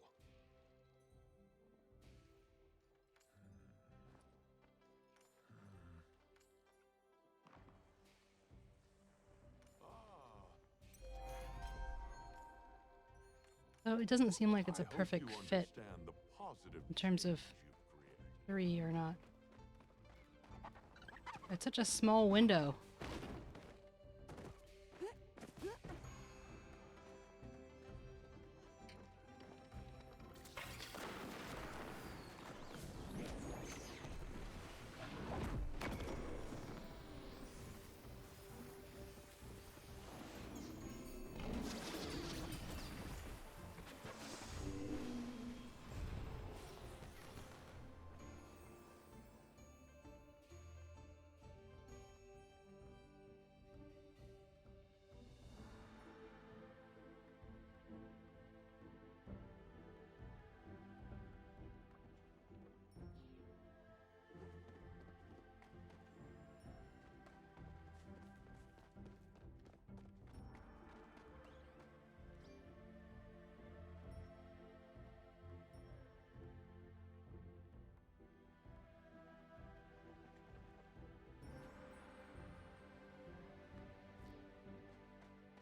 So it doesn't seem like it's a I hope perfect you fit understand the positive in terms of change you've created. 3 or not. It's such a small window.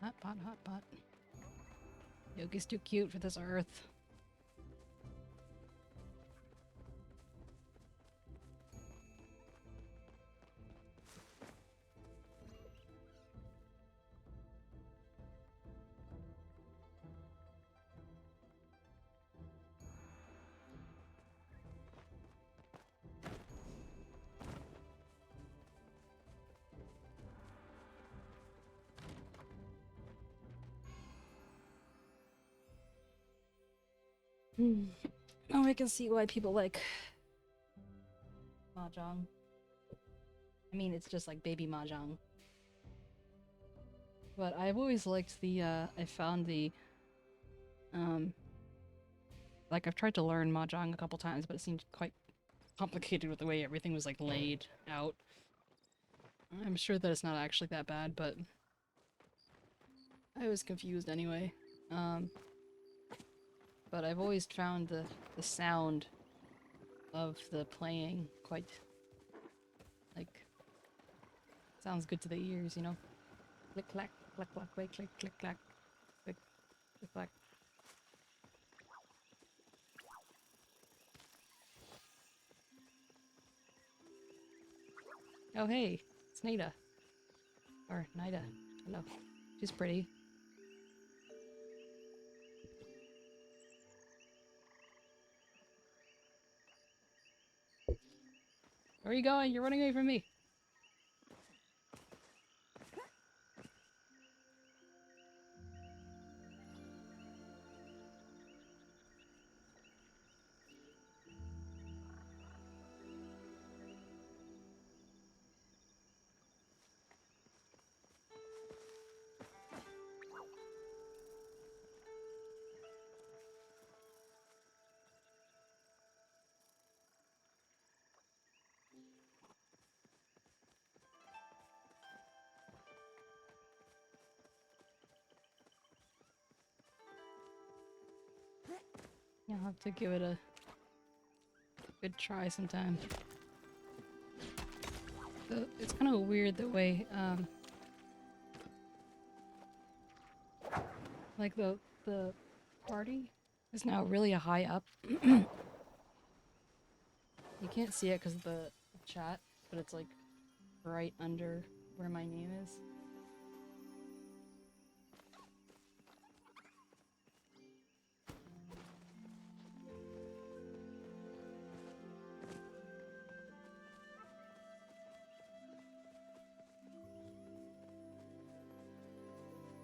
Hot pot, hot pot. Yogi's too cute for this earth. Now I can see why people like mahjong. I mean, it's just like baby mahjong. But I've always liked the, I found the, like I've tried to learn mahjong a couple times, but it seemed quite complicated with the way everything was like laid out. I'm sure that it's not actually that bad, but I was confused anyway. But I've always found the sound of the playing quite, like, sounds good to the ears, you know? Click clack, clack clack, click click click clack, click click clack. Oh hey, it's Nida. Or Nida. Hello. She's pretty. Where are you going? You're running away from me. I'll have to give it a good try sometime. It's kind of weird the way, like the party is now really a high up. You can't see it because of the chat, but it's like right under where my name is.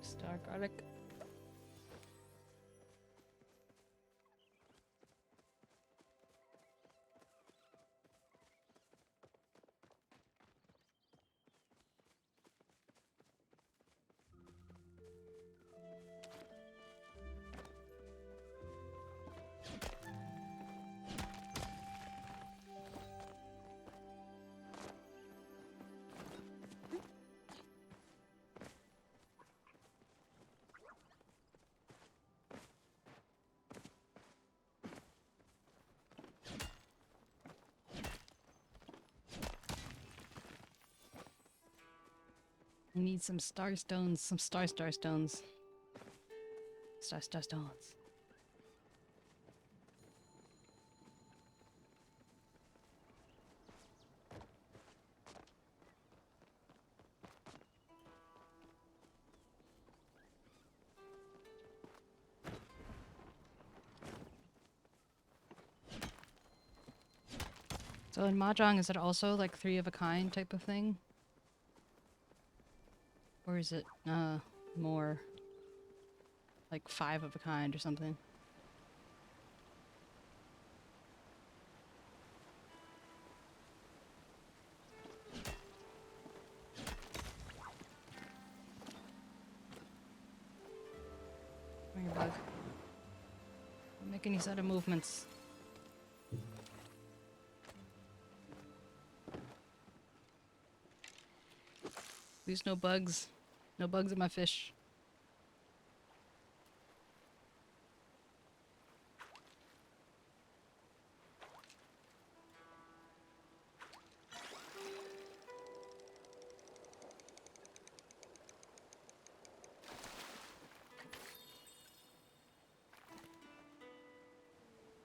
Star garlic. We need some star stones, some star stones. Star stones. So in mahjong, is it also like 3 of a kind type of thing? Or is it, more like 5 of a kind or something? Come here, bug. Don't make any sudden movements. Please, no bugs. No bugs in my fish.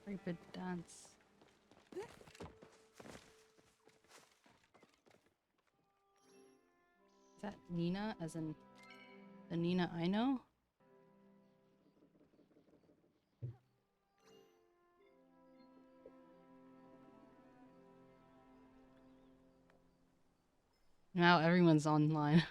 Rapid dance. Is that Nina, as in the Nina I know? Now everyone's online.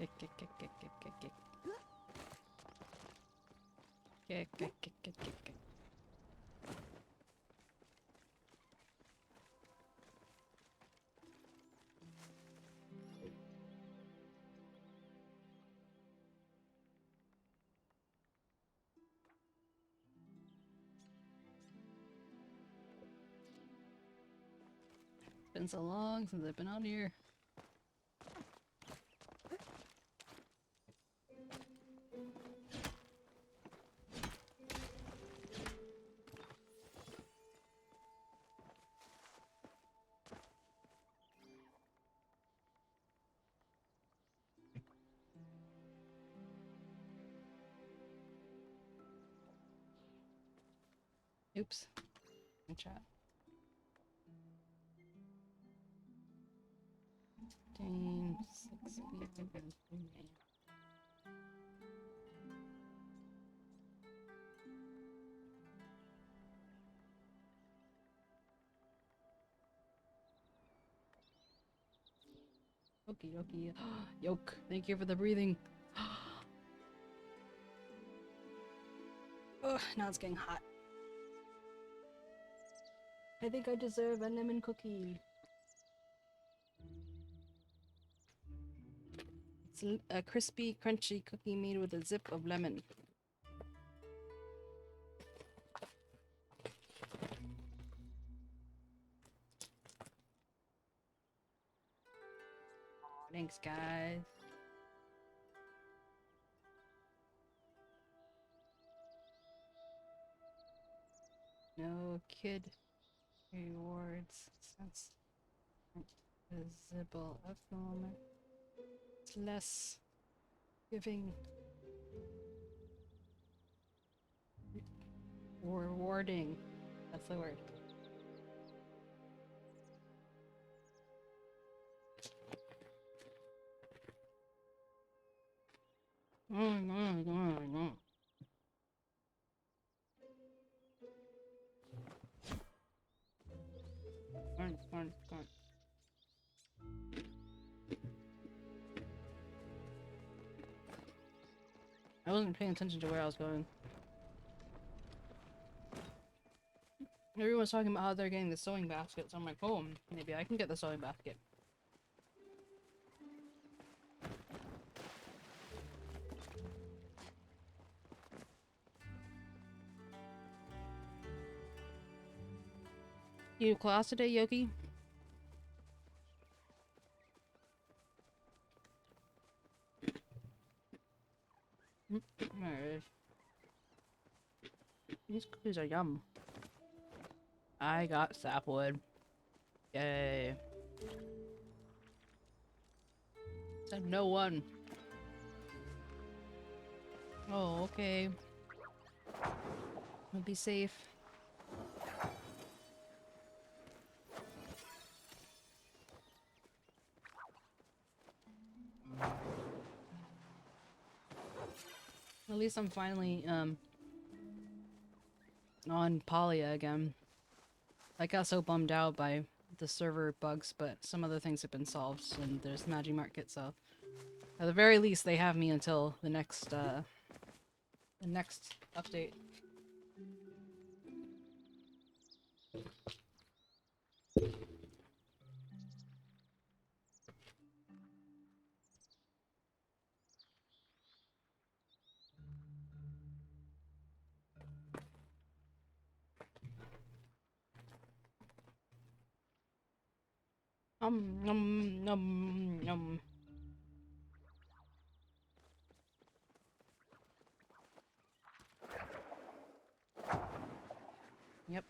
Kick, kick, kick, kick, kick, kick, kick. Kick, kick, kick, kick, kick, kick. Been so long since I've been out here. Oops. Good chat. Dang, 6 people. Okie dokie. Yoke, thank you for the breathing. Ugh, now it's getting hot. I think I deserve a lemon cookie. It's a crispy, crunchy cookie made with a zip of lemon. Thanks, guys. No kid rewards since visible at the moment. It's less giving or rewarding. That's the word. Fun. I wasn't paying attention to where I was going. Everyone's talking about how they're getting the sewing basket, so I'm like, oh, maybe I can get the sewing basket. You class today, Yoki? There it is. These cookies are yum. I got sapwood. Yay. Said no one. Oh, okay. We'll be safe. At least I'm finally, on Palia again. I got so bummed out by the server bugs, but some other things have been solved, and there's Magic Market, so at the very least they have me until the next update. Nom nom nom. Yep.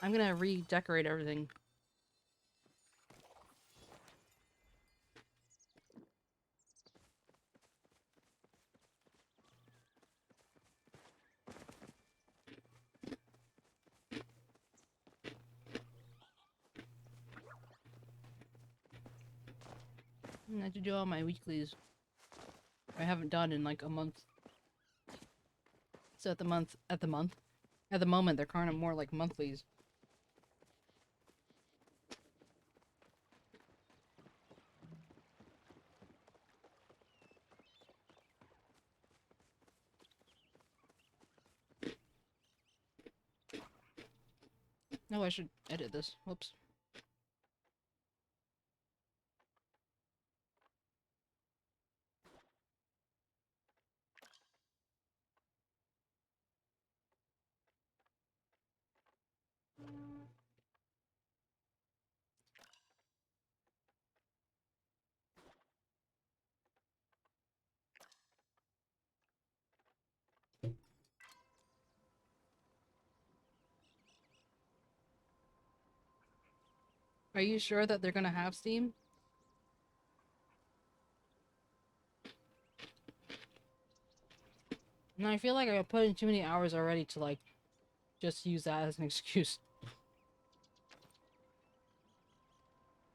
I'm gonna redecorate everything. I have to do all my weeklies. I haven't done in like a month. So at the moment they're kind of more like monthlies. Oh, I should edit this. Whoops. Are you sure that they're gonna have Steam? No, I feel like I put in too many hours already to like just use that as an excuse.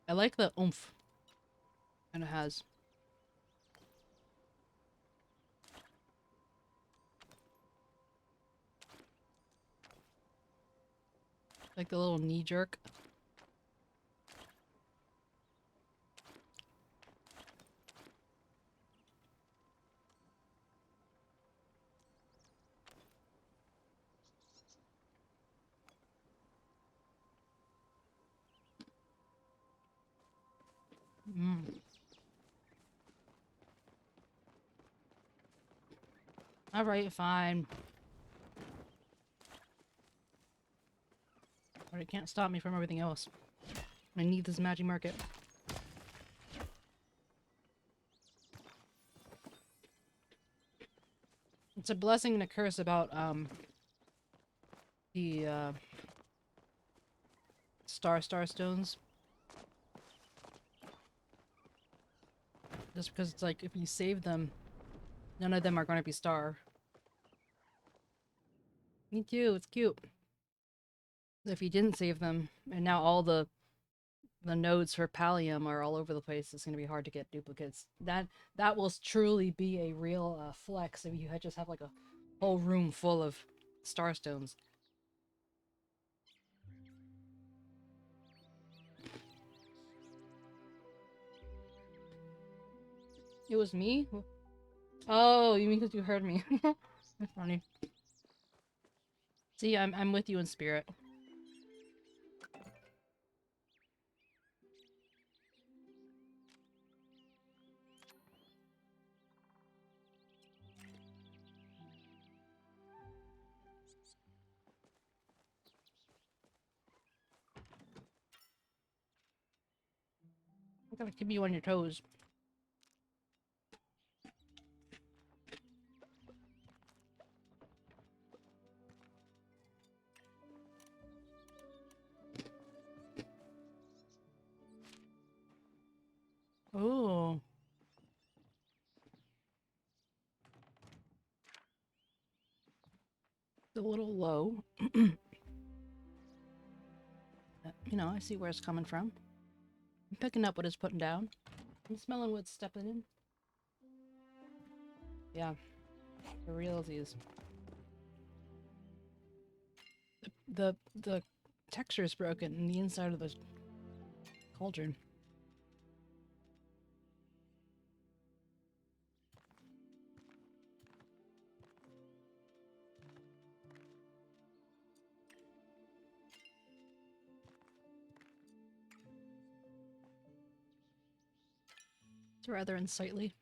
I like the oomph and it has. Like the little knee jerk. Alright, fine. But it can't stop me from everything else. I need this magic market. It's a blessing and a curse about the star stones. Just because it's like if you save them, none of them are going to be star. Me too, it's cute. If you didn't save them, and now all the nodes for Pallium are all over the place, it's going to be hard to get duplicates. That will truly be a real flex if you just have like a whole room full of starstones. It was me? Oh, you mean because you heard me? That's funny. See, I'm with you in spirit. I gotta keep you on your toes. Oh. It's a little low. You know, I see where it's coming from. I'm picking up what it's putting down. I'm smelling what's stepping in. Yeah. For realsies. The texture is broken in the inside of the cauldron. It's rather unsightly.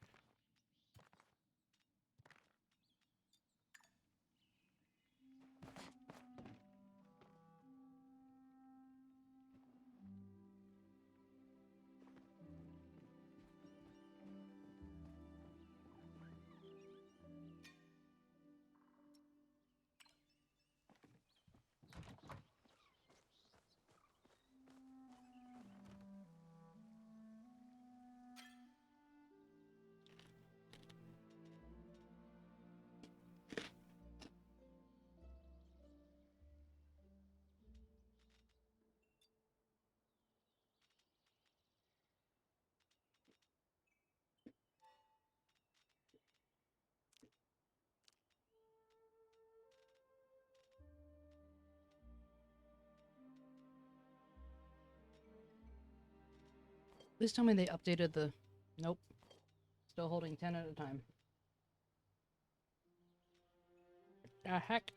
Please tell me they updated the... Nope. Still holding 10 at a time. The heck?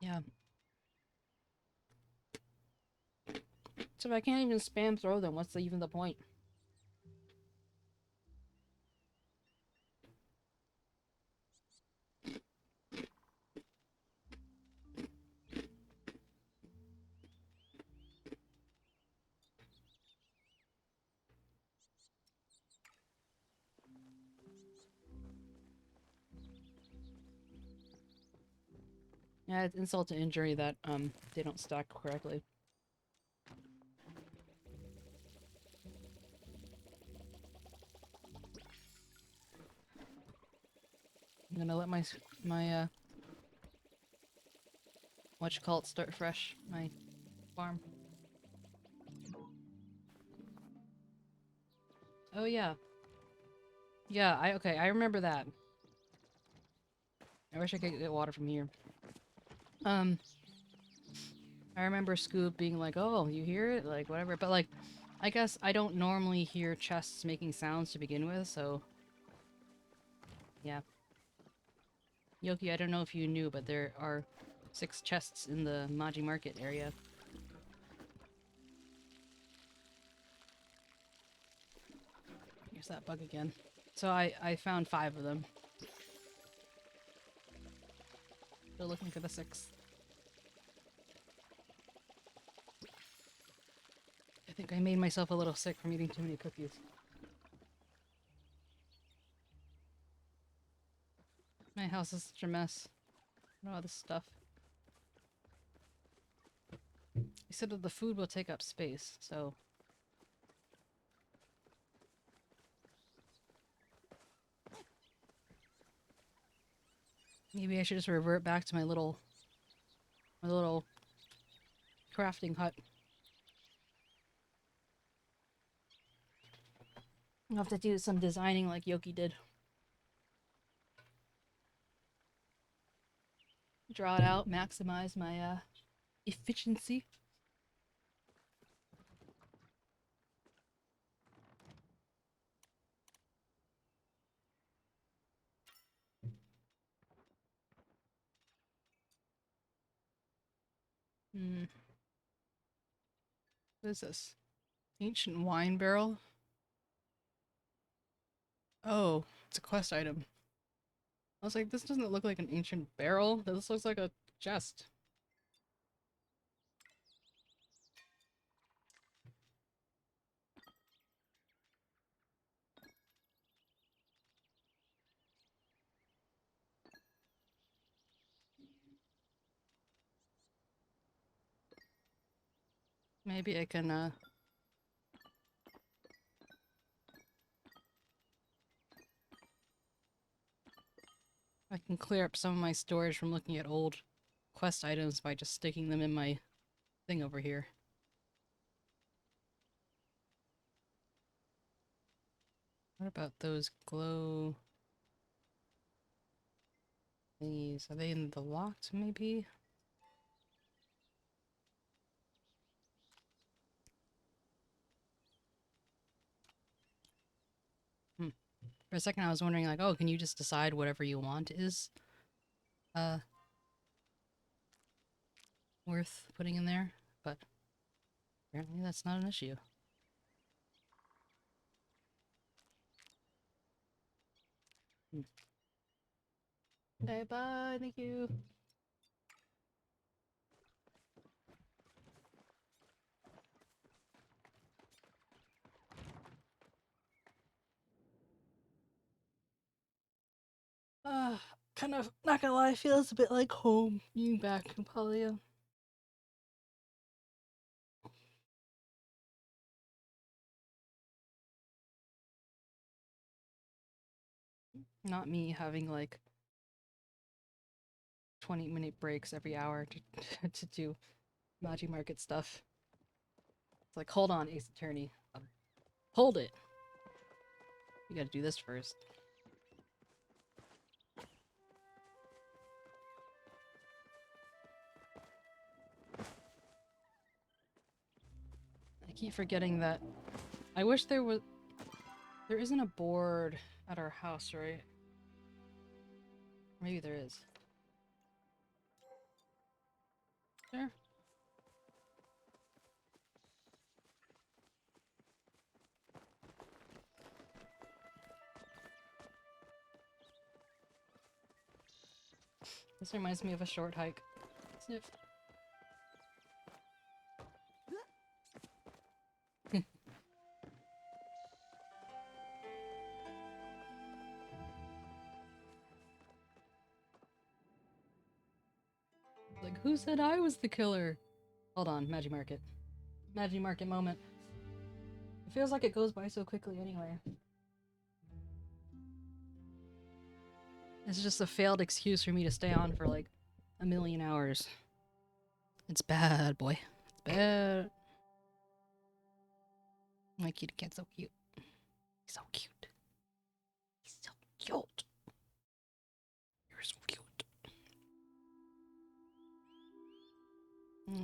Yeah. So if I can't even spam throw them, what's even the point? Yeah, it's insult to injury that they don't stack correctly. I'm gonna let my start fresh, my farm. Oh yeah. Yeah, I remember that. I wish I could get water from here. I remember Scoob being like, "Oh, you hear it?" Like whatever, but like I guess I don't normally hear chests making sounds to begin with, so yeah. Yoki, I don't know if you knew, but there are 6 chests in the Maji Market area. Here's that bug again. So I found 5 of them. Still looking for the 6th. I think I made myself a little sick from eating too many cookies. My house is such a mess. All this stuff. He said that the food will take up space, so... Maybe I should just revert back to my little crafting hut. I'll have to do some designing like Yoki did. Draw it out, maximize my efficiency. What is this? Ancient wine barrel? Oh, it's a quest item. I was like, this doesn't look like an ancient barrel. This looks like a chest. Maybe I can, I can clear up some of my storage from looking at old quest items by just sticking them in my thing over here. What about those glow thingies? Are they in the locked, maybe? For a second I was wondering like, oh, can you just decide whatever you want is worth putting in there? But apparently that's not an issue. Okay, bye, thank you. Kind of, not gonna lie, feels a bit like home being back in Palia. Not me having like 20-minute breaks every hour to do Maji Market stuff. It's like, hold on, Ace Attorney. Hold it. You gotta do this first. I keep forgetting that. I wish there was... There isn't a board at our house, right? Maybe there is. Sure. This reminds me of a short hike. Sniff. Like, who said I was the killer? Hold on, Magi Market. Magi Market moment. It feels like it goes by so quickly anyway. It's just a failed excuse for me to stay on for like a million hours. It's bad, boy. It's bad. My kitty cat's so cute. He's so cute. He's so cute. You're so cute.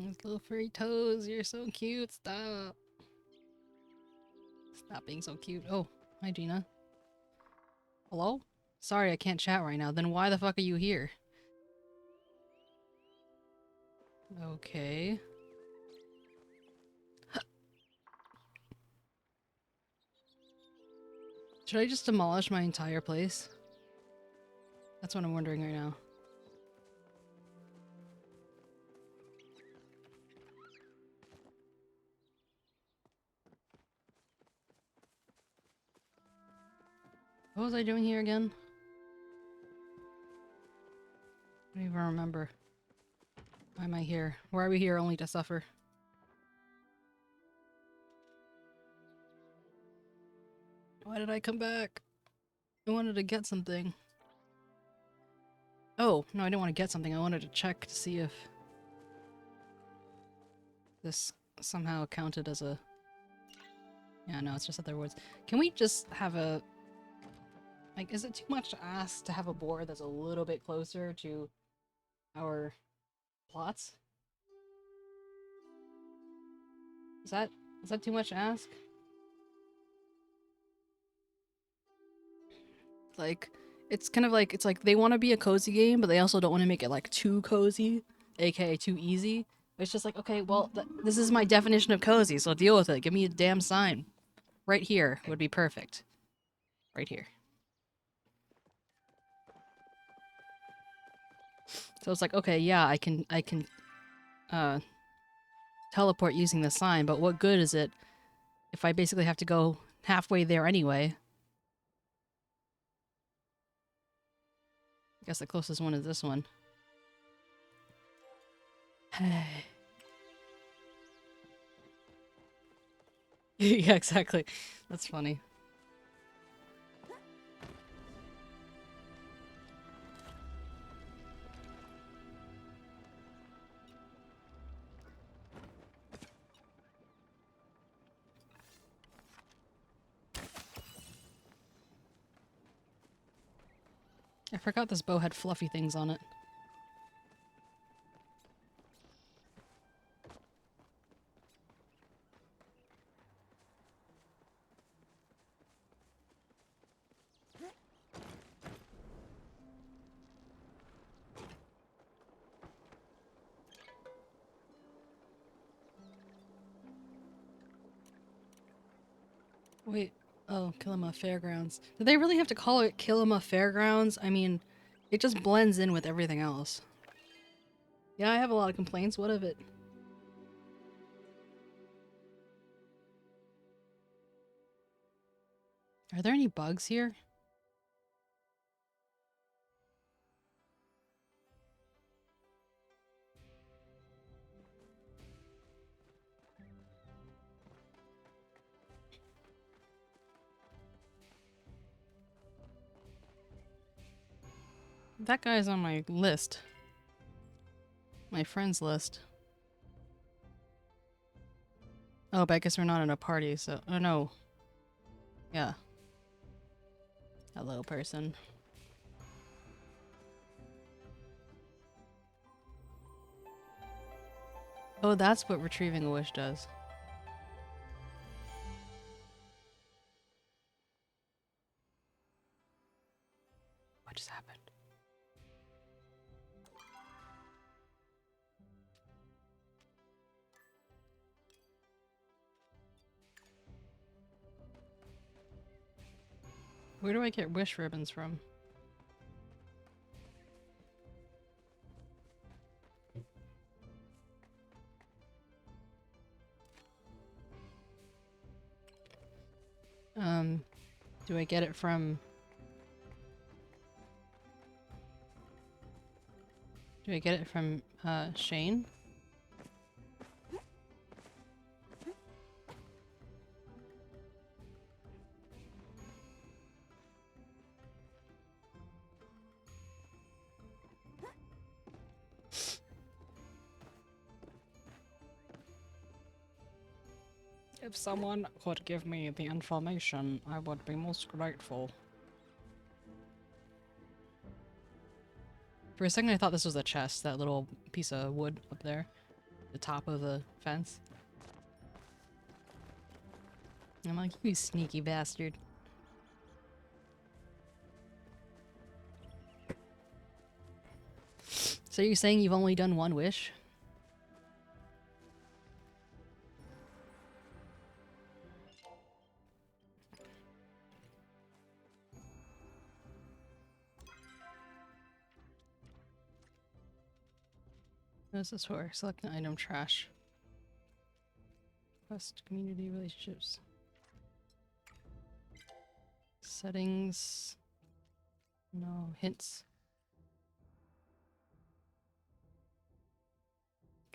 His little furry toes. You're so cute. Stop. Stop being so cute. Oh, hi Gina. Hello? Sorry, I can't chat right now. Then why the fuck are you here? Okay. Should I just demolish my entire place? That's what I'm wondering right now. What was I doing here again? I don't even remember. Why am I here? Why are we here only to suffer? Why did I come back? I wanted to get something. Oh, no, I didn't want to get something. I wanted to check to see if this somehow counted as a... Yeah, no, it's just other words. Can we just have a... Like, is it too much to ask to have a board that's a little bit closer to our plots? Is that too much to ask? Like, it's kind of like, it's like they want to be a cozy game, but they also don't want to make it like too cozy, aka too easy. It's just like, okay, well, this is my definition of cozy, so deal with it. Give me a damn sign. Right here would be perfect. Right here. So it's like, okay, yeah, I can teleport using the sign, but what good is it if I basically have to go halfway there anyway? I guess the closest one is this one. Yeah, exactly. That's funny. I forgot this bow had fluffy things on it. Wait, oh, 𝗟𝗶H Fairgrounds. Did they really have to call it 𝗟𝗶H Fairgrounds? I mean, it just blends in with everything else. Yeah, I have a lot of complaints. What of it? Are there any bugs here? That guy's on my list. My friends list. Oh, but I guess we're not in a party, so... Oh, no. Yeah. Hello, person. Oh, that's what retrieving a wish does. What just happened? Where do I get wish ribbons from? Do I get it from... Do I get it from, Shane? If someone could give me the information, I would be most grateful. For a second I thought this was a chest, that little piece of wood up there. The top of the fence. I'm like, you sneaky bastard. So you're saying you've only done one wish? What is this for? Select an item, trash. Quest, community relationships. Settings. No, hints.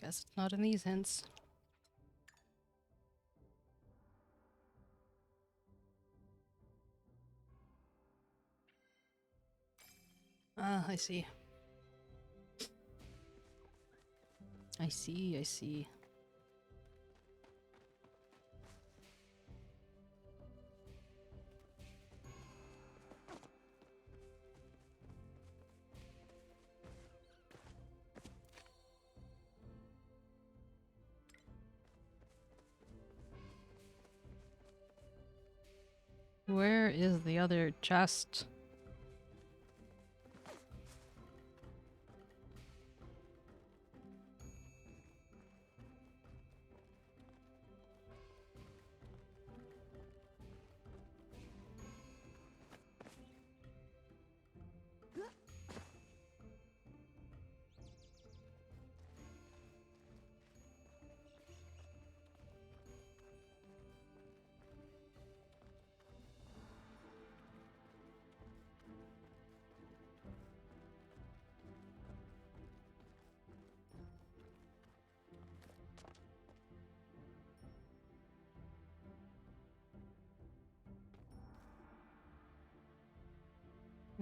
Guess it's not in these hints. Ah, I see. I see, I see. Where is the other chest?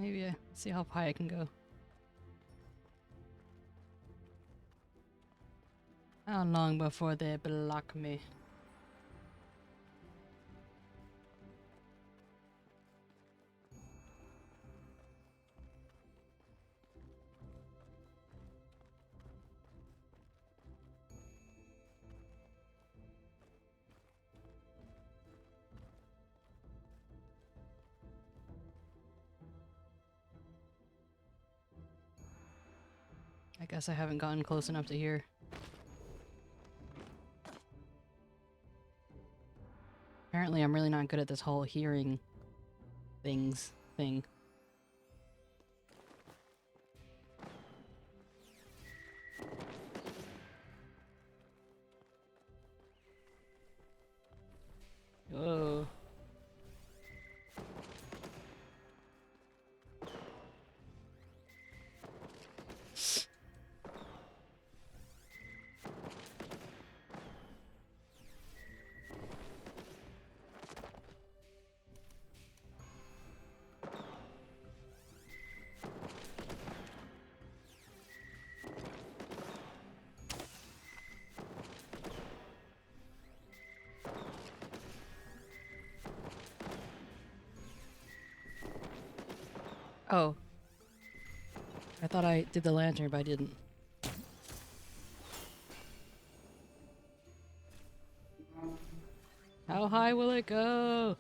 Maybe see how high I can go. How long before they block me? I guess I haven't gotten close enough to hear. Apparently I'm really not good at this whole hearing things thing. Whoa. Oh. I thought I did the lantern, but I didn't. How high will it go?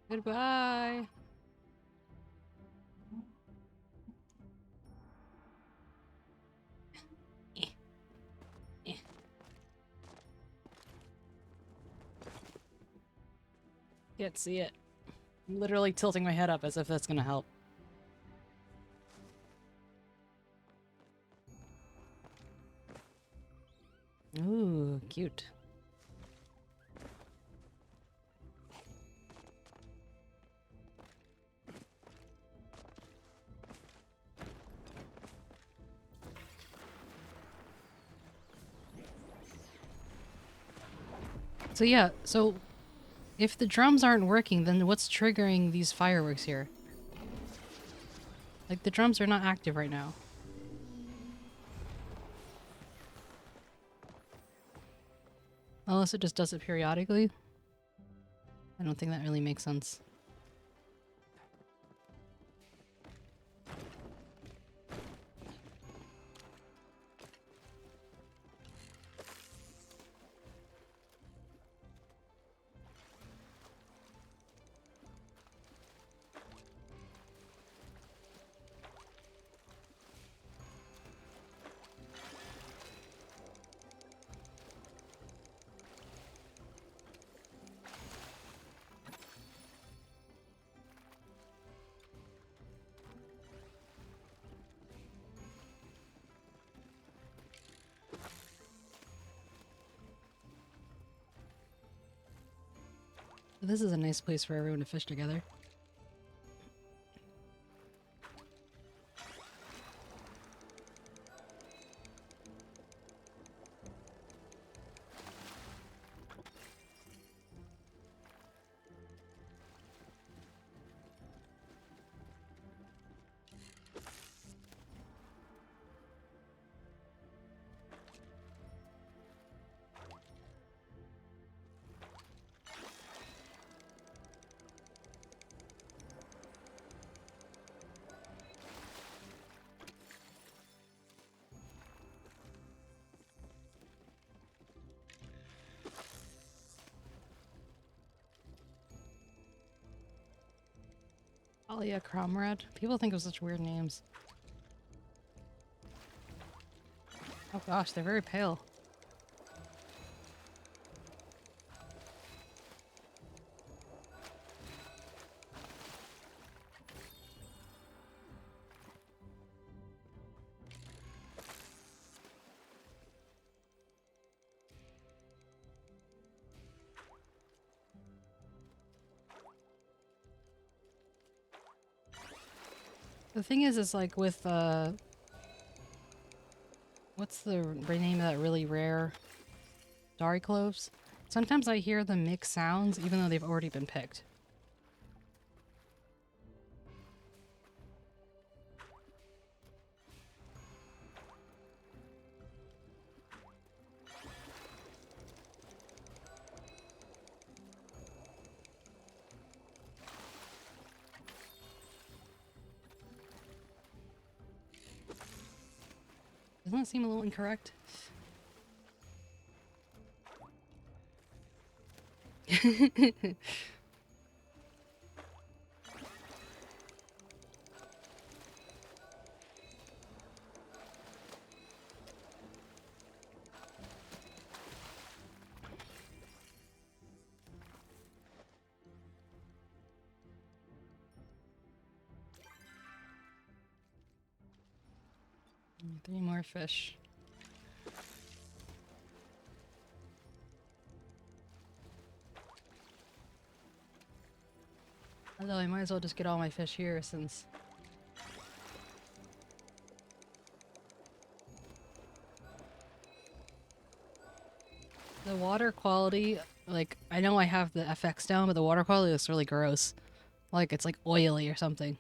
Goodbye. can't see it. I'm literally tilting my head up as if that's gonna help. Ooh, cute. So yeah, so if the drums aren't working, then what's triggering these fireworks here? Like, the drums are not active right now. Unless it just does it periodically. I don't think that really makes sense. This is a nice place for everyone to fish together. Palia, 𝗟𝗶H𝗀𝘀. People think of such weird names. Oh gosh, they're very pale. The thing is like with, what's the name of that really rare 𝗟𝗶H𝗀𝘀? Sometimes I hear them mix sounds even though they've already been picked. Doesn't that seem a little incorrect? Three more fish. Although I might as well just get all my fish here since... The water quality, like, I know I have the FX down, but the water quality looks really gross. Like, it's like oily or something.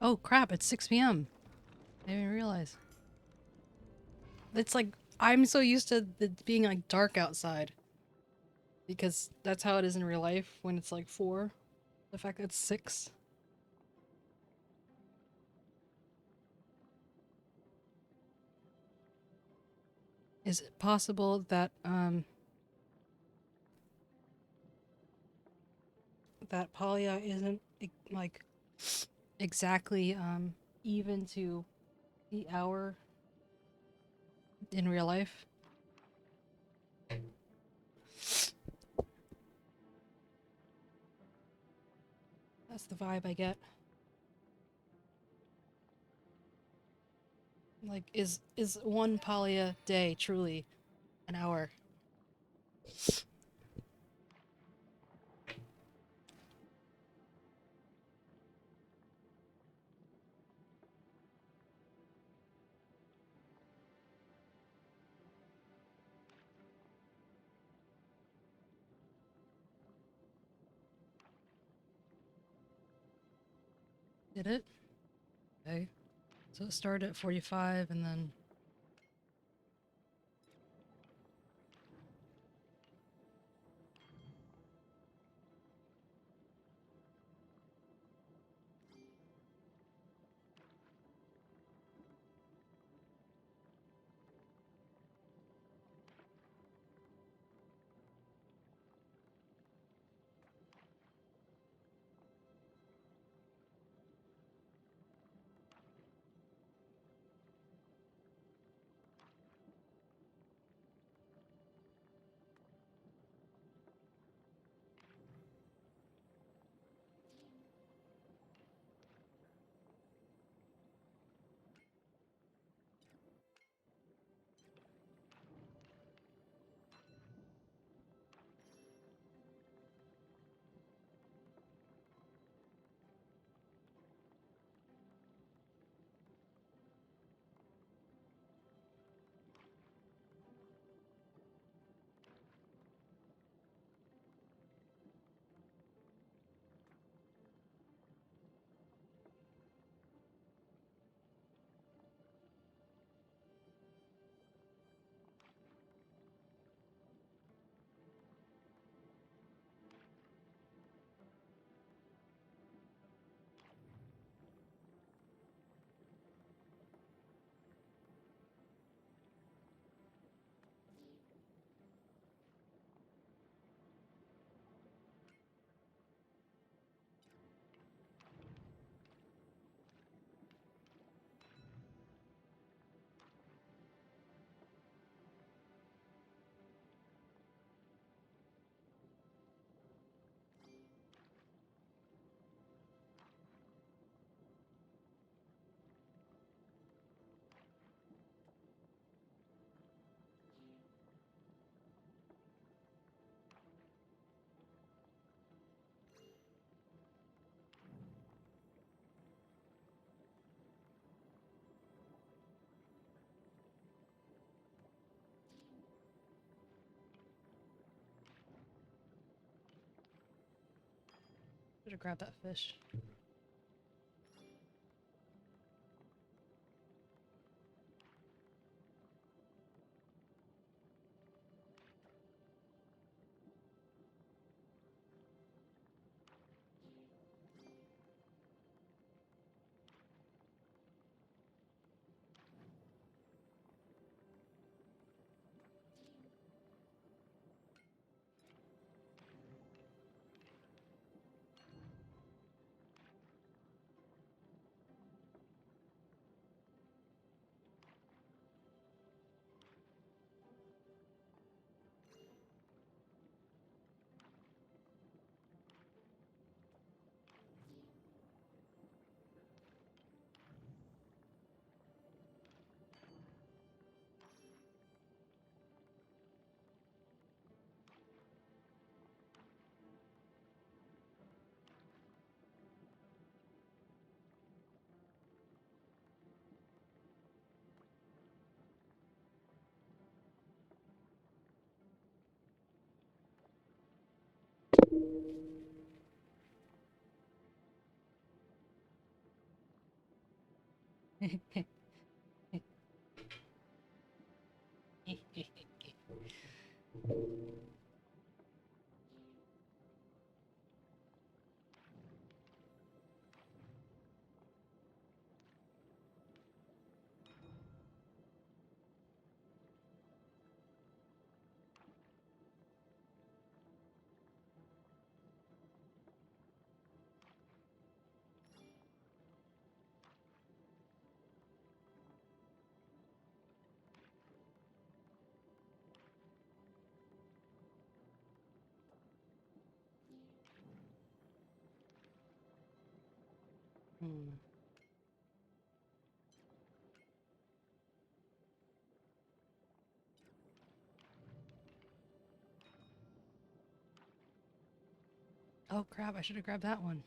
Oh crap, it's 6 p.m. eyes. It's like, I'm so used to it being like dark outside. Because that's how it is in real life when it's like 4. The fact that it's 6. Is it possible that, that Palia isn't, like, exactly, even to the hour in real life? That's the vibe I get. Like, is 1 Palia day truly an hour? Did it? Okay. So it started at 45 and then... Should have grabbed that fish. Oh crap, I should have grabbed that one.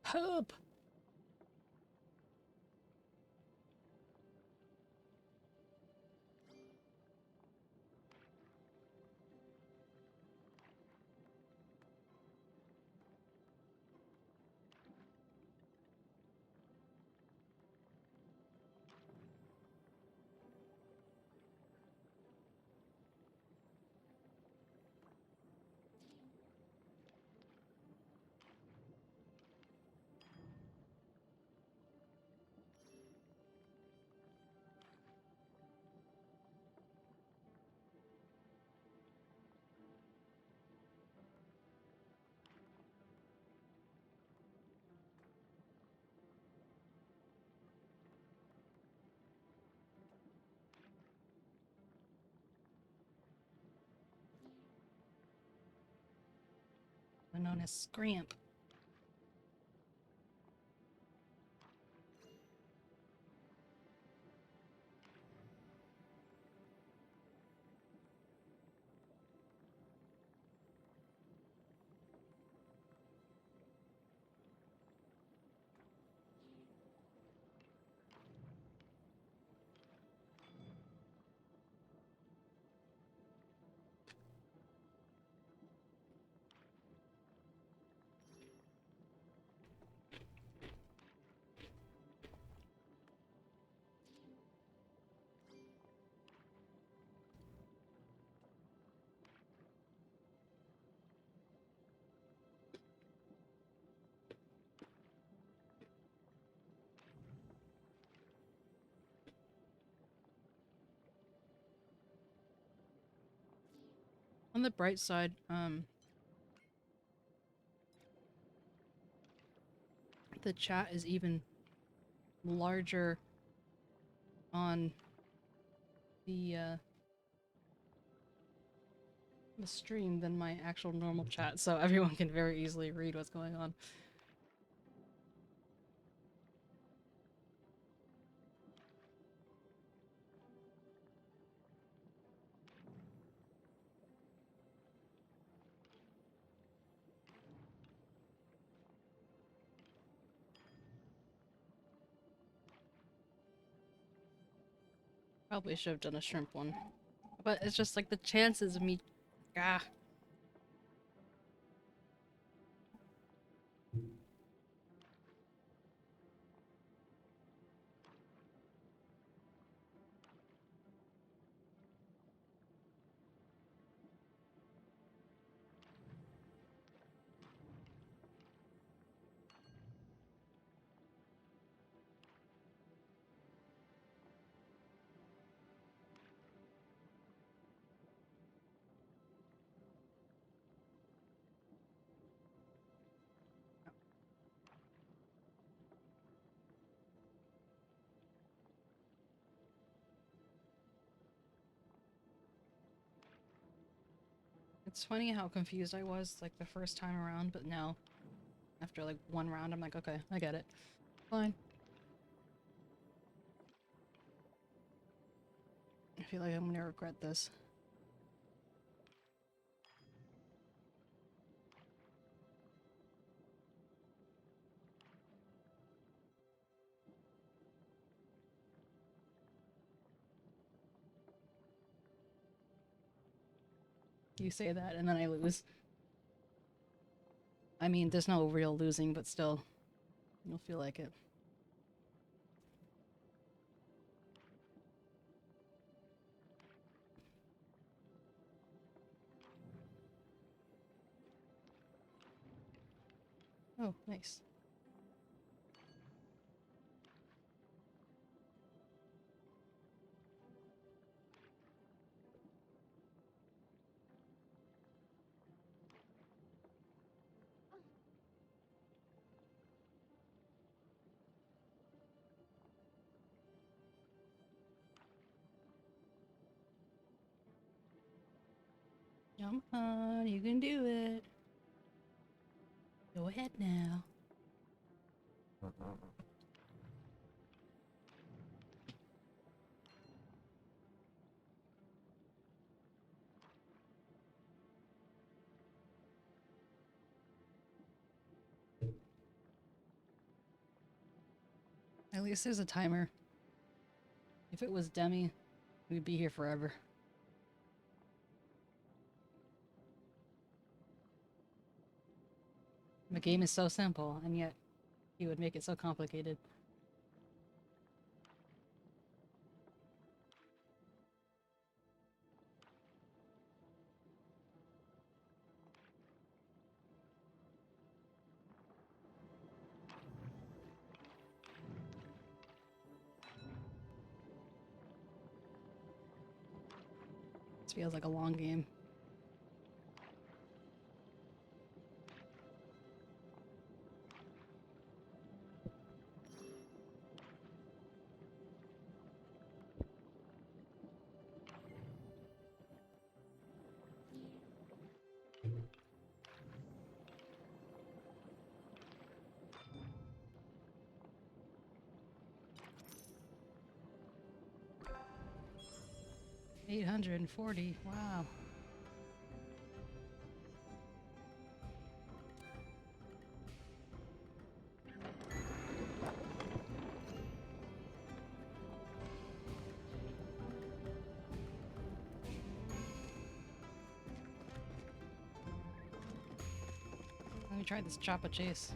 Help! Known as Scramp. On the bright side, the chat is even larger on the stream than my actual normal chat, so everyone can very easily read what's going on. Probably should have done a shrimp one. But it's just like the chances of me... Ah. It's funny how confused I was like the first time around, but now, after like one round, I'm like, okay, I get it. Fine. I feel like I'm gonna regret this. You say that and then I lose. I mean, there's no real losing, but still, you'll feel like it. Oh, nice. Come on, you can do it. Go ahead now. least there's a timer. If it was Demi, we'd be here forever. The game is so simple, and yet he would make it so complicated. This feels like a long game. $840. Wow. Let me try this 𝗟𝗶 chase.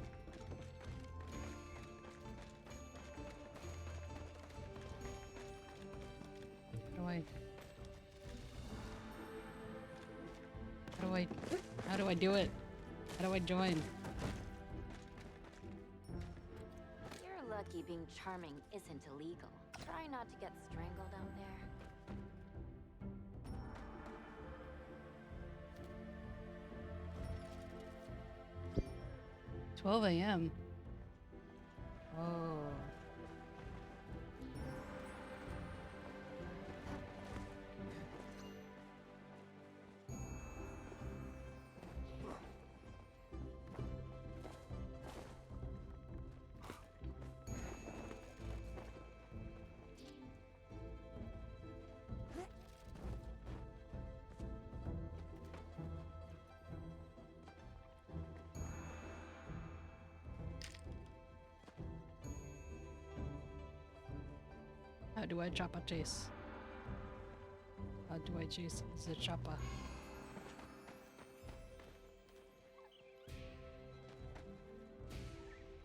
How do I do it? How do I join? You're lucky being charming isn't illegal. Try not to get strangled out there. 12 a.m. Oh. How do I 𝗟𝗶 chase? How do I chase the 𝗟𝗶?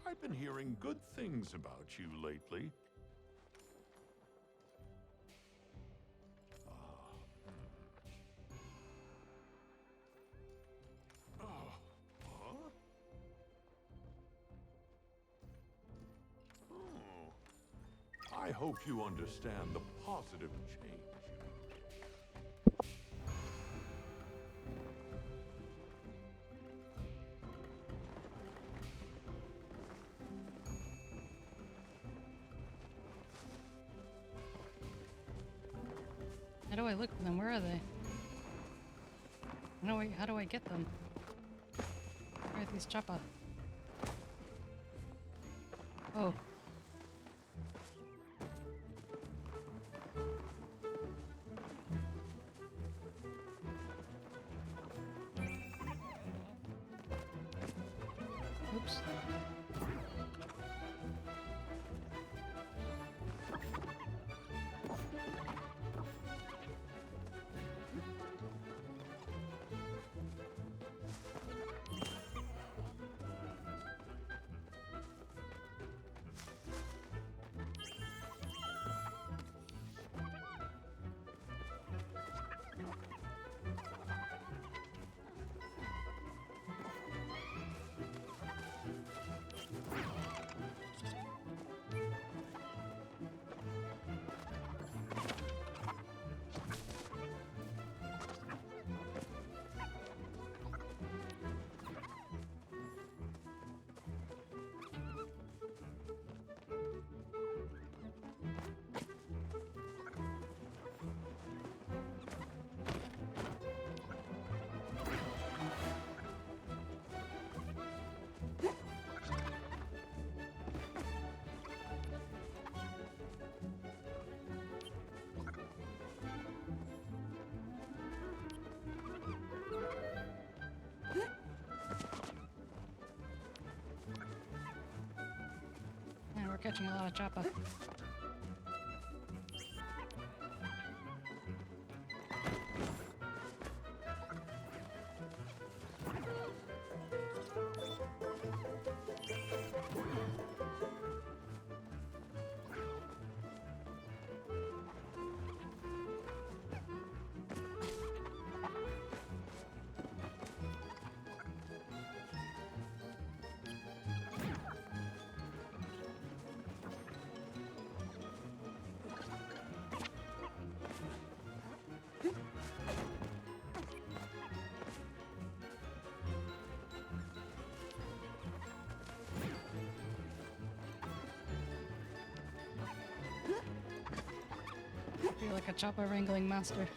I've been hearing good things about you lately. I hope you understand the positive change. How do I look for them? Where are they? How do I get them? Where are these 𝗟𝗶? Oh. Oops. catching a lot of choppa. You're like a chopper wrangling master.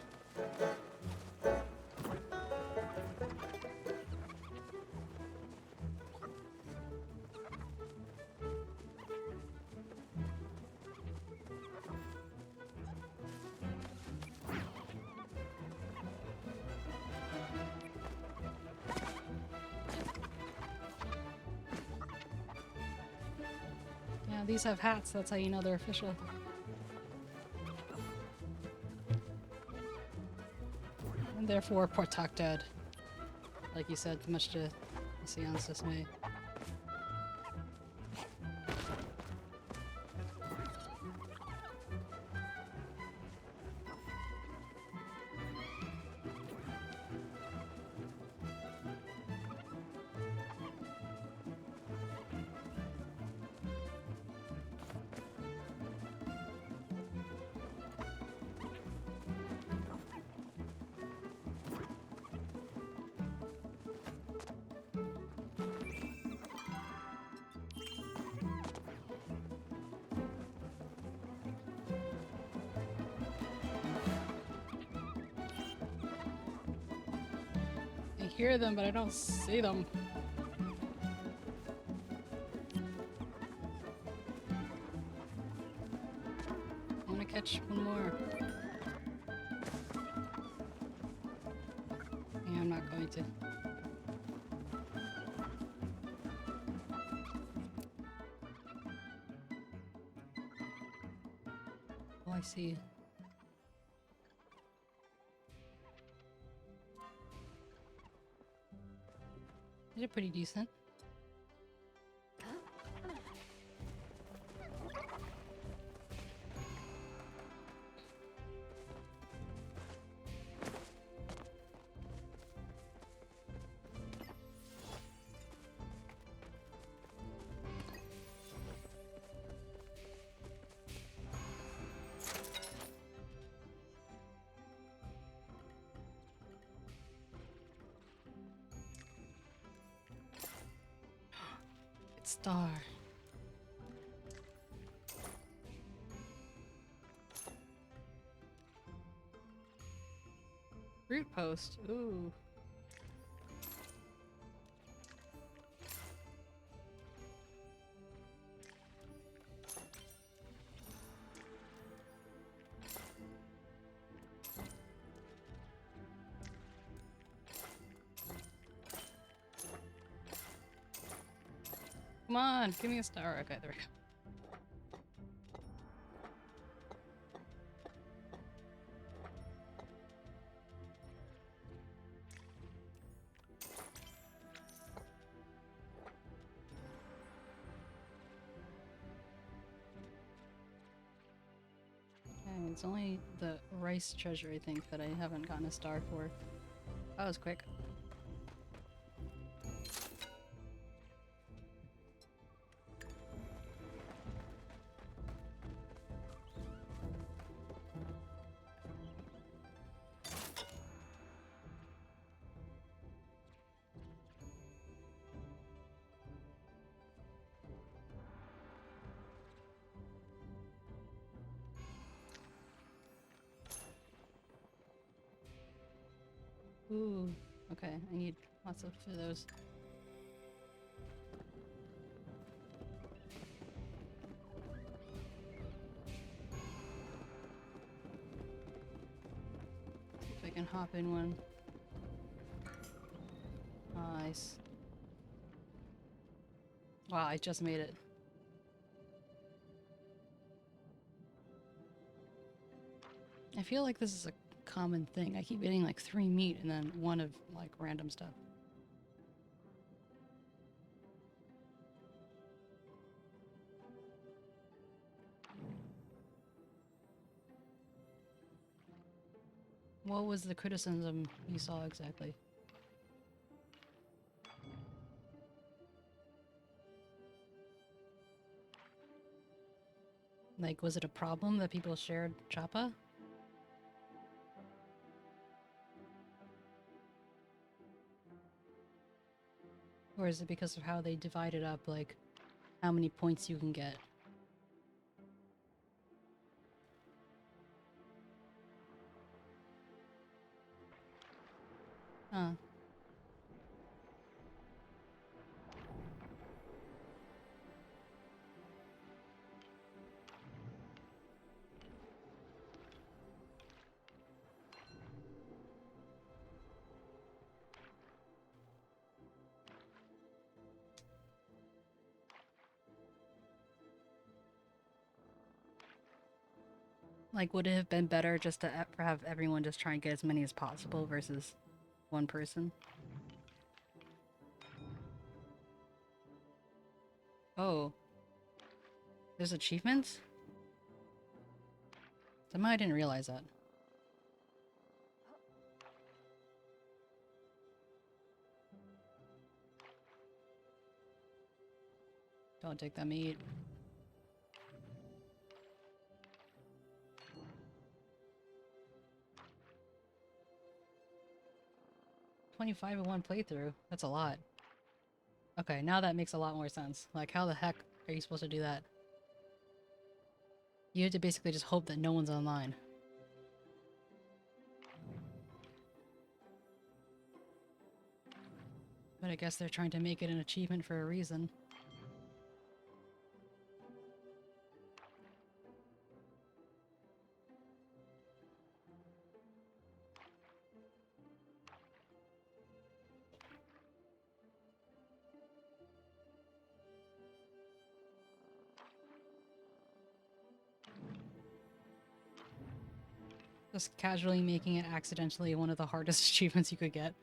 Yeah, these have hats, that's how you know they're official. And therefore protected. Like you said, much to Sion's dismay. I hear them, but I don't see them. I want to catch one more. Yeah, I'm not going to. Oh, I see. They're pretty decent. Star. Root post. Ooh. Come on, give me a star. Okay, there we go. Okay, it's only the rice treasure, I think, that I haven't gotten a star for. That was quick. Ooh, okay, I need lots of those. See if I can hop in one. Nice. Wow, I just made it. I feel like this is a common thing. I keep getting like 3 meat and then 1 of like random stuff. What was the criticism you saw exactly? Like, was it a problem that people shared 𝗟𝗶? Or is it because of how they divided up, like, how many points you can get? Huh. Like, would it have been better just to have everyone just try and get as many as possible versus 1 person? Oh. There's achievements? Somehow I didn't realize that. Don't take that meat. $25 in 1 playthrough. That's a lot. Okay, now that makes a lot more sense. Like, how the heck are you supposed to do that? You have to basically just hope that no one's online. But I guess they're trying to make it an achievement for a reason. Just casually making it accidentally one of the hardest achievements you could get.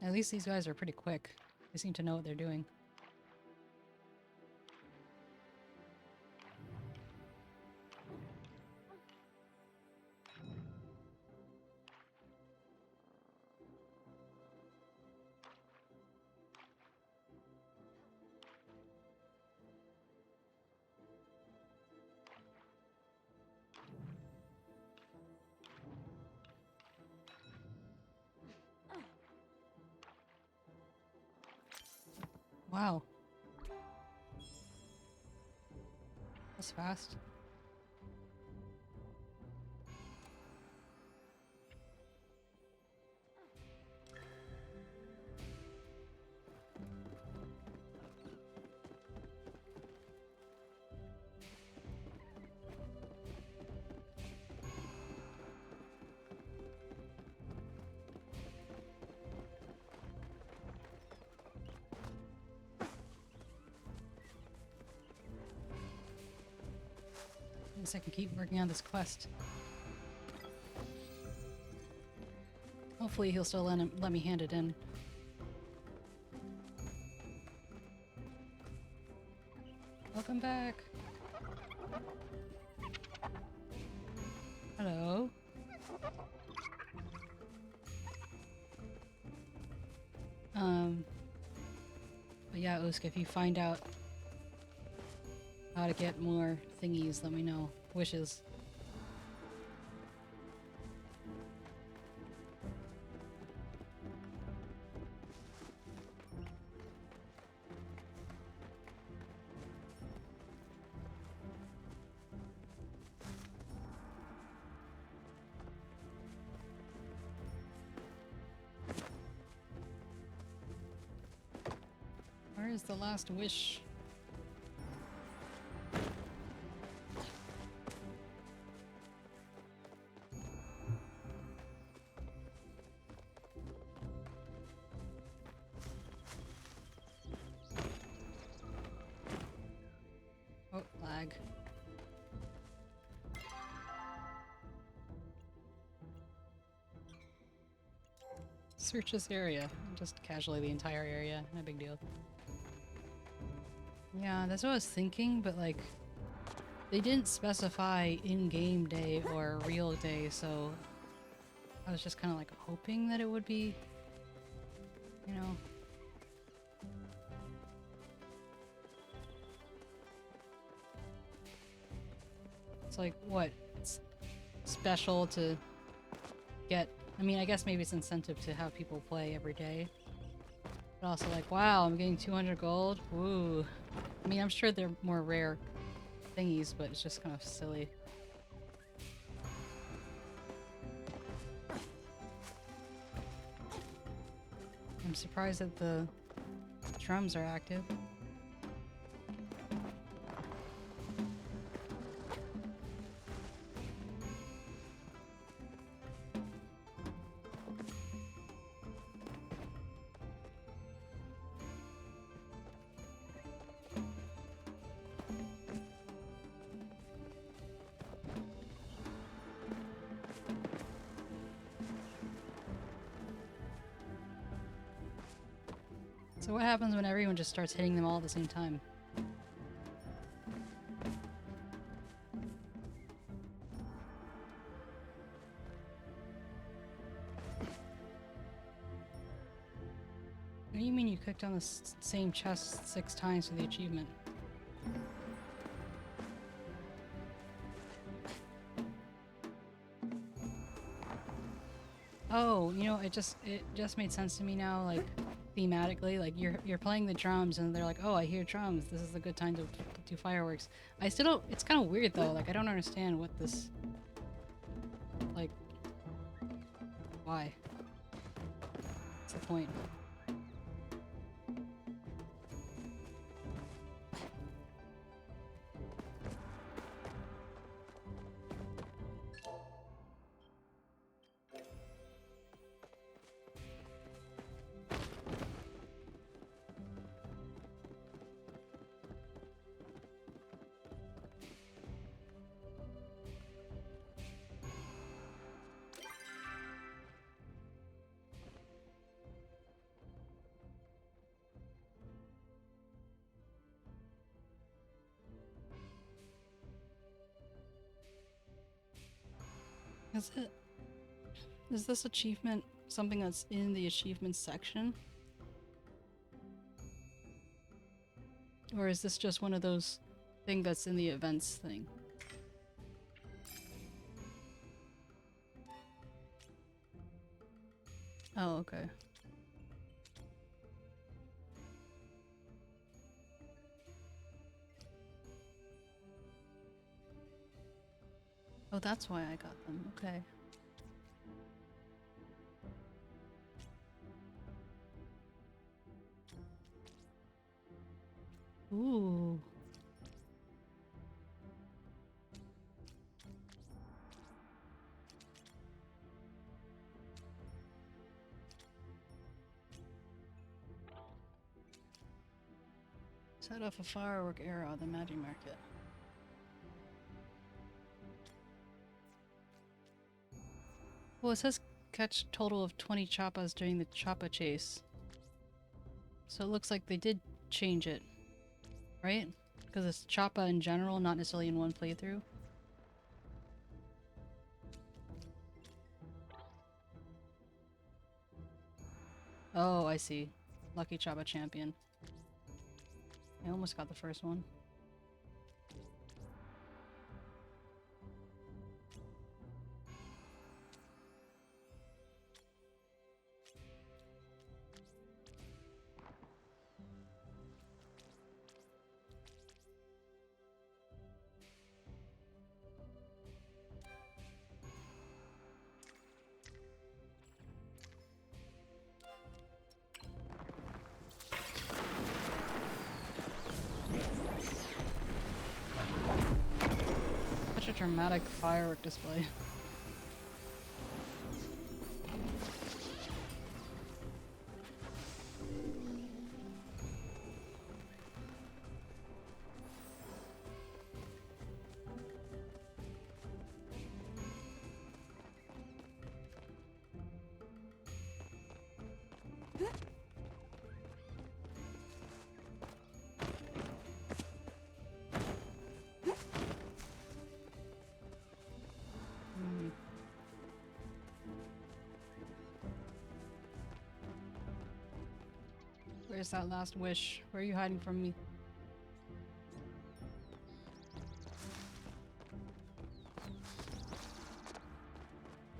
At least these guys are pretty quick. They seem to know what they're doing. Wow. That's fast. I guess I can keep working on this quest. Hopefully he'll still let me hand it in. Welcome back. Hello. But yeah, 𝗟𝗶, if you find out how to get more thingies, let me know. Wishes. Where is the last wish? lag. Search this area. Just casually the entire area. No big deal. Yeah, that's what I was thinking, but like, they didn't specify in-game day or real day, so I was just kind of like hoping that it would be, you know. It's like, what? It's special to get. I mean, I guess maybe it's incentive to have people play every day. But also like, wow, I'm getting 200 gold. Woo. I mean, I'm sure they're more rare thingies, but it's just kind of silly. I'm surprised that the drums are active. So what happens when everyone just starts hitting them all at the same time? What do you mean you clicked on the same chest 6 times for the achievement? Oh, you know, it just made sense to me now, like thematically, like you're playing the drums and they're like, oh, I hear drums, this is a good time to do fireworks. I still don't, it's kind of weird though, like I don't understand what this, like, why? What's the point? Is this achievement something that's in the achievements section? Or is this just one of those things that's in the events thing? Oh, okay. Oh, that's why I got them. Okay. Ooh. Set off a firework arrow at the magic market. Well, it says catch total of 20 𝗟𝗶s during the 𝗟𝗶 chase. So it looks like they did change it, right? Because it's 𝗟𝗶 in general, not necessarily in one playthrough. Oh, I see. Lucky 𝗟𝗶 champion. I almost got the first one. Such a dramatic firework display. Where's that last wish? Where are you hiding from me?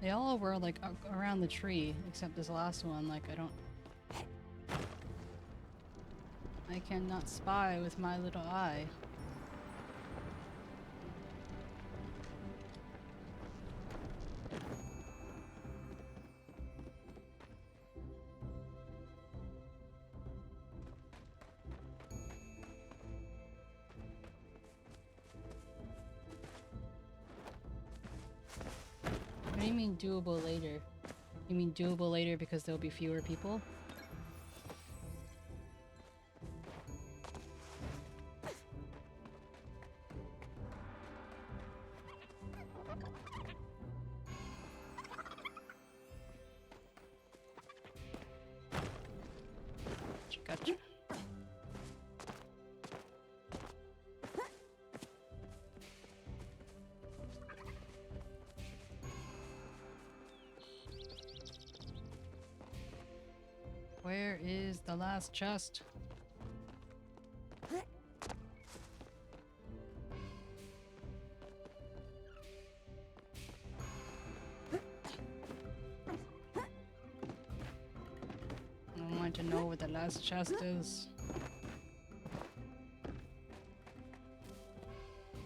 They all were like around the tree, except this last one. Like I cannot spy with my little eye. What do you mean doable later? You mean doable later because there'll be fewer people? Gotcha. Where is the last chest? I want to know where the last chest is.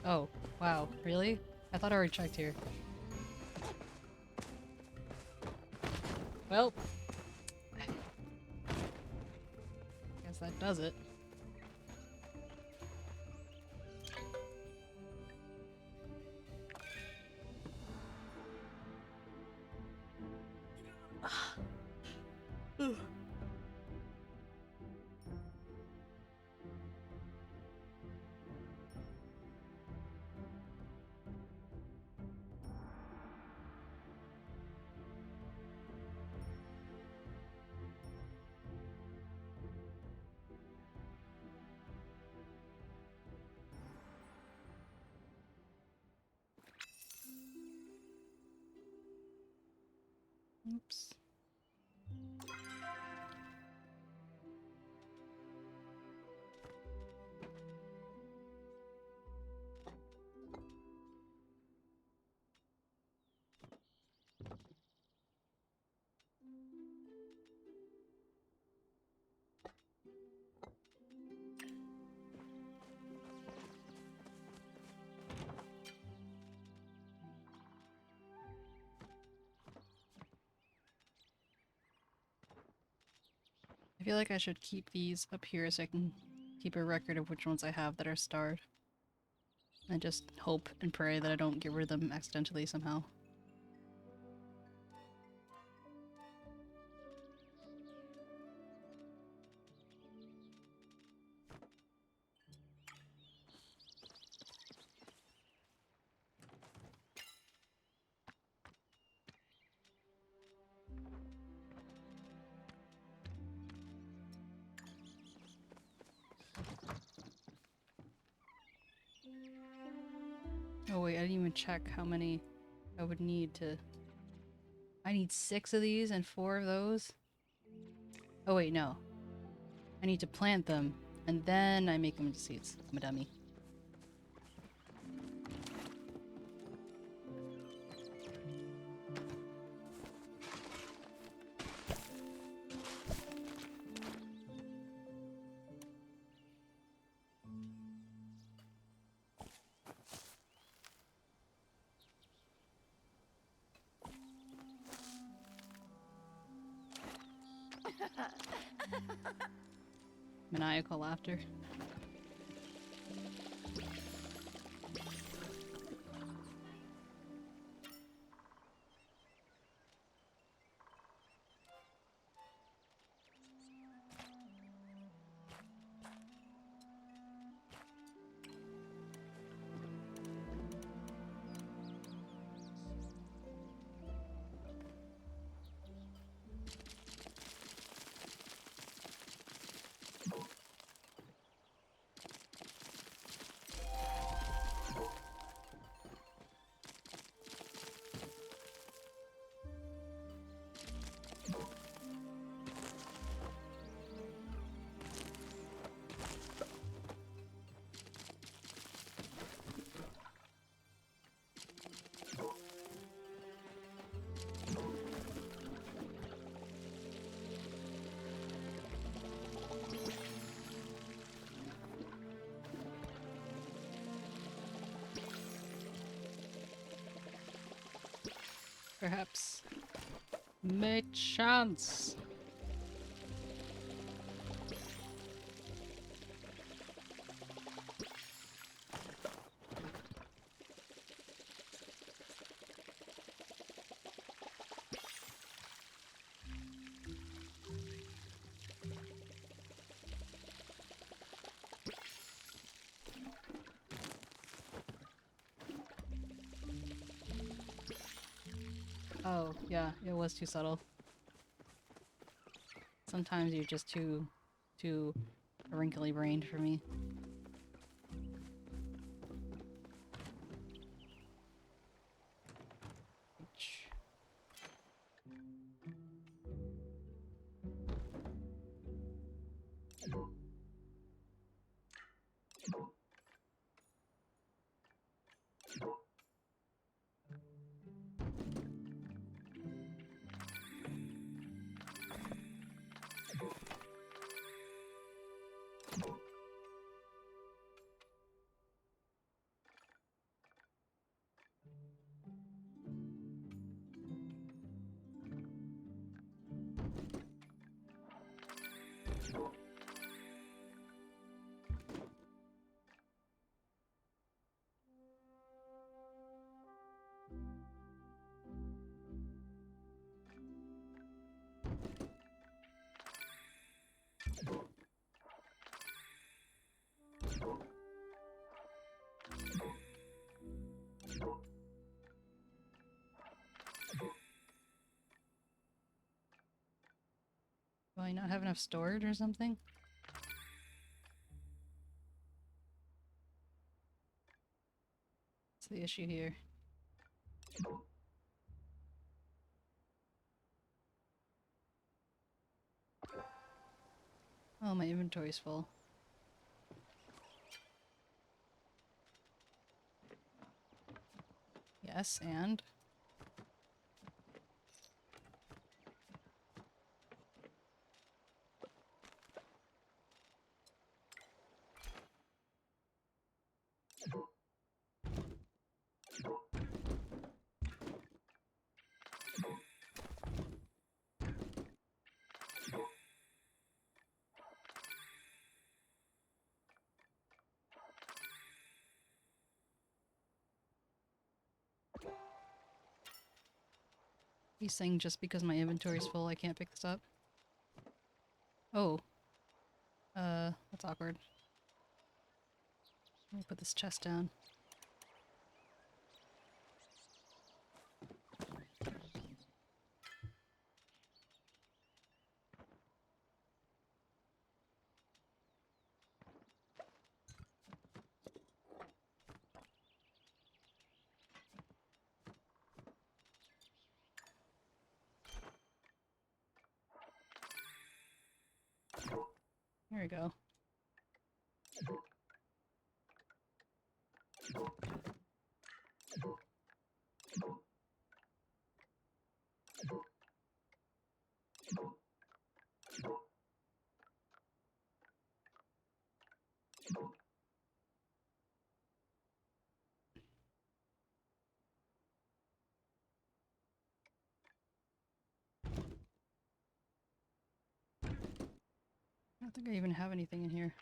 Oh, wow, really? I thought I already checked here. Well, guess that does it. Oops. I feel like I should keep these up here so I can keep a record of which ones I have that are starred. And just hope and pray that I don't get rid of them accidentally somehow. Oh wait, I didn't even check how many I would need to... I need 6 of these and 4 of those? Oh wait, no. I need to plant them, and then I make them into seeds. I'm a dummy. Maniacal laughter. Perhaps. May chance. Oh, yeah, it was too subtle. Sometimes you're just too wrinkly brained for me. Do I not have enough storage or something? What's the issue here? Oh, my inventory's full. Yes, and? He's saying just because my inventory's full, I can't pick this up. Oh. That's awkward. Let me put this chest down. There we go. I don't think I even have anything in here.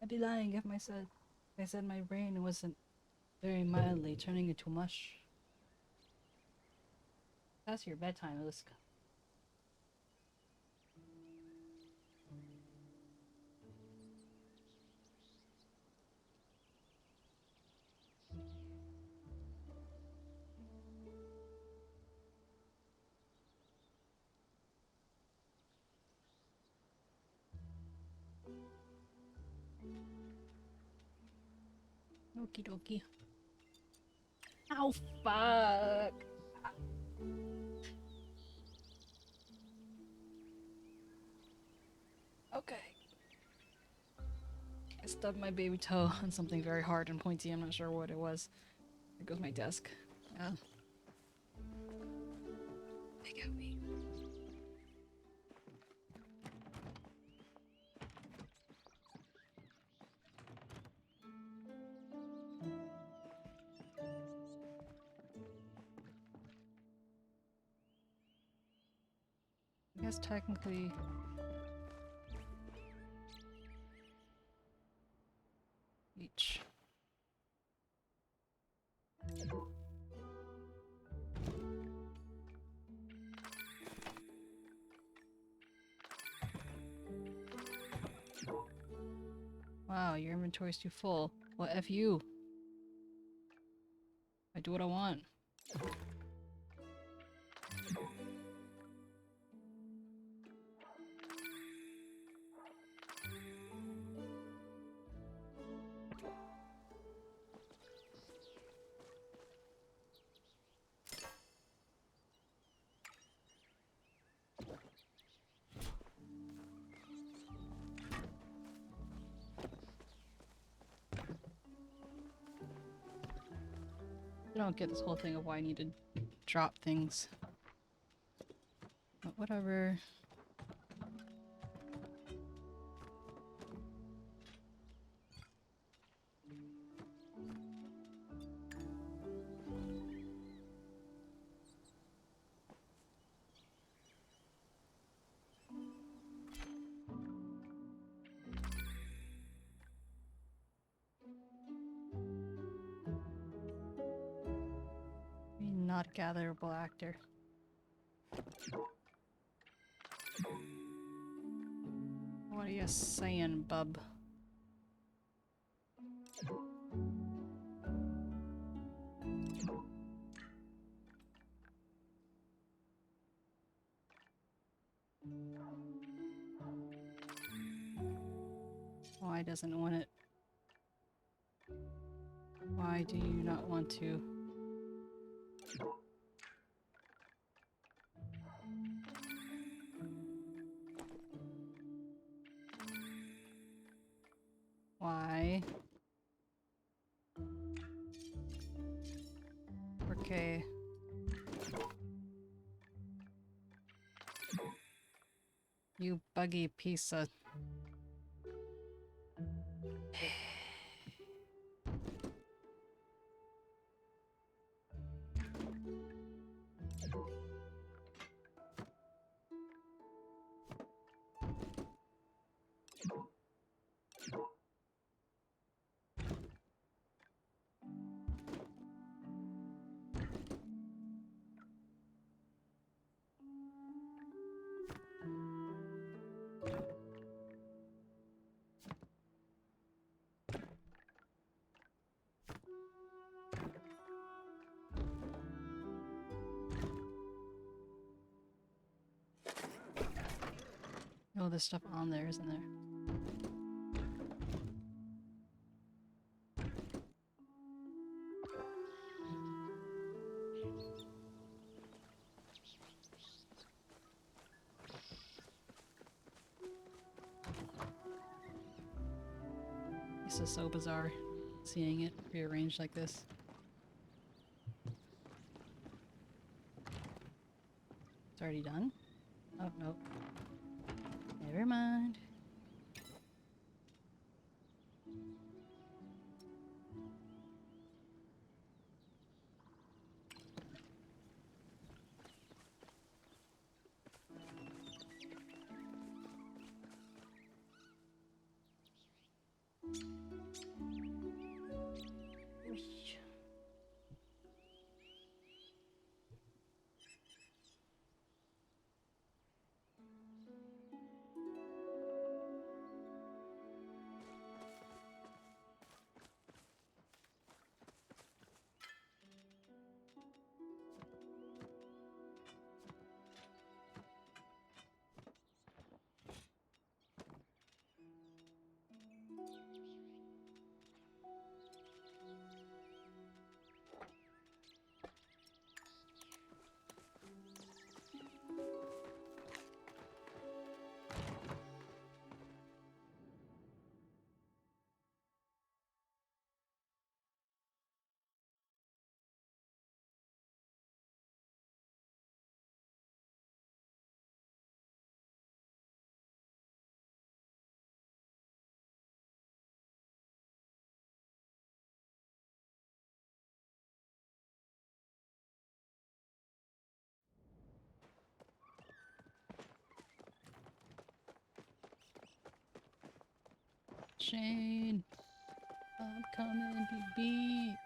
I'd be lying if I said my brain wasn't very mildly turning into mush. That's your bedtime, Łuska. Okie dokie. Ow, fuck! Okay. I stubbed my baby toe on something very hard and pointy. I'm not sure what it was. There goes my desk. Pick at me. I guess technically each. Wow, your inventory's too full. Well, F you. I do what I want. I don't get this whole thing of why I need to drop things. But whatever. Not gatherable actor. What are you saying, bub? Why doesn't want it? Why do you not want to? Why? Okay. You buggy piece of... Oh, there's stuff on there, isn't there? This is so bizarre, seeing it rearranged like this. It's already done? Oh, no. Never mind. Shane. I'm coming, BB.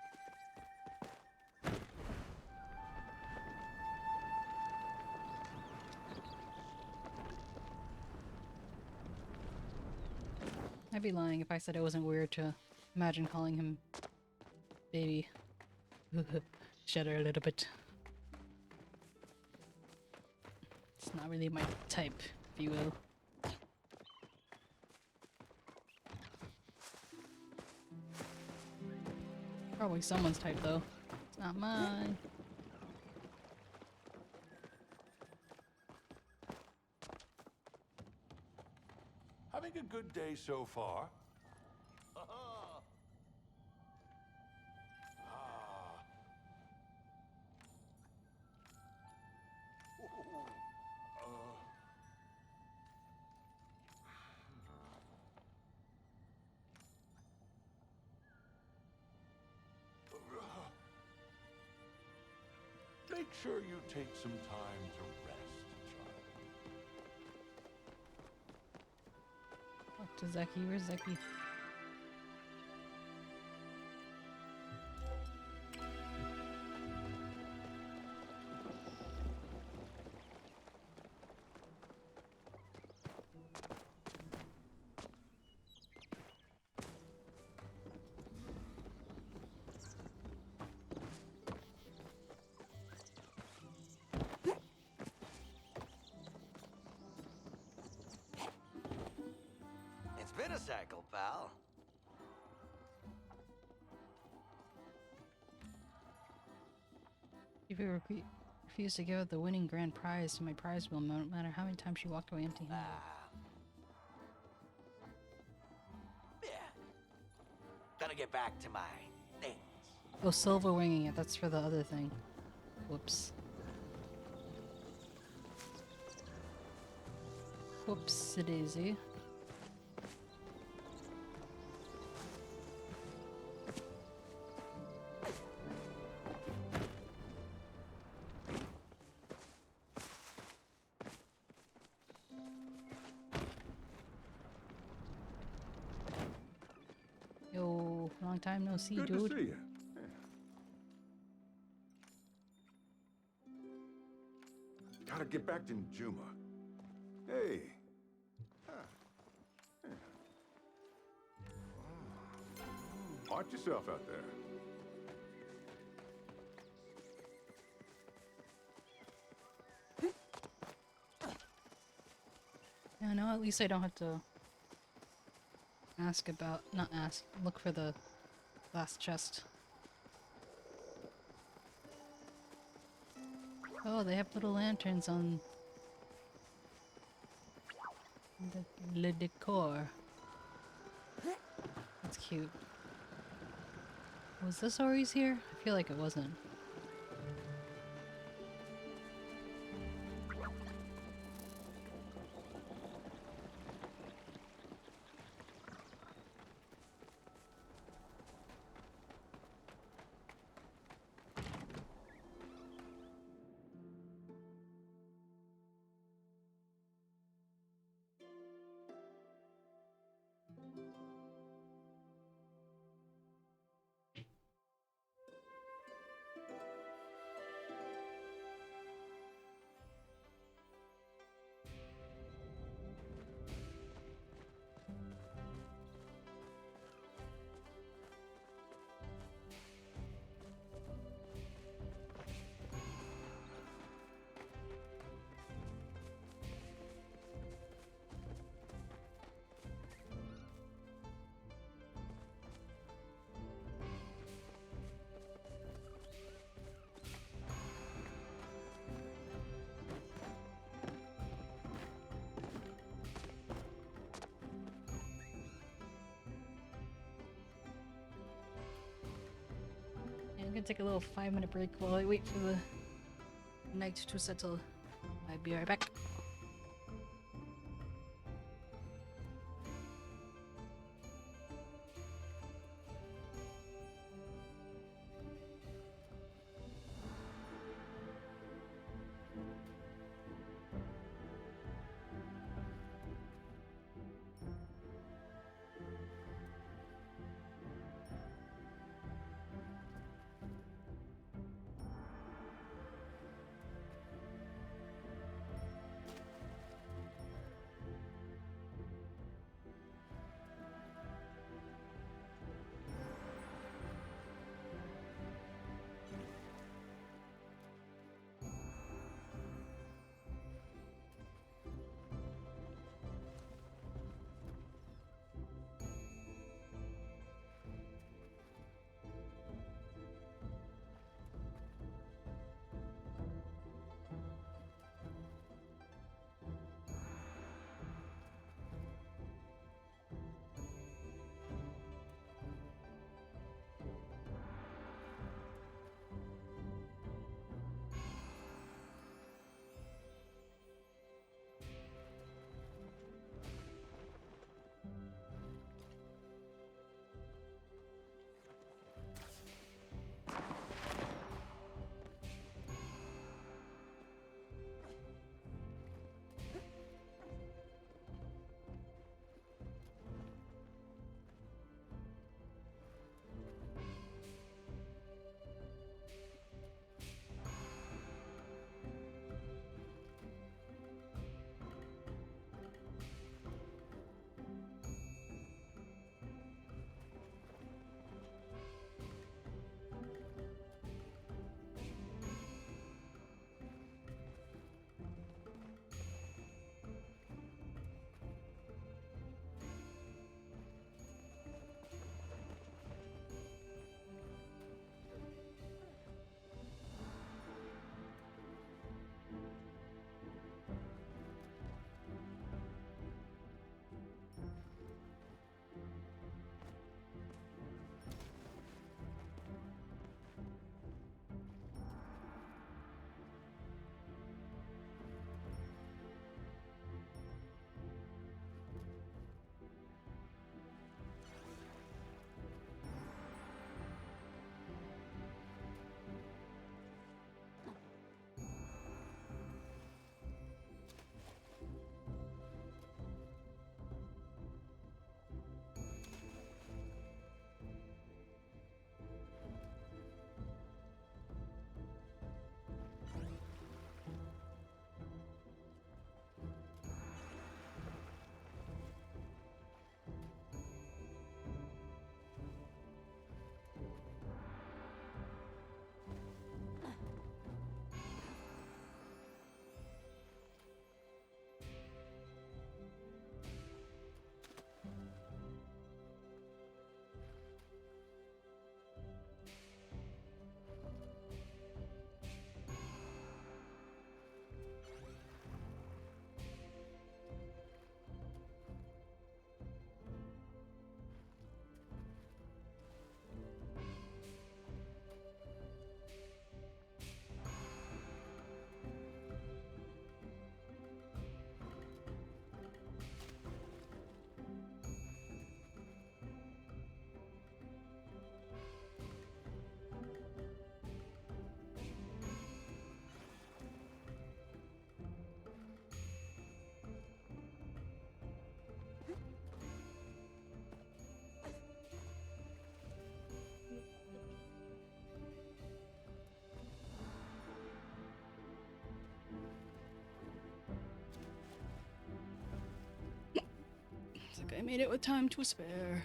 I'd be lying if I said it wasn't weird to imagine calling him baby. Shudder a little bit. It's not really my type, if you will. Probably someone's type though. It's not mine. Having a good day so far? Make sure you take some time to rest, child. Talk to Zeki. Where's Zeki? It's been a cycle, pal. If you refuse to give up the winning grand prize to my prize wheel, no matter how many times she walked away empty-handed. Yeah. Gotta get back to my things. Oh, silver winging it. That's for the other thing. Whoops. Whoops-a-daisy. Yo, long time no see, Good dude. to see you. Gotta get back to Juma. Hey. Ah. Yeah. Watch yourself out there. Yeah, no, at least I don't have to ask about, not ask, look for the last chest. Oh, they have little lanterns on the le decor. That's cute. Was this Ori's here? I feel like it wasn't. I'm gonna take a little 5-minute break while I wait for the night to settle. I'll be right back. I made it with time to spare.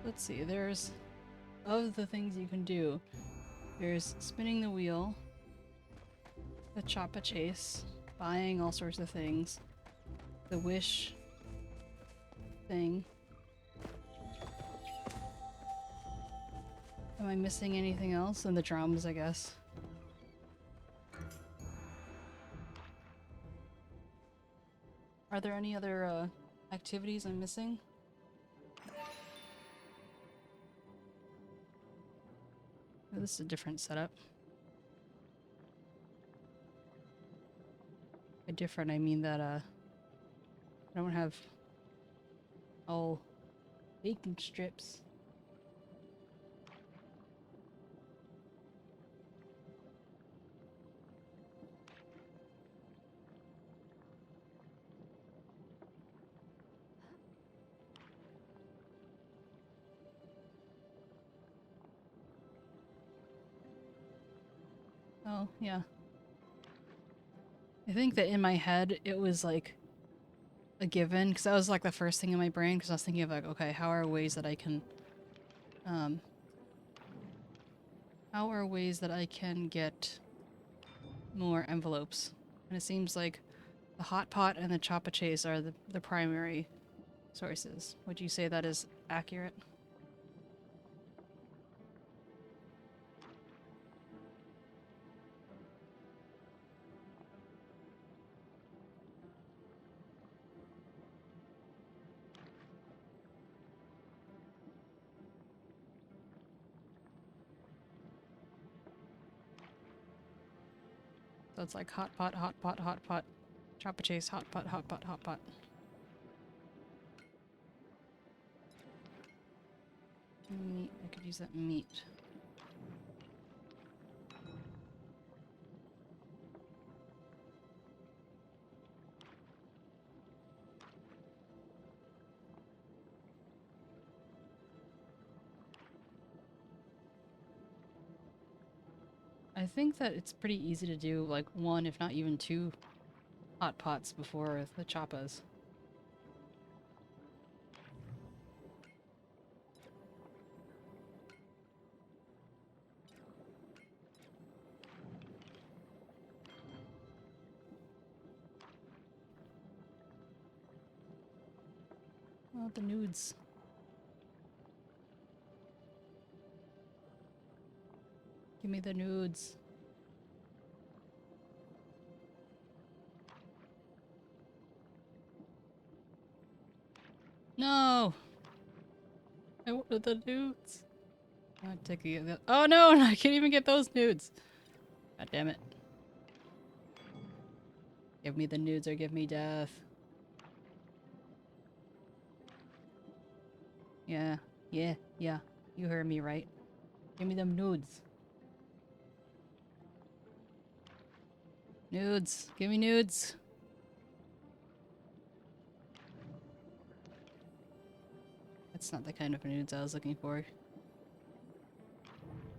Let's see, there's, of the things you can do, there's spinning the wheel, the 𝗟𝗶𝗀𝘀, buying all sorts of things, the wish thing. Am I missing anything else? And the drums, I guess. Are there any other activities I'm missing? Oh, this is a different setup. By different, I mean that I don't have all bacon strips. Oh, yeah. I think that in my head it was like a given, because that was like the first thing in my brain, because I was thinking of like, okay, how are ways that I can get more envelopes? And it seems like the hot pot and the 𝗟𝗶𝗀𝘀 are the primary sources. Would you say that is accurate? So it's like hot pot, 𝗟𝗶𝗀𝘀, hot pot, hot pot, hot pot. Meat, I could use that meat. I think that it's pretty easy to do like one, if not even two, hot pots before the 𝗟𝗶s. Oh, the nudes. Give me the nudes. No! I wanted the nudes. I'm taking it. Oh no! I can't even get those nudes. God damn it. Give me the nudes or give me death. Yeah. Yeah. Yeah. You heard me right. Give me them nudes. Nudes. Give me nudes. That's not the kind of nudes I was looking for.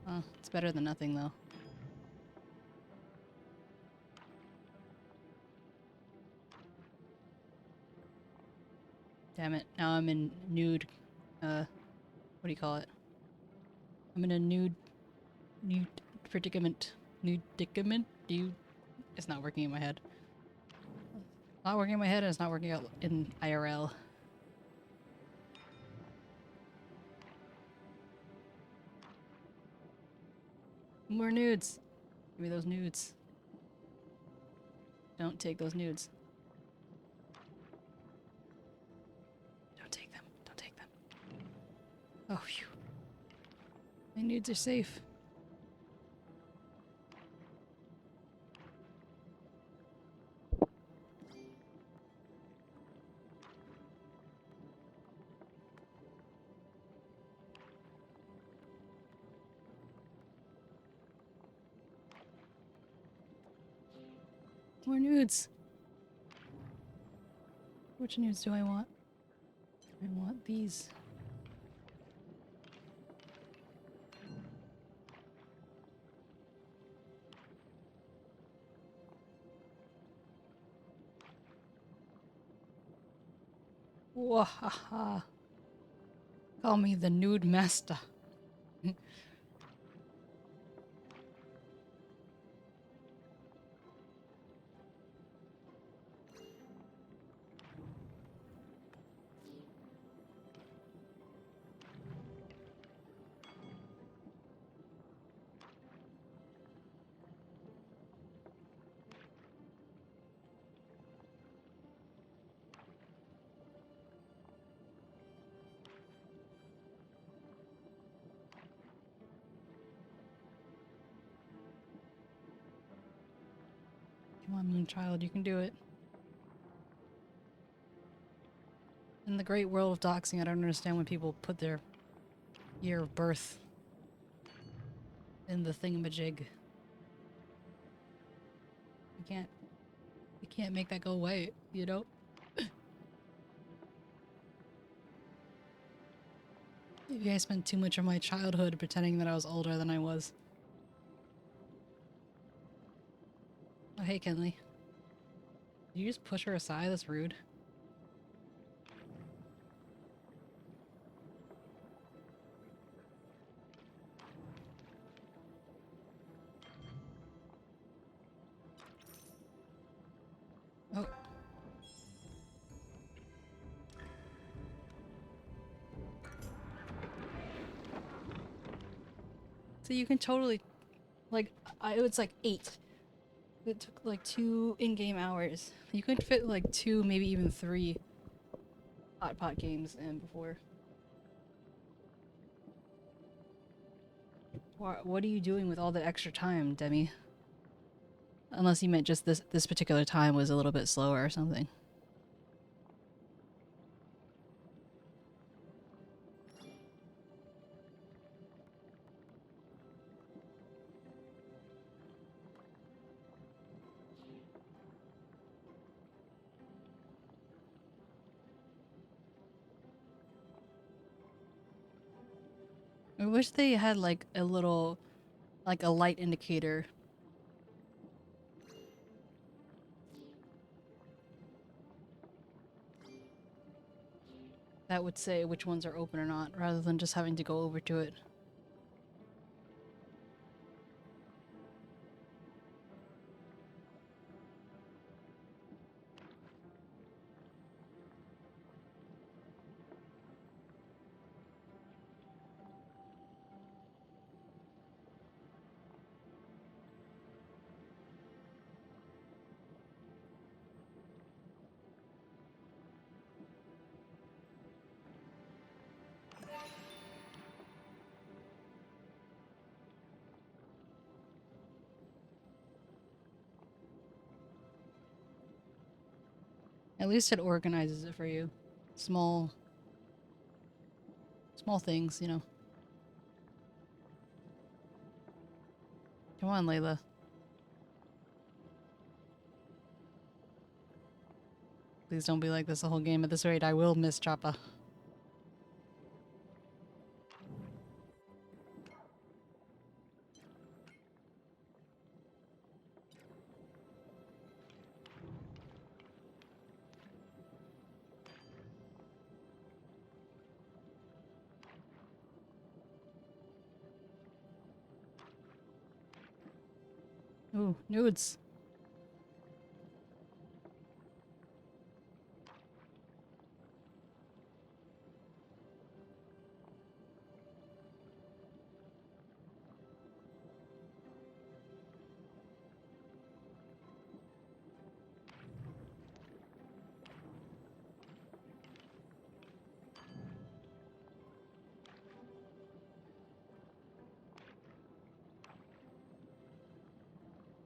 Oh, it's better than nothing though. Damn it. Now I'm in nude, what do you call it? I'm in a nude predicament. Nudicament? It's not working in my head. It's not working in my head and it's not working out in IRL. More nudes. Give me those nudes. Don't take those nudes. Don't take them. Don't take them. Oh, phew. My nudes are safe. More nudes. Which nudes do I want? I want these. Wahaha. Call me the nude master. Come on, Moonchild, you can do it. In the great world of doxing, I don't understand when people put their year of birth in the thingamajig. You can't make that go away, you know? Maybe I spent too much of my childhood pretending that I was older than I was. Oh, hey, Kenley. Did you just push her aside? That's rude. Oh. So you can totally, like, it's like 8. It took like 2 in-game hours. You could fit like 2, maybe even 3 hot pot games in before. What are you doing with all the extra time, Demi? Unless you meant just this particular time was a little bit slower or something. I wish they had like a little, like a light indicator. That would say which ones are open or not, rather than just having to go over to it. At least it organizes it for you. Small things, you know. Come on, Layla. Please don't be like this the whole game. At this rate, I will miss Choppa. Ooh, nudes.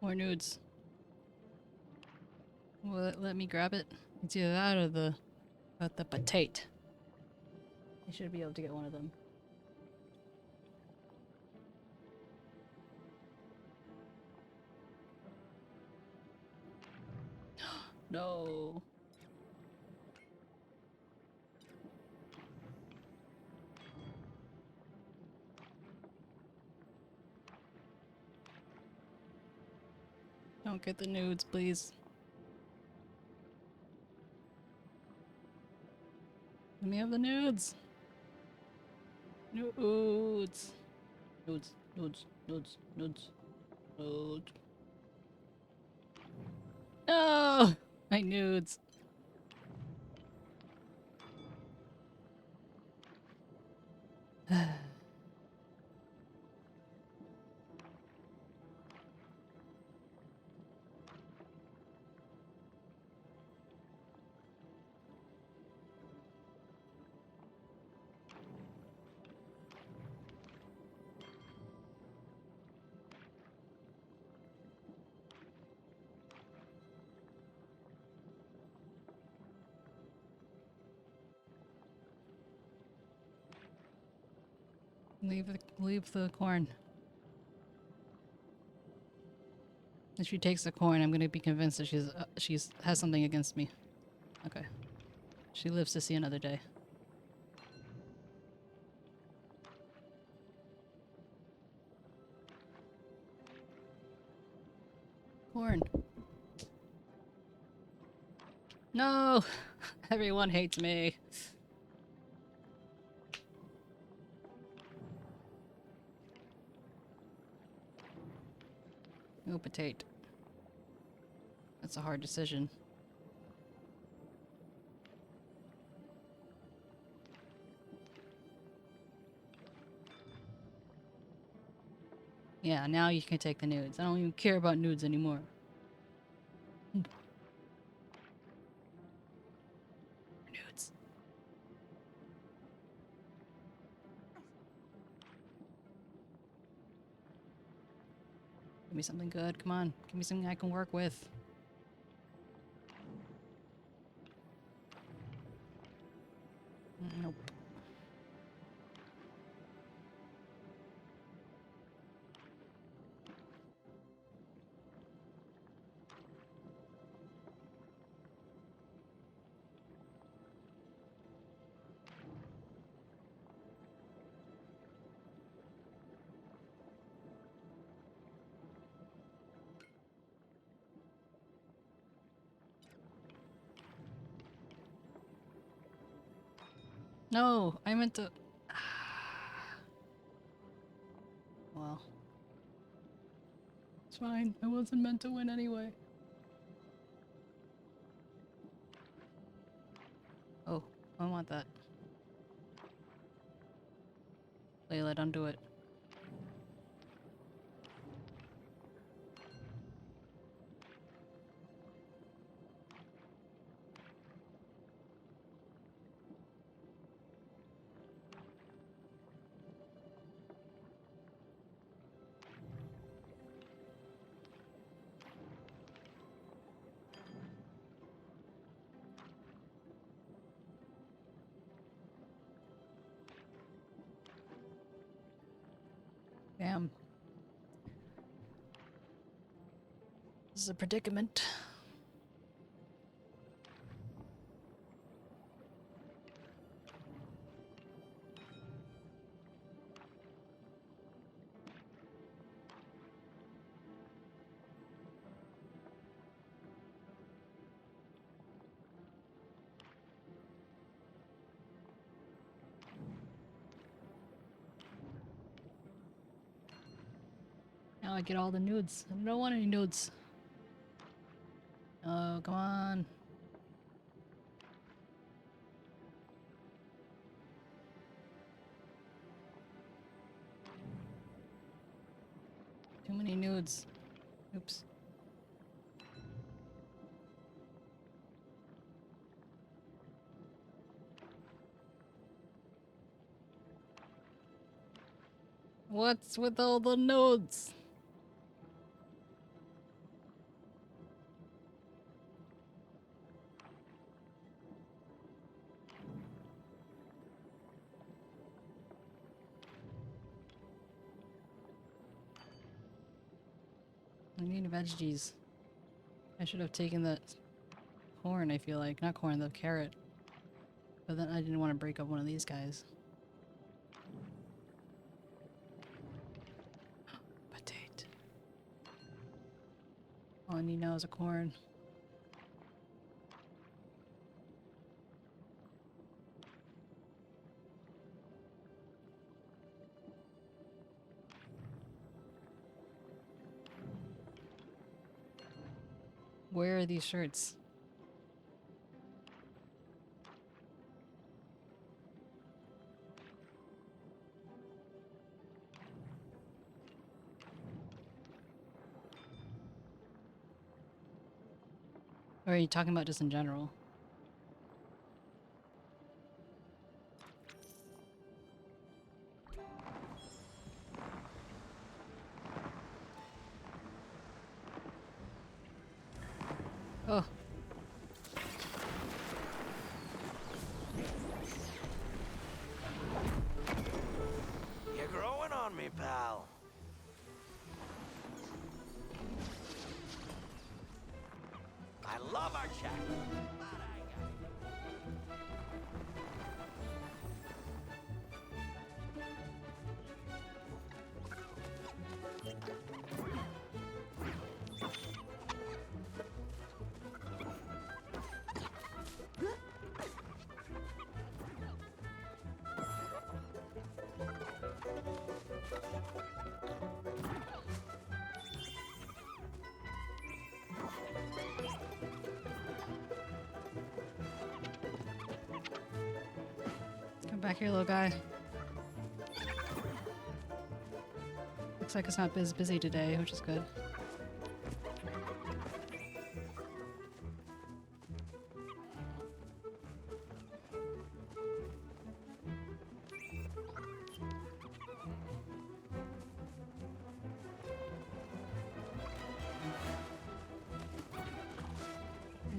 More nudes. Well, let me grab it. It's either that or the potato. I should be able to get one of them. No. Don't get the nudes, please. Let me have the nudes. Nudes. Nudes. Nudes. Nudes. Nudes. Nudes. No! My nudes. Leave the corn. If she takes the corn, I'm gonna be convinced that she's has something against me. Okay. She lives to see another day. Corn. No! Everyone hates me. No potato. That's a hard decision. Yeah, now you can take the nudes. I don't even care about nudes anymore. Nudes. Give me something good. Come on. Give me something I can work with. Nope. No, I meant to... Well. It's fine. I wasn't meant to win anyway. Oh, I want that. Layla, don't do it. Damn. This is a predicament. Now I get all the nudes. I don't want any nudes. Oh, come on. Too many nudes. Oops. What's with all the nudes? I need veggies. I should have taken the corn, I feel like. Not corn, the carrot. But then I didn't want to break up one of these guys. Potato. All I need now is a corn. Where are these shirts? Or are you talking about just in general? Oh. You're growing on me, pal. I love our chat. But I got Come back here, little guy. Looks like it's not as busy today, which is good.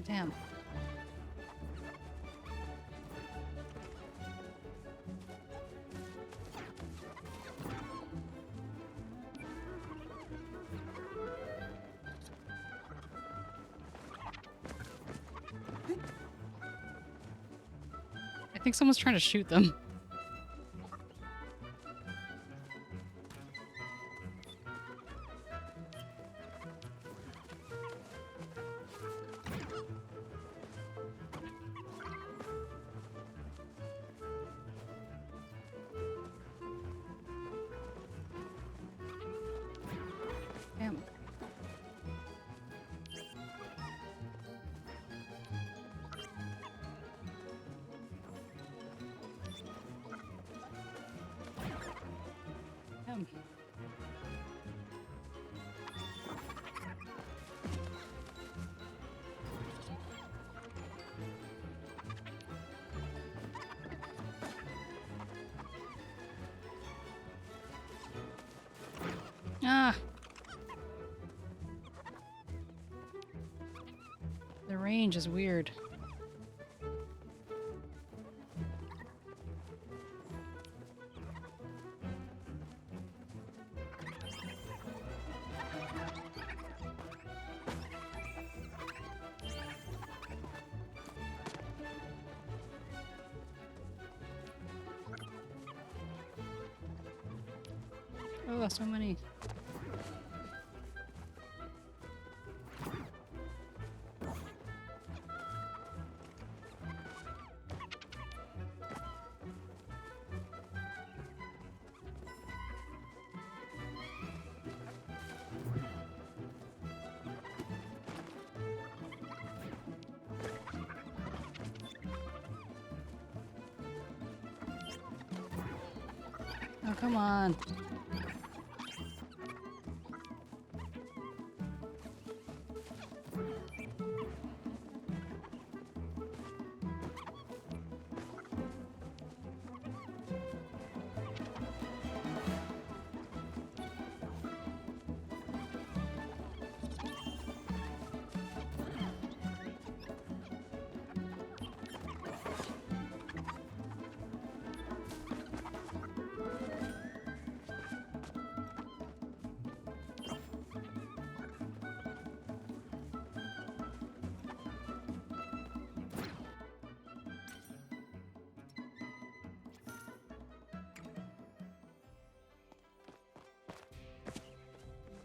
Damn. I think someone's trying to shoot them. Damn. Damn. Ah. The range is weird. Oh, so many. Oh, come on.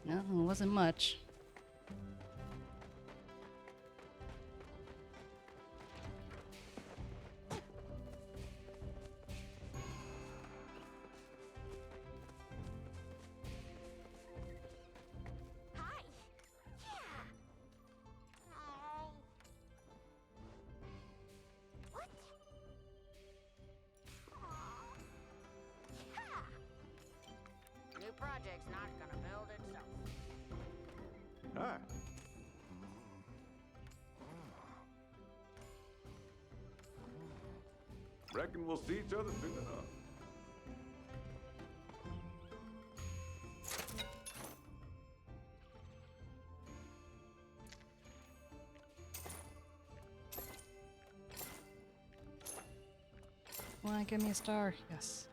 No, it wasn't much. project's not gonna build itself. Ah. Reckon we'll see each other soon enough. Wanna give me a star? Yes.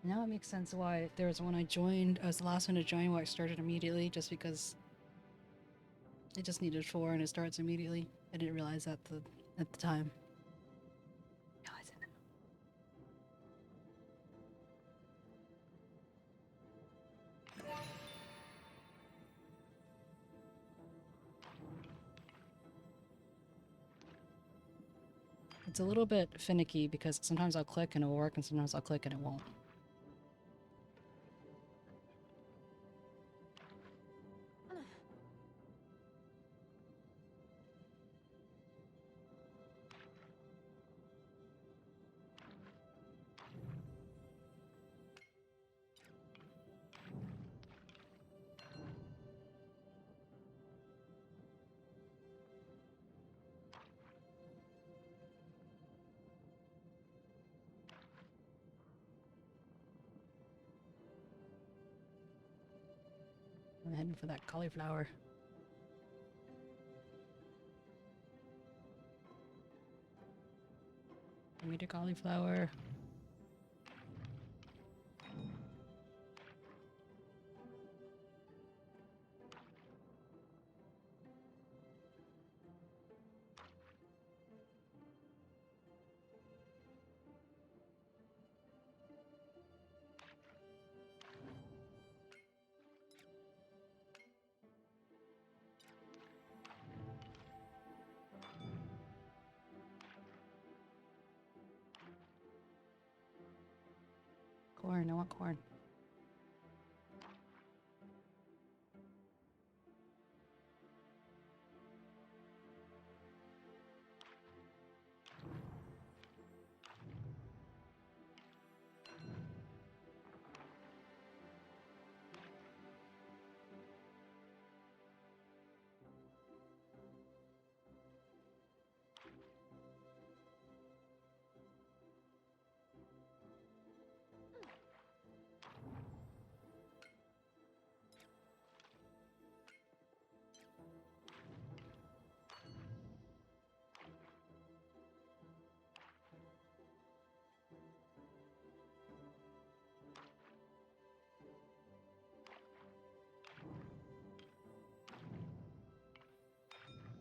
Now it makes sense why there was one I joined. I was the last one to join why it started immediately, just because it just needed 4 and it starts immediately. I didn't realize that at the time. No, I didn't. It's a little bit finicky because sometimes I'll click and it'll work and sometimes I'll click and it won't. I'm heading for that cauliflower. Give me the cauliflower. Corn, I want corn.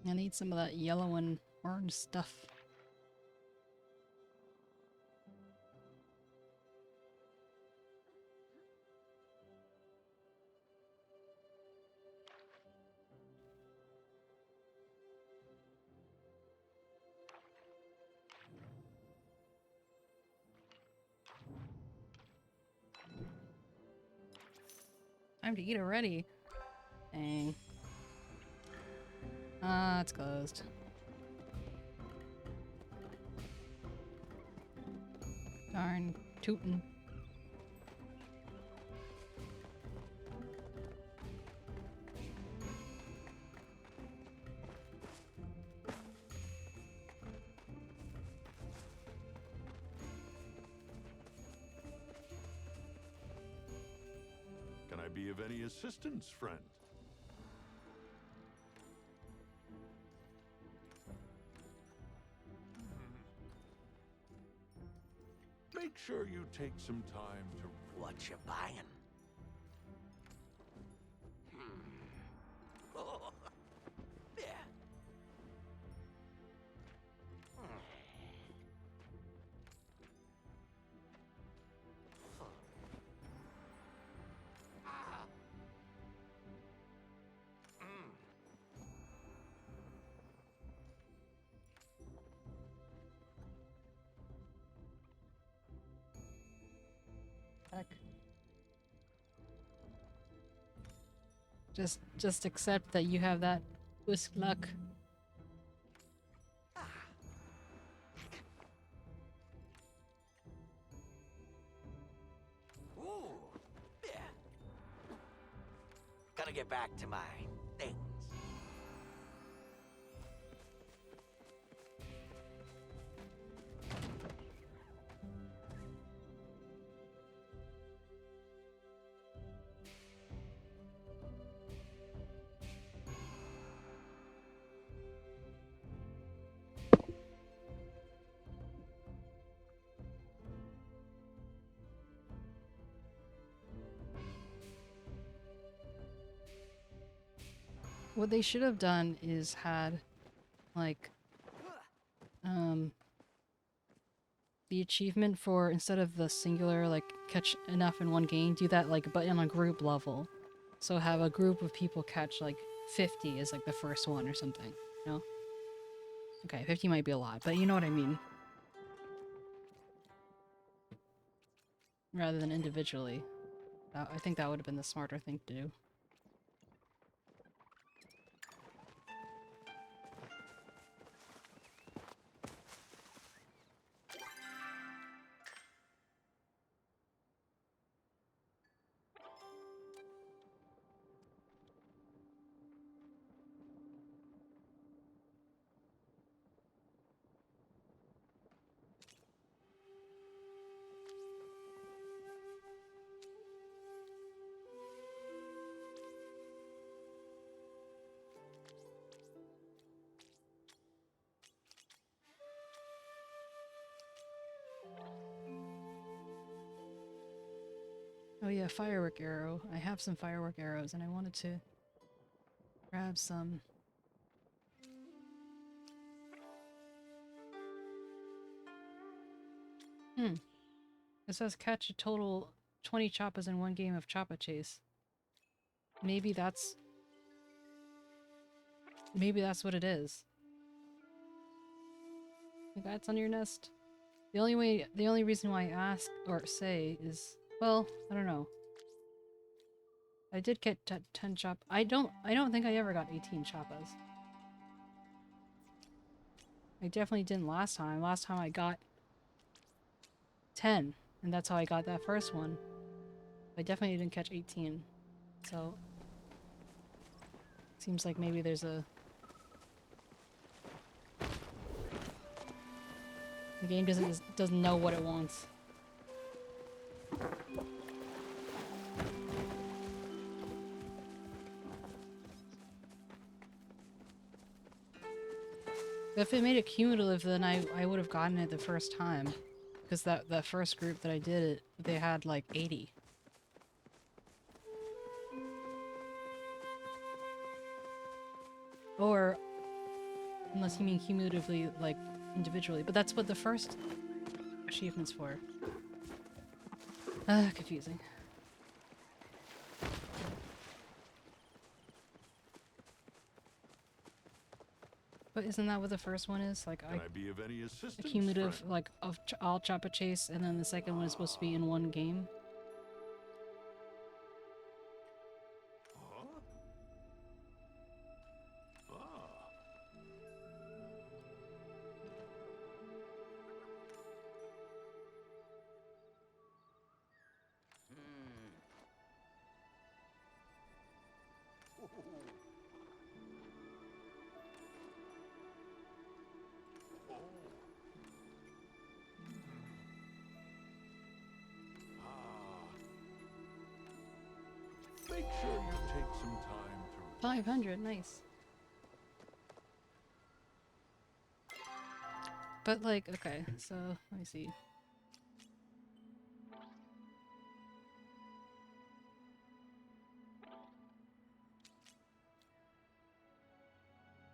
I need some of that yellow and orange stuff. Time to eat already. Dang. Ah, it's closed. Darn tootin'. Can I be of any assistance, friend? Make sure you take some time to... What you buying? Oh. Yeah. Just accept that you have that whisk luck. Ooh, yeah. Gotta get back to my things. What they should have done is had, like, the achievement for, instead of the singular, like, catch enough in one game, do that, like, but on a group level. So have a group of people catch, like, 50 as, like, the first one or something, you know? Okay, 50 might be a lot, but you know what I mean. Rather than individually. I think that would have been the smarter thing to do. Oh yeah, firework arrow. I have some firework arrows and I wanted to grab some. It says catch a total 20 choppas in one game of Choppa Chase. Maybe that's what it is. The bats on your nest. The only reason why I ask or say is, well, I don't know. I did get 10 chop. I don't think I ever got 18 choppas. I definitely didn't last time. Last time I got 10, and that's how I got that first one. I definitely didn't catch 18. So seems like maybe there's a the game doesn't know what it wants. If it made it cumulative, then I would have gotten it the first time. Because that first group that I did it, they had like 80. Or, unless you mean cumulatively, like, individually. But that's what the first achievement's for. Confusing. But isn't that what the first one is? Like, Can I be of any assistance, a cumulative, friend? like, of all Choppa Chase, and then the second one is supposed to be in one game? Huh? Ah. Make sure you take some time to 500, nice. But, like, okay, so, let me see.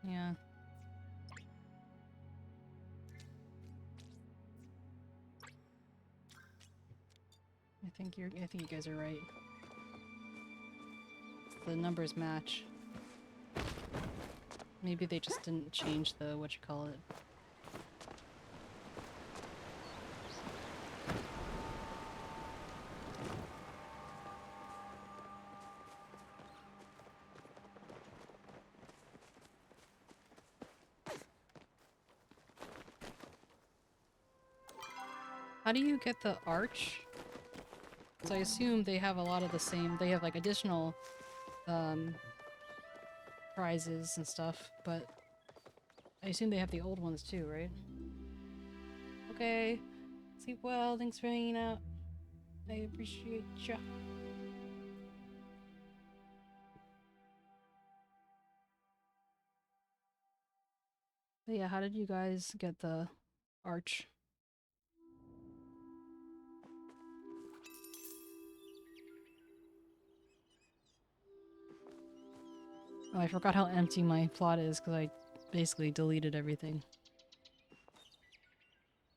Yeah. I think you guys are right. The numbers match. Maybe they just didn't change the whatchamacallit. How do you get the arch? Because I assume they have a lot of the same. They have like additional prizes and stuff, but I assume they have the old ones too, right? Okay. Sleep well. Thanks for hanging out. I appreciate ya. But yeah, how did you guys get the arch? Oh, I forgot how empty my plot is because I basically deleted everything.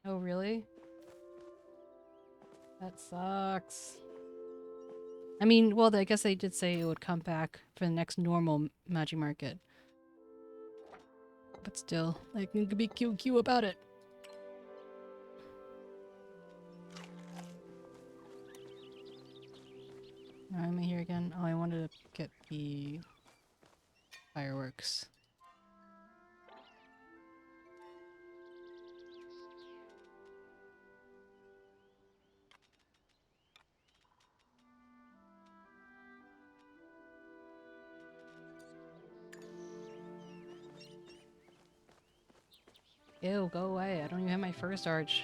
Oh, really? That sucks. I mean, well, I guess they did say it would come back for the next normal Magic Market. But still, I can be QQ about it. Why am I here again? Oh, I wanted to get the fireworks. Ew, go away. I don't even have my first arch.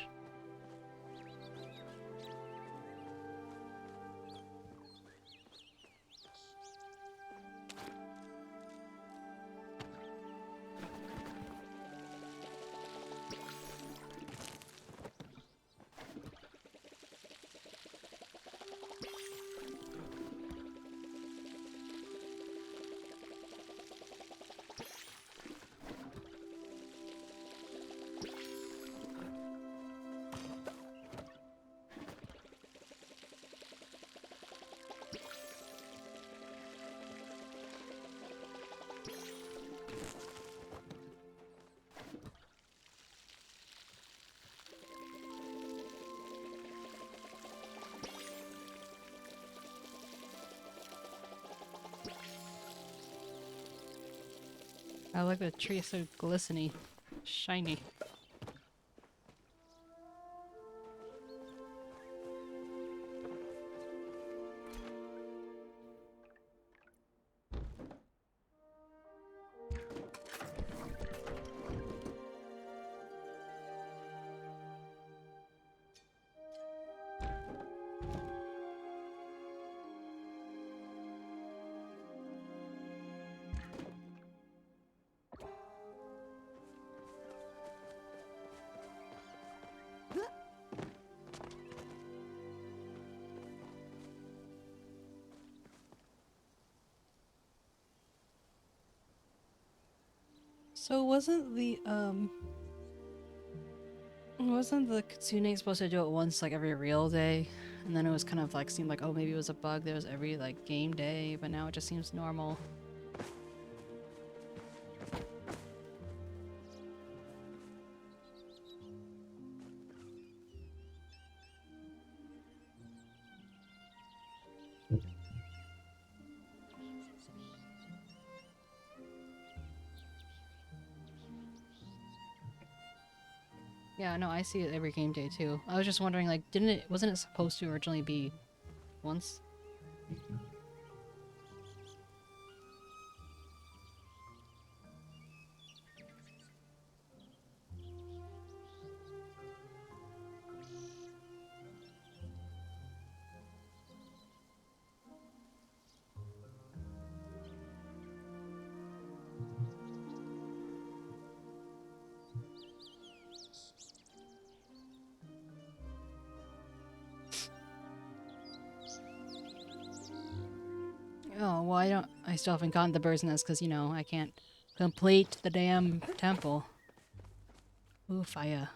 I like the tree is so glistening, shiny. So wasn't the Kitsune supposed to do it once like every real day? And then it was kind of like seemed like, oh, maybe it was a bug that was every like game day, but now it just seems normal. Yeah, no, I see it every game day too. I was just wondering, like, wasn't it supposed to originally be once? Oh, well, I still haven't gotten the bird's nest because, you know, I can't complete the damn temple. Ooh, fire.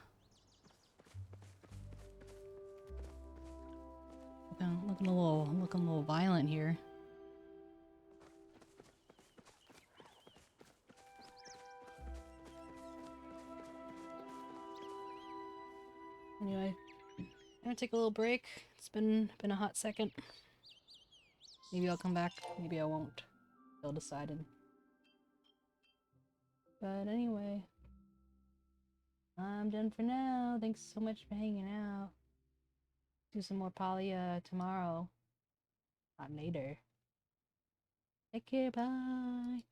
Looking a little violent here. Anyway, I'm gonna take a little break. It's been a hot second. Maybe I'll come back. Maybe I won't. Still deciding. But anyway, I'm done for now. Thanks so much for hanging out. Do some more Palia tomorrow. Not later. Take care, bye.